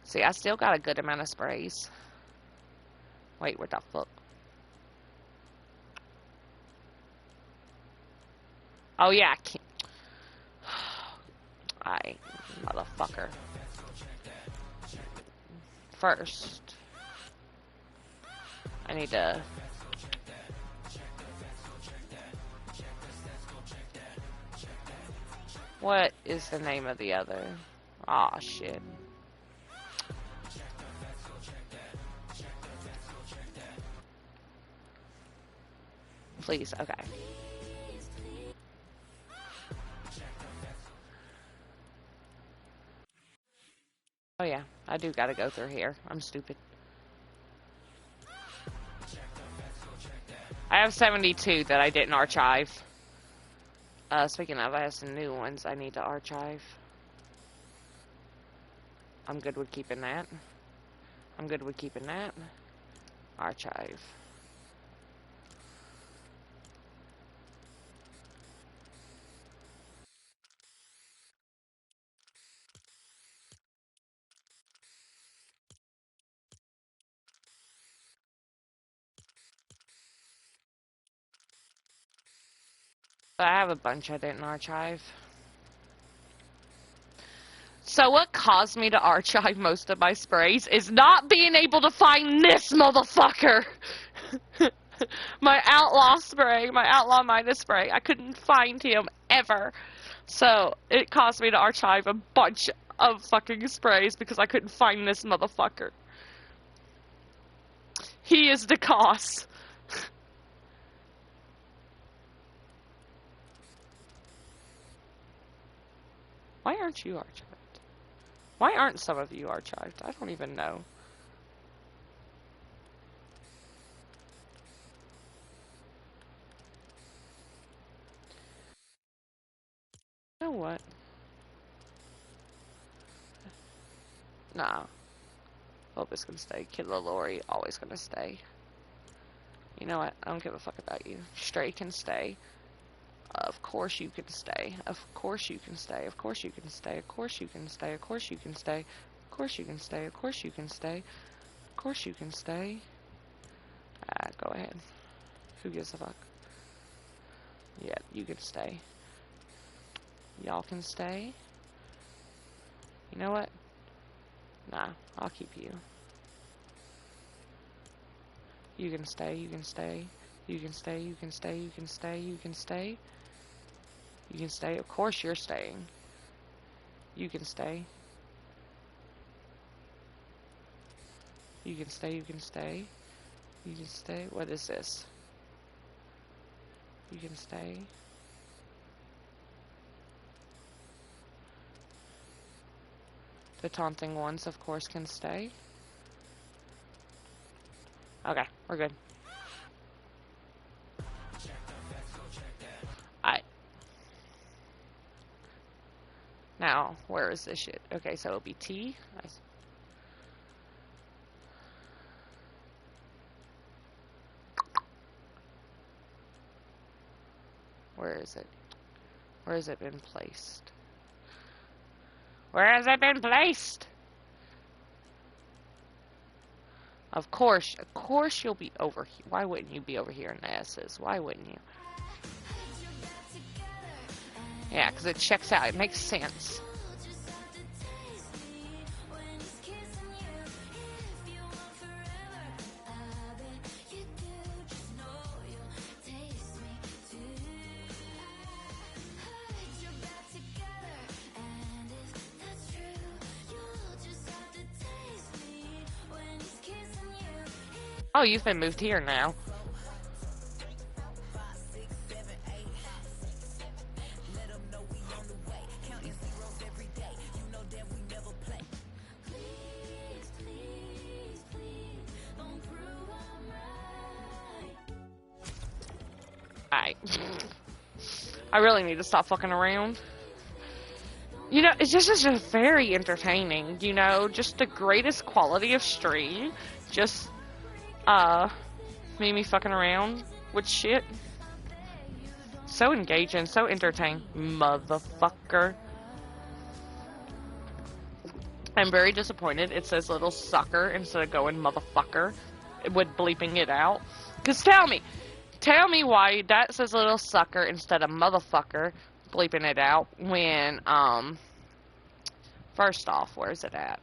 See, I still got a good amount of sprays. Wait, what the fuck? Oh, yeah, I can't. Motherfucker. First, I need to... What is the name of the other? Aw, shit. Please, okay. Oh yeah, I do gotta go through here. I'm stupid. I have 72 that I didn't archive. Speaking of, I have some new ones I need to archive. I'm good with keeping that. I'm good with keeping that. Archive. I have a bunch I didn't archive. So what caused me to archive most of my sprays is not being able to find this motherfucker. My outlaw spray, my outlaw minus spray. I couldn't find him ever. So it caused me to archive a bunch of fucking sprays because I couldn't find this motherfucker. He is the cause. Why aren't you archived? Why aren't some of you archived? I don't even know. You know what? Nah. Hope it's gonna stay. Killer Lori, always gonna stay. You know what? I don't give a fuck about you. Stray can stay. Of course you can stay. Of course you can stay. Of course you can stay. Of course you can stay. Of course you can stay. Of course you can stay. Of course you can stay. Of course you can stay. Go ahead. Who gives a fuck? Yeah, you can stay. Y'all can stay. You know what? Nah, I'll keep you. You can stay, you can stay. You can stay, you can stay, you can stay, you can stay. You can stay. Of course you're staying. You can stay. You can stay, you can stay. You can stay. What is this? You can stay. The taunting ones, of course, can stay. Okay, we're good. Alright. Now, where is this shit? Okay, so it'll be T. Where is it? Where has it been placed? Where has it been placed? Of course you'll be over here. Why wouldn't you be over here in the S's? Why wouldn't you? Yeah, because it checks out. It makes sense. Oh, you've been moved here now. I really need to stop fucking around. You know, it's just very entertaining, you know, just the greatest quality of stream. Just, me fucking around with shit. So engaging, so entertaining, motherfucker. I'm very disappointed it says little sucker instead of going motherfucker with bleeping it out. Because tell me why that says little sucker instead of motherfucker bleeping it out when, first off, where's it at?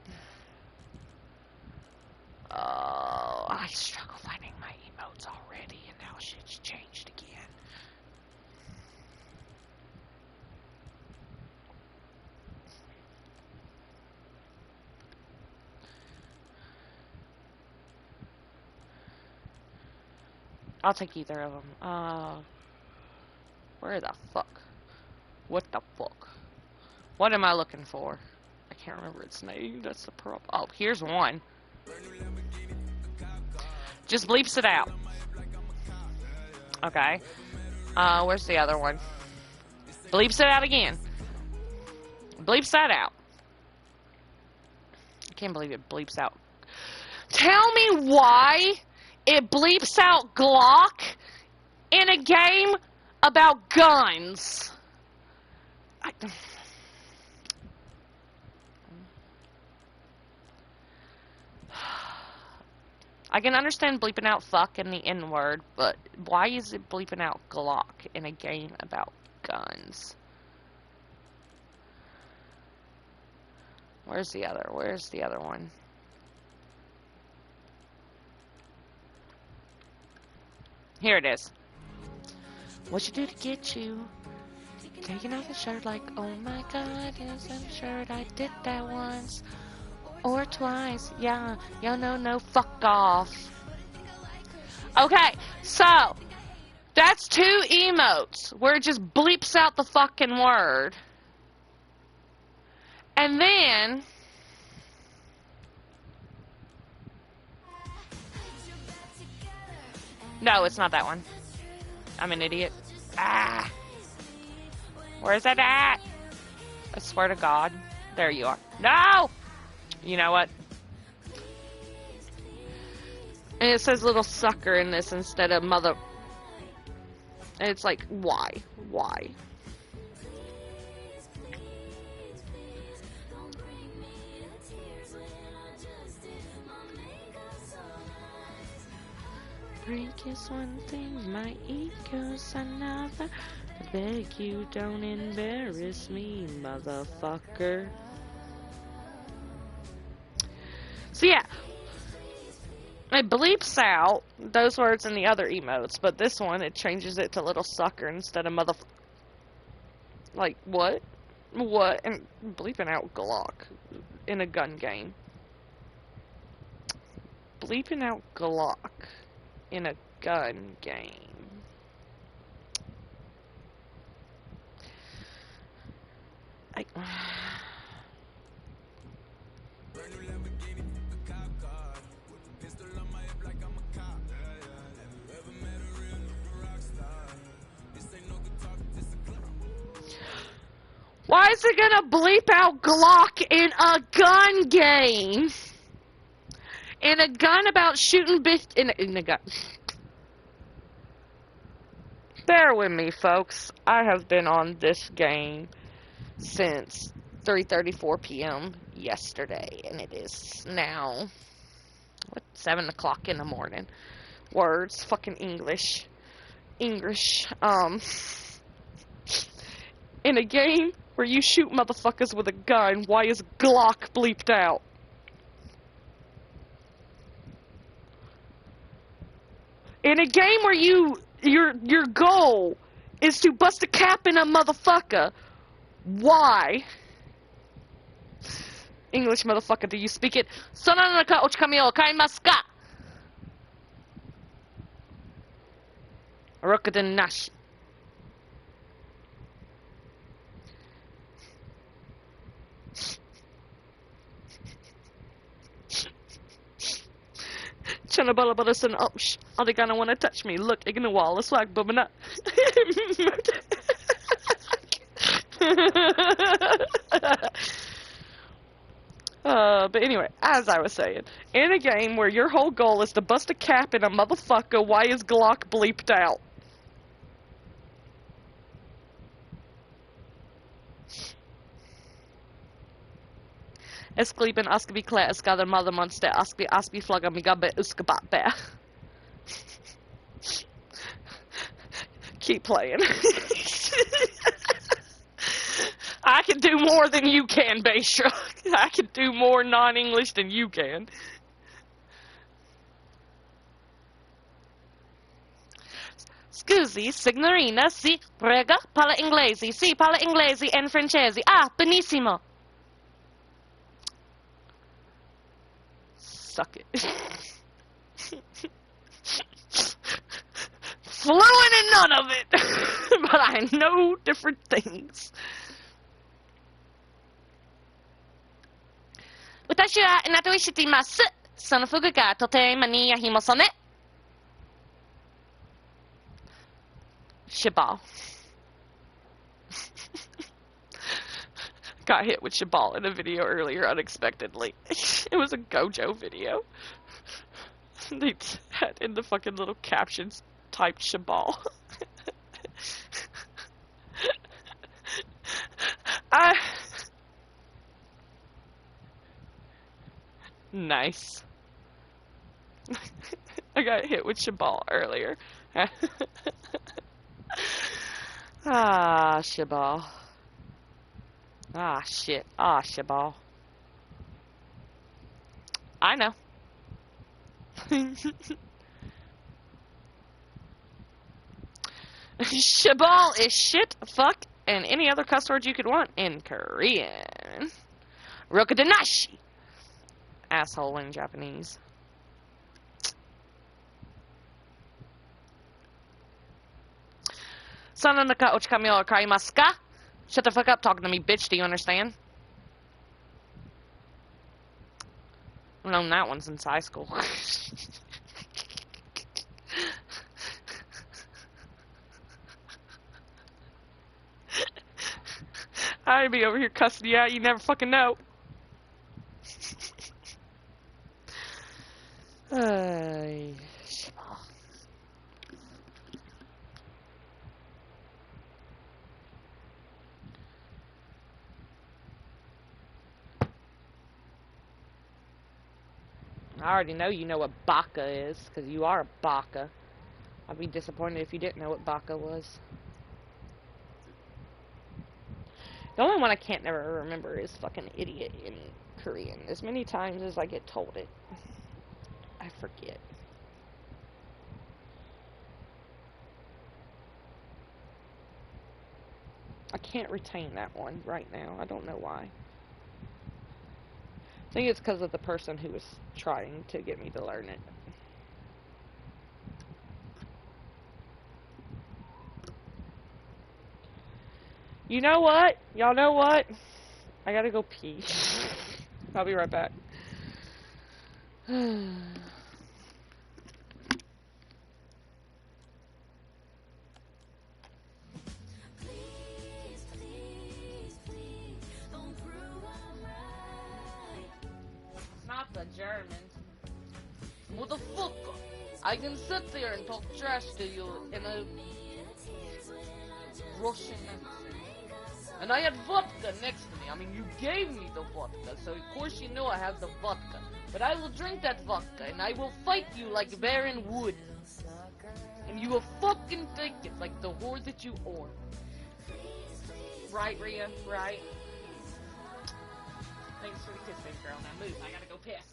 Oh, I struggle finding my emotes already and now shit's changed again. I'll take either of them. Where the fuck? What the fuck? What am I looking for? I can't remember its name. That's the problem. Oh, here's one. Just bleeps it out. Okay. Where's the other one? Bleeps it out again. Bleeps that out. I can't believe it bleeps out. Tell me why it bleeps out Glock in a game about guns. I can understand bleeping out fuck and the N word, but why is it bleeping out Glock in a game about guns? Where's the other one? Here it is. What you do to get you? Taking off the shirt like, oh my god, yes, I'm sure I did that once. Or twice. Yeah, no, fuck off. Okay, so, that's 2 emotes where it just bleeps out the fucking word. And then, no, it's not that one. I'm an idiot. Ah. Where's that at? I swear to God. There you are. No! You know what? And it says little sucker in this instead of mother. And it's like, why? Why? Break is one thing, my ego's another. I beg you, don't embarrass me, motherfucker. So yeah, it bleeps out those words in the other emotes, but this one, it changes it to little sucker instead of mother... Like, what? What? And bleeping out Glock in a gun game. Bleeping out Glock in a gun game. Why is it gonna bleep out Glock in a gun game? In a gun about shooting in a gun. Bear with me, folks. I have been on this game since 3:34 p.m. yesterday, and it is now 7 o'clock in the morning. Words, fucking English. In a game where you shoot motherfuckers with a gun, why is Glock bleeped out? In a game where your goal is to bust a cap in a motherfucker, why? English motherfucker, do you speak it? Sonanaka ochikami o kaimasu ka? Rokuden nashi. Chana bala bala son oh shh. Are they gonna wanna touch me? Look, igna wall, a swag bubba but anyway, as I was saying, in a game where your whole goal is to bust a cap in a motherfucker, why is Glock bleeped out? Eskliben askabi klä skadar mother monster aspi flagga mi gabbe uskabat bear. Keep playing. I can do more than you can, Baystra. I can do more non-English than you can. Scusi, signorina, si, prega, parla inglese, si, parla inglese and francese. Ah, benissimo. Suck it. fluent in none of it, but I know different things. 私はあなたを知っています。その服がとても似合いますね。Shabal. Got hit with Shabal in a video earlier unexpectedly. It was a Gojo video. They had in the fucking little captions typed Shabal. Nice. I got hit with Shabal earlier. Ah, Shabal. Ah, shit. Ah, Shabal. I know. Shabal is shit, fuck, and any other cuss words you could want in Korean. Rokadanashi. Asshole in Japanese. Sananaka ochikami wa wakarimasu ka? Shut the fuck up talking to me, bitch. Do you understand? I've known that one since high school. I'd be over here cussing you out. You never fucking know. I already know you know what baka is, because you are a baka. I'd be disappointed if you didn't know what baka was. The only one I can't never remember is fucking idiot in Korean. As many times as I get told it, I forget. I can't retain that one right now. I don't know why. I think it's because of the person who was trying to get me to learn it. You know what? Y'all know what? I gotta go pee. I'll be right back. Not the Germans. Motherfucker! I can sit there and talk trash to you in a Russian accent. And I had vodka next to me. I mean, you gave me the vodka, so of course you know I have the vodka. But I will drink that vodka, and I will fight you like Baron Wood. And you will fucking take it like the whore that you are. Right, Rhea? Right? Thanks for the kiss, baby girl. Now move. I gotta go piss.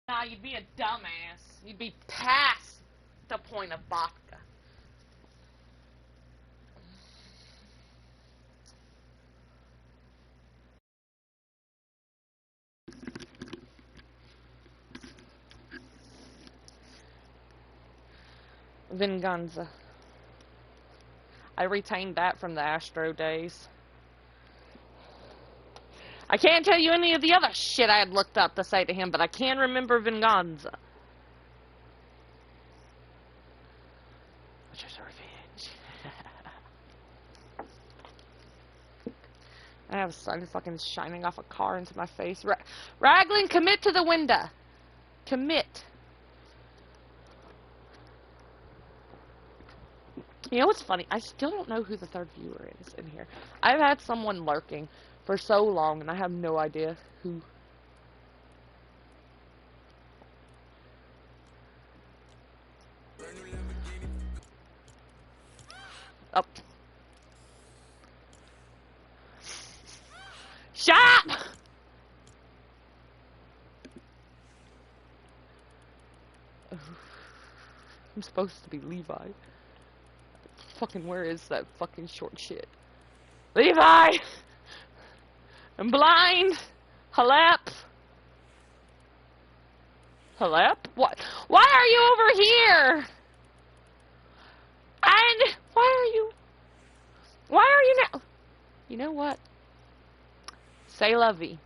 Nah, you'd be a dumbass. You'd be past the point of vodka. Venganza. I retained that from the Astro days. I can't tell you any of the other shit I had looked up to say to him, but I can remember Venganza. Which is revenge. I have sun fucking shining off a car into my face. Raglan, commit to the window. Commit. You know what's funny? I still don't know who the third viewer is in here. I've had someone lurking for so long, and I have no idea who. Oh. Shut up! I'm supposed to be Levi. Fucking where is that fucking short shit? Levi! I'm blind! Halep! Halep? What? Why are you over here? And why are you now? You know what? Say la vie.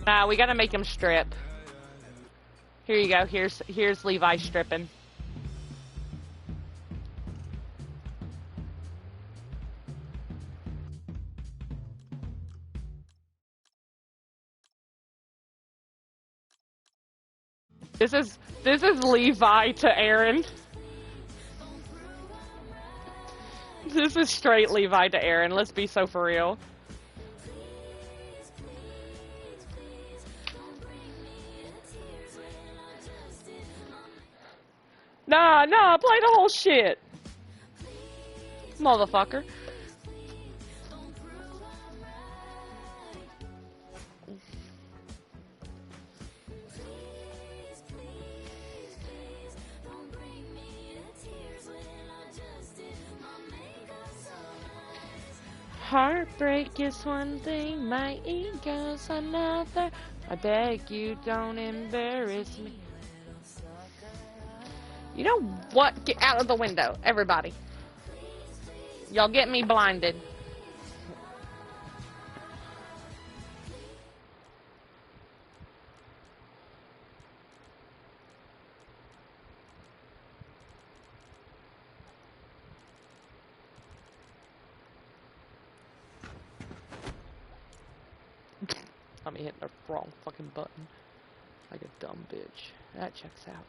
Nah, we gotta make him strip. Here you go. Here's Levi stripping. This is Levi to Aaron. This is straight Levi to Aaron. Let's be so for real. Nah, play the whole shit. Motherfucker. Heartbreak is one thing, my ego's another. I beg you, don't embarrass me. You know what? Get out of the window, everybody. Y'all get me blinded. I'm hitting the wrong fucking button. Like a dumb bitch. That checks out.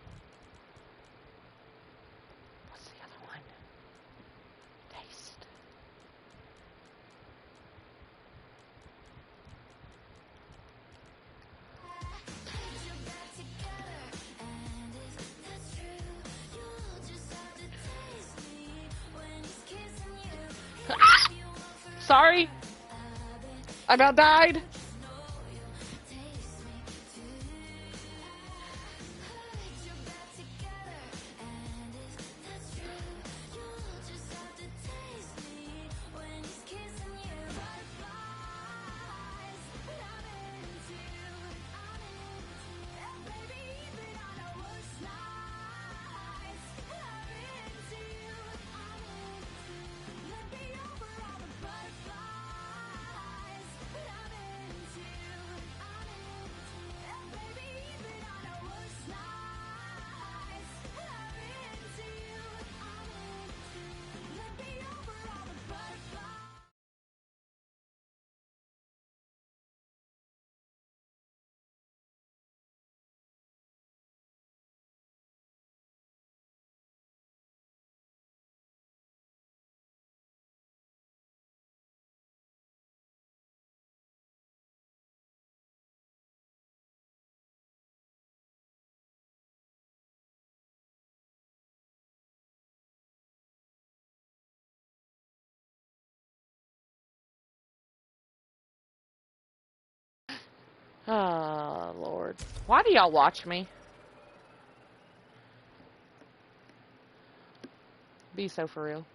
What's the other one? Taste. Ah! Sorry. I about died. Oh, Lord. Why do y'all watch me? Be so for real.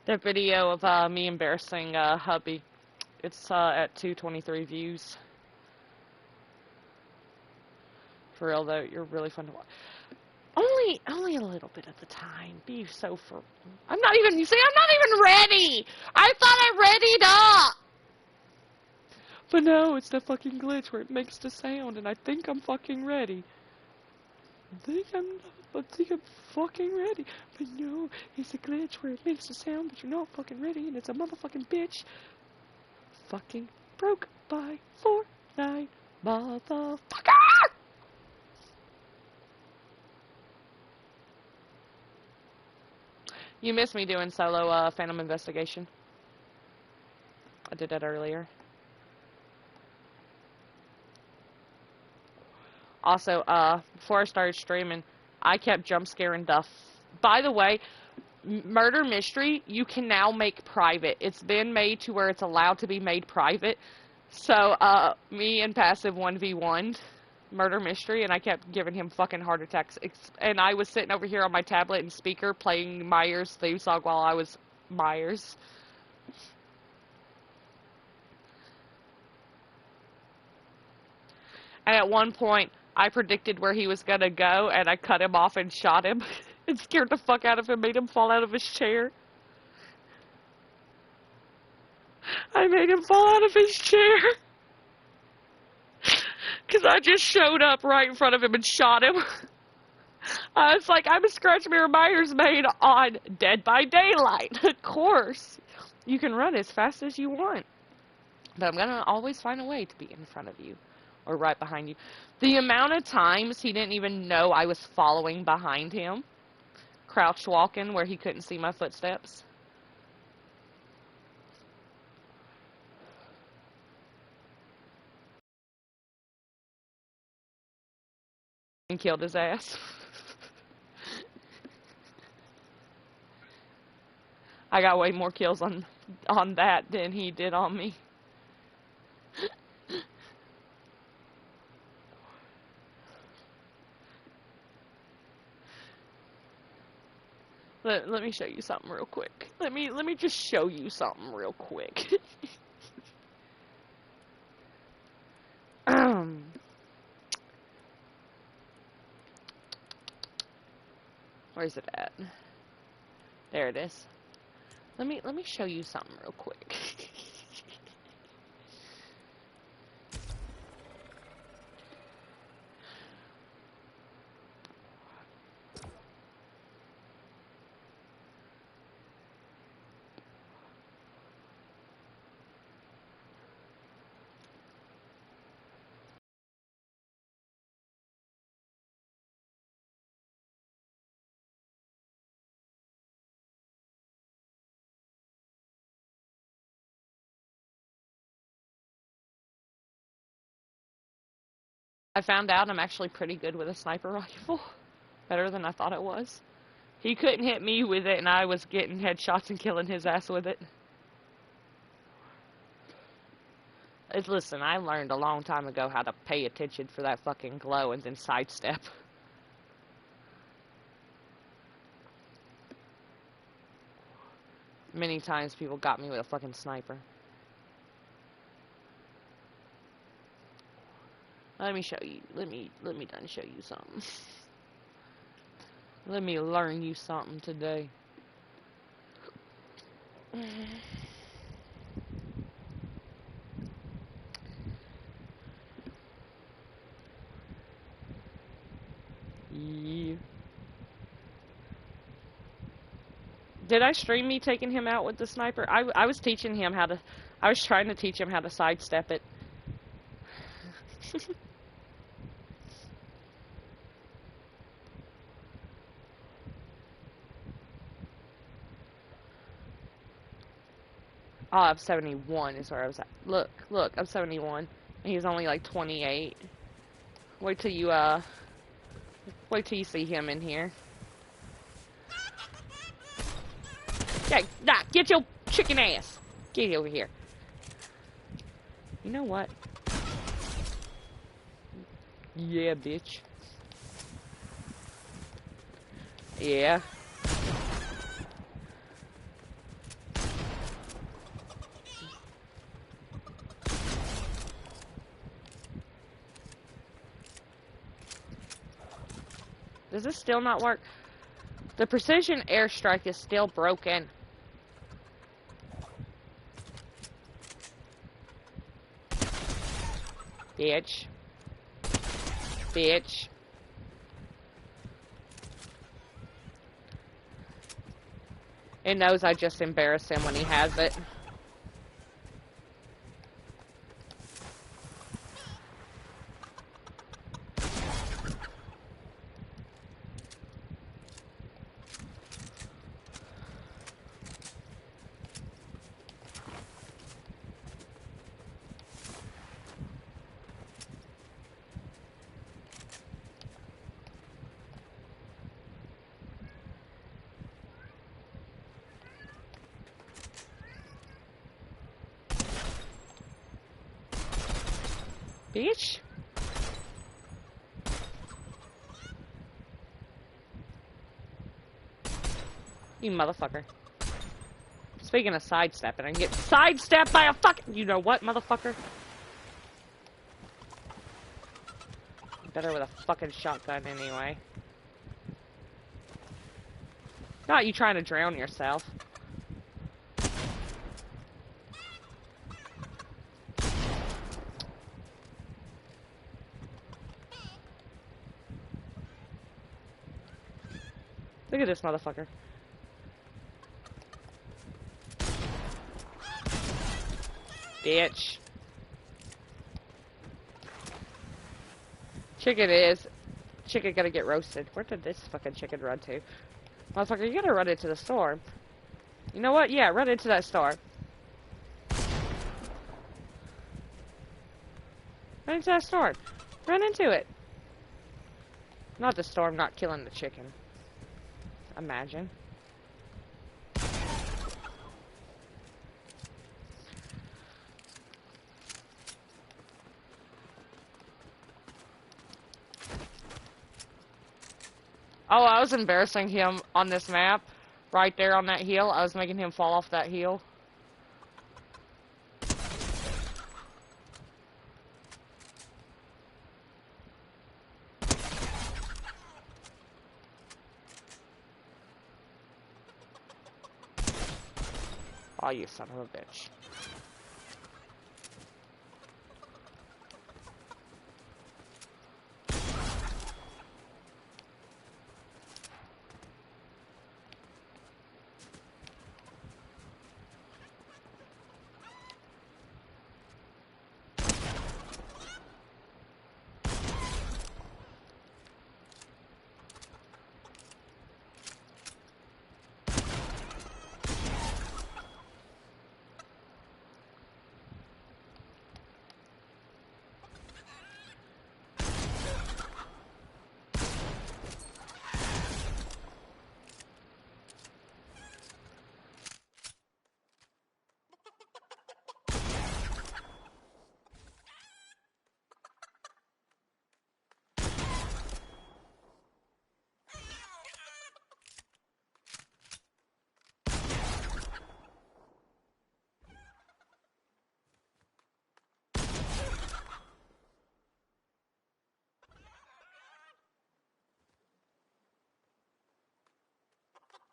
The video of me embarrassing hubby. It's at 223 views. For real though, you're really fun to watch. Only a little bit at the time. Be so for. I'm not even. You see, I'm not even ready. I thought I readied up. But no, it's the fucking glitch where it makes the sound, and I think I'm fucking ready. I think I'm fucking ready. But no, it's a glitch where it makes the sound, but you're not fucking ready, and it's a motherfucking bitch. Fucking broke by Fortnite, motherfucker! You missed me doing solo Phantom Investigation. I did that earlier. Also, before I started streaming, I kept jump scaring Duff. By the way, Murder Mystery, you can now make private. It's been made to where it's allowed to be made private. So, me and Passive 1v1'd Murder Mystery, and I kept giving him fucking heart attacks. And I was sitting over here on my tablet and speaker playing Myers' theme song while I was Myers. And at one point, I predicted where he was gonna go, and I cut him off and shot him. And scared the fuck out of him, made him fall out of his chair. I made him fall out of his chair. Because I just showed up right in front of him and shot him. It's like, I'm a Scratch Mirror Myers maid on Dead by Daylight. Of course. You can run as fast as you want. But I'm gonna always find a way to be in front of you. Or right behind you. The amount of times he didn't even know I was following behind him. Crouch walking where he couldn't see my footsteps. And killed his ass. I got way more kills on that than he did on me. Let me show you something real quick. Let me just show you something real quick. Where's it at? There it is. Let me show you something real quick. I found out I'm actually pretty good with a sniper rifle. Better than I thought it was. He couldn't hit me with it, and I was getting headshots and killing his ass with it. Listen, I learned a long time ago how to pay attention for that fucking glow and then sidestep. Many times people got me with a fucking sniper. Let me show you. Let me done show you something. Let me learn you something today. Yeah. Did I stream me taking him out with the sniper? I was teaching him how to. I was trying to teach him how to sidestep it. Oh, I'm 71 is where I was at. Look, I'm 71. And he's only like 28. Wait till you see him in here. Okay, nah, get your chicken ass. Get over here. You know what? Yeah, bitch. Does this still not work? The precision airstrike is still broken. Bitch. Bitch. It knows I just embarrass him when he has it. Bitch. You motherfucker. Speaking of sidestepping, I can get sidestepped by a fucking... You know what, motherfucker? Better with a fucking shotgun anyway. Not you trying to drown yourself. Look at this motherfucker. Bitch. Chicken gonna get roasted. Where did this fucking chicken run to? Motherfucker, you gotta run into the store. You know what? Yeah, run into that store. Run into that store. Run into it. Not the storm, not killing the chicken. Imagine. Oh, I was embarrassing him on this map. Right there on that hill. I was making him fall off that hill. Oh, you son of a bitch.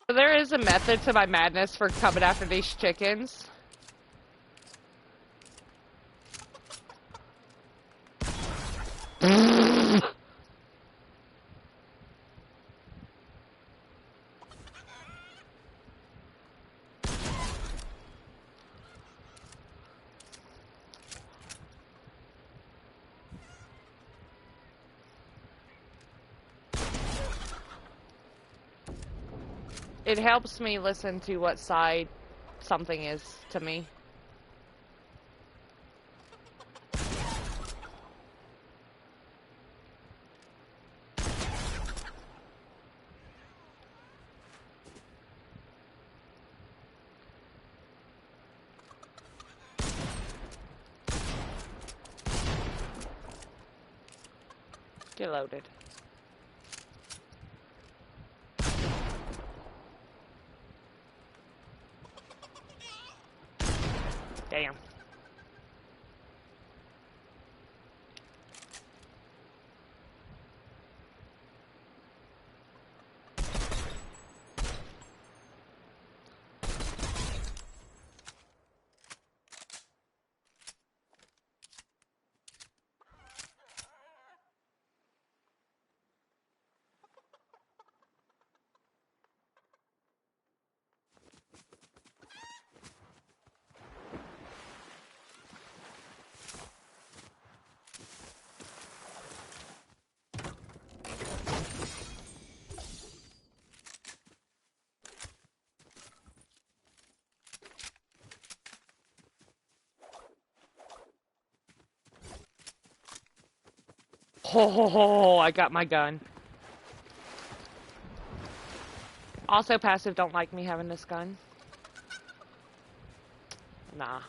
There is a method to my madness for coming after these chickens. It helps me listen to what side something is to me. Get loaded. Damn. Oh, I got my gun. Also, passive don't like me having this gun. Nah.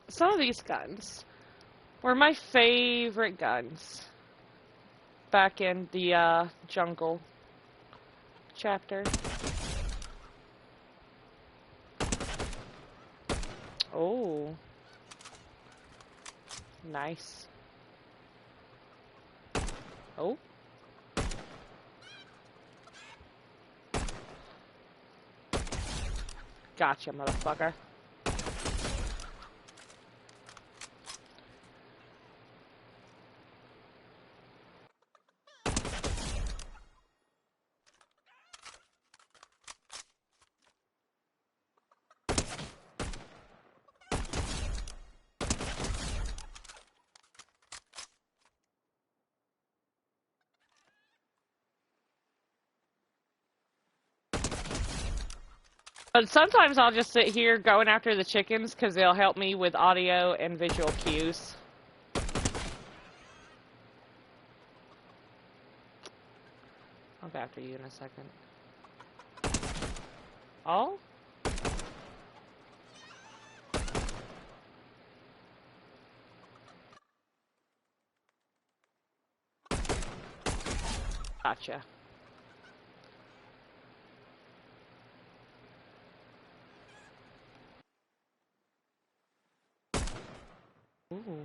Some of these guns were my favorite guns back in the jungle chapter. Oh, nice. Oh. Gotcha, motherfucker. But sometimes I'll just sit here going after the chickens because they'll help me with audio and visual cues. I'll go after you in a second. Oh? Gotcha. Ooh.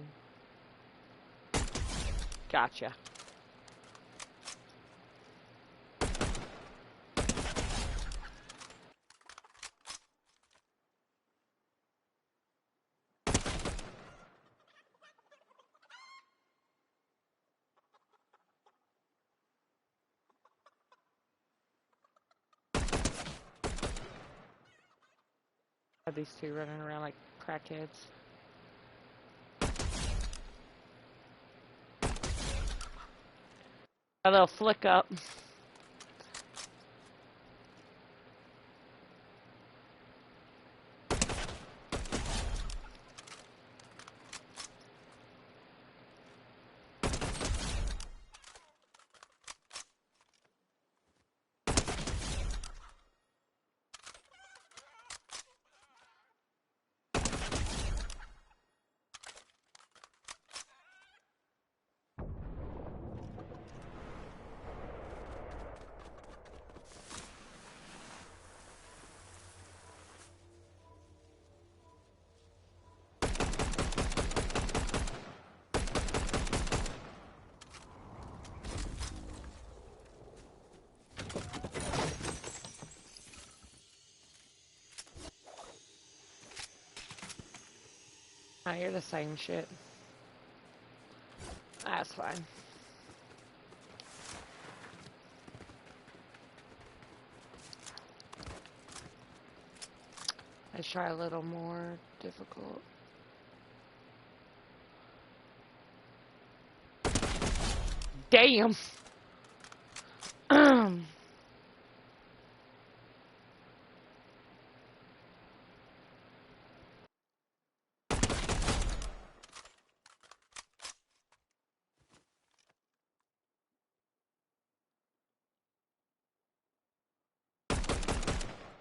Gotcha. Are these two running around like crackheads? A little flick up. I hear the same shit. That's fine. Let's try a little more difficult. Damn!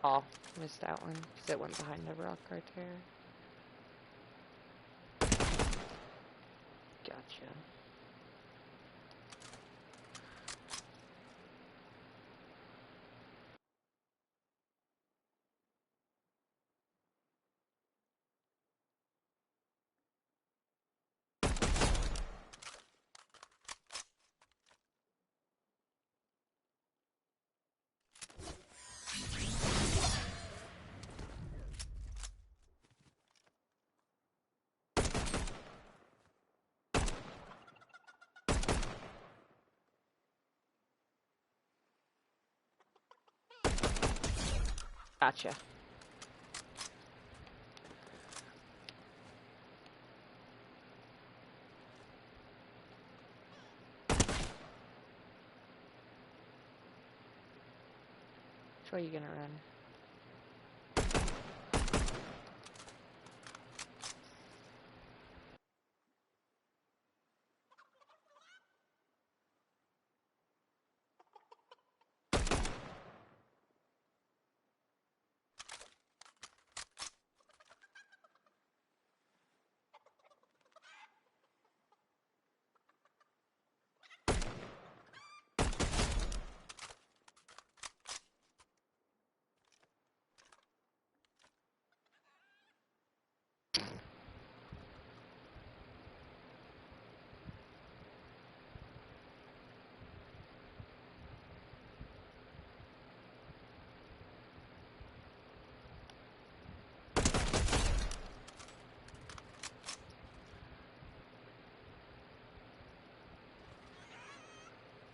Oh, missed that one because it went behind the rock right there. Gotcha. Gotcha. Which way are you gonna run?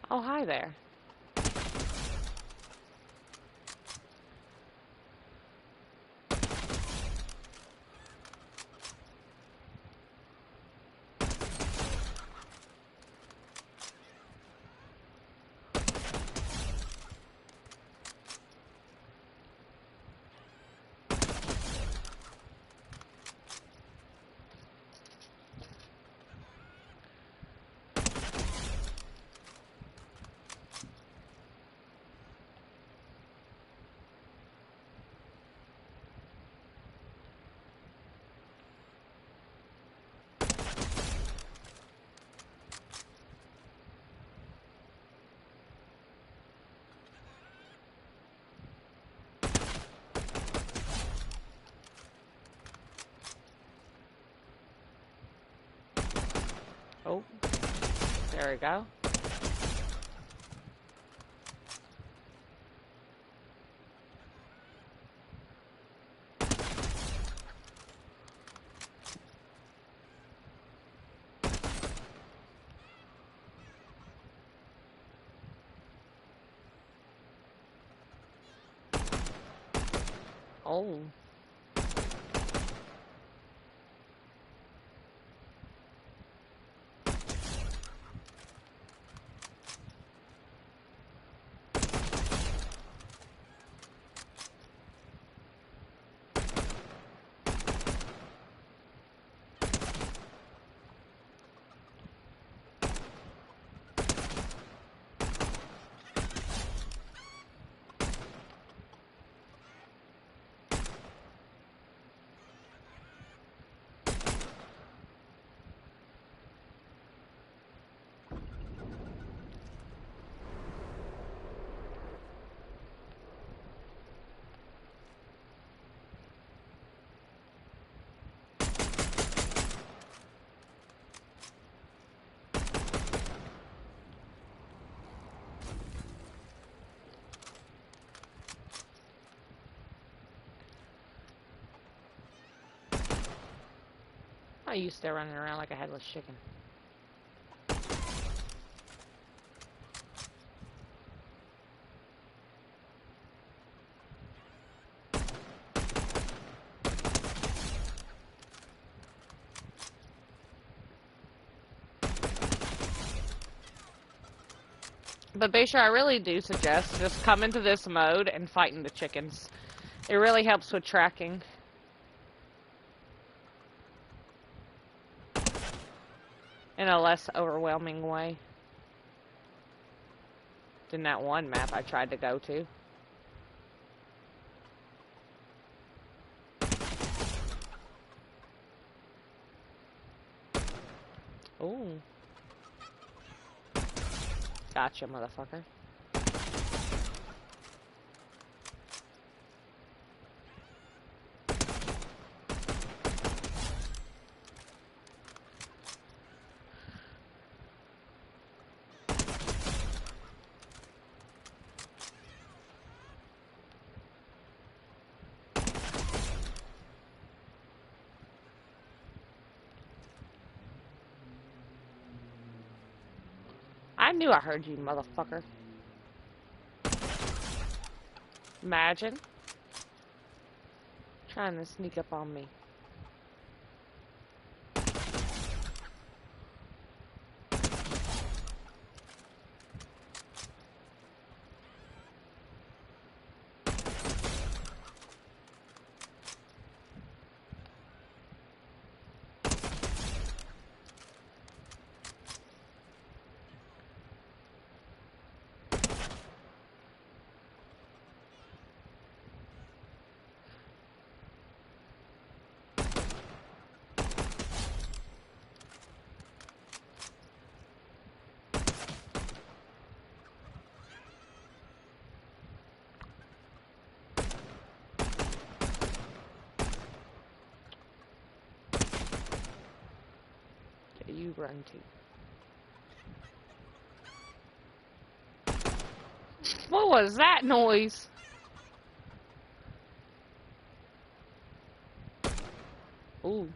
Oh, hi there. Oh, there we go. Oh. I used to running around like a headless chicken. But Basher, I really do suggest just come into this mode and fighting the chickens. It really helps with tracking. In a less overwhelming way than that one map I tried to go to. Ooh. Gotcha, motherfucker. I knew I heard you, motherfucker. Imagine. Trying to sneak up on me. You run to. What was that noise? Ooh.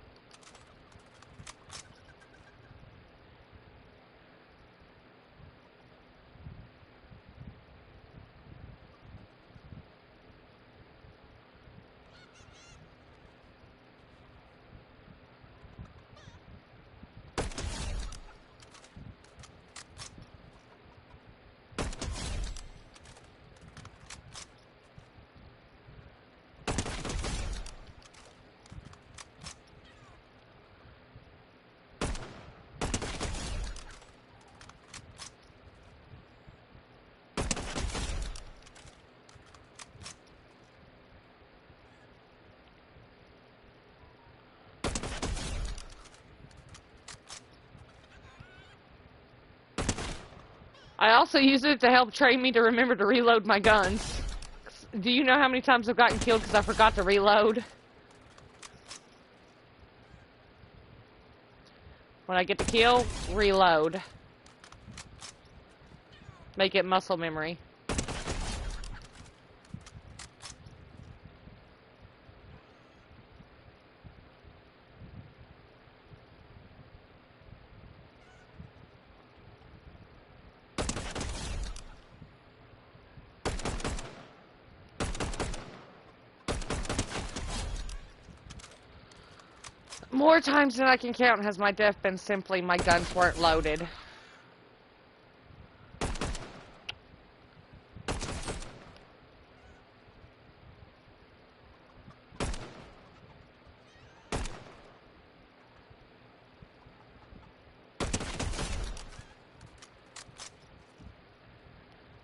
I also use it to help train me to remember to reload my guns. Do you know how many times I've gotten killed because I forgot to reload? When I get the kill, reload. Make it muscle memory. More times than I can count has my death been simply my guns weren't loaded.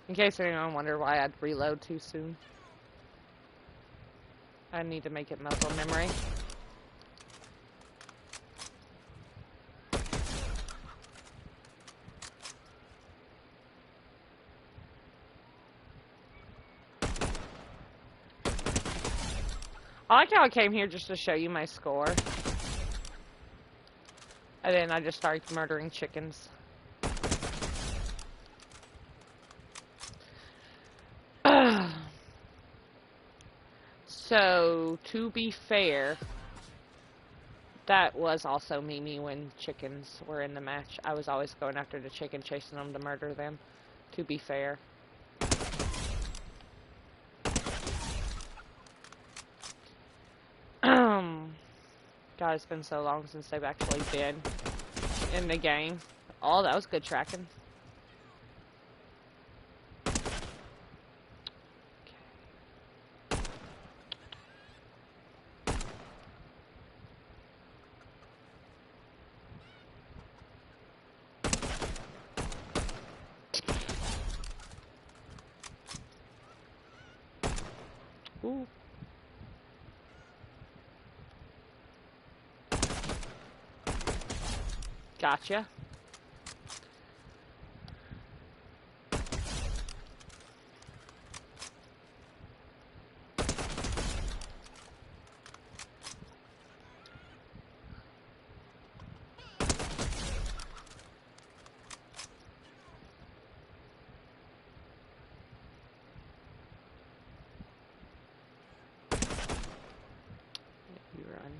In case anyone wondered why I'd reload too soon. I need to make it muscle memory. I like how I came here just to show you my score. And then I just started murdering chickens. So, to be fair, that was also Mimi when chickens were in the match. I was always going after the chicken, chasing them to murder them. To be fair. God, it's been so long since they've actually been in the game. Oh, that was good tracking. Ooh. Gotcha. You run.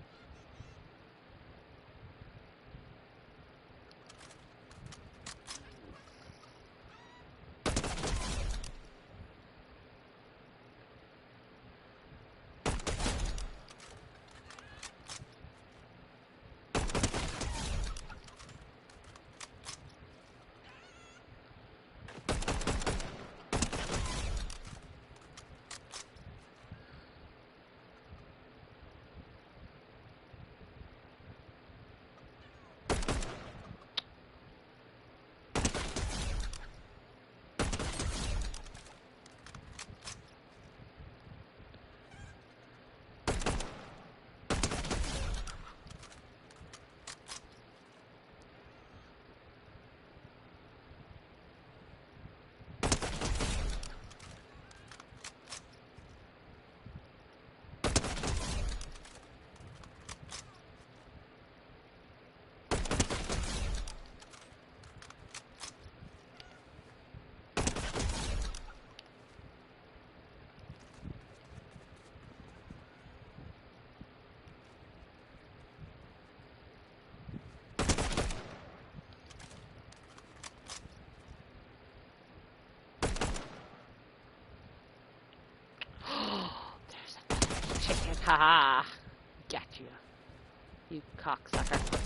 Haha. Got you. You cocksucker.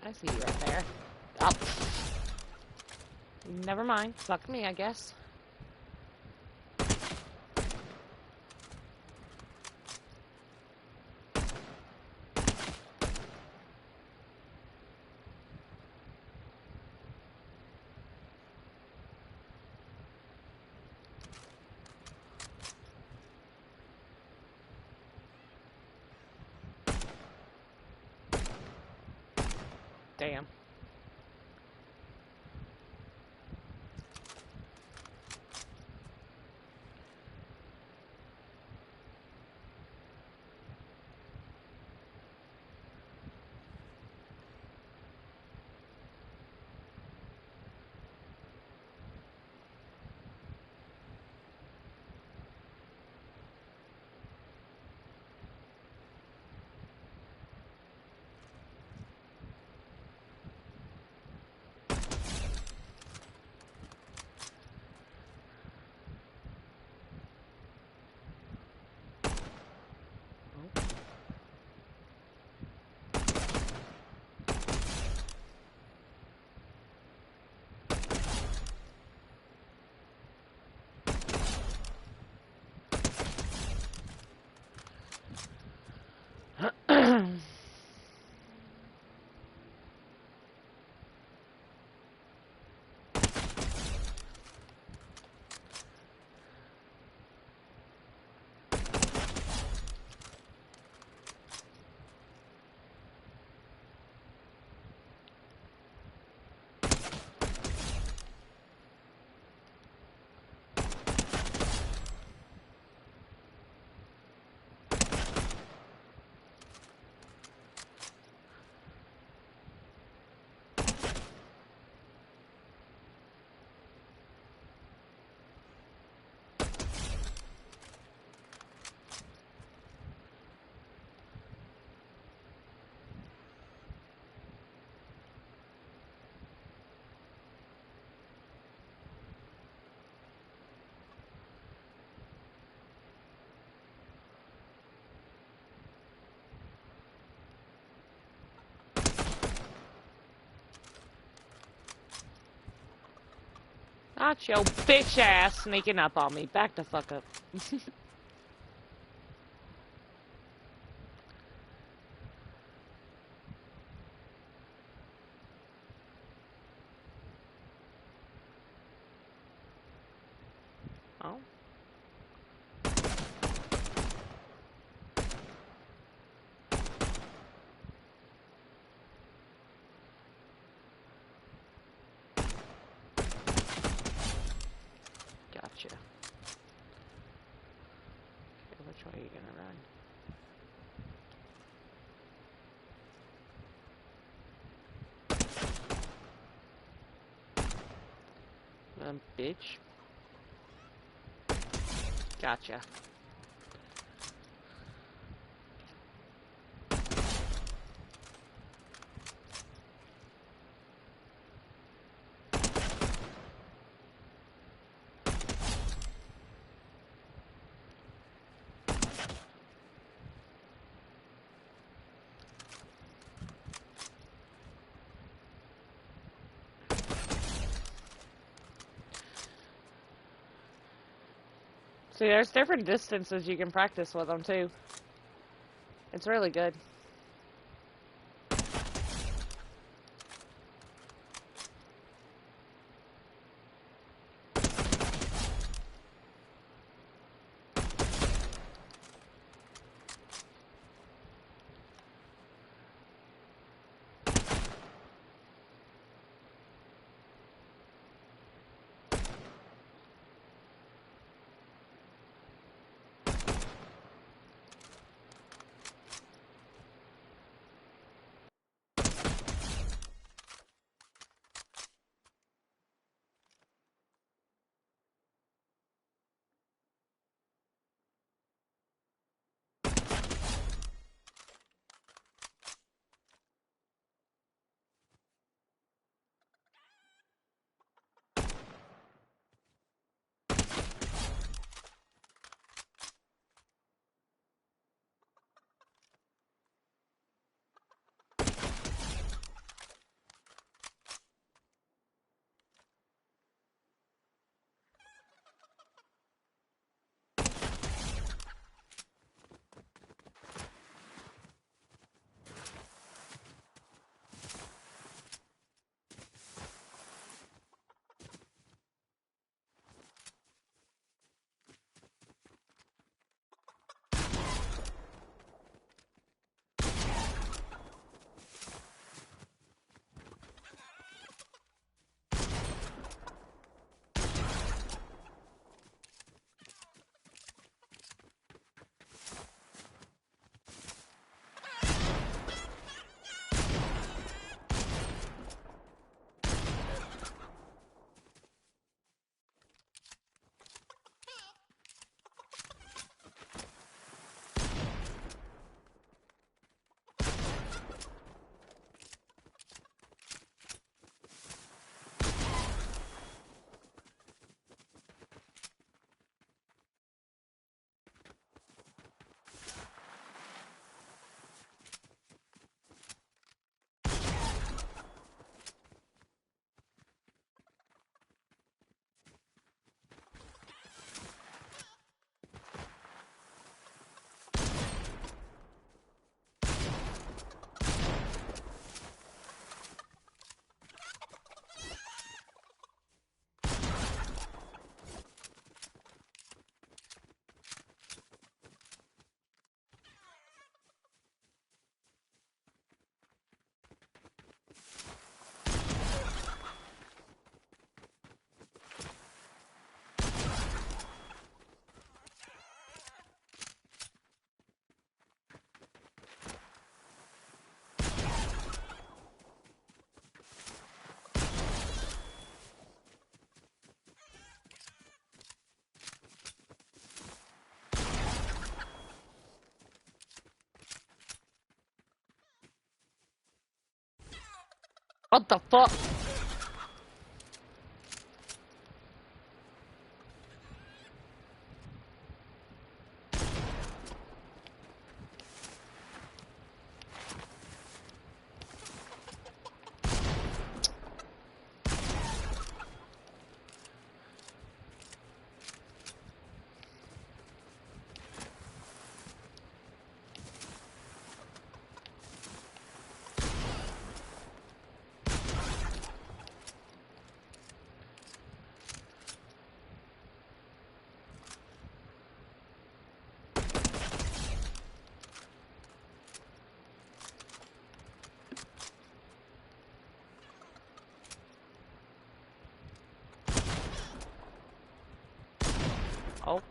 I see you right there. Oh. Never mind. Fuck me, I guess. Damn. Not your bitch ass sneaking up on me. Back the fuck up. Oh. Gotcha. Okay, which way are you gonna run? Bitch. Gotcha. See, there's different distances you can practice with them, too. It's really good. What the fuck? Oh.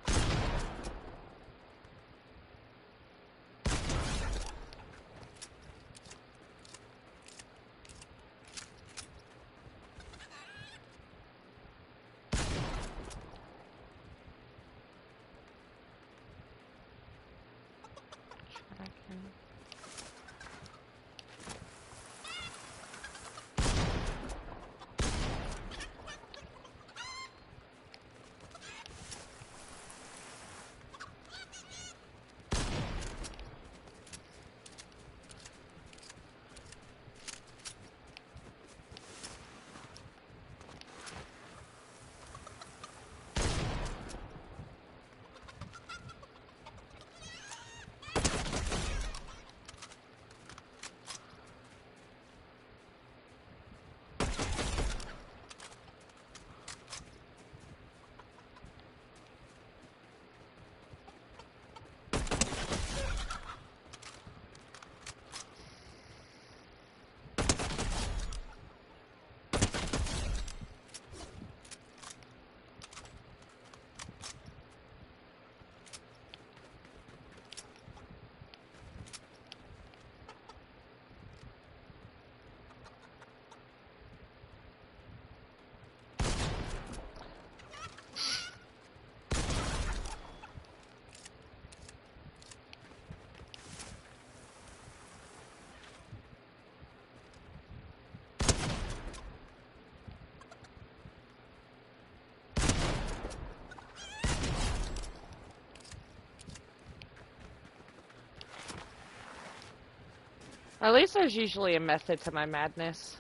At least there's usually a method to my madness.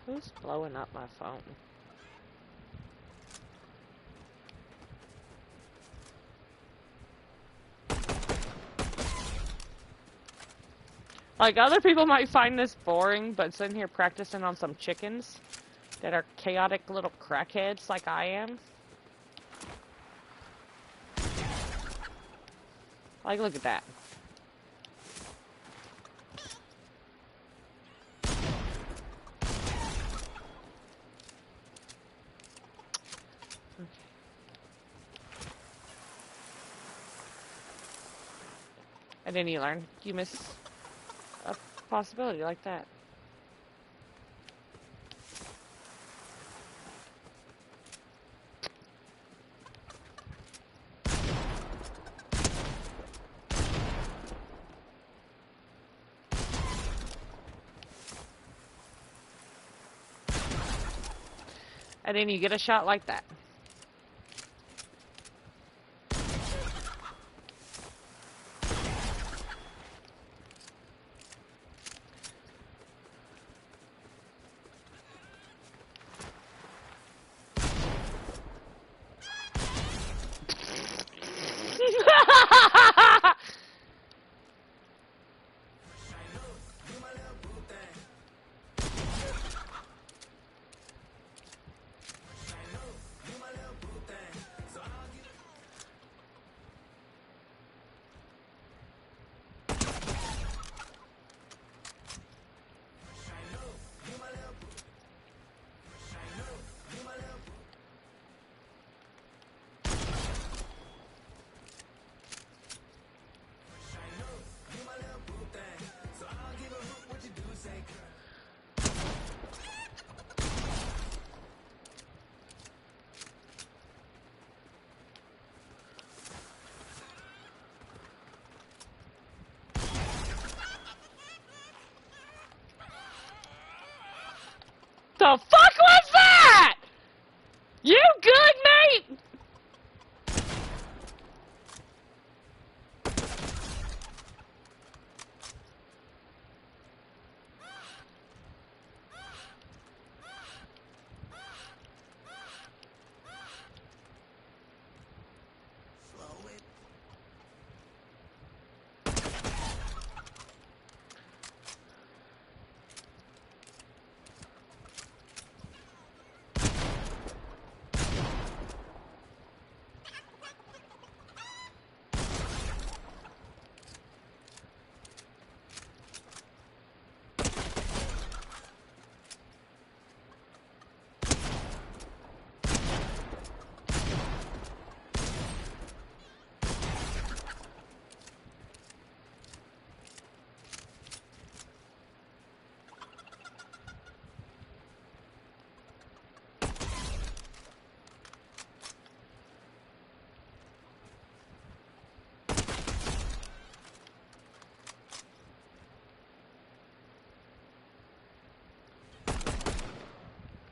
Who's blowing up my phone? Like, other people might find this boring, but sitting here practicing on some chickens that are chaotic little crackheads like I am. Like, look at that. And then you learn you miss a possibility like that. And then you get a shot like that. The fuck was that? You good, mate?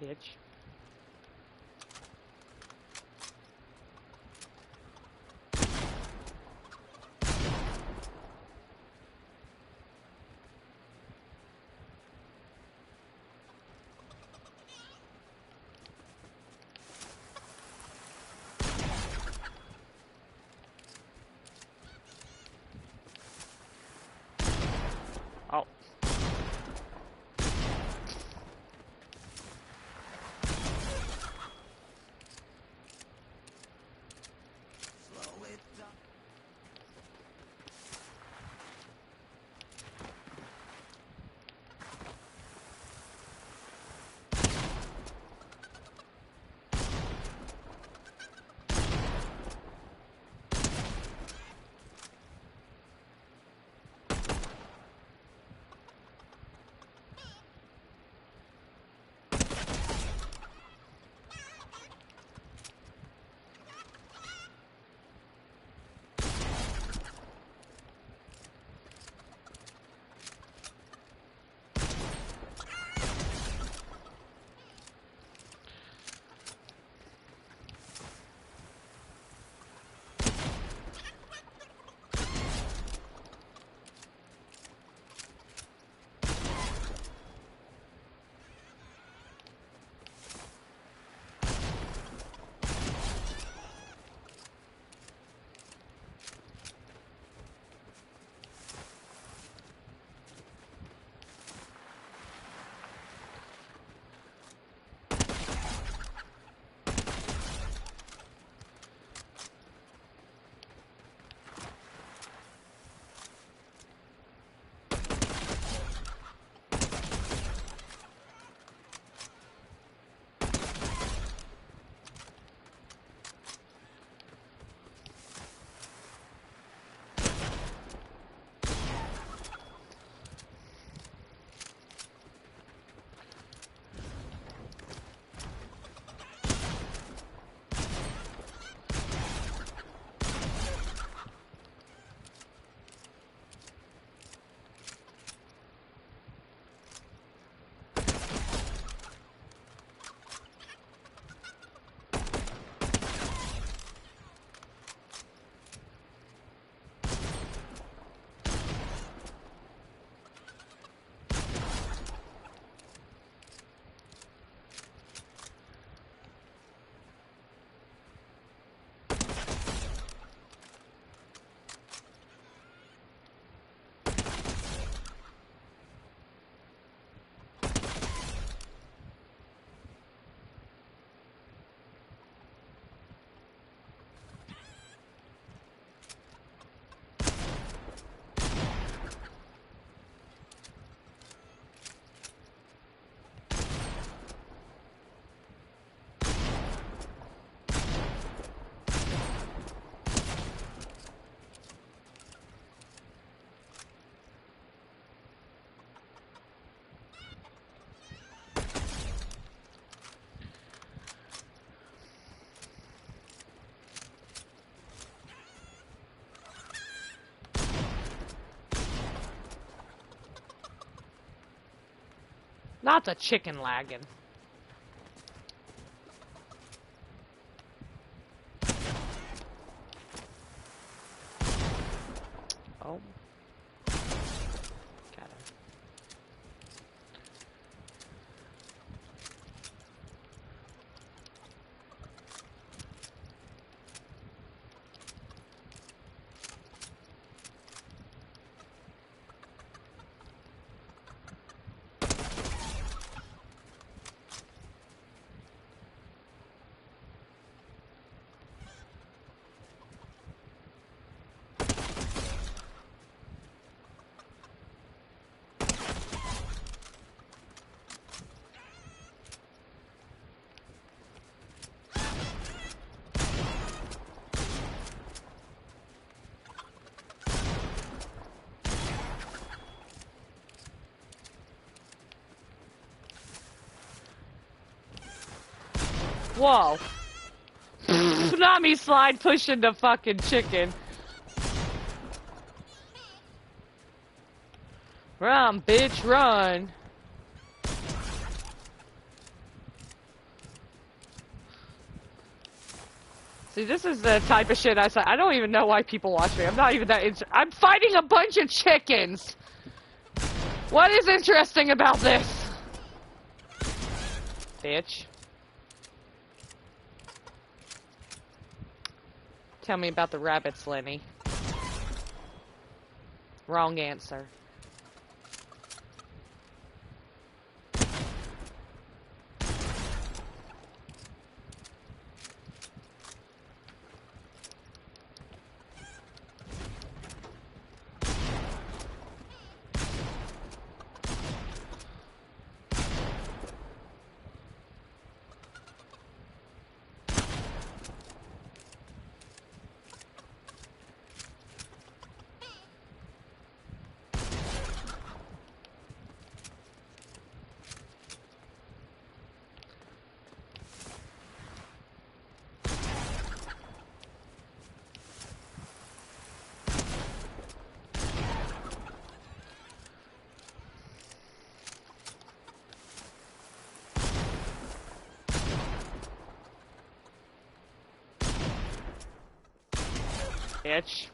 Bitch. Oh. Not the chicken lagging. Oh. Got him. Whoa. Not me slide pushing the fucking chicken. Run, bitch, run. See, this is the type of shit I say. I don't even know why people watch me. I'm not even that I'm fighting a bunch of chickens. What is interesting about this? Bitch. Tell me about the rabbits, Lenny. Wrong answer. Bitch.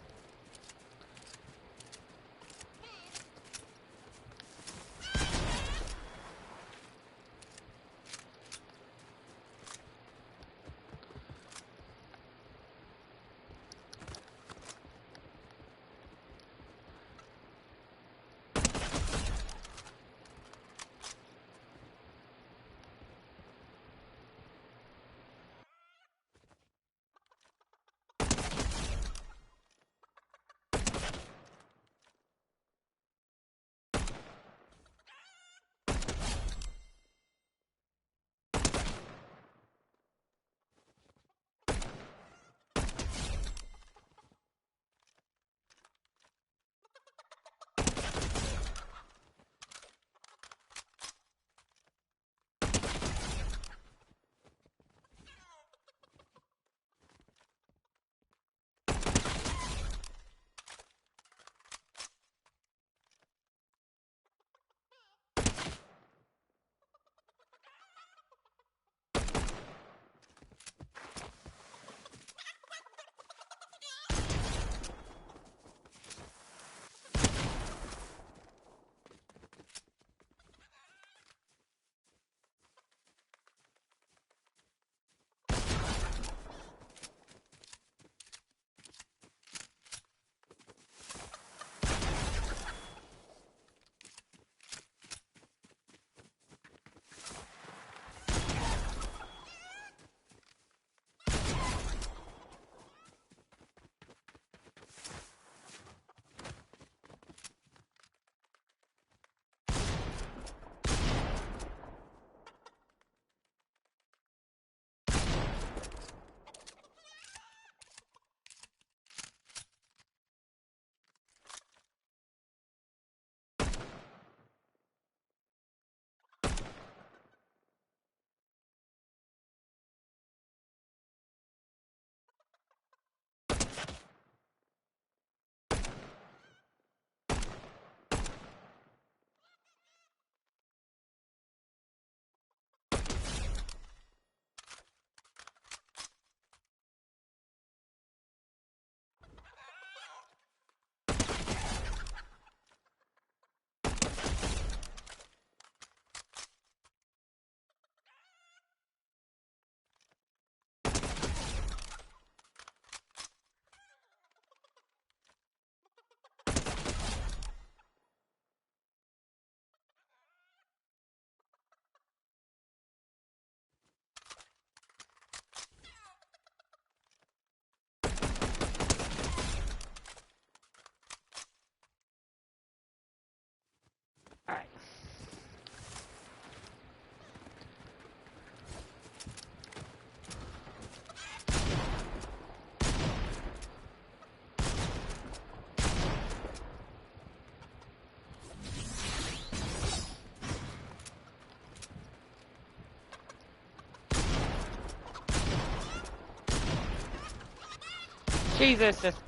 Jesus, just...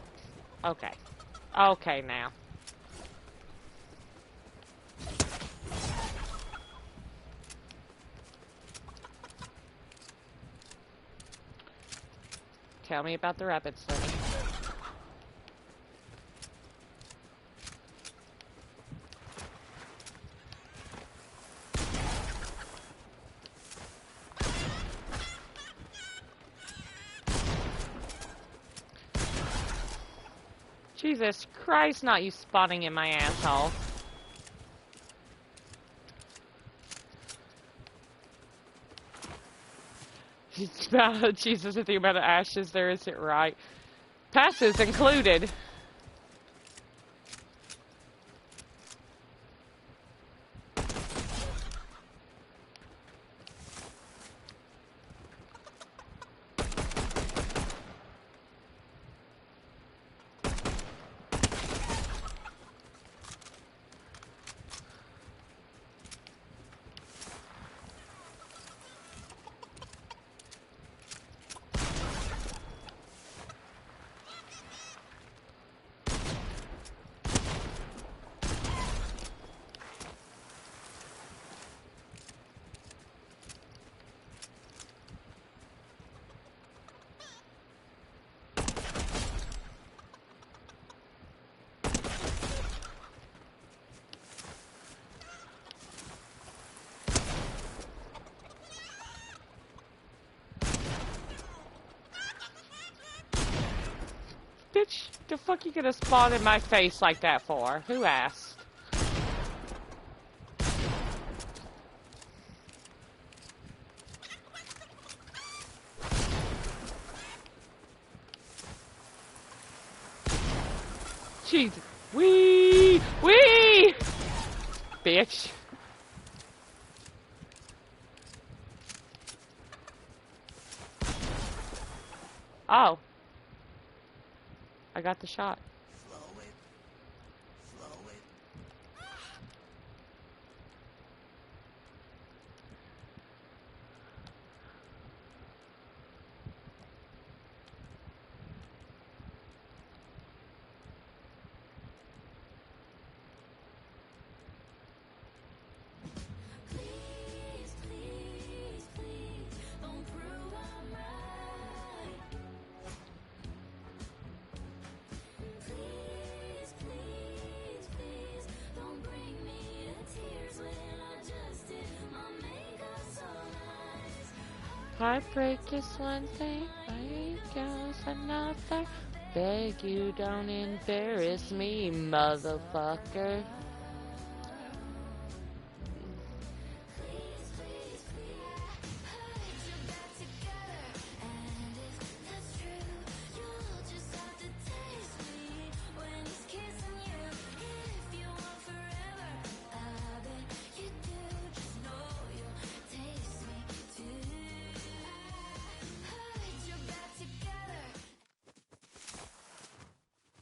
Okay. Okay, now. Tell me about the rapids, Lenny. Jesus Christ, not you spawning in my asshole. Jesus, the amount of ashes there is it right. Passes included. Bitch, the fuck you gonna spawn in my face like that for? Who asked? Jesus. Wee! Wee! Bitch. Oh. I got the shot. Please, please, please, don't prove I'm right. Please, please, please, don't bring me to tears when I just did my makeup so nice. Heartbreak is one thing, break is another. Beg you don't embarrass me, motherfucker. Please, please, please, put your back together. And if that's true, you'll just have to taste me when he's kissing you. If you want forever, I bet you do. Just know you'll taste me too. Put your back together.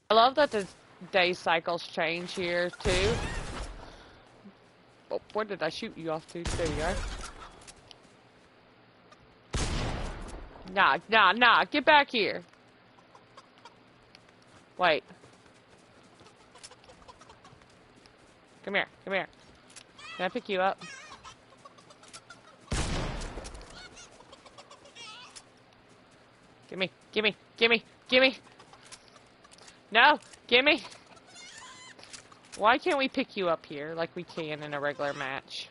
I love that the day cycles change here, too. Oh, where did I shoot you off to? There you are. Nah. Get back here. Wait. Come here. Can I pick you up? Gimme. No, gimme. Why can't we pick you up here like we can in a regular match?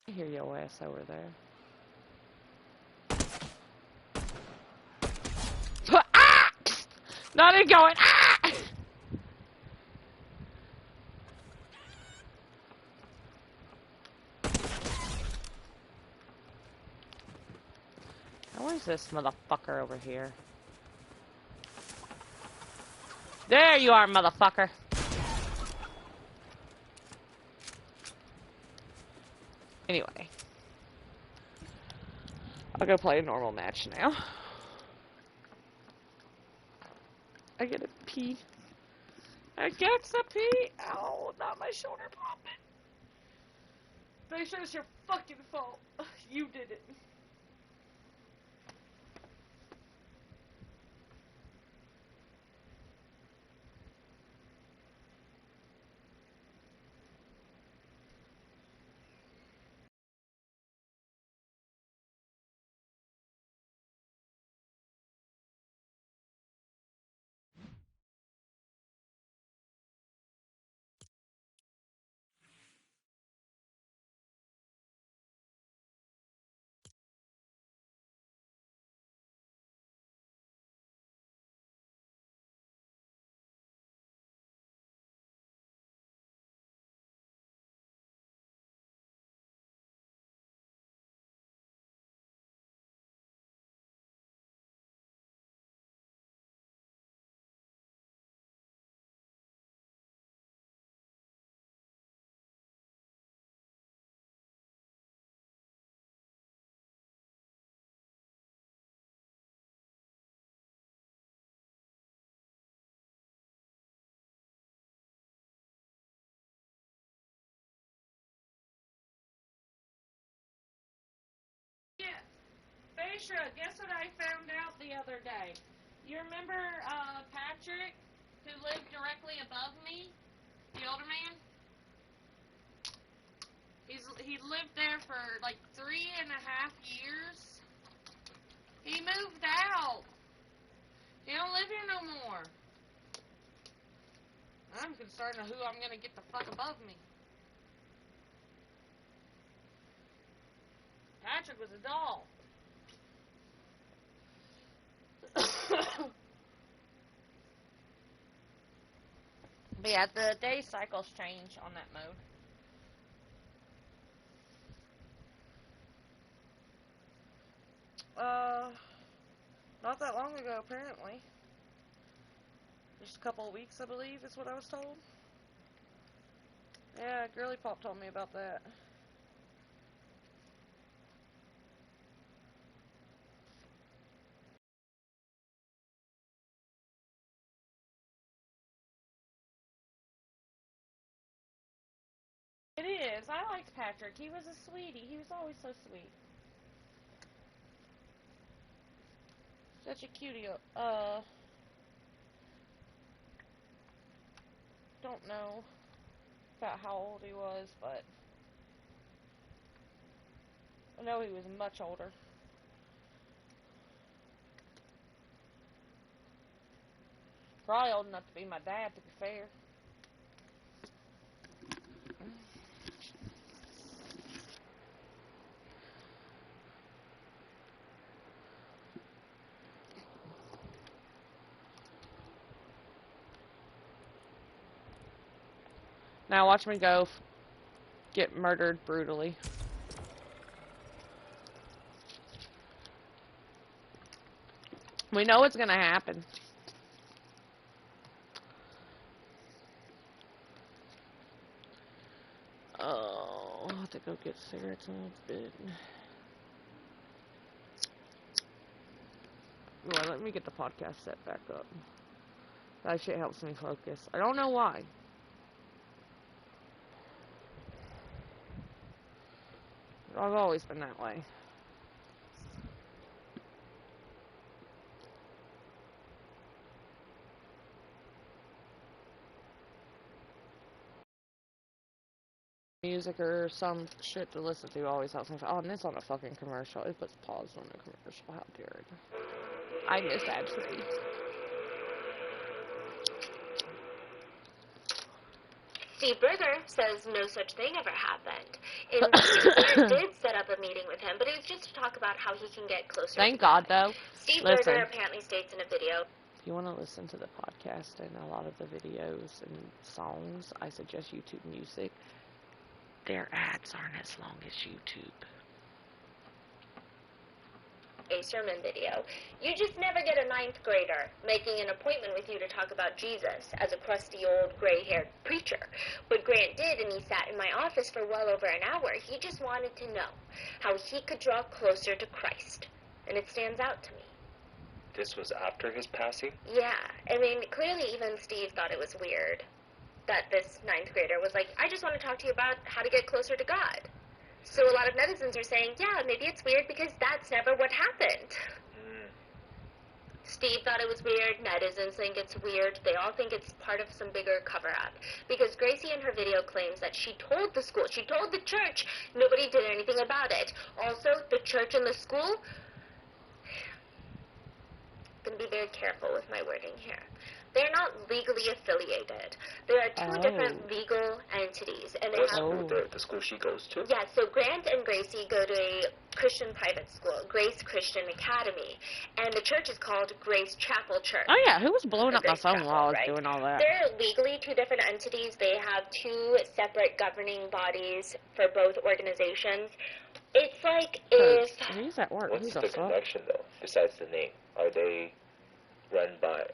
I hear your ass over there. Ah! Not it going. Ah! Now where's this motherfucker over here? There you are, motherfucker. Anyway. I'll go play a normal match now. I get to pee. I get to pee. Ow, not my shoulder popping. Make sure it's your fucking fault. You did it. Yeah, Beisha, guess what I found out the other day? You remember Patrick, who lived directly above me, the older man? He lived there for like 3.5 years. He moved out. He don't live here no more. I'm concerned of who I'm gonna get the fuck above me. Patrick was a doll. But yeah, the day cycles change on that mode. Not that long ago, apparently. Just a couple of weeks, I believe, is what I was told. Yeah, Girly Pop told me about that. It is. I liked Patrick. He was a sweetie. He was always so sweet. Such a cutie. Don't know about how old he was, but I know he was much older. Probably old enough to be my dad, to be fair. Now watch me go get murdered brutally. We know it's gonna happen. Oh, I'll have to go get cigarettes in a bit. Well, let me get the podcast set back up. That shit helps me focus. I don't know why. I've always been that way. Music or some shit to listen to always helps me. Oh, and it's on a fucking commercial. It puts pause on the commercial. How dare it. I miss ad-free. Steve Berger says no such thing ever happened. And did set up a meeting with him, but it was just to talk about how he can get closer. Thank God, though. Steve Listen. Berger apparently states in a video. If you want to listen to the podcast and a lot of the videos and songs, I suggest YouTube Music. Their ads aren't as long as YouTube. A sermon video. You just never get a 9th grader making an appointment with you to talk about Jesus as a crusty old gray-haired preacher. But Grant did, and he sat in my office for well over an hour. He just wanted to know how he could draw closer to Christ. And it stands out to me. this was after his passing? Yeah. I mean, clearly even Steve thought it was weird that this 9th grader was like, I just want to talk to you about how to get closer to God. So a lot of netizens are saying, yeah, maybe it's weird because that's never what happened. Steve thought it was weird. Netizens think it's weird. They all think it's part of some bigger cover-up. Because Gracie in her video claims that she told the school, she told the church, nobody did anything about it. Also, the church and the school, I'm going to be very careful with my wording here. They're not legally affiliated. There are two different legal entities, and they have the school she goes to? Yeah, so Grant and Gracie go to a Christian private school, Grace Christian Academy, and the church is called Grace Chapel Church. Oh yeah, who was blowing up my Grace phone Chapel, while I was right? doing all that? They're legally two different entities. They have two separate governing bodies for both organizations. It's like if... Who's at work? What's the connection, though, besides the name? Are they run by...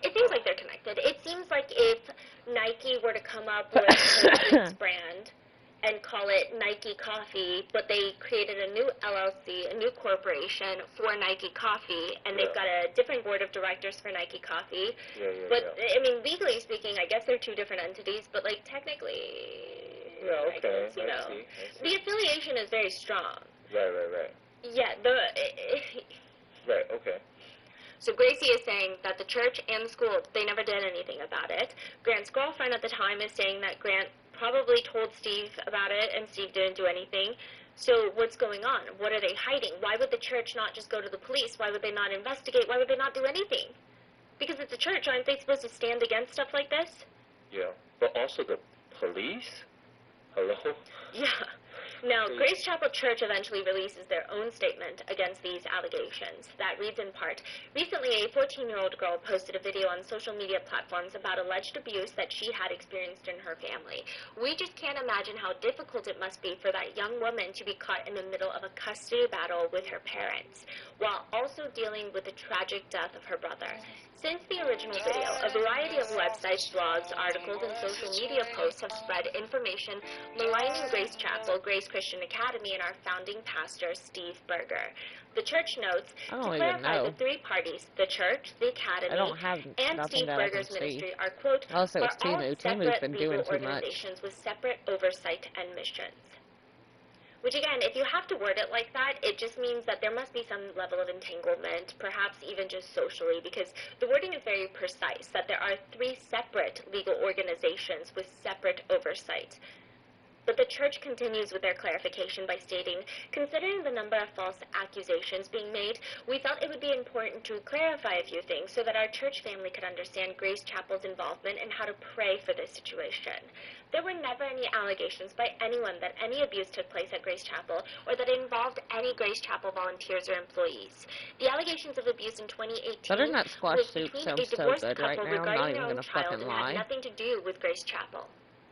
It seems like they're connected. It seems like if Nike were to come up with a brand and call it Nike Coffee, but they created a new LLC, a new corporation for Nike Coffee, and they've got a different board of directors for Nike Coffee. I mean, legally speaking, I guess they're two different entities, but, like, technically... Yeah, okay, I see. The affiliation is very strong. Right. Yeah, Right, okay. So Gracie is saying that the church and the school, they never did anything about it. Grant's girlfriend at the time is saying that Grant probably told Steve about it and Steve didn't do anything. So what's going on? What are they hiding? Why would the church not just go to the police? Why would they not investigate? Why would they not do anything? Because it's a church. Aren't they supposed to stand against stuff like this? Yeah, but also the police? Hello? Yeah. Now, Grace Chapel Church eventually releases their own statement against these allegations. That reads in part, recently a 14-year-old girl posted a video on social media platforms about alleged abuse that she had experienced in her family. We just can't imagine how difficult it must be for that young woman to be caught in the middle of a custody battle with her parents, while also dealing with the tragic death of her brother. Since the original video, a variety of websites, blogs, articles, and social media posts have spread information maligning Grace Chapel, Grace Christian Academy, and our founding pastor, Steve Berger. The church notes, to clarify, the three parties, the church, the academy, and Steve Berger's ministry are, quote, are all separate legal organizations with separate oversight and missions. Which, again, if you have to word it like that, it just means that there must be some level of entanglement, perhaps even just socially, because the wording is very precise, that there are three separate legal organizations with separate oversight. But the church continues with their clarification by stating, considering the number of false accusations being made, we felt it would be important to clarify a few things so that our church family could understand Grace Chapel's involvement and how to pray for this situation. There were never any allegations by anyone that any abuse took place at Grace Chapel or that it involved any Grace Chapel volunteers or employees. The allegations of abuse in 2018 Better not squash was soup between a sounds so divorced good right couple now. I'm not regarding even their own gonna child fucking and lie. had nothing to do with Grace Chapel.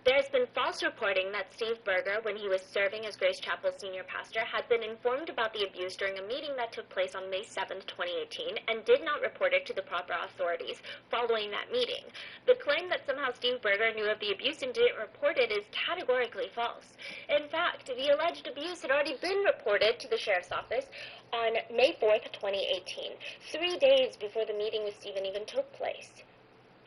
There has been false reporting that Steve Berger, when he was serving as Grace Chapel's senior pastor, had been informed about the abuse during a meeting that took place on May 7, 2018, and did not report it to the proper authorities following that meeting. The claim that somehow Steve Berger knew of the abuse and didn't report it is categorically false. In fact, the alleged abuse had already been reported to the sheriff's office on May 4, 2018, 3 days before the meeting with Stephen even took place.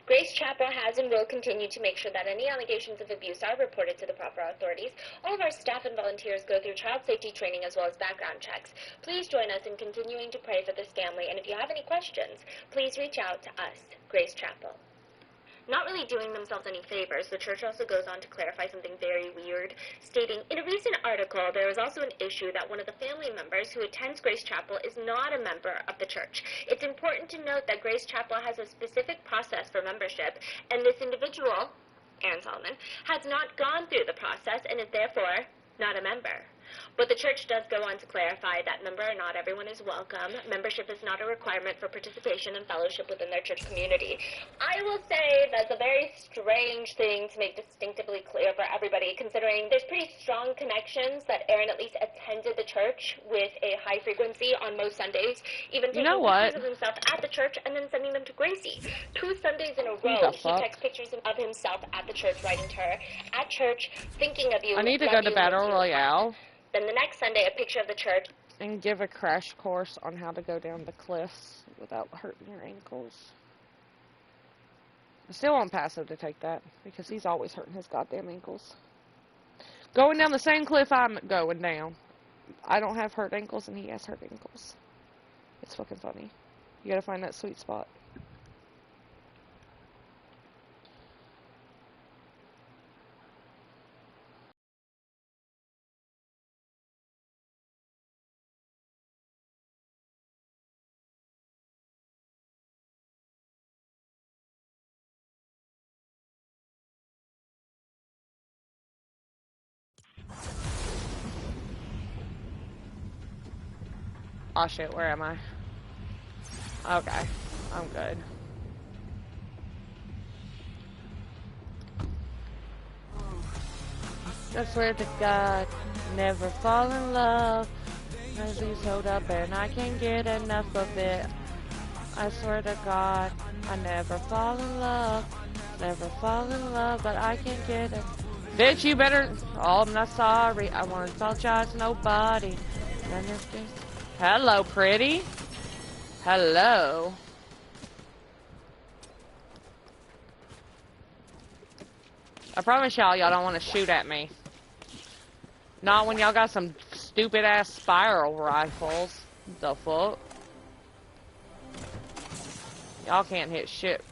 Grace Chapel has and will continue to make sure that any allegations of abuse are reported to the proper authorities. All of our staff and volunteers go through child safety training as well as background checks. Please join us in continuing to pray for this family, and if you have any questions, please reach out to us, Grace Chapel. Not really doing themselves any favors, the church also goes on to clarify something very weird, stating, in a recent article, there is also an issue that one of the family members who attends Grace Chapel is not a member of the church. It's important to note that Grace Chapel has a specific process for membership, and this individual, Aaron Solomon, has not gone through the process and is therefore not a member. But the church does go on to clarify that member or not, everyone is welcome. Membership is not a requirement for participation and fellowship within their church community. I will say that's a very strange thing to make distinctively clear for everybody, considering there's pretty strong connections that Aaron at least attended the church with a high frequency on most Sundays, even taking pictures of himself at the church and then sending them to Gracie. 2 Sundays in a row, he texts pictures of himself at the church, writing to her, at church, thinking of you. I need to go to Battle Royale. Then the next Sunday, a picture of the church. And give a crash course on how to go down the cliffs without hurting your ankles. I still won't pass him to take that, because he's always hurting his goddamn ankles. Going down the same cliff I'm going down. I don't have hurt ankles, and he has hurt ankles. It's fucking funny. You gotta find that sweet spot. Oh shit, where am I? Okay, I'm good. I swear to God, never fall in love. Cause he's hold up and I can't get enough of it. I swear to God, I never fall in love. Never fall in love, but I can't get it. Bitch, you better. Oh, I'm not sorry. I won't apologize to nobody. Hello, pretty. Hello. I promise y'all don't want to shoot at me. Not when y'all got some stupid ass spiral rifles. The fuck? Y'all can't hit shit.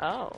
Oh.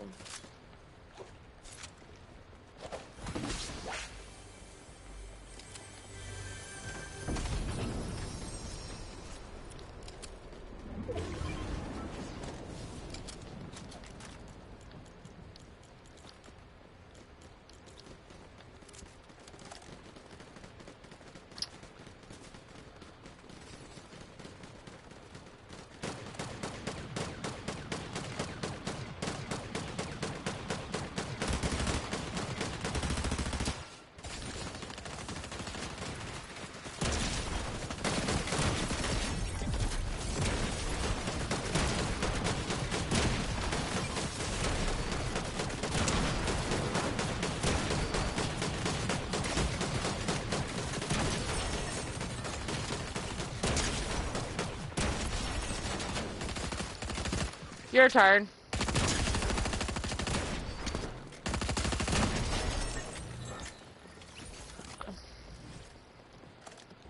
Your turn.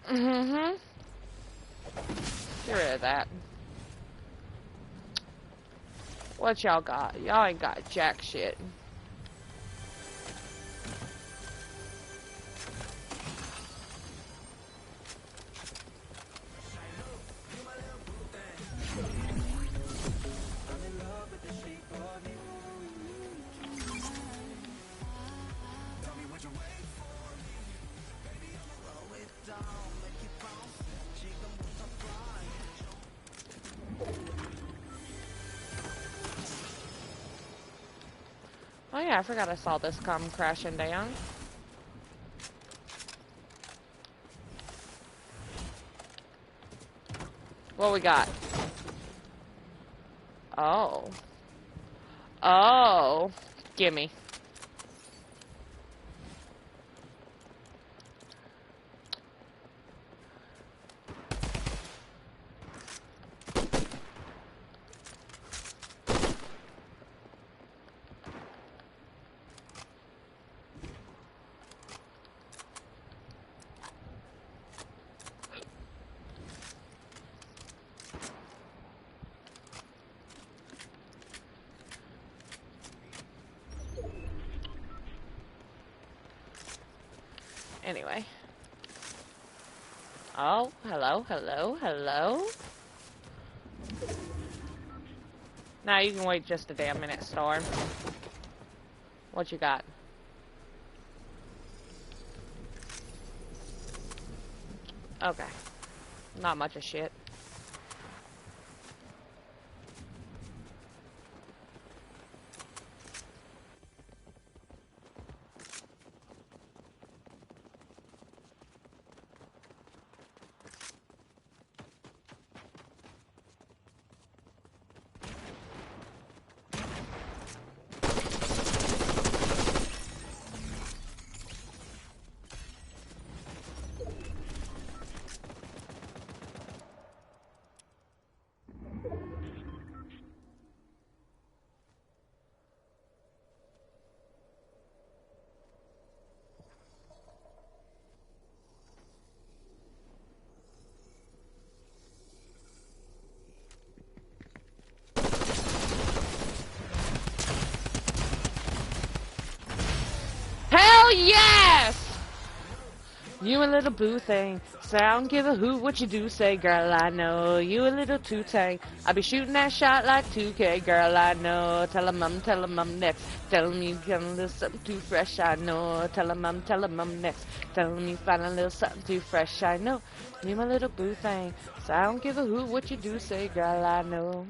Mm-hmm. Get rid of that. What y'all got? Y'all ain't got jack shit. Oh yeah, I forgot I saw this come crashing down. What we got? Oh. Oh. Gimme. Anyway. Oh, hello, hello, hello. Now you can wait just a damn minute, Storm. What you got? Okay. Not much of shit. You a little boo thing. Say I don't give a hoot what you do say, girl, I know. You a little too-tang. I be shooting that shot like 2K, girl, I know. Tell 'em I'm next. Tell 'em you got a little something too fresh, I know. Tell 'em I'm next. Tell 'em you find a little something too fresh, I know. You my little boo thing. Say I don't give a hoot what you do say, girl, I know.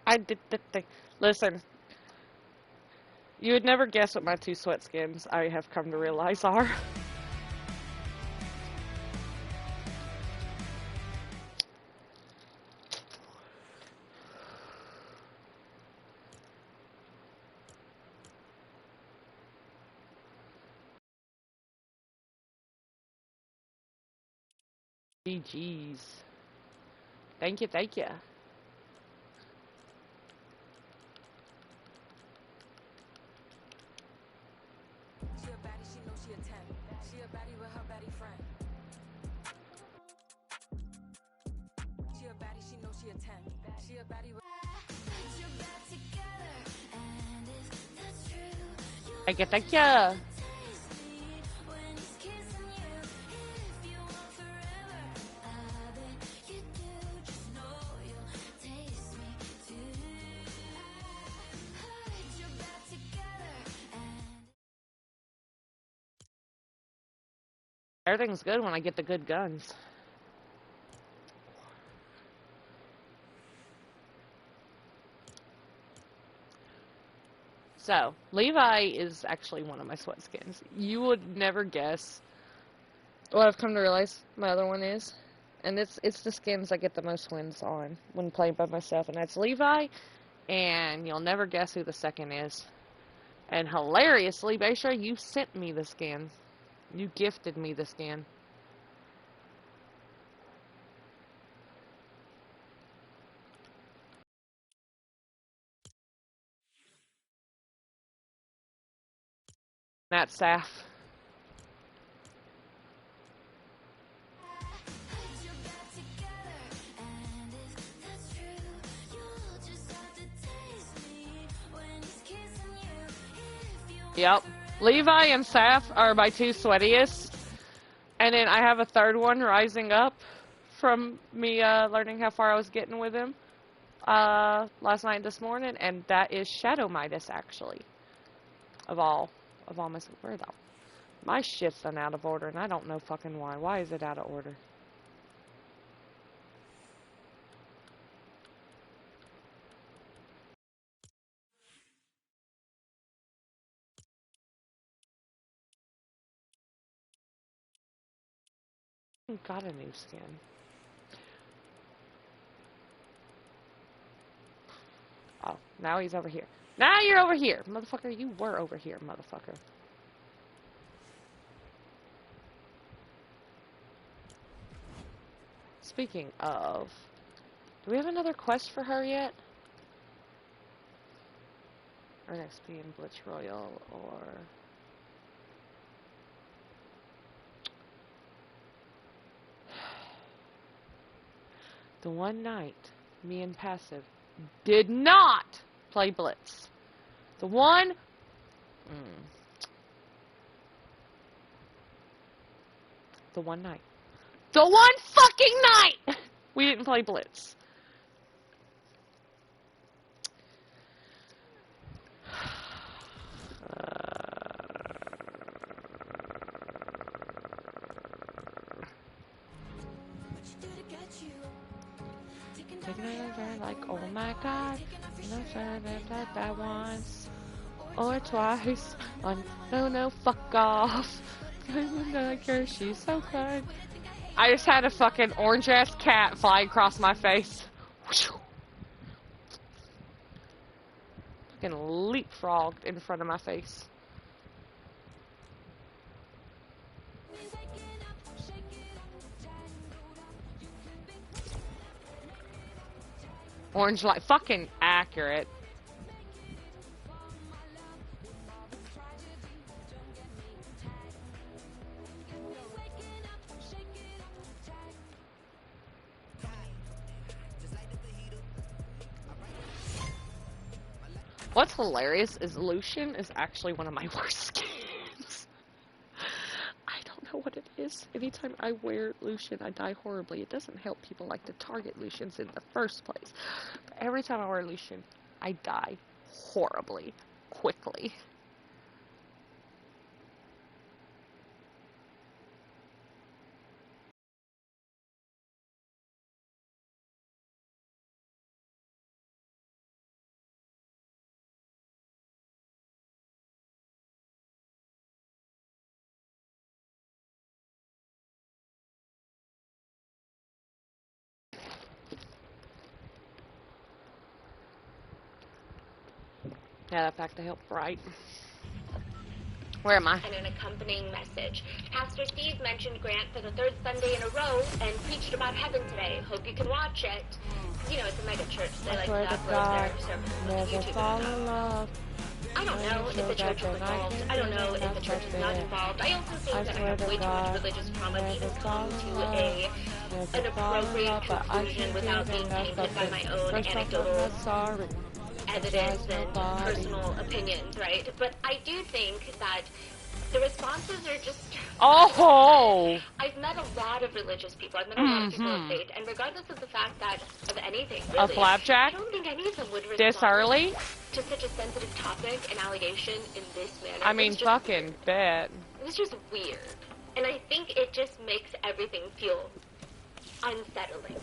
I did the thing. Listen, you would never guess what my two sweat skins I have come to realize are. GG's. Thank you, thank you. She a baddie, she know she a 10. She a baddie with her baddie friend. She a baddie, she know she a 10. She a baddie with... Thank you, thank you. Everything's good when I get the good guns. So, Levi is actually one of my sweat skins. You would never guess what I've come to realize my other one is. And it's the skins I get the most wins on when playing by myself, and that's Levi, and you'll never guess who the second is. And hilariously, Beisha, you sent me the skin. You gifted me the skin. That's Saf. Yep. Levi and Saf are my two sweatiest. And then I have a third one rising up from me learning how far I was getting with him last night and this morning, and that is Shadow Midas, actually. Of all my... Where the... My shit's done out of order, and I don't know fucking why. Why is it out of order? Got a new skin. Oh, now he's over here. Now you're over here, motherfucker. You were over here, motherfucker. Speaking of, do we have another quest for her yet? Or next be in Blitz Royal, or... The one night, me and Passive did not play Blitz. The one... The one night. The one fucking night! We didn't play Blitz. Taking it over like, oh my god, no that once or twice. No, fuck off. I'm not care, she's so kind. I just had a fucking orange ass cat fly across my face. Fucking leapfrogged in front of my face. Orange light, fucking accurate. What's hilarious is Lucian is actually one of my worst skins. I don't know what it is. Anytime I wear Lucian, I die horribly. It doesn't help people like to target Lucians in the first place. But every time I wear Lucian, I die horribly, quickly. Yeah, that fact to help, right? Where am I? And an accompanying message. Pastor Steve mentioned Grant for the third Sunday in a row and preached about heaven today. Hope you can watch it. You know, it's a mega church. They like to upload their services on YouTube and stuff. I don't know if the church is involved. I don't know if the church is not involved. I also think that I have way too much religious trauma to even come to an appropriate conclusion without being tainted by my own anecdotal evidence and personal opinions, right? But I do think that the responses are just... Oh! I've met a lot of religious people. I've met a lot of people of faith. And regardless of the fact that, of anything, really, A flapjack? I don't think any of them would respond This early? to such a sensitive topic and allegation in this manner. I mean, fucking weird. bet. It was just weird. And I think it just makes everything feel unsettling.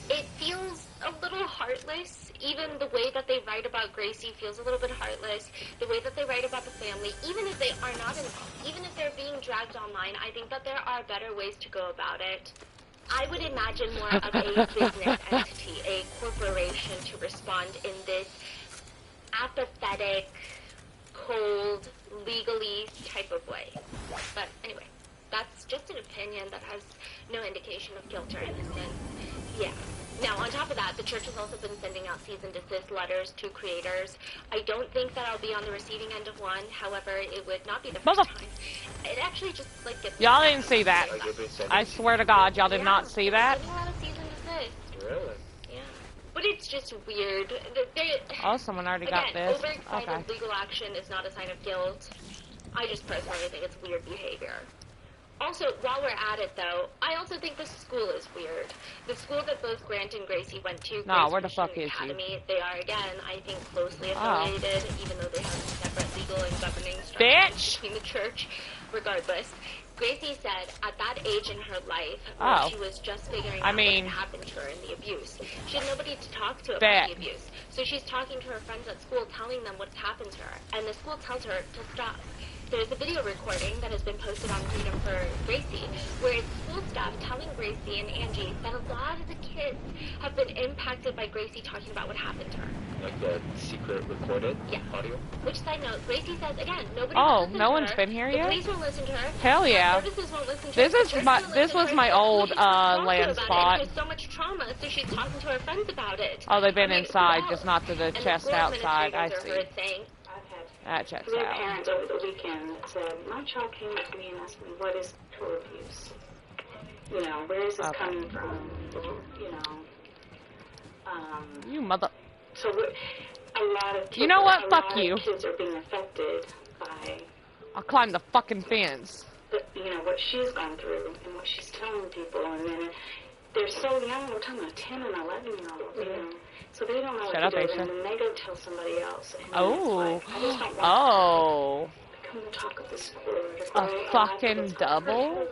It feels a little heartless. Even the way that they write about Gracie feels a little bit heartless. The way that they write about the family, even if they are not involved, even if they're being dragged online, I think that there are better ways to go about it. I would imagine more of a business entity, a corporation, to respond in this apathetic, cold, legalese type of way. But anyway, that's just an opinion that has no indication of guilt or innocence. Yeah. Now, on top of that, the church has also been sending out cease and desist letters to creators. I don't think that I'll be on the receiving end of one. However, it would not be the first time. It actually just, like, gets... Y'all didn't see that. I swear to God, y'all did not see that. Getting a lot of cease and desist. Really? Yeah. But it's just weird. Oh, someone already got Again, this. overexcited Okay. legal action is not a sign of guilt. I just personally think it's weird behavior. Also, while we're at it, though, I also think the school is weird. The school that both Grant and Gracie went to, Nah, Grace where the Christian fuck is she? Academy, they are, again, I think, closely Oh. affiliated, even though they have separate legal and governing Bitch! structures between the church. Regardless, Gracie said at that age in her life, when Oh. she was just figuring I out mean- what had happened to her in the abuse, she had nobody to talk to about Bet. the abuse. So she's talking to her friends at school, telling them what's happened to her, and the school tells her to stop. There's a video recording that has been posted on Freedom for Gracie, where it's school staff telling Gracie and Angie that a lot of the kids have been impacted by Gracie talking about what happened to her. Like the secret recorded audio? Which, side note, Gracie says, again, nobody Oh, will listen no to one's her. been here The yet? police won't listen to her. Hell yeah. Services won't listen to This her. is The church my- won't this listen was to my her. old, She's talked to land about spot. It. There's so much trauma, so she's talking to her friends about it. Oh, they've been I mean, inside, wow. just not to the And chest the school outside. I administrators see. are heard saying, That checks Three out. parents over the weekend that said, my child came up to me and asked me, what is total abuse? You know, where is this coming from? You know, You mother... so a lot of kids, You know what? a Fuck lot you. of kids are being affected by, I'll climb the fucking fence. you know, what she's gone through and what she's telling people. And then they're so young, we're talking about 10 and 11-year-olds, you know. So they don't know Shut what up, to do, Aisha. and then they go tell somebody else. And then Oh. it's like, I just don't want Oh. to come and talk at the school. Or just A fucking double?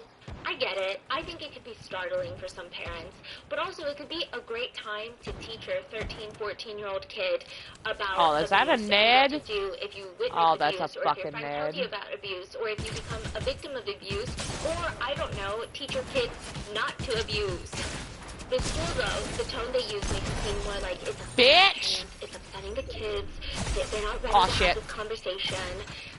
I get it. I think it could be startling for some parents, but also it could be a great time to teach your 13, 14-year-old kid about Oh, is that a abuse and Ned? what to do if you witness Oh, that's abuse, a or if your fucking friend tells Ned. you about abuse, or if you become a victim of abuse, or, I don't know, teach your kids not to abuse. The school, though, the tone they use makes it seem more like it's upsetting Bitch! parents, it's upsetting the kids, they're not ready Aw, to shit. have this conversation,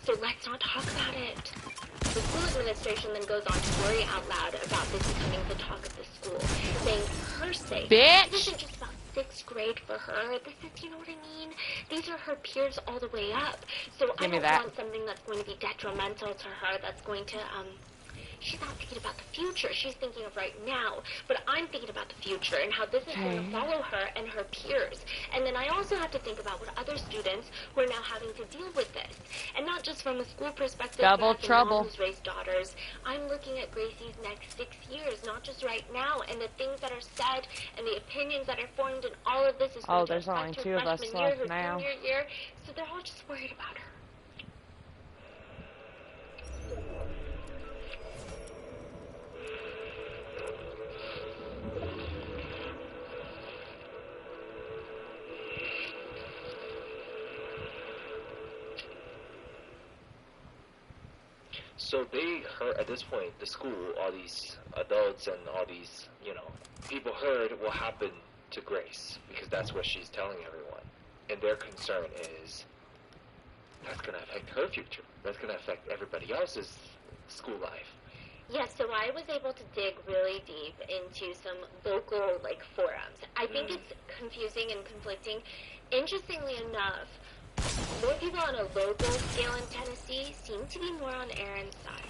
so let's not talk about it. The school administration then goes on to worry out loud about this becoming the talk of the school, saying for her sake, Bitch! this isn't just about 6th grade for her, this is, you know what I mean? These are her peers all the way up, so I Give me don't that. want something that's going to be detrimental to her, that's going to, she's not thinking about the future. She's thinking of right now. But I'm thinking about the future and how this is going to follow her and her peers. And then I also have to think about what other students who are now having to deal with this. And not just from a school perspective, Double but as a trouble. mom who's raised daughters. I'm looking at Gracie's next 6 years, not just right now. And the things that are said and the opinions that are formed and all of this is going to there's only affect her 2 of us freshman year, left her now. junior year. So they're all just worried about her. So they heard, at this point, the school, all these adults and all these, people heard what happened to Grace, because that's what she's telling everyone. And their concern is, that's going to affect her future. That's going to affect everybody else's school life. Yes, so I was able to dig really deep into some local, forums. I think it's confusing and conflicting. Interestingly enough, more people on a local scale in Tennessee seem to be more on Aaron's side.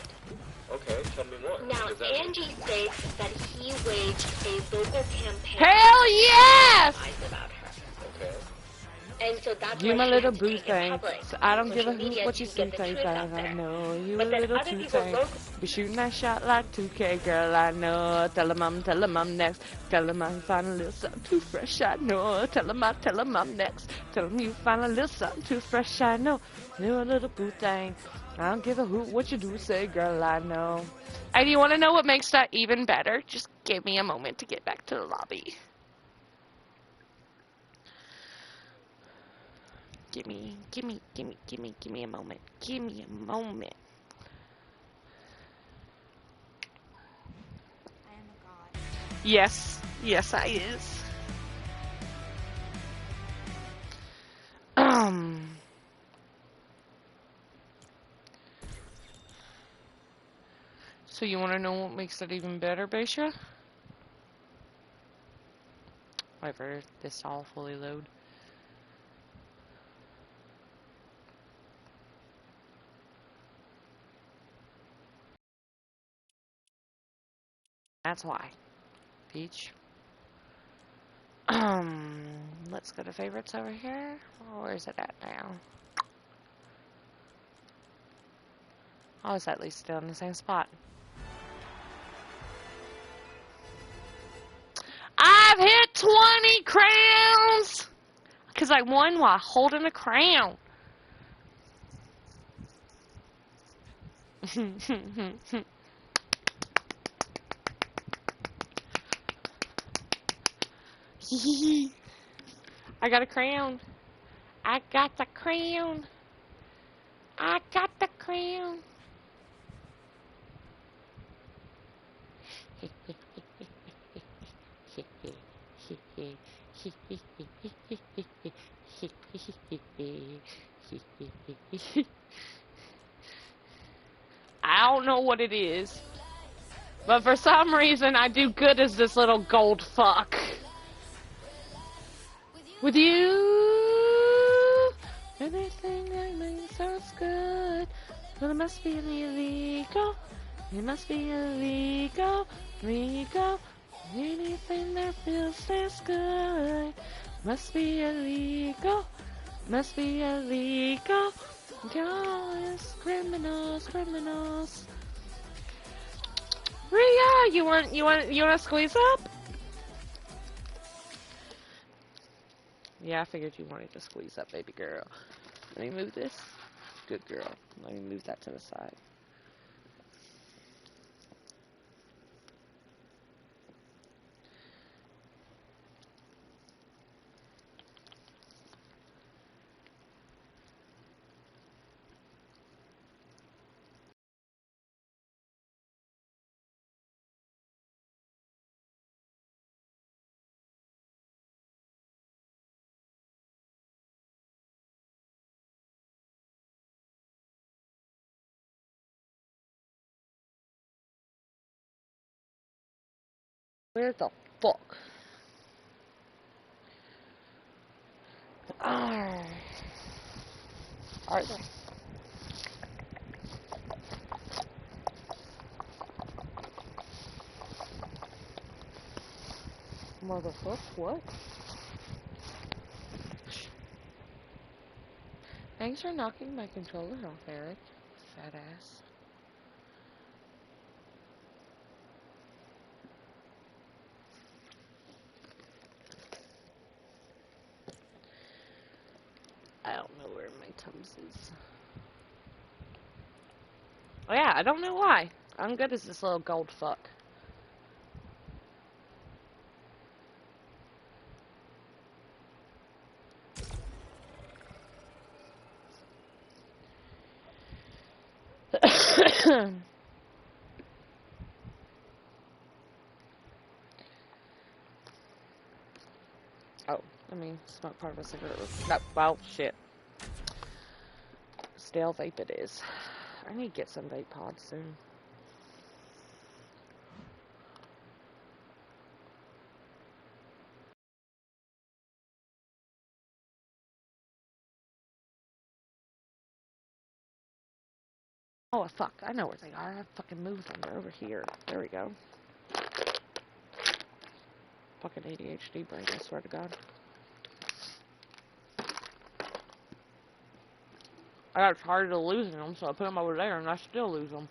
Okay, tell me more. Now, Angie states that he waged a local campaign. Hell yes! About her. Okay. And so that's You why my she little had to boo take it thing. public. I don't give a Social media hoot what you to see, get the say truth out that I there. know you But a then little other too people thing. local. Be shooting that shot like 2K, girl, I know. Tell him I'm next. Tell him I find a little something too fresh, I know. Tell him I'm next. Tell him you find a little something too fresh, I know. You a little boo thing. I don't give a hoot what you do, say, girl, I know. And you want to know what makes that even better? Just give me a moment to get back to the lobby. Give me a moment. Give me a moment. I am a god. Yes, I is. So you want to know what makes it even better, Beisha? Wait for this all fully load. That's why. Peach. Let's go to favorites over here. Oh, where's it at now? Oh, it's at least still in the same spot. I've hit 20 crowns! Because I won while holding a crown. I got a crown. I got the crown. I got the crown. I don't know what it is, but for some reason I do good as this little gold fuck. With you, everything I make sounds good, but it must be illegal. It must be illegal, legal. Anything that feels this good must be illegal. Must be illegal. Guys, criminals. Rhea, you want to squeeze up? Yeah, I figured you wanted to squeeze up, baby girl. Let me move this. Good girl. Let me move that to the side. Where the fuck? Are they? Motherfucker, what? Thanks for knocking my controller off, Eric. Fat ass. I don't know where my Tums is. Oh yeah, I don't know why. I'm good as this little gold fuck. Oh, I mean, smoke part of a cigarette. No, well, shit. Stale vape it is. I need to get some vape pods soon. Oh, fuck. I know where they are. I fucking moved them. They're over here. There we go. Fucking ADHD brain, I swear to God. I got tired of losing them, so I put them over there, and I still lose them.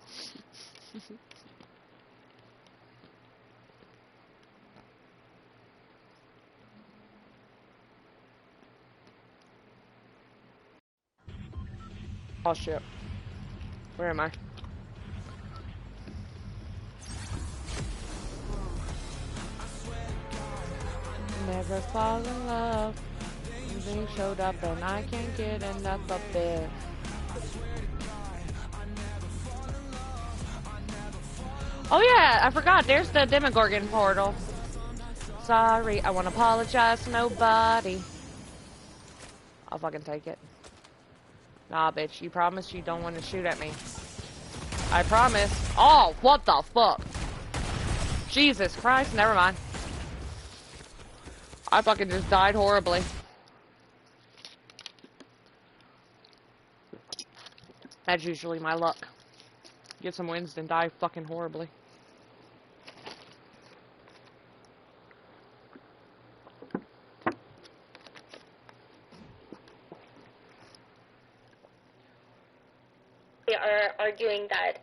Oh, shit. Where am I? Never fall in love. You showed up and I can't get enough of it. Oh yeah, I forgot. There's the Demogorgon portal. Sorry, I won't apologize to nobody. I'll fucking take it. Nah, bitch, you promise you don't want to shoot at me. I promise. Oh, what the fuck? Jesus Christ, never mind. I fucking just died horribly. That's usually my luck. Get some wins, then die fucking horribly. They are arguing that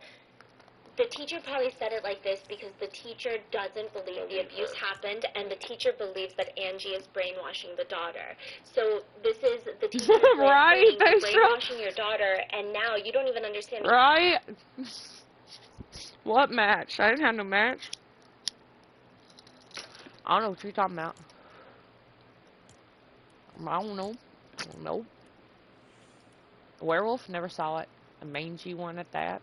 the teacher probably said it like this because the teacher doesn't believe the abuse happened, and the teacher believes that Angie is brainwashing the daughter. So this is the teacher right? brainwashing your daughter, and now you don't even understand. Right? What match? I didn't have no match. I don't know what you're talking about. I don't know. Nope. A werewolf? Never saw it. A mangy one at that.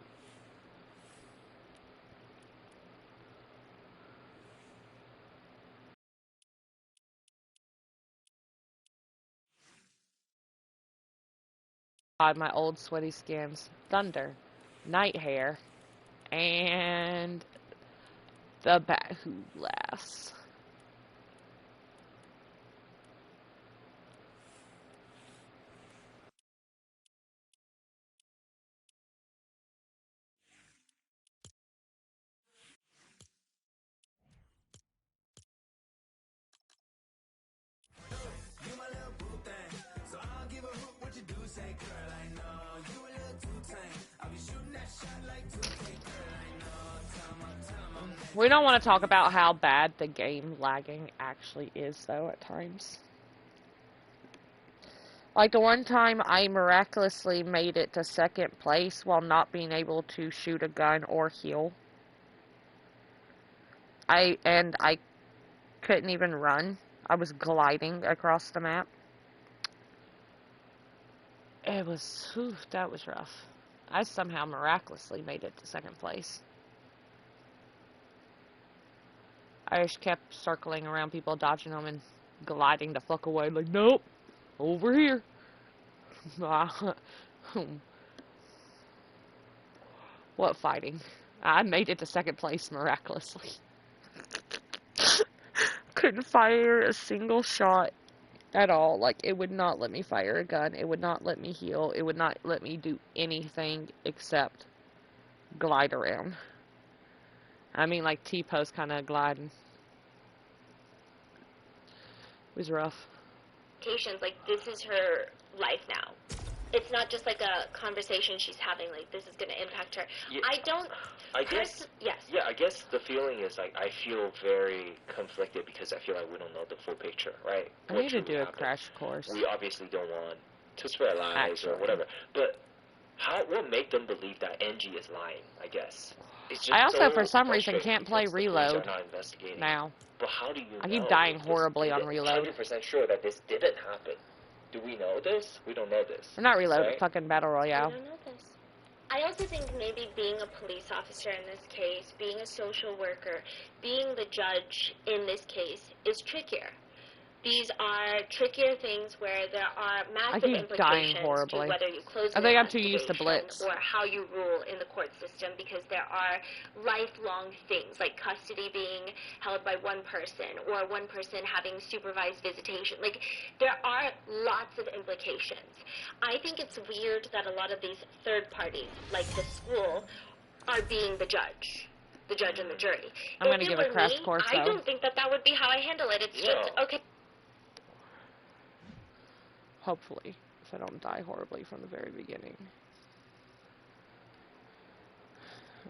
My old sweaty skins. Thunder. Night hair. And the bat who laughs. We don't want to talk about how bad the game lagging actually is, though, at times. Like, the one time I miraculously made it to second place while not being able to shoot a gun or heal. I couldn't even run. I was gliding across the map. It was, whew, that was rough. I somehow miraculously made it to second place. I just kept circling around people, dodging them, and gliding the fuck away. Like, nope, over here. What fighting? I made it to second place miraculously. Couldn't fire a single shot at all. Like, it would not let me fire a gun. It would not let me heal. It would not let me do anything except glide around. I mean, like, T-pose kind of gliding. was rough. Like, this is her life now. It's not just like a conversation she's having, like, this is going to impact her. Yeah, I guess, yes. Yeah, I guess the feeling is, like, I feel very conflicted because I feel like we don't know the full picture, right? I need to do a crash course. We obviously don't want to spread lies or whatever. But what made them believe that Angie is lying, I guess? It's just I also, so for some reason, frustrating can't play because the police Reload are not investigating. now. But how do you know? I keep dying if this horribly on didn't- Reload. 100% sure that this didn't happen. Do we know this? We don't know this. Not Reload, right? fucking Battle Royale. I don't know this. I also think maybe being a police officer in this case, being a social worker, being the judge in this case is trickier. These are trickier things where there are massive implications to whether you close an I think I'm too used to investigation Blitz. or how you rule in the court system, because there are lifelong things like custody being held by one person or one person having supervised visitation. Like, there are lots of implications. I think it's weird that a lot of these third parties, like the school, are being the judge and the jury. I'm going to give a crash course, I don't think that would be how I handle it. It's just, okay. Hopefully, if I don't die horribly from the very beginning.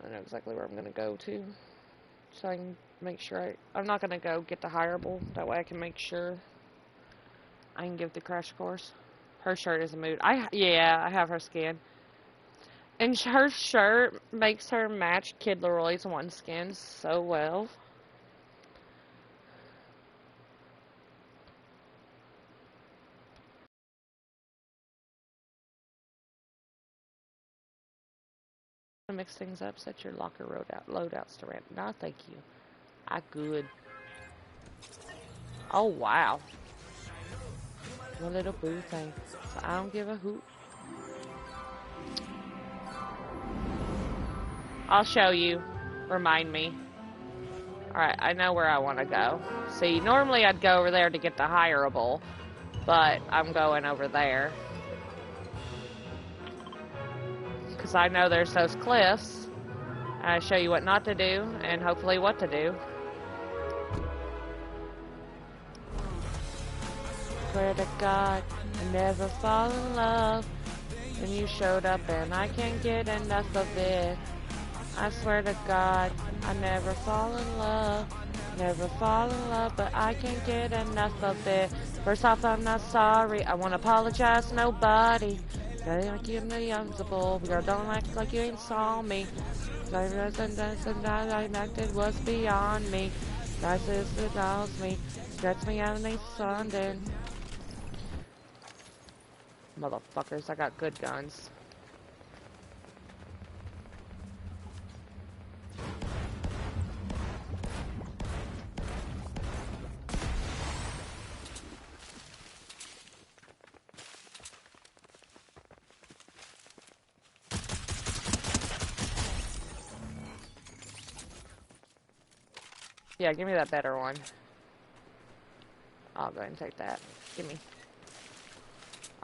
I know exactly where I'm going to go to, so I can make sure I'm not going to go get the hireable. That way I can make sure I can give the crash course. Her shirt is a mood. Yeah, I have her skin. And her shirt makes her match Kid Leroy's one skin so well. Mix things up, set your locker loadouts to random. No, thank you. I good. Oh, wow. One little boo thing. So I don't give a hoot. I'll show you. Remind me. Alright, I know where I want to go. See, normally I'd go over there to get the hireable, but I'm going over there. Because I know there's those cliffs. And I show you what not to do, and hopefully what to do. Swear to God, I never fall in love. And you showed up and I can't get enough of it. I swear to God, I never fall in love. Never fall in love, but I can't get enough of it. First off, I'm not sorry. I won't apologize to nobody. Girl, like you're unusable. Girl, don't act like you ain't saw me. I acted was beyond me. My sister calls me. Stretch me out in the sun, then. Motherfuckers, I got good guns. Yeah, give me that better one. I'll go ahead and take that. Give me.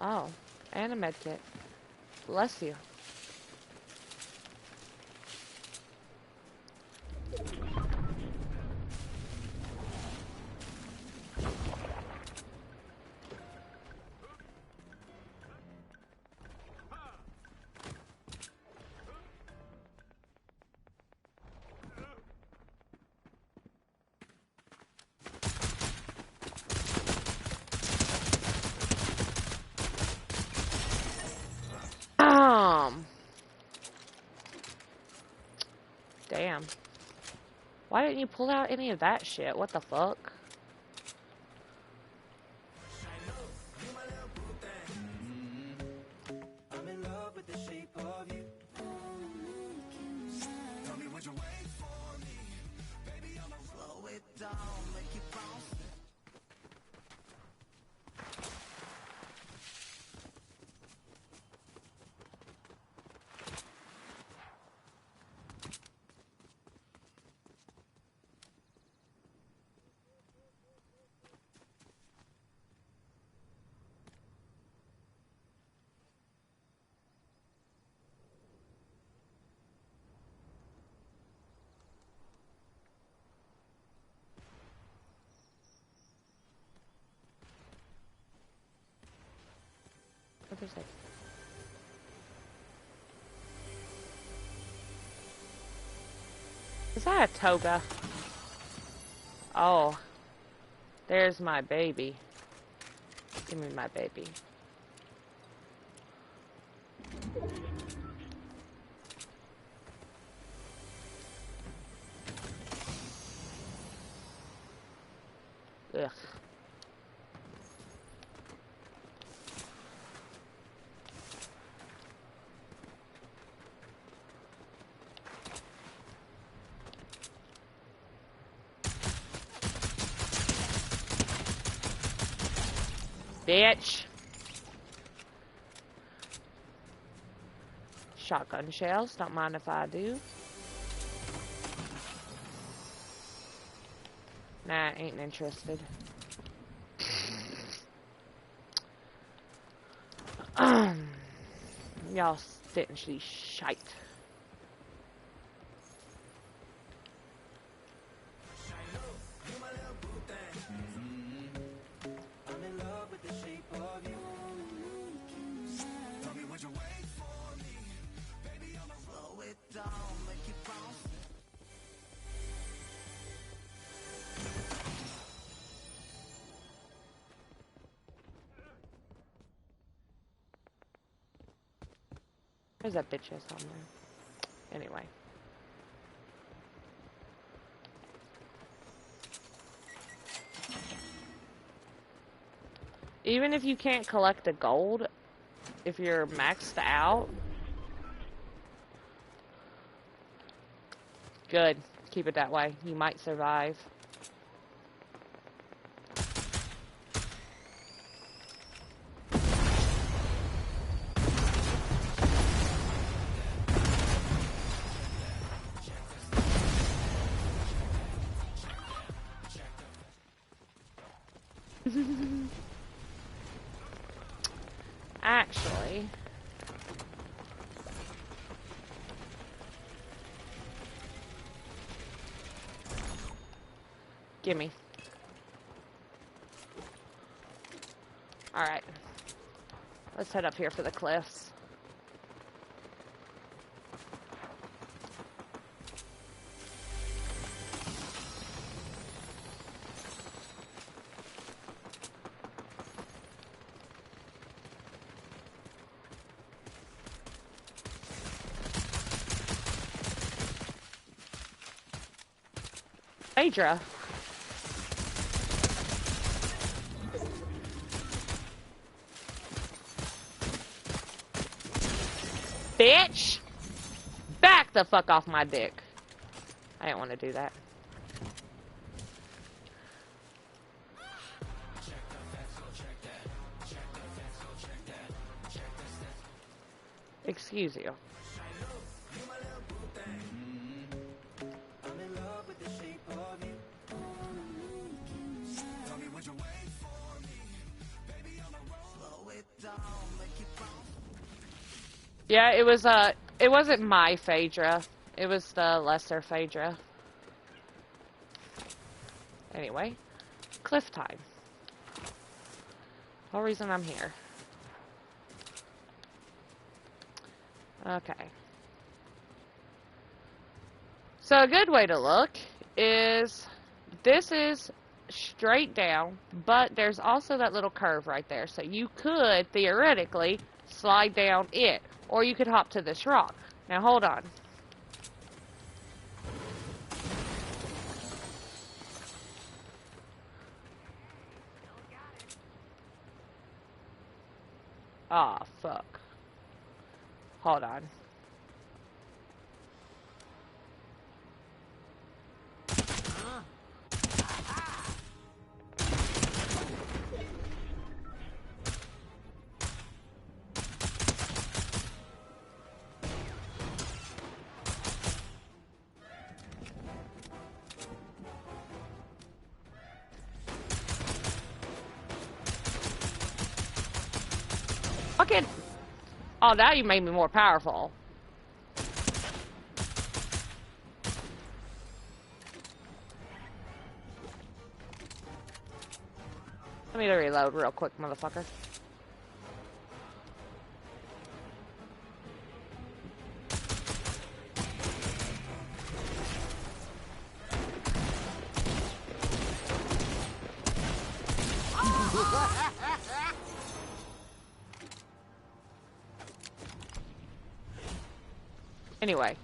Oh, and a med kit. Bless you. Damn. Why didn't you pull out any of that shit? What the fuck? Who's that? Is that a toga? Oh. There's my baby. Give me my baby. Ugh. Bitch. Shotgun shells. Don't mind if I do. Nah, ain't interested. Y'all sitting she shite. There's that bitch ass on there. Anyway. Even if you can't collect the gold, if you're maxed out, good. Keep it that way. You might survive. Actually, gimme. Alright. Let's head up here for the cliffs. Phaedra. Bitch! Back the fuck off my dick. I didn't want to do that. Excuse you. Yeah, it wasn't my Phaedra. It was the lesser Phaedra. Anyway, cliff time. Whole reason I'm here. Okay. So a good way to look is, this is straight down, but there's also that little curve right there. So you could, theoretically, slide down it. Or you could hop to this rock. Now hold on. Aw, fuck. Hold on. Fucking. Oh, now you made me more powerful. Let me reload real quick, motherfucker. Anyway.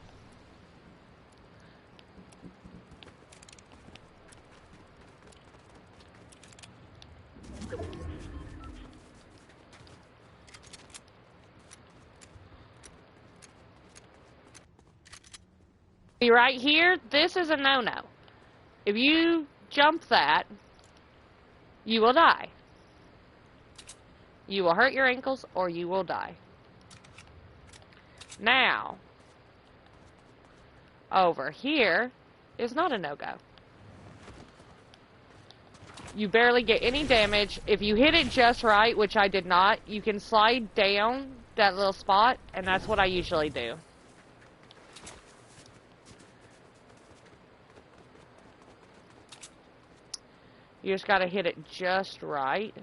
Right here, this is a no-no. If you jump that, you will die. You will hurt your ankles or you will die. Now, over here is not a no-go. You barely get any damage. If you hit it just right, which I did not, you can slide down that little spot, and that's what I usually do. You just gotta hit it just right.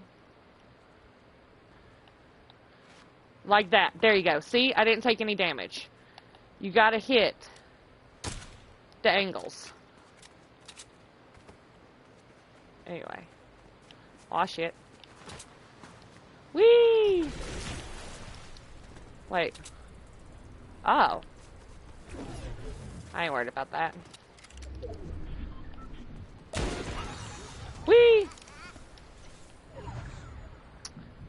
Like that. There you go. See? I didn't take any damage. You gotta hit the angles. Anyway. Aw, shit. Whee! Wait. Oh. I ain't worried about that. Whee!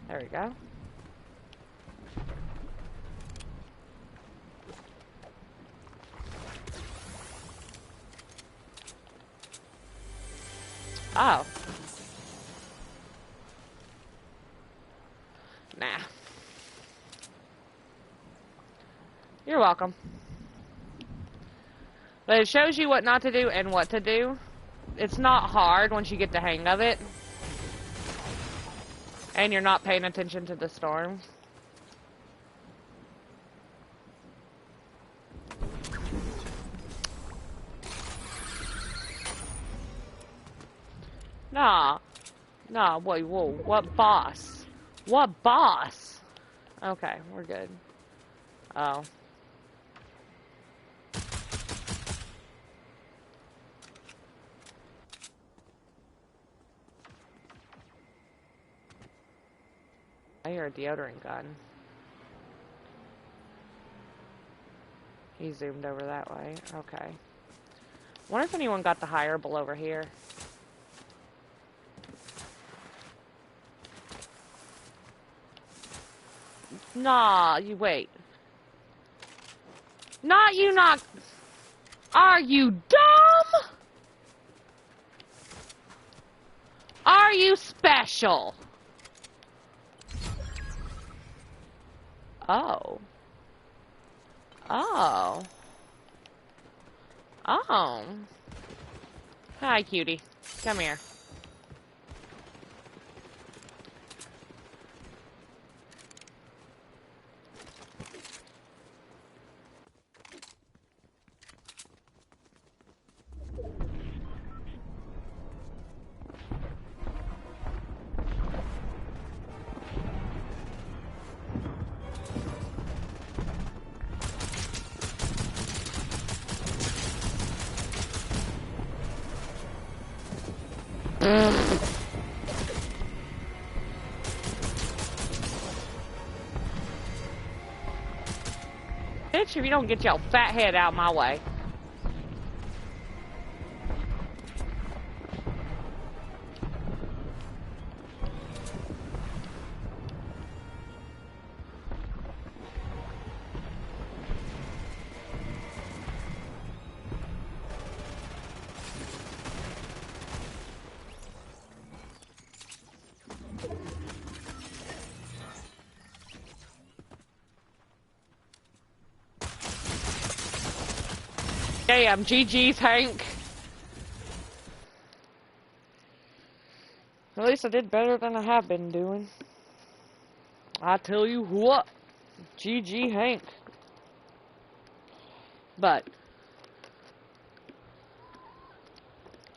There we go. Oh. Nah. You're welcome. But it shows you what not to do and what to do. It's not hard once you get the hang of it. And you're not paying attention to the storm. Nah. Nah, wait, whoa. What boss? What boss? Okay, we're good. Oh. I hear a deodorant gun. He zoomed over that way. Okay. Wonder if anyone got the hireable over here. Nah, you wait. Not you not. Are you dumb? Are you special? Oh. Oh. Oh. Hi, cutie. Come here. Bitch, if you don't get your fat head out my way. Damn, GG's, Hank. At least I did better than I have been doing. I tell you what. GG, Hank. But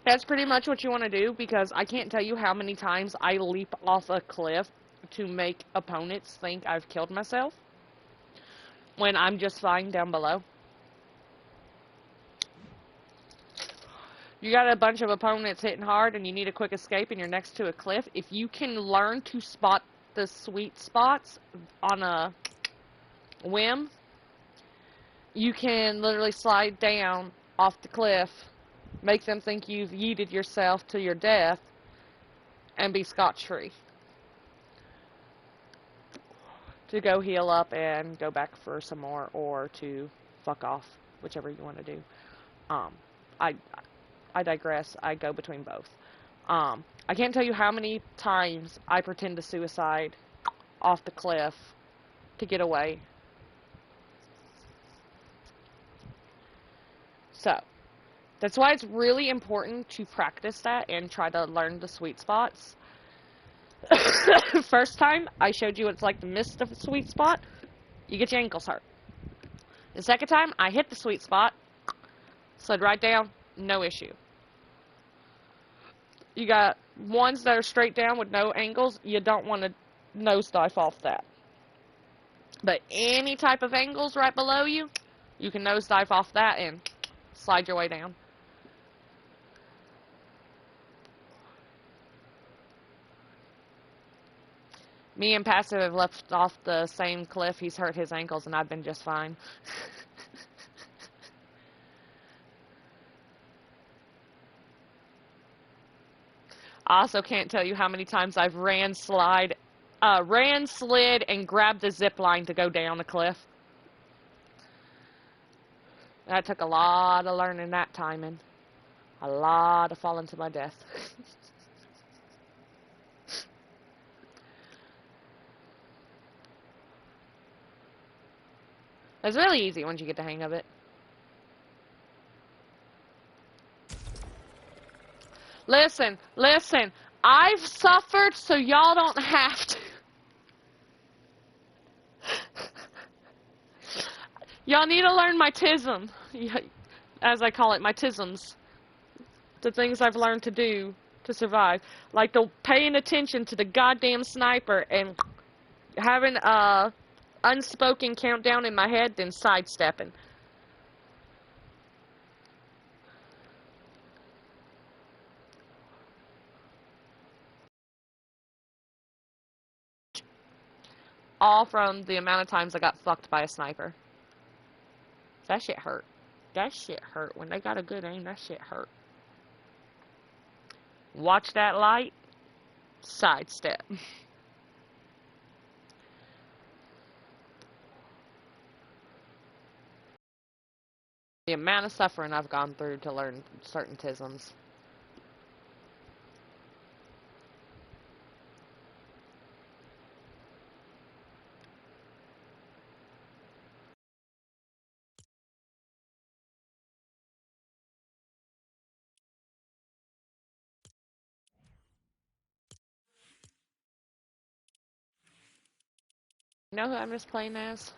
that's pretty much what you want to do, because I can't tell you how many times I leap off a cliff to make opponents think I've killed myself when I'm just flying down below. You got a bunch of opponents hitting hard and you need a quick escape and you're next to a cliff. If you can learn to spot the sweet spots on a whim, you can literally slide down off the cliff, make them think you've yeeted yourself to your death, and be scotch-free. To go heal up and go back for some more, or to fuck off, whichever you want to do. I digress. I go between both. I can't tell you how many times I pretend to suicide off the cliff to get away. So, that's why it's really important to practice that and try to learn the sweet spots. First time, I showed you it's like to miss the sweet spot, you get your ankles hurt. The second time, I hit the sweet spot, slid right down, no issue. You got ones that are straight down with no angles, you don't want to nosedive off that. But any type of angles right below you, you can nosedive off that and slide your way down. Me and Passive have left off the same cliff. He's hurt his ankles, and I've been just fine. I also can't tell you how many times I've ran, slid, and grabbed the zip line to go down a cliff. That took a lot of learning that timing. A lot of falling to my death. It's really easy once you get the hang of it. Listen, listen. I've suffered, so y'all don't have to. Y'all need to learn my tism. As I call it, my tisms. The things I've learned to do to survive. Like the paying attention to the goddamn sniper and having a unspoken countdown in my head, then sidestepping. All from the amount of times I got fucked by a sniper. That shit hurt. That shit hurt. When they got a good aim, that shit hurt. Watch that light. Sidestep. The amount of suffering I've gone through to learn certain tisms. You know who I'm just playing as?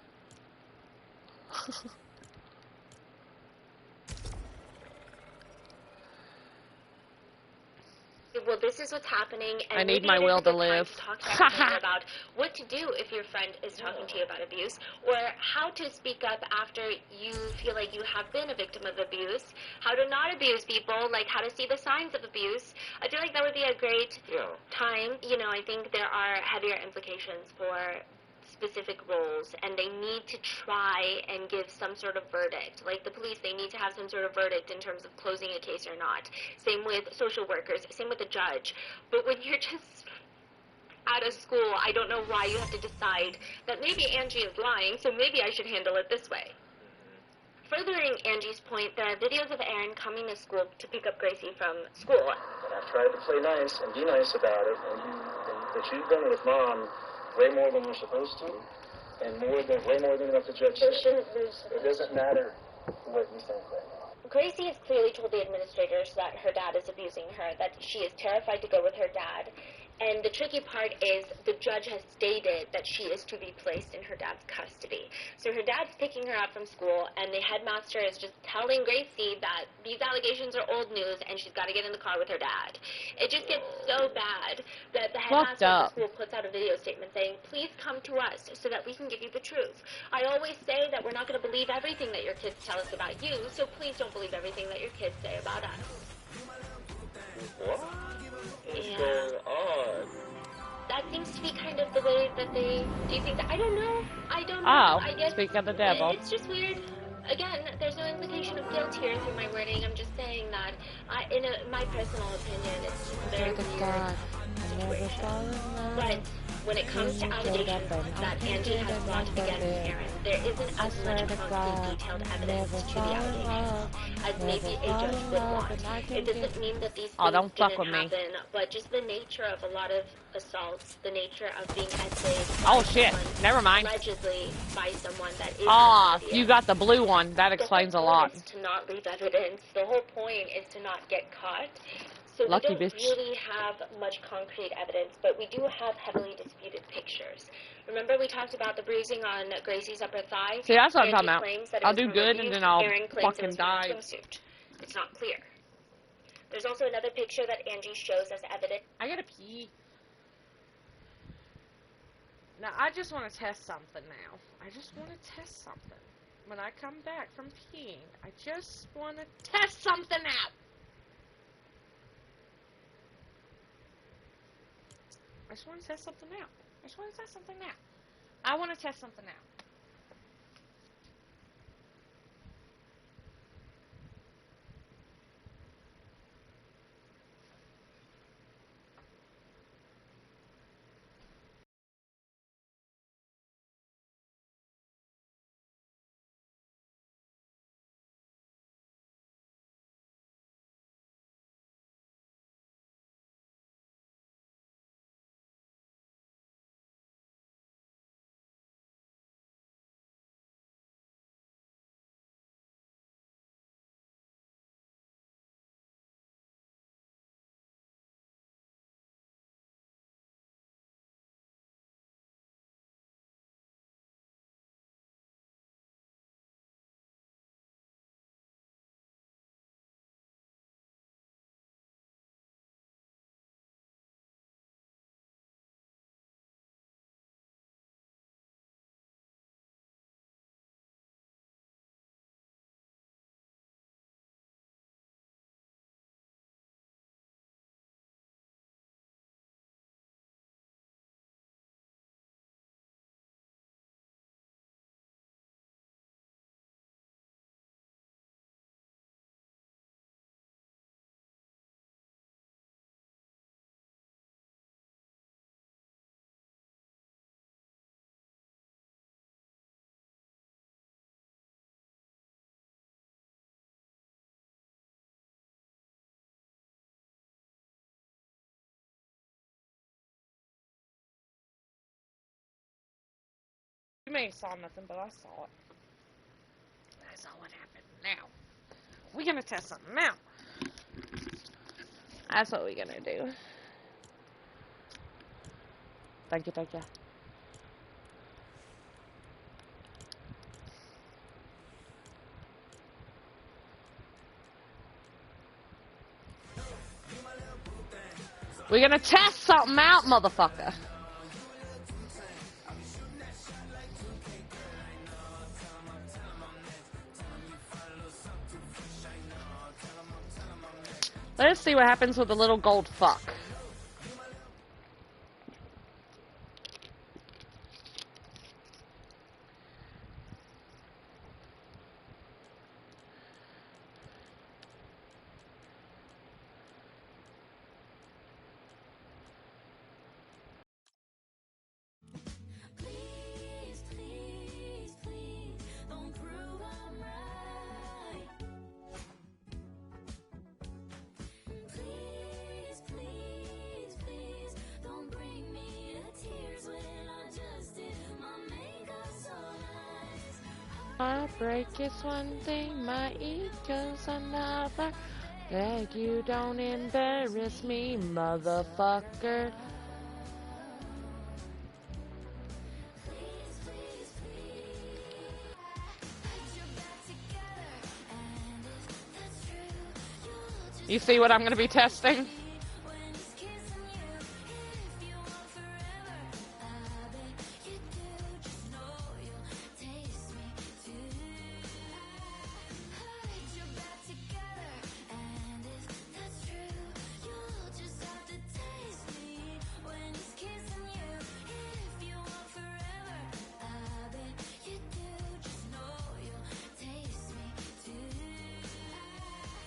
Well, this is what's happening, and I need maybe my it is will a to good live. time to talk to everyone about what to do if your friend is talking to you about abuse, or how to speak up after you feel like you have been a victim of abuse, how to not abuse people, like how to see the signs of abuse. I feel like that would be a great time. You know, I think there are heavier implications for specific roles, and they need to try and give some sort of verdict. Like the police, they need to have some sort of verdict in terms of closing a case or not. Same with social workers, same with the judge. But when you're just at a school, I don't know why you have to decide that maybe Angie is lying, so maybe I should handle it this way. Furthering Angie's point, there are videos of Aaron coming to school to pick up Gracie from school. And I've tried to play nice and be nice about it, but you've been with Mom way more than you're supposed to, and way more than what the judge said. It doesn't matter what you think right now. Gracie has clearly told the administrators that her dad is abusing her, that she is terrified to go with her dad. And the tricky part is the judge has stated that she is to be placed in her dad's custody. So her dad's picking her up from school, and the headmaster is just telling Gracie that these allegations are old news and she's got to get in the car with her dad. It just gets so bad that the headmaster of the school puts out a video statement saying, please come to us so that we can give you the truth. I always say that we're not going to believe everything that your kids tell us about you, so please don't believe everything that your kids say about us. What is going on? That seems to be kind of the way that they do things. I don't know. Oh, I guess speak of the devil. It's just weird. again, there's no implication of guilt here through my wording. I'm just saying that, my personal opinion, it's just a very weird situation. But when it comes to allegations that Angie has brought against Aaron, there isn't as much concrete, detailed evidence to the allegations as maybe a judge would want. It doesn't mean that these Oh, things don't fuck didn't with me. happen, but just the nature of a lot of assaults, the nature of being essayed Oh by shit, someone, never mind. allegedly by someone that is Ah, not you got the blue one. That the explains a whole lot. point is to not leave evidence. The whole point is to not get caught. So Lucky we don't bitch. really have much concrete evidence, but we do have heavily disputed pictures. Remember we talked about the bruising on Gracie's upper thigh? See, that's what I'm Angie talking about. claims that it I'll was do from good abuse. and then I'll Aaron claims it fucking was from a die. swimsuit. It's not clear. There's also another picture that Angie shows as evidence. I gotta pee. Now, I just want to test something now. I just want to test something. When I come back from peeing, I just want to test something out. I just want to test something out. I just want to test something out. I want to test something out. You may have saw nothing, but I saw it. I saw what happened. Now, we're going to test something now. That's what we're going to do. Thank you, thank you. We're gonna test something out, motherfucker. Let's see what happens with the little gold fuck. Please, please, please, don't prove I'm right. Please, please, please, don't bring me to tears when I just did my makeup so nice. Heartbreak is one thing, my ego's another. Beg you don't embarrass me, motherfucker. You see what I'm going to be testing?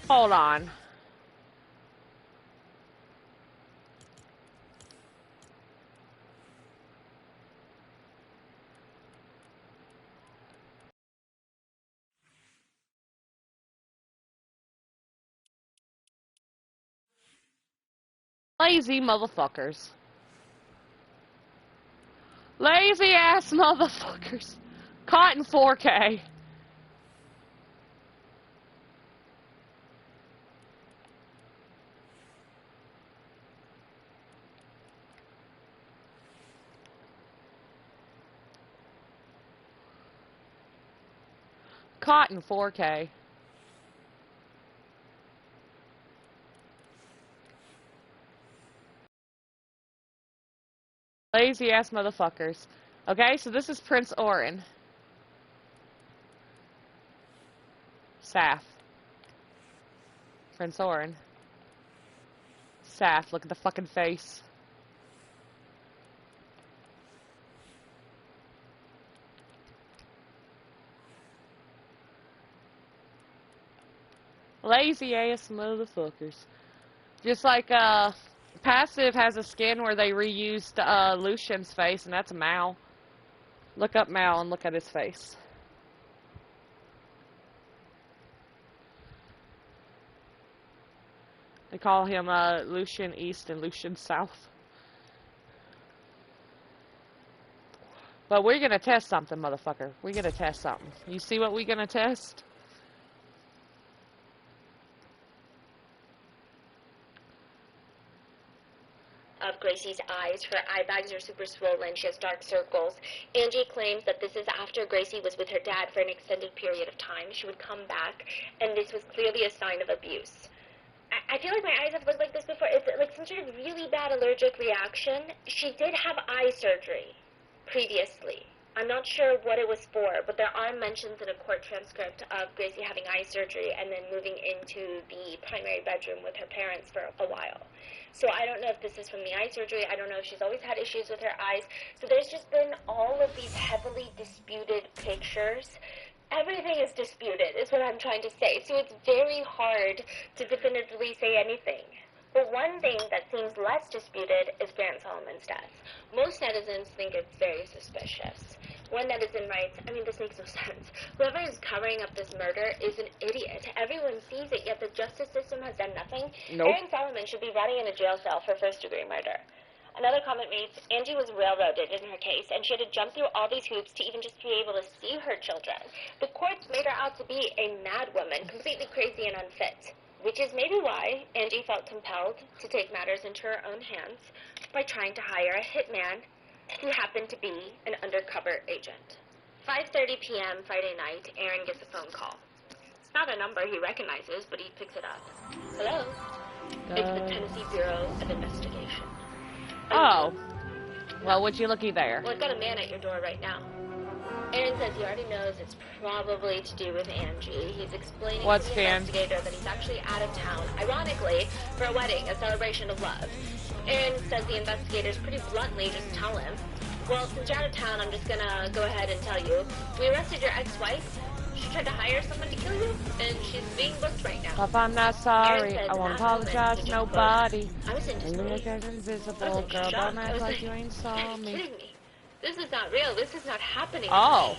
Hold on. Lazy motherfuckers. Lazy ass motherfuckers. Caught in 4K. Caught in 4K. Lazy ass motherfuckers. Okay, so this is Prince Orin. Saf. Prince Orin. Saf, look at the fucking face. Lazy ass motherfuckers. Just like, Passive has a skin where they reused, Lucian's face, and that's Mal. Look up Mal and look at his face. They call him, Lucian East and Lucian South. But we're gonna test something, motherfucker. We're gonna test something. You see what we're gonna test? Of Gracie's eyes. Her eye bags are super swollen. She has dark circles. Angie claims that this is after Gracie was with her dad for an extended period of time. She would come back, and this was clearly a sign of abuse. I feel like my eyes have looked like this before. It's like some sort of really bad allergic reaction. She did have eye surgery previously. I'm not sure what it was for, but there are mentions in a court transcript of Gracie having eye surgery and then moving into the primary bedroom with her parents for a while. So I don't know if this is from the eye surgery. I don't know if she's always had issues with her eyes. So there's just been all of these heavily disputed pictures. Everything is disputed, is what I'm trying to say. So it's very hard to definitively say anything. But one thing that seems less disputed is Grant Solomon's death. Most netizens think it's very suspicious. One netizen writes, I mean, this makes no sense. Whoever is covering up this murder is an idiot. Everyone sees it, yet the justice system has done nothing. Nope. Aaron Solomon should be rotting in a jail cell for first-degree murder. Another comment reads, Angie was railroaded in her case, and she had to jump through all these hoops to even just be able to see her children. The courts made her out to be a mad woman, completely crazy and unfit, which is maybe why Angie felt compelled to take matters into her own hands by trying to hire a hitman who happened to be an undercover agent. 5:30 p.m. Friday night, Aaron gets a phone call. It's not a number he recognizes, but he picks it up. Hello? It's the Tennessee Bureau of Investigation. Oh. Well, would you looky there? Well, I've got a man at your door right now. Aaron says he already knows it's probably to do with Angie. He's explaining to the investigator that he's actually out of town, ironically, for a wedding, a celebration of love. Aaron says the investigators pretty bluntly just tell him, well, since you're out of town, I'm just gonna go ahead and tell you. We arrested your ex-wife. She tried to hire someone to kill you, and she's being booked right now. If I'm not sorry, I won't apologize to nobody. I was in You look as invisible, girl. Don't act like you ain't saw me. Kidding me. This is not real. This is not happening. Oh.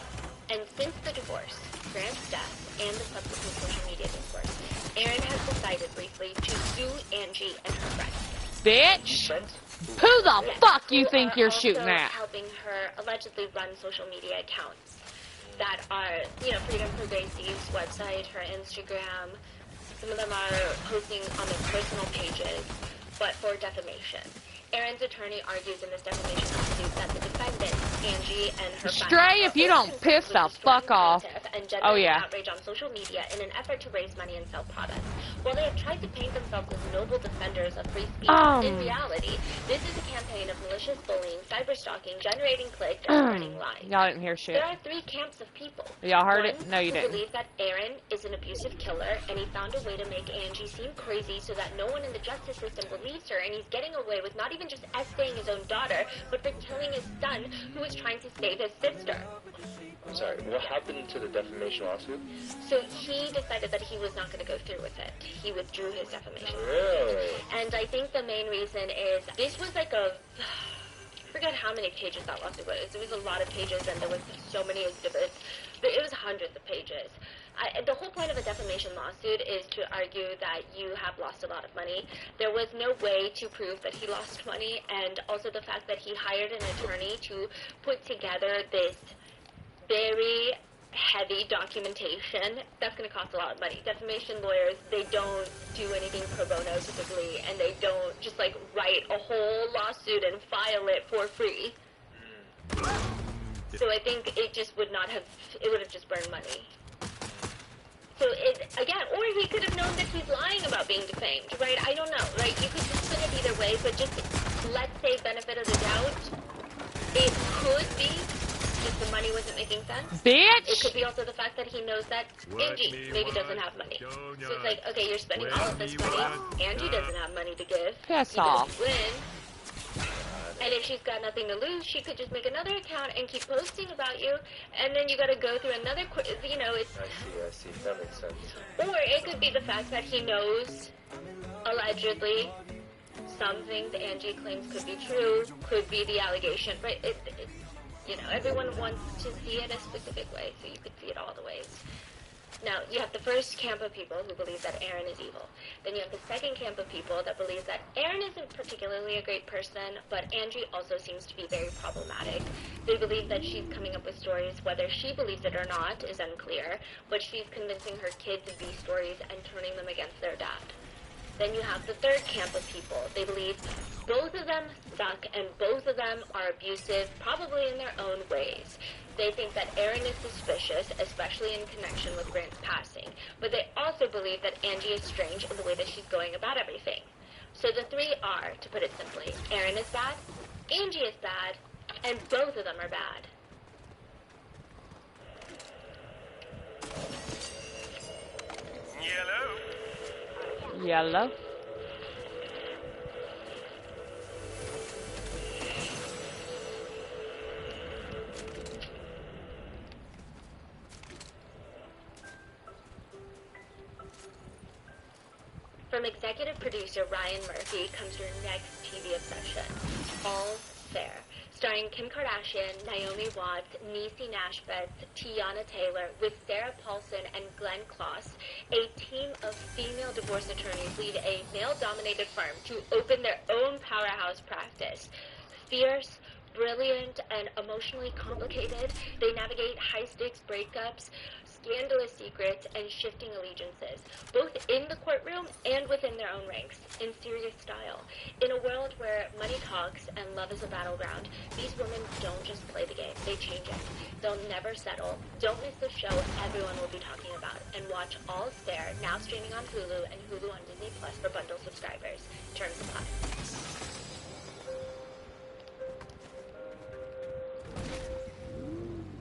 And since the divorce, Grant's death, and the subsequent social media discourse, Aaron has decided briefly to sue Angie and her friends. Bitch! Who the fuck you think you're shooting at? Helping her allegedly run social media accounts that are, you know, Freedom for Gracie's website, her Instagram. Some of them are posting on their personal pages, but for defamation. Aaron's attorney argues in this defamation lawsuit that the defendants, Angie and her Stray, if you don't piss the fuck off. Oh, yeah. Outrage on social media in an effort to raise money and sell products. While they have tried to paint themselves as noble defenders of free speech, in reality, this is a campaign of malicious bullying, cyberstalking, generating clicks, and spreading lies. Y'all didn't hear shit. There are three camps of people. Y'all heard it? No, you didn't. Believe that Aaron is an abusive killer, and he found a way to make Angie seem crazy so that no one in the justice system believes her, and he's getting away with not even just essaying his own daughter, but for killing his son, who was trying to save his sister. Sorry, what happened to the defamation lawsuit? So he decided that he was not going to go through with it. He withdrew his defamation. Really? And I think the main reason is this was like a... I forget how many pages that lawsuit was. It was a lot of pages, and there was so many exhibits. But it was hundreds of pages. The whole point of a defamation lawsuit is to argue that you have lost a lot of money. There was no way to prove that he lost money, and also the fact that he hired an attorney to put together this very heavy documentation. That's going to cost a lot of money. Defamation lawyers, they don't do anything pro bono typically, and they don't just like write a whole lawsuit and file it for free. So I think it just would not have, it would have just burned money. So it, again, or he could have known that he's lying about being defamed, right? I don't know, right? You could just spin it either way, but just, let's say benefit of the doubt, it could be just the money wasn't making sense. Bitch! It could be also the fact that he knows that Angie maybe doesn't have money. So it's like, okay, you're spending all of this money, Angie doesn't have money to give. Piss You off. just win. And if she's got nothing to lose, she could just make another account and keep posting about you, and then you got to go through another, you know, it's... I see, that makes sense. Or it could be the fact that he knows, allegedly, some things Angie claims could be true, could be the allegation, but you know, everyone wants to see it a specific way, so you could see it all the ways. Now, you have the first camp of people who believe that Aaron is evil. Then you have the second camp of people that believe that Aaron isn't particularly a great person, but Angie also seems to be very problematic. They believe that she's coming up with stories, whether she believes it or not is unclear, but she's convincing her kids of these stories and turning them against their dad. Then you have the third camp of people. They believe both of them suck and both of them are abusive, probably in their own ways. They think that Aaron is suspicious, especially in connection with Grant's passing. But they also believe that Angie is strange in the way that she's going about everything. So the three are, to put it simply, Aaron is bad, Angie is bad, and both of them are bad. Yellow. From executive producer Ryan Murphy comes your next TV obsession, All Fair, starring Kim Kardashian, Naomi Watts, Niecy Nash-Betts, Tiana Taylor, with Sarah Paulson and Glenn Close. A team of female divorce attorneys lead a male-dominated firm to open their own powerhouse practice. Fierce, brilliant, and emotionally complicated, they navigate high-stakes breakups, scandalous secrets, and shifting allegiances, both in the courtroom and within their own ranks, in serious style. In a world where money talks and love is a battleground, these women don't just play the game, they change it. They'll never settle. Don't miss the show everyone will be talking about. And watch All Fair, now streaming on Hulu and Hulu on Disney Plus for bundle subscribers. Terms apply.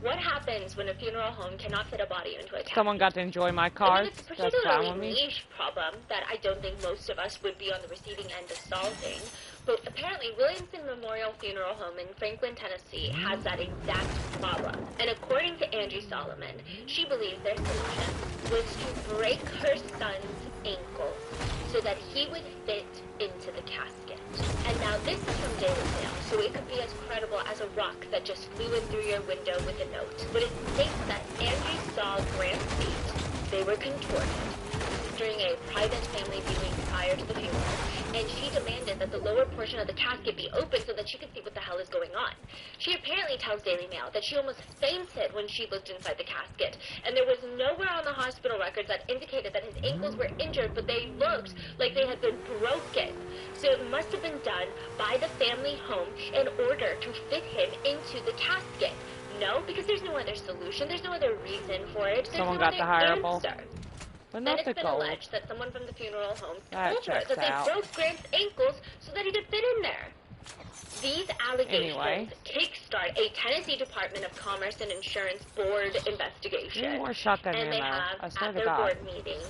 What happens when a funeral home cannot fit a body into a casket? Someone got to enjoy my I cards. mean, it's a That's fine with particularly me. niche problem that I don't think most of us would be on the receiving end of solving. But apparently, Williamson Memorial Funeral Home in Franklin, Tennessee has that exact problem. And according to Angie Solomon, she believes their solution was to break her son's ankles so that he would fit into the casket. And now this is from Daily Mail, so it could be as credible as a rock that just flew in through your window with a note. But it states that Angie saw Grant's feet. They were contorted during a private family viewing prior to the funeral, and she demanded that the lower portion of the casket be open so that she could see what the hell is going on. She apparently tells Daily Mail that she almost fainted when she looked inside the casket, and there was nowhere on the hospital records that indicated that his ankles were injured, but they looked like they had been broken. So it must have been done by the family home in order to fit him into the casket. No, because there's no other solution. There's no other reason for it. There's Someone no got other the hireable. answer. But Then not it's the been gold. alleged that someone from the funeral home That told her checks that they out. broke Grant's ankles so that he could fit in there. These allegations Anyway. kickstart a Tennessee Department of Commerce and Insurance Board investigation. Need more shotgun And they ammo. have, I swear at to their God. board meeting,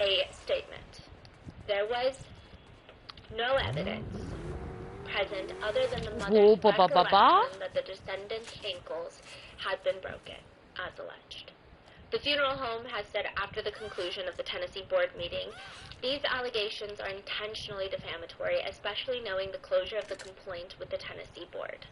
a statement. There was no evidence present other than the Whoa, mother's ba, ba, ba, ba. recollection that the descendant's ankles had been broken. as alleged. The funeral home has said after the conclusion of the Tennessee board meeting, these allegations are intentionally defamatory, especially knowing the closure of the complaint with the Tennessee board.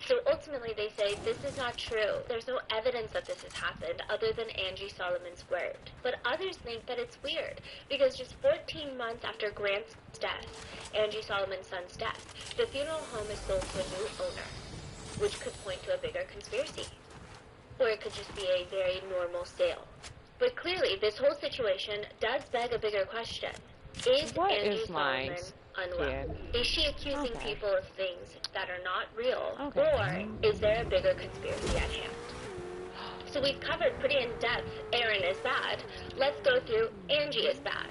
So ultimately they say this is not true. There's no evidence that this has happened other than Angie Solomon's word. But others think that it's weird because just 14 months after Grant's death, Angie Solomon's son's death, the funeral home is sold to a new owner, which could point to a bigger conspiracy. Or it could just be a very normal sale. But clearly, this whole situation does beg a bigger question. Is Angie Solomon unwell? Is she accusing people of things that are not real? Or is there a bigger conspiracy at hand? So we've covered pretty in depth Aaron is bad. Let's go through Angie is bad.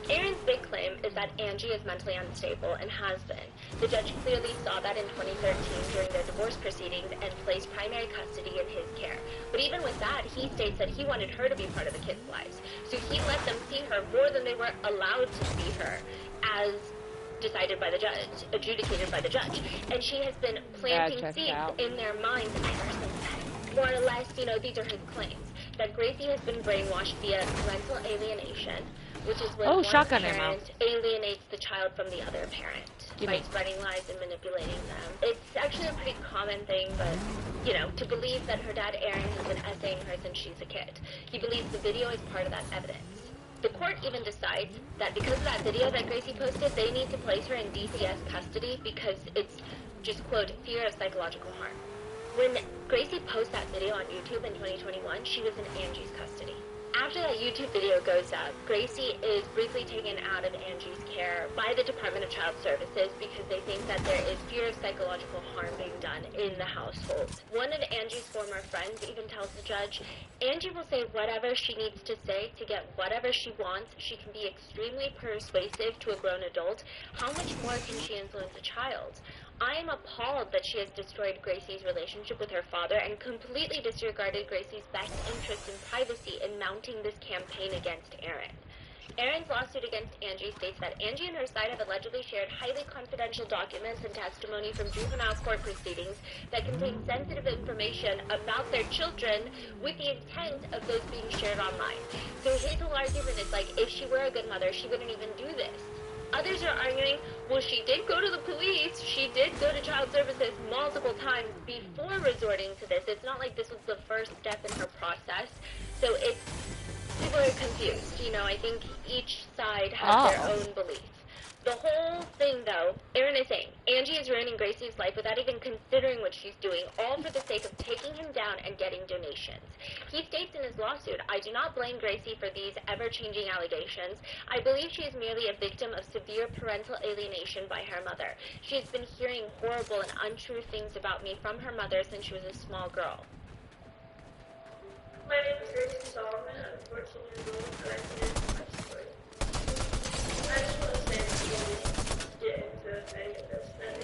Aaron's big claim is that Angie is mentally unstable and has been. The judge clearly saw that in 2013 during their divorce proceedings and placed primary custody in his care. But even with that, he states that he wanted her to be part of the kids' lives. So he let them see her more than they were allowed to see her, as decided by the judge, adjudicated by the judge. And she has been planting seeds in their minds ever since then. More or less, you know, these are his claims. That Gracie has been brainwashed via parental alienation, which is when one parent alienates the child from the other parent by spreading lies and manipulating them. It's actually a pretty common thing, but, you know, to believe that her dad, Aaron, has been essaying her since she's a kid. He believes the video is part of that evidence. The court even decides that because of that video that Gracie posted, they need to place her in DCS custody because it's just, quote, fear of psychological harm. When Gracie posted that video on YouTube in 2021, she was in Angie's custody. After that YouTube video goes up, Gracie is briefly taken out of Angie's care by the Department of Child Services because they think that there is fear of psychological harm being done in the household. One of Angie's former friends even tells the judge, Angie will say whatever she needs to say to get whatever she wants. She can be extremely persuasive to a grown adult. How much more can she influence a child? I am appalled that she has destroyed Gracie's relationship with her father and completely disregarded Gracie's best interest in privacy in mounting this campaign against Aaron. Aaron's lawsuit against Angie states that Angie and her side have allegedly shared highly confidential documents and testimony from juvenile court proceedings that contain sensitive information about their children with the intent of those being shared online. So his whole argument is like, if she were a good mother, she wouldn't even do this. Others are arguing, well, she did go to the police, she did go to child services multiple times before resorting to this. It's not like this was the first step in her process. So people are confused. You know, I think each side has their own beliefs. The whole thing, though, Aaron is saying, Angie is ruining Gracie's life without even considering what she's doing, all for the sake of taking him down and getting donations. He states in his lawsuit, I do not blame Gracie for these ever-changing allegations. I believe she is merely a victim of severe parental alienation by her mother. She has been hearing horrible and untrue things about me from her mother since she was a small girl. My name is Gracie Solomon. I'm 14 years old, and I'm here to my story. I just want to say before we get into any of this that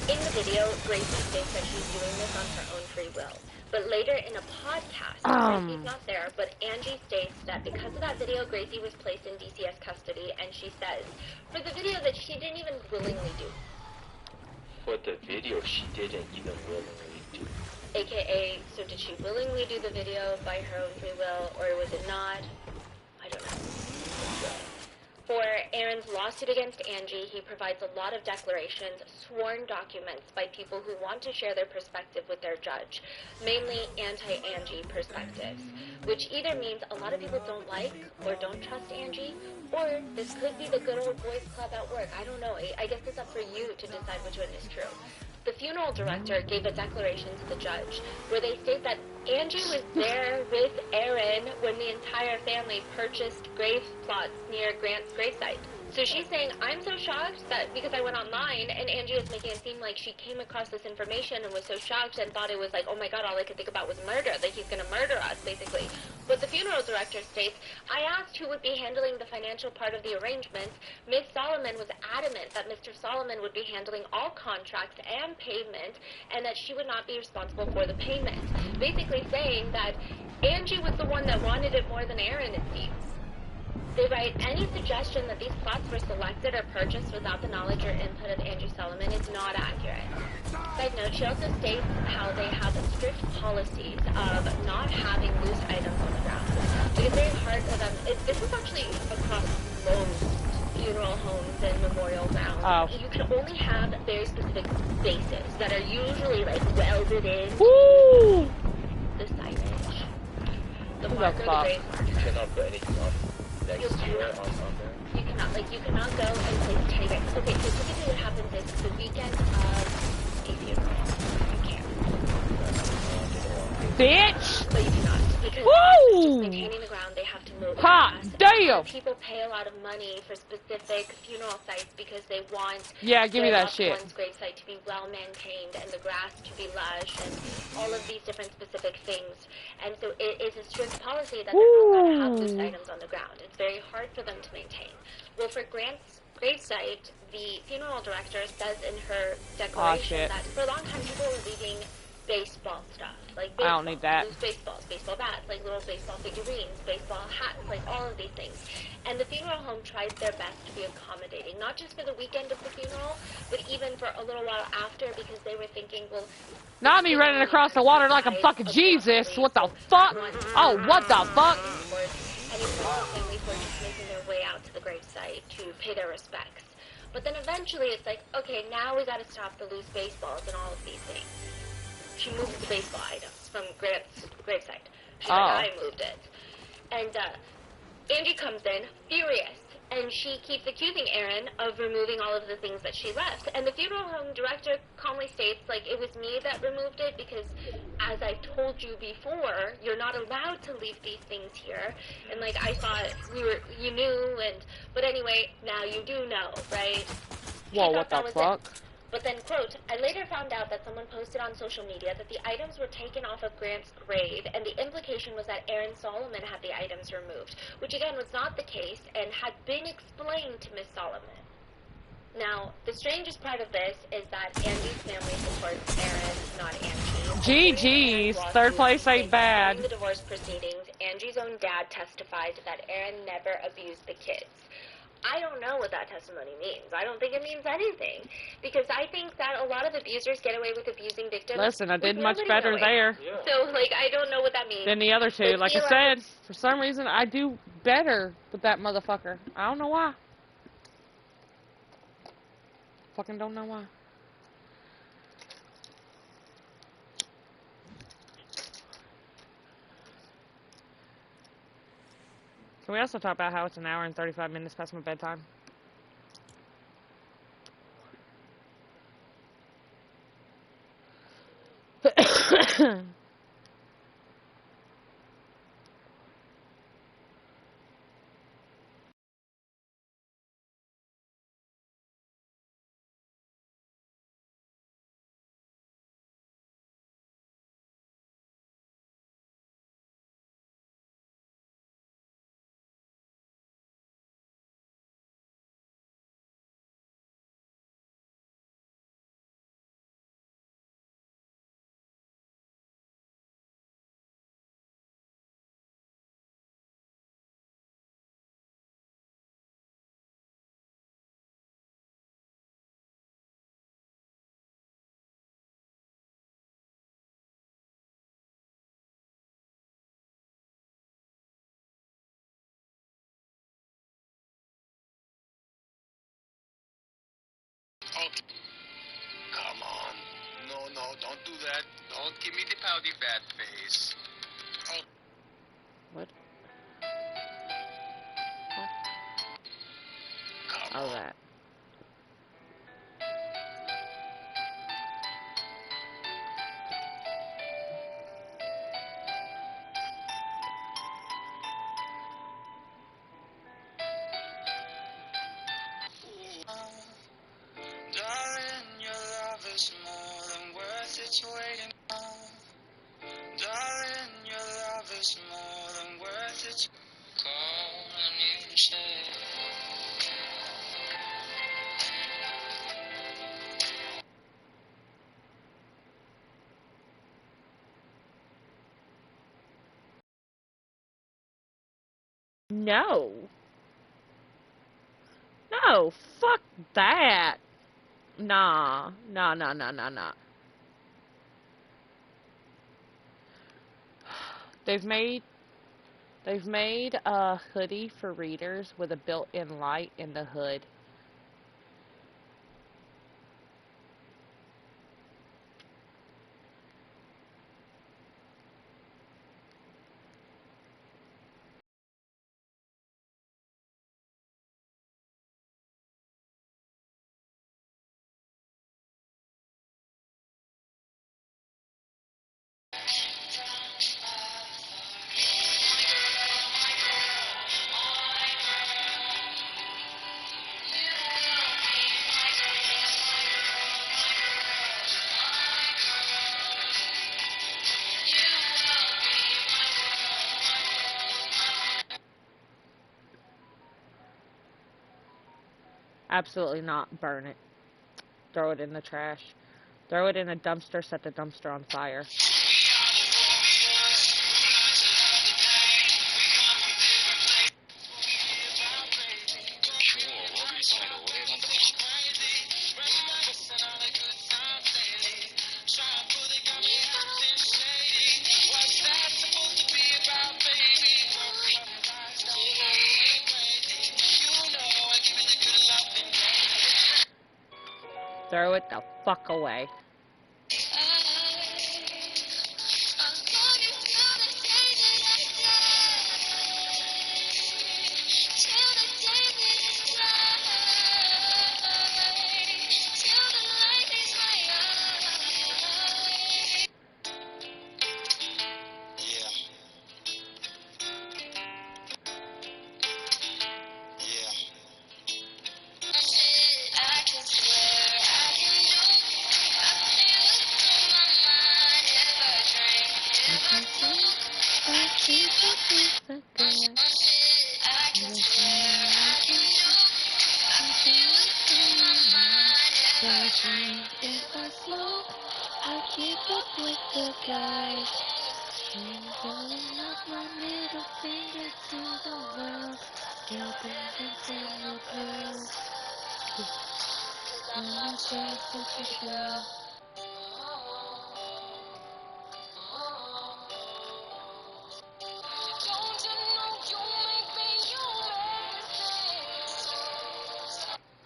in the video, Gracie states that she's doing this on her own free will. But later in a podcast, Gracie's not there, but Angie states that because of that video, Gracie was placed in DCS custody, and she says, for the video that she didn't even willingly do. For the video she didn't even willingly do. AKA, so did she willingly do the video by her own free will, or was it not? I don't know. For Aaron's lawsuit against Angie, he provides a lot of declarations, sworn documents by people who want to share their perspective with their judge, mainly anti-Angie perspectives, which either means a lot of people don't like or don't trust Angie, or this could be the good old boys club at work. I don't know. I guess it's up for you to decide which one is true. The funeral director gave a declaration to the judge where they state that Angie was there with Aaron when the entire family purchased grave plots near Grant's gravesite. So she's saying, I'm so shocked that because I went online and Angie is making it seem like she came across this information and was so shocked and thought it was like, oh my god, all I could think about was murder, that he's going to murder us, basically. But the funeral director states, I asked who would be handling the financial part of the arrangements. Ms. Solomon was adamant that Mr. Solomon would be handling all contracts and payment and that she would not be responsible for the payment. Basically saying that Angie was the one that wanted it more than Aaron, it seems. They write, any suggestion that these plots were selected or purchased without the knowledge or input of Angie Solomon is not accurate. Side note, she also states how they have strict policies of not having loose items on the ground. Like, it's very hard for them. This is actually across most funeral homes and memorial grounds. Oh. You can only have very specific spaces that are usually, like, welded in Woo! the signage. The Who the marker, the fuck? grave marker. You cannot put anything up next to it on there. You cannot go and place teddy bears. Okay, so typically what happens is the weekend of a funeral, you can. Bitch! But you cannot, because Woo! just maintaining the ground, they have to mow the Hot grass. damn! People pay a lot of money for specific funeral sites because they want Yeah, give me their that loved shit. one's gravesite to be well maintained and the grass to be lush and all of these different specific things. And so it is a strict policy that they're not allowed to have loose items on the ground. It's very hard for them to maintain. Well, for Grant's gravesite, the funeral director says in her declaration that for a long time people were leaving baseball stuff, like baseball, I don't need that. loose baseballs, baseball bats, like little baseball figurines, baseball hats, like all of these things. And the funeral home tried their best to be accommodating, not just for the weekend of the funeral, but even for a little while after, because they were thinking, well, Not me running across the water like I'm fucking Jesus. What the fuck? Oh, what the fuck? Any friends and families were just making their way out to the gravesite to pay their respects. But then eventually it's like, okay, now we gotta stop the loose baseballs and all of these things. She moved the baseball items from Grant's gravesite. She's like, I moved it. And Angie comes in, furious, and she keeps accusing Aaron of removing all of the things that she left. And the funeral home director calmly states, like, it was me that removed it because, as I told you before, you're not allowed to leave these things here. And, like, I thought you knew, but anyway, now you do know, right? Whoa, what the fuck? But then, quote, I later found out that someone posted on social media that the items were taken off of Grant's grave, and the implication was that Aaron Solomon had the items removed, which again was not the case and had been explained to Miss Solomon. Now, the strangest part of this is that Angie's family supports Aaron, not Angie. GG's. Third place ain't bad. During the divorce proceedings, Angie's own dad testified that Aaron never abused the kids. I don't know what that testimony means. I don't think it means anything. Because I think that a lot of abusers get away with abusing victims. Listen, I did much better there. Yeah. So, like, I don't know what that means. Than the other two. Like I said, for some reason, I do better with that motherfucker. I don't know why. Fucking don't know why. Can we also talk about how it's an hour and 35 minutes past my bedtime? Come on. No, don't do that. Don't give me the pouty bad face. Oh. What? Come All on. that. Darling, your love is more than worth its weight in gold. Darling, your love is more than worth its calling you to stay. No. No, fuck that. Nah. Nah, nah, nah, nah, nah. They've made a hoodie for readers with a built-in light in the hood. Absolutely not. Burn it. Throw it in the trash. Throw it in a dumpster, set the dumpster on fire. Throw it the fuck away. If I smoke, I keep up with the guys. Holding up my middle finger to the world. Still dancing in the blues. I'm such a girl.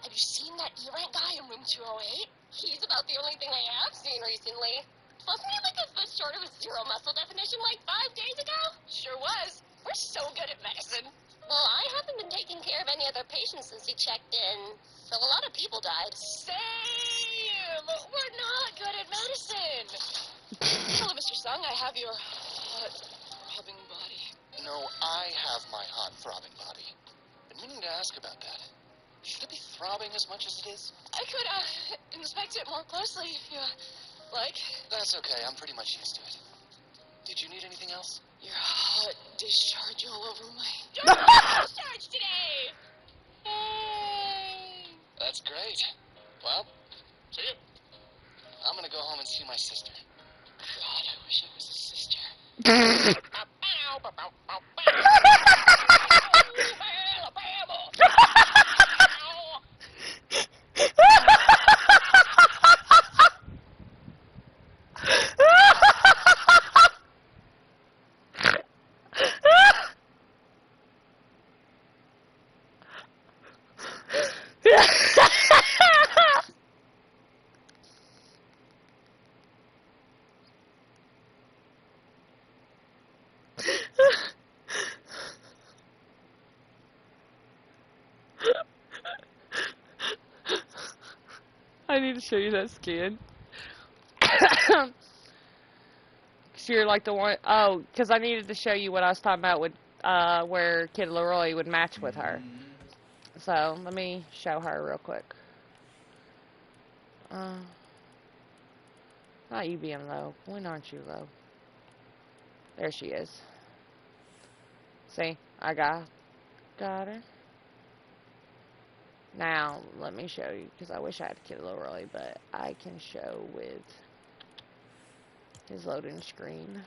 Have you seen that E-Rant guy in room 208? He's about the only thing I have seen recently. Wasn't he like a foot short of a zero muscle definition like 5 days ago? Sure was. We're so good at medicine. Well, I haven't been taking care of any other patients since he checked in. So a lot of people died. Same! We're not good at medicine. Hello, Mr. Sung. I have your hot, throbbing body. No, I have my hot, throbbing body. Been meaning to ask about that. Should it be throbbing as much as it is? I could, inspect it more closely if you like. That's okay. I'm pretty much used to it. Did you need anything else? Your hot discharge all over my... discharge today! Yay! That's great. Well, see ya. I'm gonna go home and see my sister. God, I wish I was a sister. I need to show you that skin. Cause you're like the one. Oh, because I needed to show you what I was talking about with where Kid Leroy would match with her. So let me show her real quick. Not you being low. When aren't you low? There she is. See, I got her. Now let me show you, because I wish I had Kid Leroy, but I can show with his loading screen.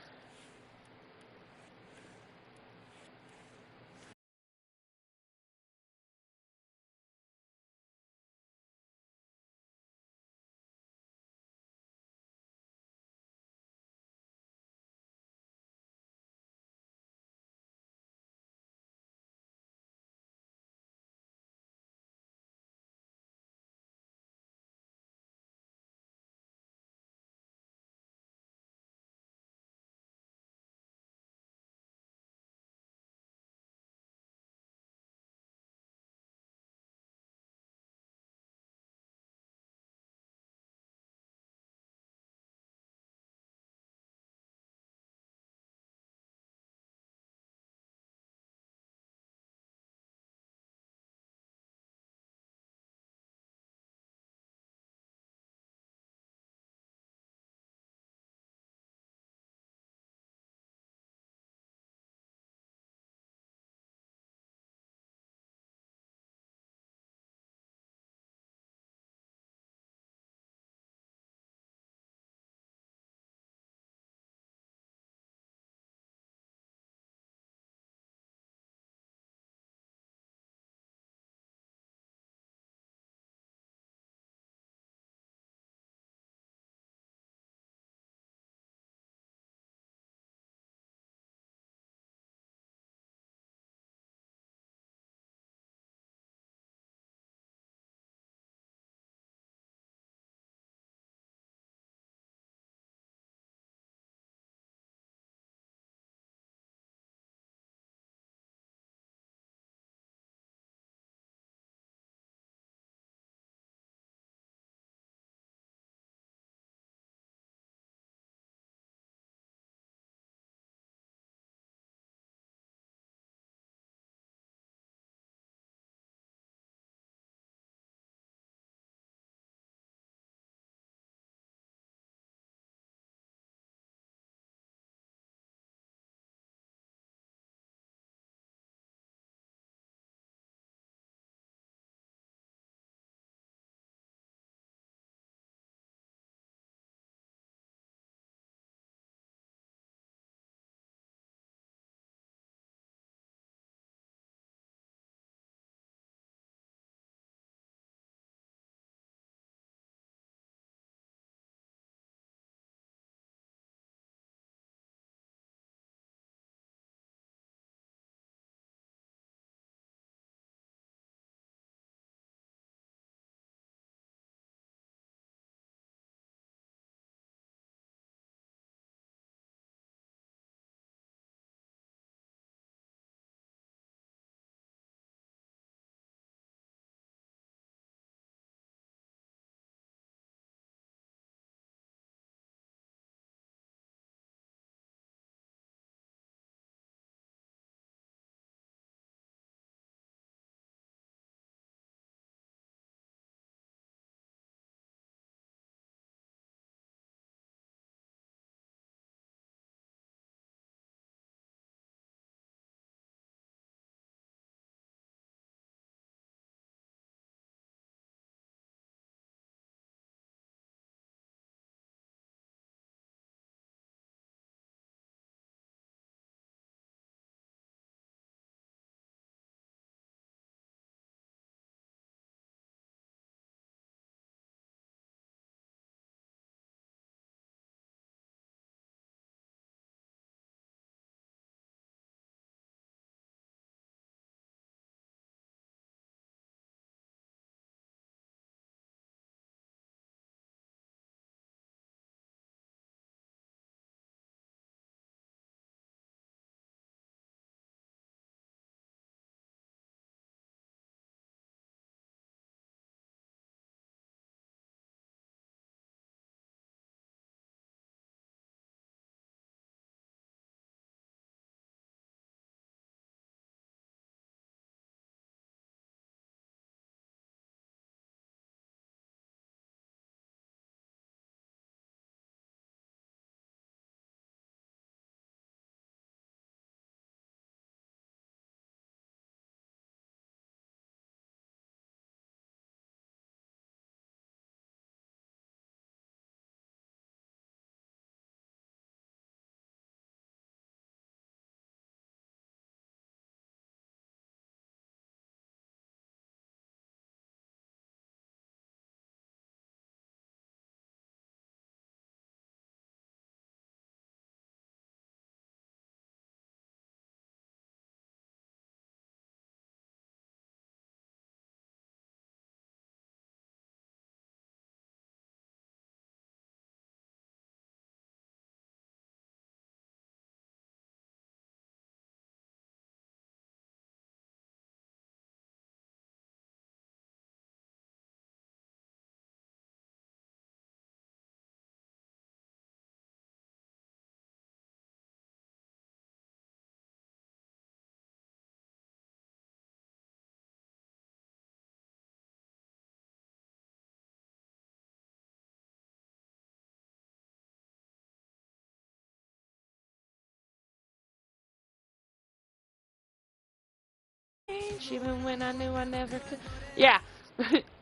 change, even when I knew I never could. Yeah,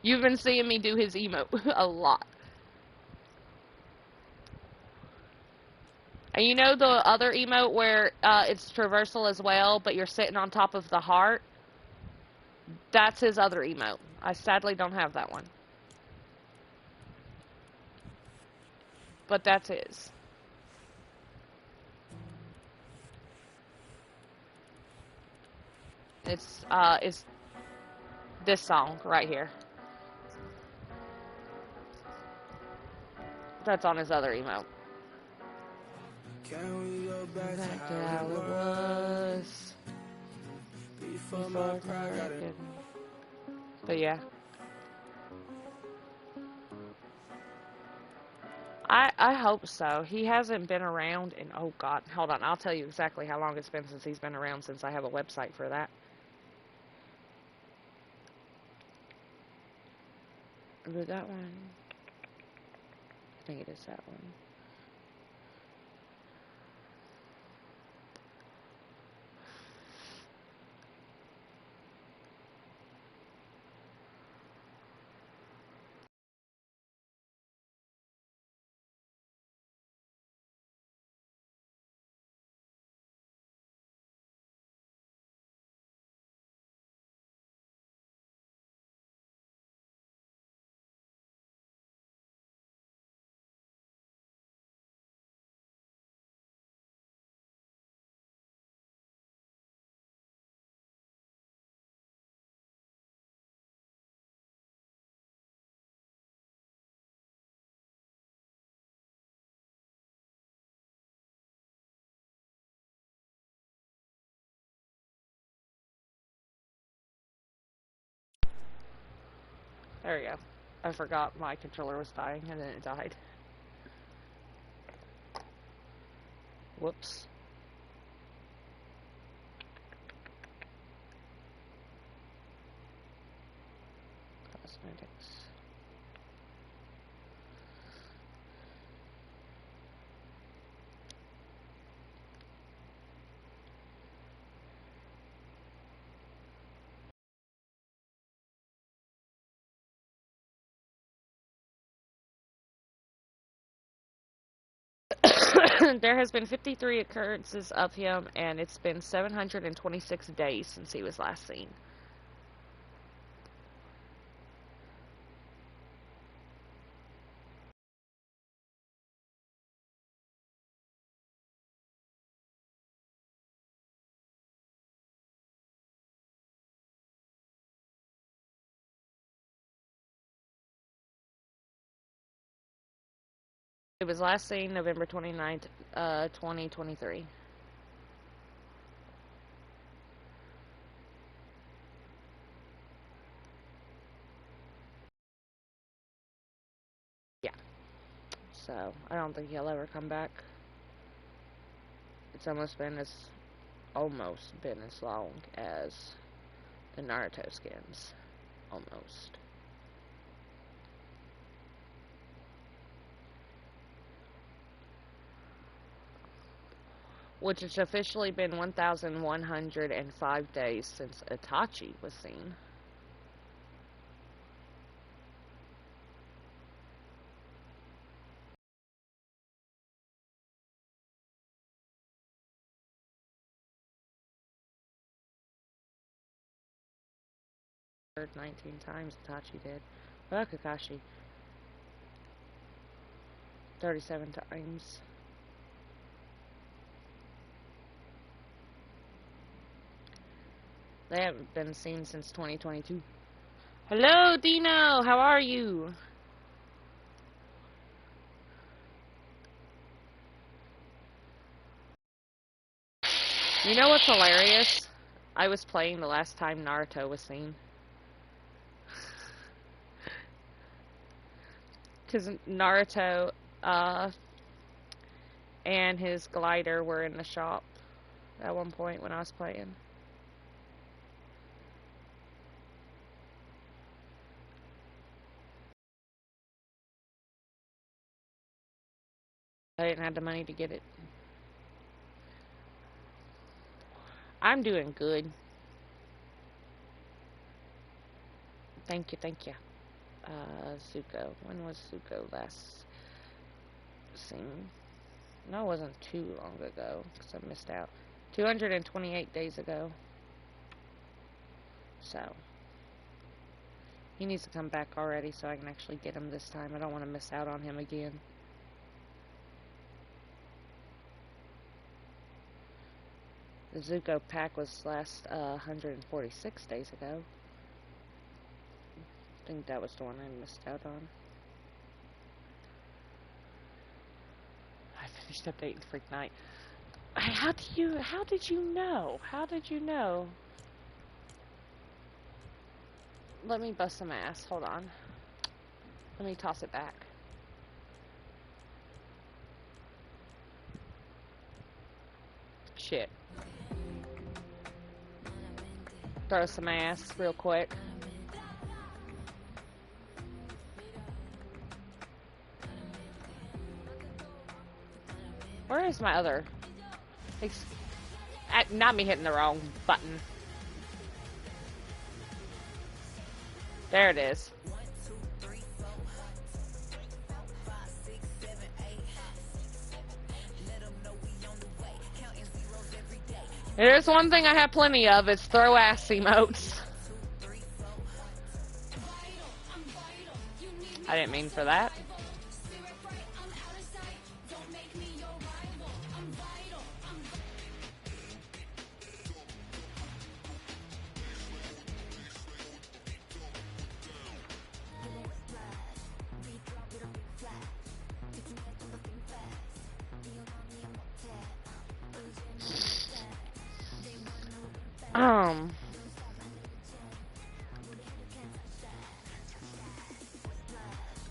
you've been seeing me do his emote a lot. And you know the other emote where it's traversal as well, but you're sitting on top of the heart? That's his other emote. I sadly don't have that one. But that's his. It's this song right here. That's on his other emote. Can we go back to Back to how how it it was before my before pride got it? But yeah. I hope so. He hasn't been around in, oh god, hold on, I'll tell you exactly how long it's been since he's been around, since I have a website for that. But that one, I think it is that one. There we go. I forgot my controller was dying and then it died. Whoops. Cosmetics. There has been 53 occurrences of him, and it's been 726 days since he was last seen. It was last seen November 29th, 2023. Yeah. So, I don't think he'll ever come back. It's almost been as long as the Naruto skins. Almost. Which has officially been 1,105 days since Itachi was seen. Heard 19 times Itachi did. Well, Kakashi. 37 times. They haven't been seen since 2022. Hello, Dino! How are you? You know what's hilarious? I was playing the last time Naruto was seen. Because Naruto, and his glider were in the shop at one point when I was playing. I didn't have the money to get it. I'm doing good. Thank you, thank you. Zuko. When was Zuko last seen? No, it wasn't too long ago, because I missed out. 228 days ago. So, he needs to come back already so I can actually get him this time. I don't want to miss out on him again. The Zuko pack was last 146 days ago. I think that was the one I missed out on. I finished updating Freak Night. How did you know? How did you know? Let me bust some ass. Hold on. Let me toss it back. Shit. Throw some ass real quick. Where is my other? Not me hitting the wrong button. There it is. There's one thing I have plenty of, it's throw ass emotes. I didn't mean for that.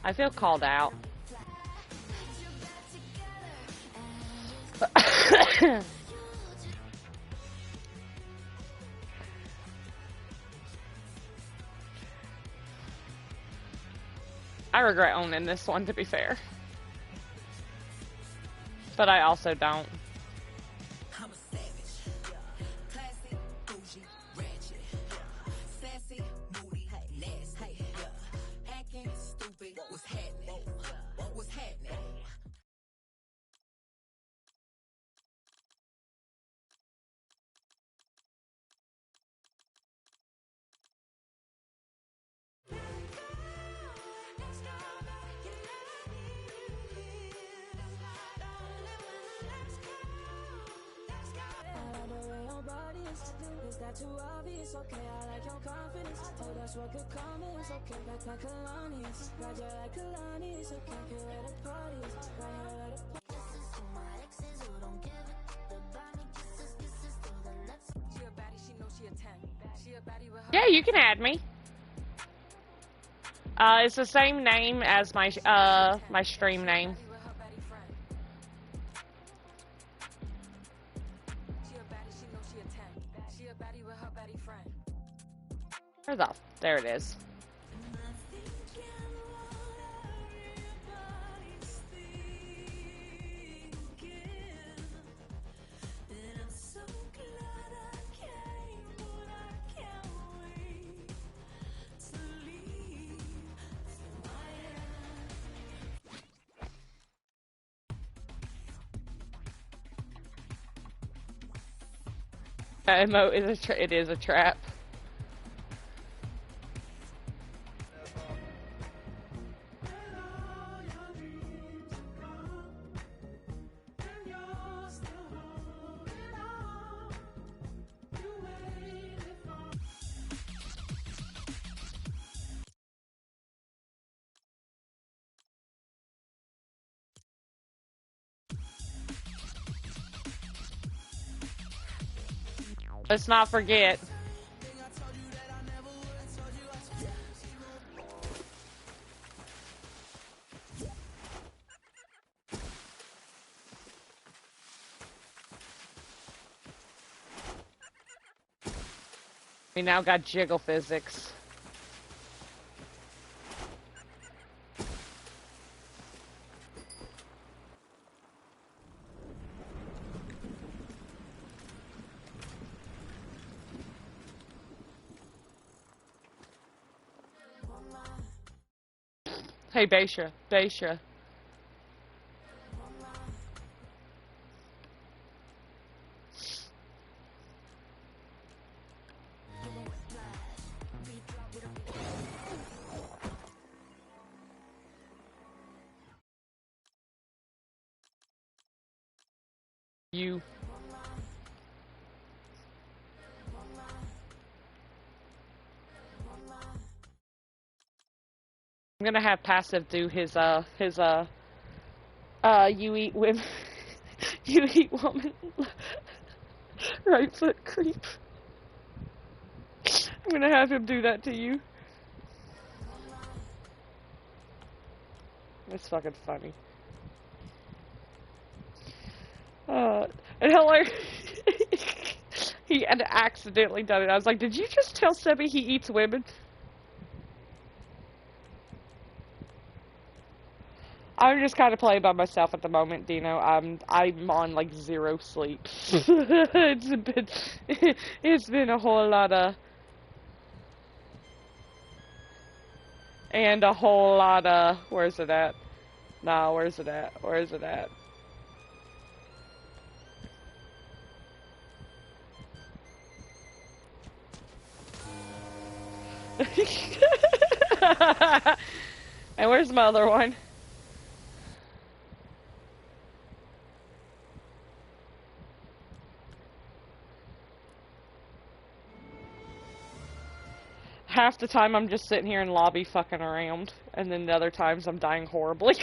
I feel called out. I regret owning this one, to be fair. But I also don't. Is that too obvious? Okay, I like your confidence. Oh, that's what good comments. Okay, back like Kalani's. Ride you like Kalani's. Okay, get where the party is. Right here where the kisses to my exes who don't give it. The body kisses to the lips. She a baddie, she knows she a 10. She a baddie with her. Yeah, you can add me. It's the same name as my my stream name. Where's off? There it is. That emote is it is a trap. Let's not forget. We now got jiggle physics. Hey, Beisha. Beisha. You. I'm gonna have Passive do his you eat women, you eat woman, right foot creep. I'm gonna have him do that to you. It's fucking funny. And hilarious. He had accidentally done it. I was like, did you just tell Sebby he eats women? I'm just kind of playing by myself at the moment, Dino. I'm on like 0 sleep. it's been a whole lot of and a whole lot of where's it at? Nah, where's it at? Where's it at? And where's my other one? Half the time I'm just sitting here in lobby fucking around, and then the other times I'm dying horribly.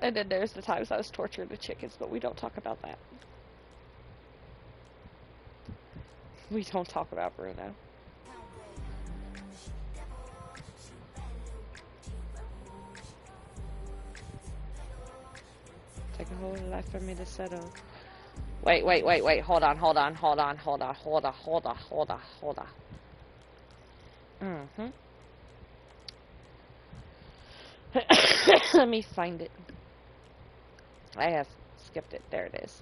And then there's the times I was torturing the chickens, but we don't talk about that. We don't talk about Bruno. Take a whole life for me to settle. Wait, hold on. Let me find it. I have skipped it. There it is.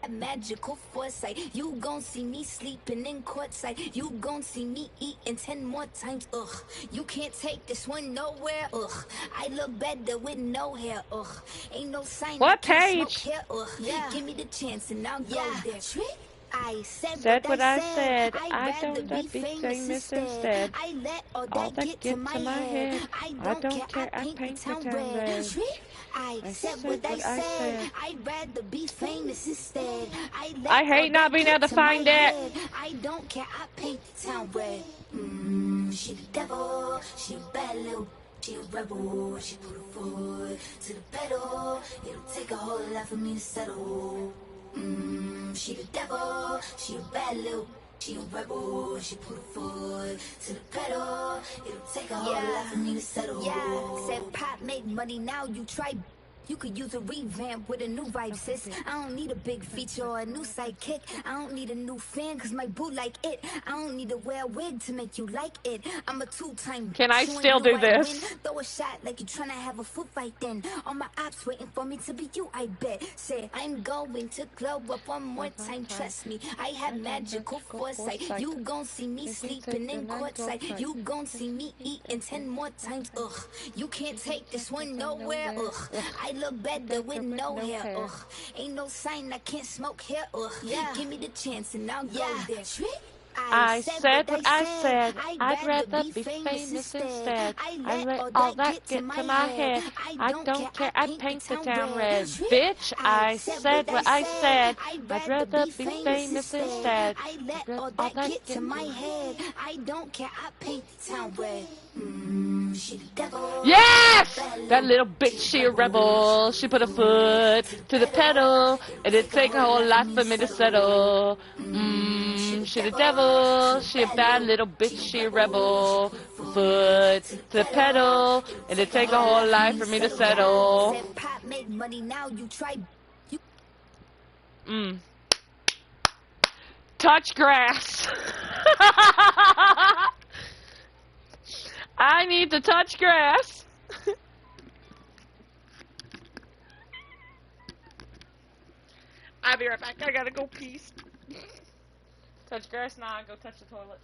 Magical foresight, you gon' see me sleeping in courtside. You gon' see me eating 10 more times. Ugh, you can't take this one nowhere. Ugh, I look better with no hair. Ugh, ain't no sign what I can't page? Smoke hair. Ugh, yeah. Give me the chance and I'll go there. I said what I said. I don't be famous instead. I let all that get to my head. I don't care. I paint the town red. I said what I said. I'd rather be famous instead. I hate not being able to find it. I don't care. I paint the town red. She the devil. She a bad little. She a rebel. She put her foot to the pedal. It'll take a whole lot for me to settle. She the devil, she a bad little, she a rebel, she put her foot to the pedal, it'll take a whole lot for me to settle. Yeah, said pop make money, now you try. You could use a revamp with a new vibe, sis. I don't need a big feature or a new sidekick. I don't need a new fan, cause my boo like it. I don't need to wear a wig to make you like it. I'm a 2-time. Can I still do this? Throw a shot like you tryna have a foot fight then. All my ops waiting for me to be you, I bet. Say, I'm going to glow up one more time, trust me. I have magical foresight. You gon' see me sleeping in courtside. You gon' see me eating 10 more times, ugh. You can't take this one nowhere, ugh. I look better with no hair, ugh. Ain't no sign I can't smoke hair, ugh. Yeah. Give me the chance and I'll go there. I said what I said. I'd rather be famous instead. I let all that get to my head. I don't care. I paint the town red. Bitch, I said what I said. I'd rather be famous instead. I let all that get to my head. I don't care. I paint the town red. She the devil. Yes! That little bitch, she a rebel. She put a foot to the pedal. And it take a whole lot for me to settle. She the devil. She a bad little bitch, she a rebel. Foot to the pedal. And it take a whole lot for me to settle. Touch grass. I need to touch grass. I'll be right back. I gotta go pee. Touch grass? Nah, go touch the toilet.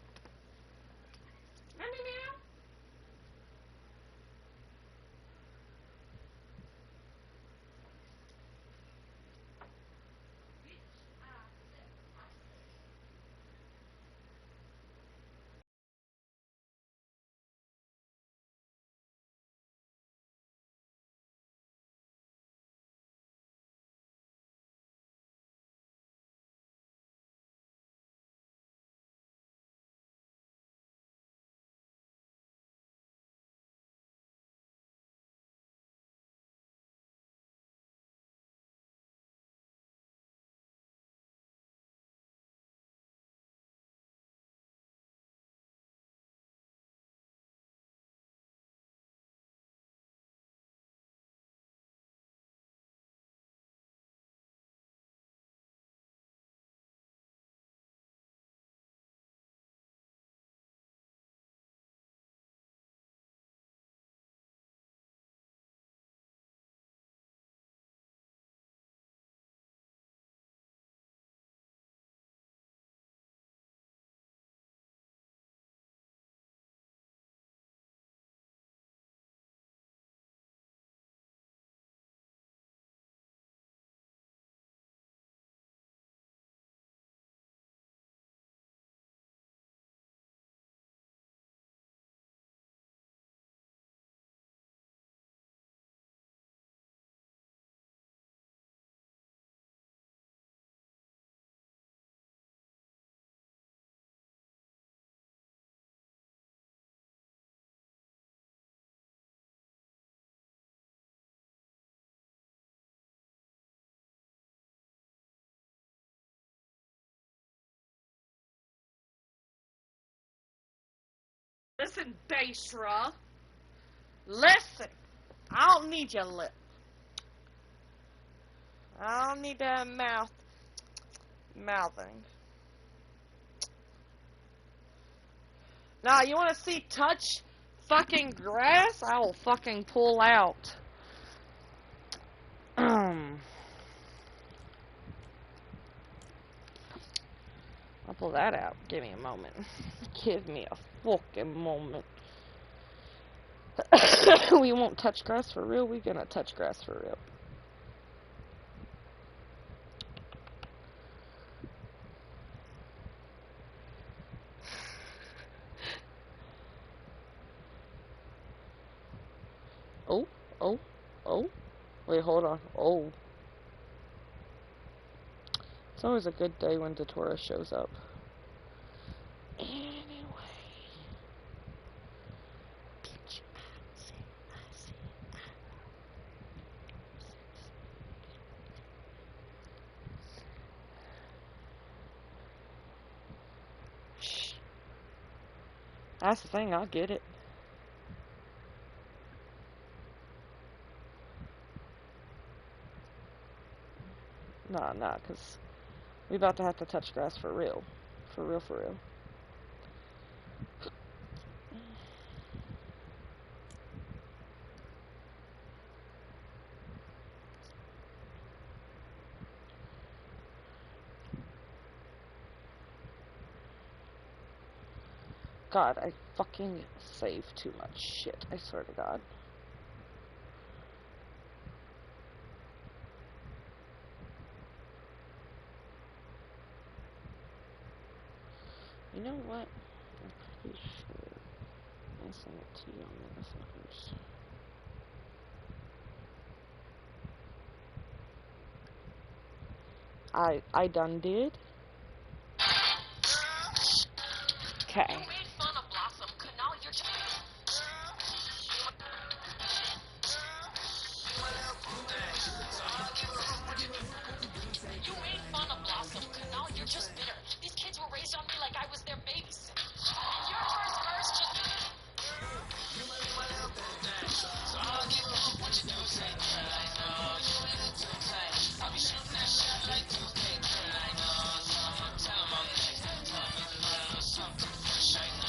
Listen, Basra. Listen. I don't need your lip. I don't need that mouthing. Nah, you wanna see touch fucking grass? I will fucking pull out. I'll pull that out. Give me a moment. Give me a fucking moment. We won't touch grass for real. We're gonna touch grass for real. Oh, oh, oh. Wait, hold on. Oh. It's always a good day when Datora shows up. Anyway. That's the thing, I'll get it. Nah, because we about to have to touch grass for real. For real, for real. God, I fucking save too much shit, I swear to God. You know what? I'm pretty sure I sent it to you on motherfuckers. I done did. Okay. You made fun of Blossom, now you're just bitter. These kids were raised on me like I was their babysitter. And your first verse just... You my little bit thing. So I'll give a fuck what you do, say, girl, I know. You ain't it too tight. I'll be shooting that shot like 2K, girl, I know. So I'm tell 'em I'm next. Tell 'em a little something fresh, I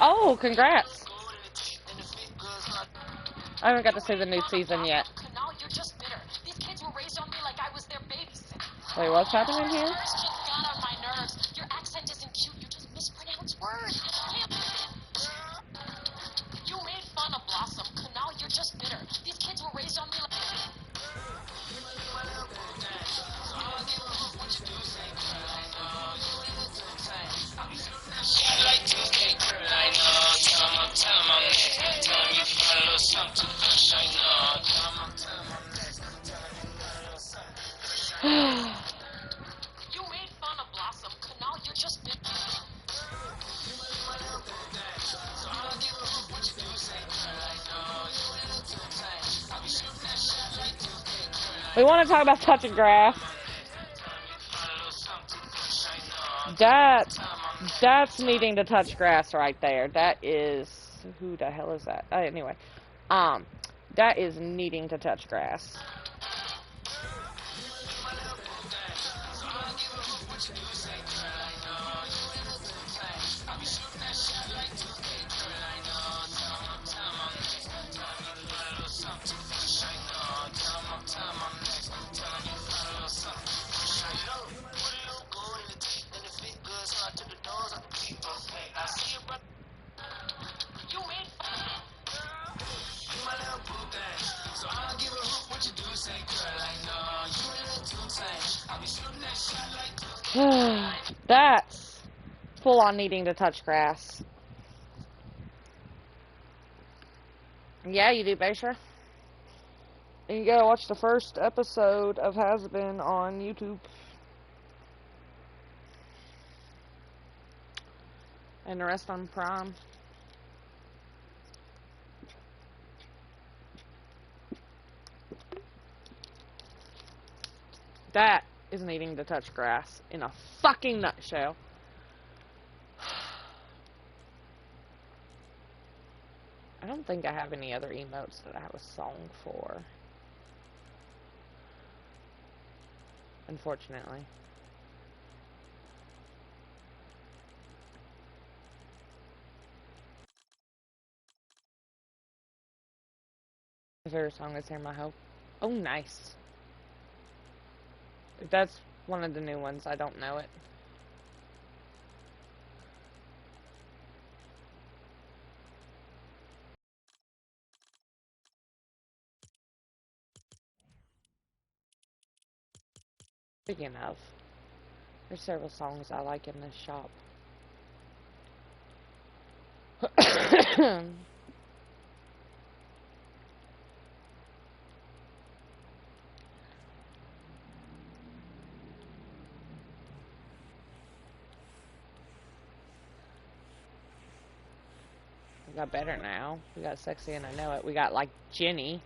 Oh, congrats. I haven't got to see the new season yet. Now you're just bitter. These kids were raised on me like I was their babysitter. Wait, what's happening here? Yours just got on my nerves. Your accent isn't cute. You just mispronounce words. You made fun of Blossom. Now you're just bitter. These kids were raised on me like... You made fun of Blossom. Now you're just bitter. We want to talk about touching grass. That's needing to touch grass right there. That is, who the hell is that? Anyway, that is needing to touch grass. That's full on needing to touch grass. Yeah, you do, Basher. And you gotta watch the first episode of Has Been on YouTube. And the rest on Prime. That is needing to touch grass in a fucking nutshell. I don't think I have any other emotes that I have a song for. Unfortunately. My favorite song is Hear My Hope. Oh, nice. If that's one of the new ones, I don't know it. Speaking of, there's several songs I like in this shop. We got better now. We got Sexy and I Know It. We got, like, Jenny.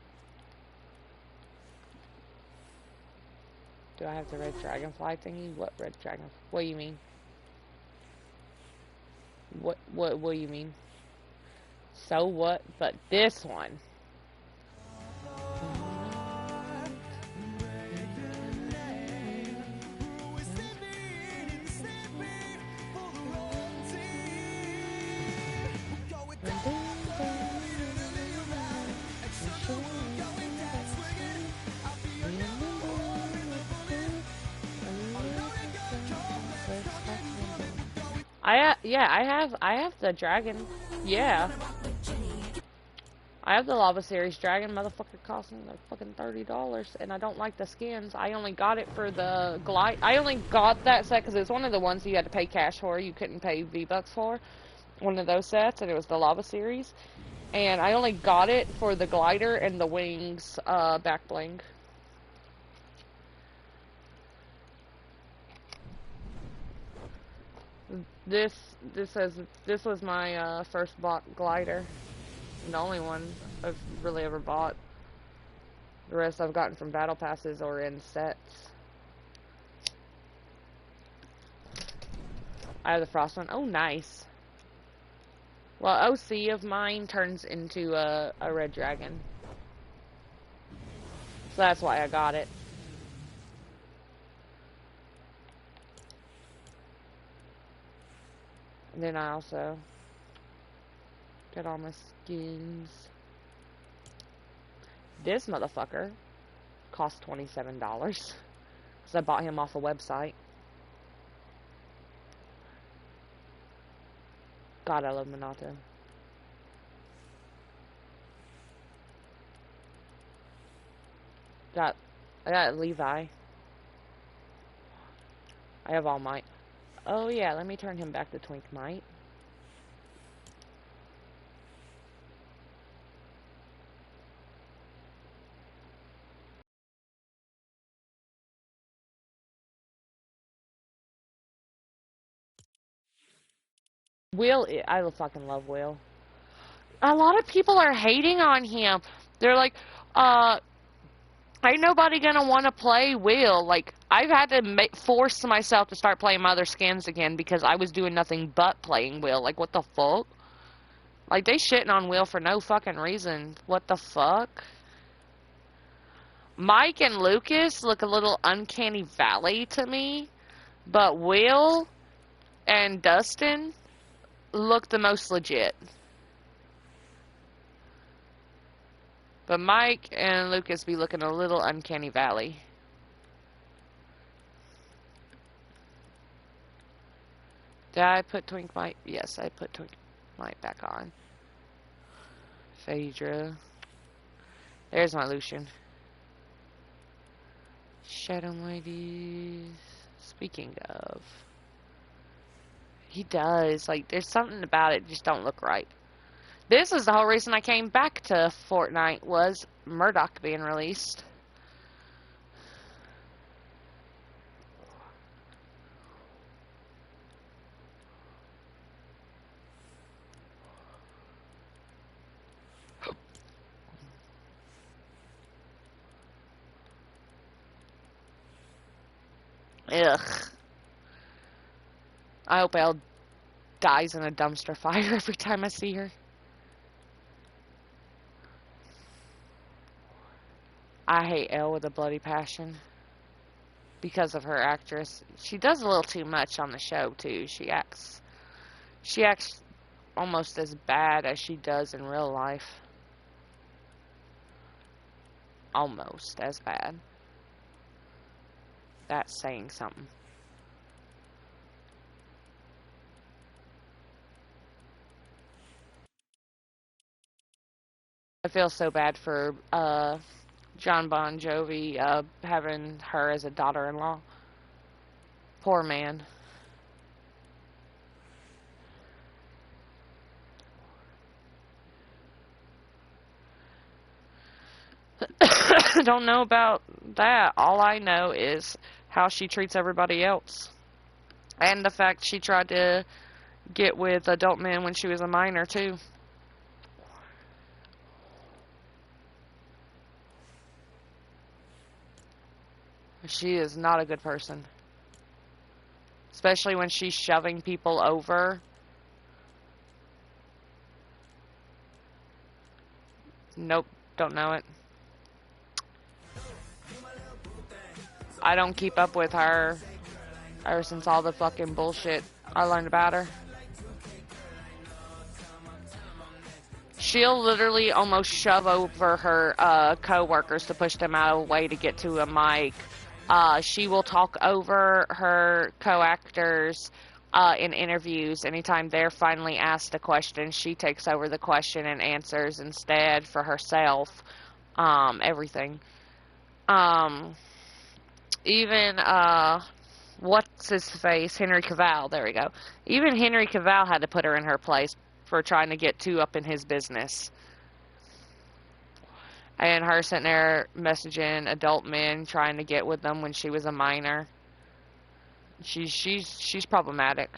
Do I have the red dragonfly thingy? What red dragon? What do you mean? What do you mean? So what? But this one. I have the dragon. Yeah. I have the Lava Series dragon. Motherfucker cost me like fucking $30, and I don't like the skins. I only got it for the glide. I only got that set because it's one of the ones you had to pay cash for. You couldn't pay V-Bucks for. One of those sets, and it was the Lava Series. And I only got it for the glider and the wings back bling. This was my first bought glider. The only one I've really ever bought. The rest I've gotten from battle passes or in sets. I have the frost one. Oh, nice. Well, OC of mine turns into a red dragon. So that's why I got it. And then I also at all my skins. This motherfucker cost $27 because I bought him off a website. God, I love Minato. I got Levi. I have All Might. Oh yeah, let me turn him back to Twink Might. Will, I fucking love Will. A lot of people are hating on him. They're like, ain't nobody gonna want to play Will. Like, I've had to force myself to start playing my other skins again because I was doing nothing but playing Will. Like, what the fuck? Like, they shitting on Will for no fucking reason. What the fuck? Mike and Lucas look a little uncanny valley to me, but Will and Dustin look the most legit. But Mike and Lucas be looking a little uncanny valley. Did I put Twink Mite? Yes, I put Twink Mite back on. Phaedra. There's my Lucian. Shadow Mighty. Speaking of. He does. Like, there's something about it just don't look right. This is the whole reason I came back to Fortnite was Murdoch being released. Ugh. I hope Elle dies in a dumpster fire every time I see her. I hate Elle with a bloody passion. Because of her actress. She does a little too much on the show, too. She acts almost as bad as she does in real life. Almost as bad. That's saying something. I feel so bad for John Bon Jovi having her as a daughter-in-law. Poor man. I don't know about that. All I know is how she treats everybody else. And the fact she tried to get with adult men when she was a minor, too. She is not a good person. Especially when she's shoving people over. Nope, don't know it. I don't keep up with her ever since all the fucking bullshit I learned about her. She'll literally almost shove over her co-workers to push them out of the way to get to a mic. She will talk over her co-actors in interviews. Anytime they're finally asked a question, she takes over the question and answers instead for herself. Everything. Even, what's his face? Henry Cavill. There we go. Even Henry Cavill had to put her in her place for trying to get too up in his business. And her sitting there messaging adult men trying to get with them when she was a minor. She's problematic.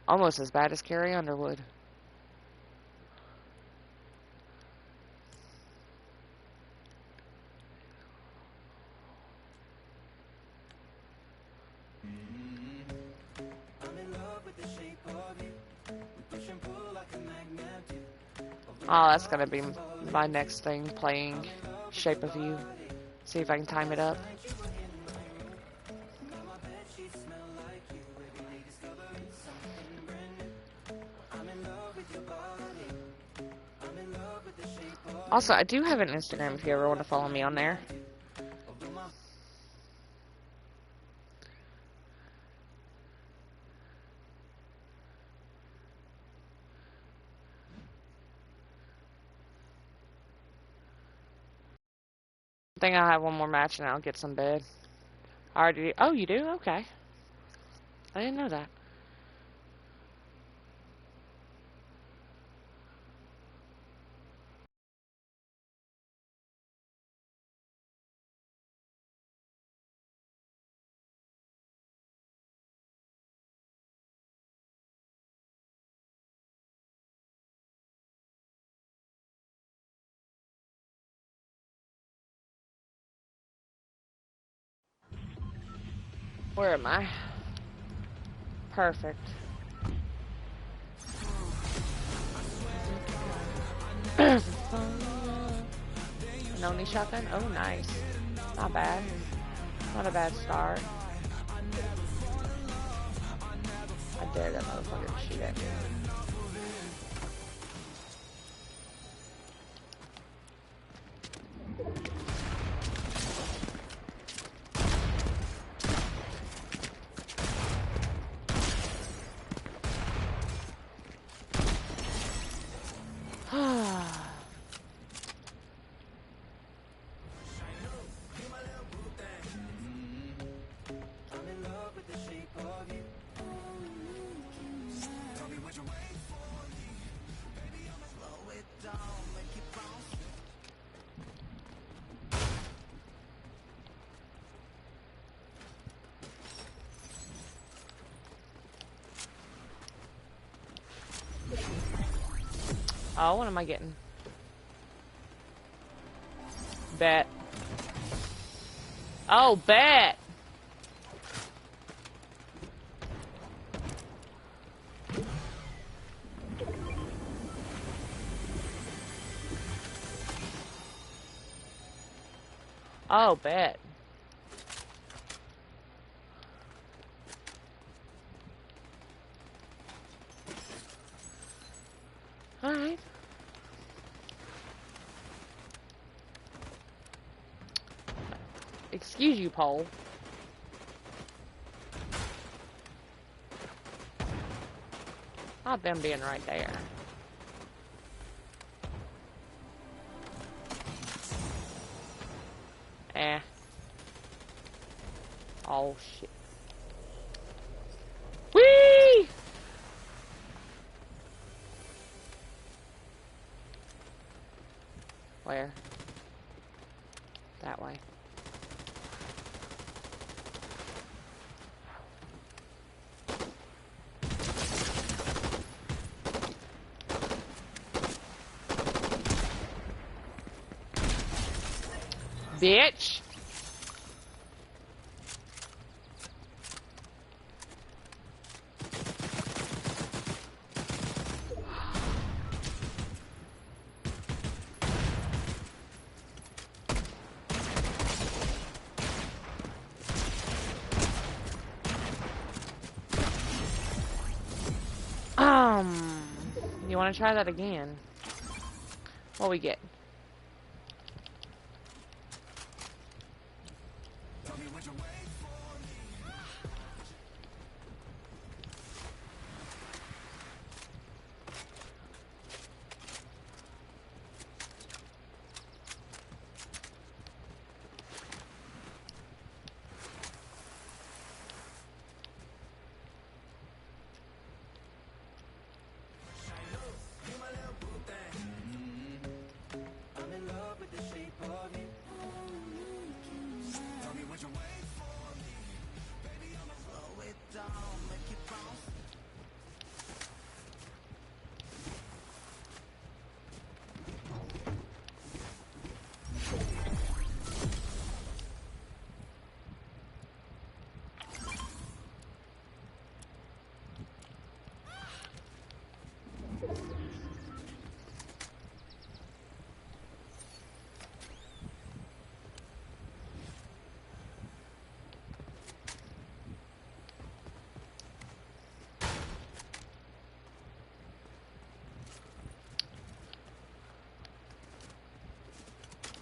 Almost as bad as Carrie Underwood. Oh, that's gonna be my next thing, playing Shape of You. See if I can time it up. Also, I do have an Instagram if you ever want to follow me on there. I think I'll have one more match and I'll get some bed. I already. Oh, you do? Okay. I didn't know that. Where am I? Perfect. An only shotgun? Oh, nice. Not bad. Not a bad start. I dare that motherfucker to shoot at me. Oh, what am I getting? Bet. Oh, bet! Oh, bet. Alright. Excuse you, Pole. Not them being right there. Eh. Oh, shit. Whee! Where? That way. Bitch! You want to try that again? What we get?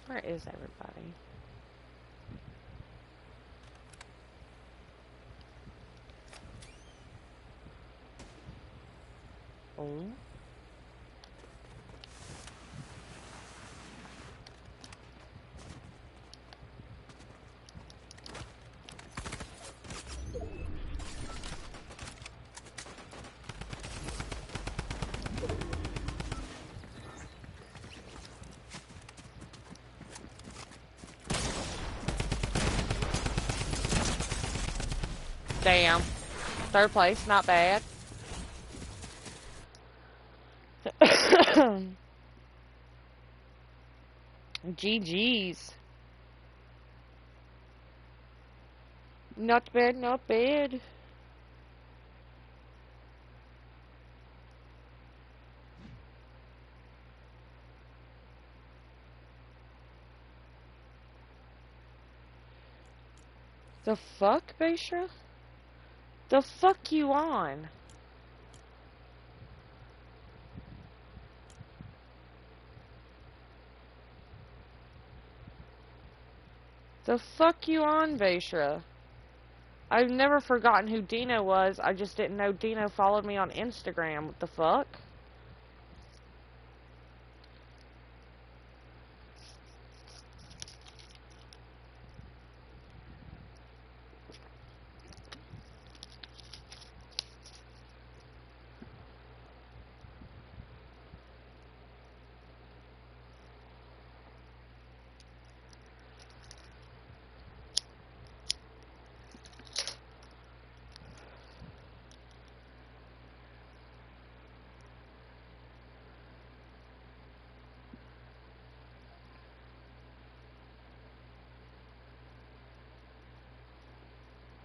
Where is everybody? Oh. Damn. Third place, not bad. GG's. Not bad, not bad. The fuck, Beisha? The fuck you on? The fuck you on, Beisha? I've never forgotten who Dino was. I just didn't know Dino followed me on Instagram. What the fuck?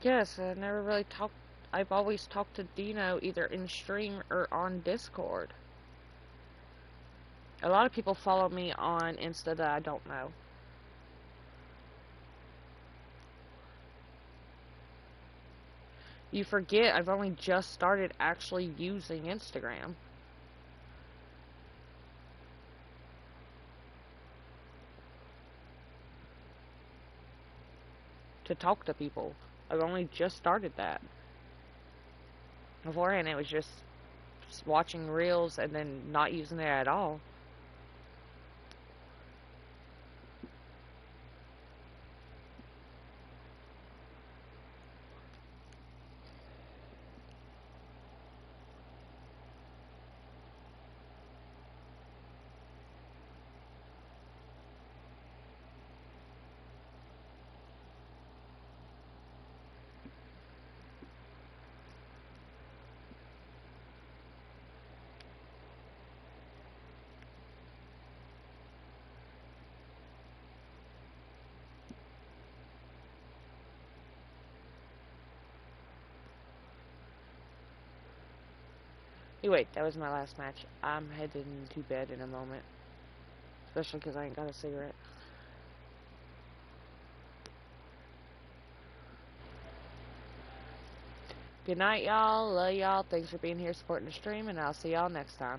Yes, I never really talked. I've always talked to Dino either in stream or on Discord. A lot of people follow me on Insta that I don't know. You forget I've only just started actually using Instagram to talk to people. I've only just started that. Beforehand, it was just watching reels and then not using it at all. Hey, wait, that was my last match. I'm heading to bed in a moment. Especially because I ain't got a cigarette. Good night, y'all. Love y'all. Thanks for being here supporting the stream, and I'll see y'all next time.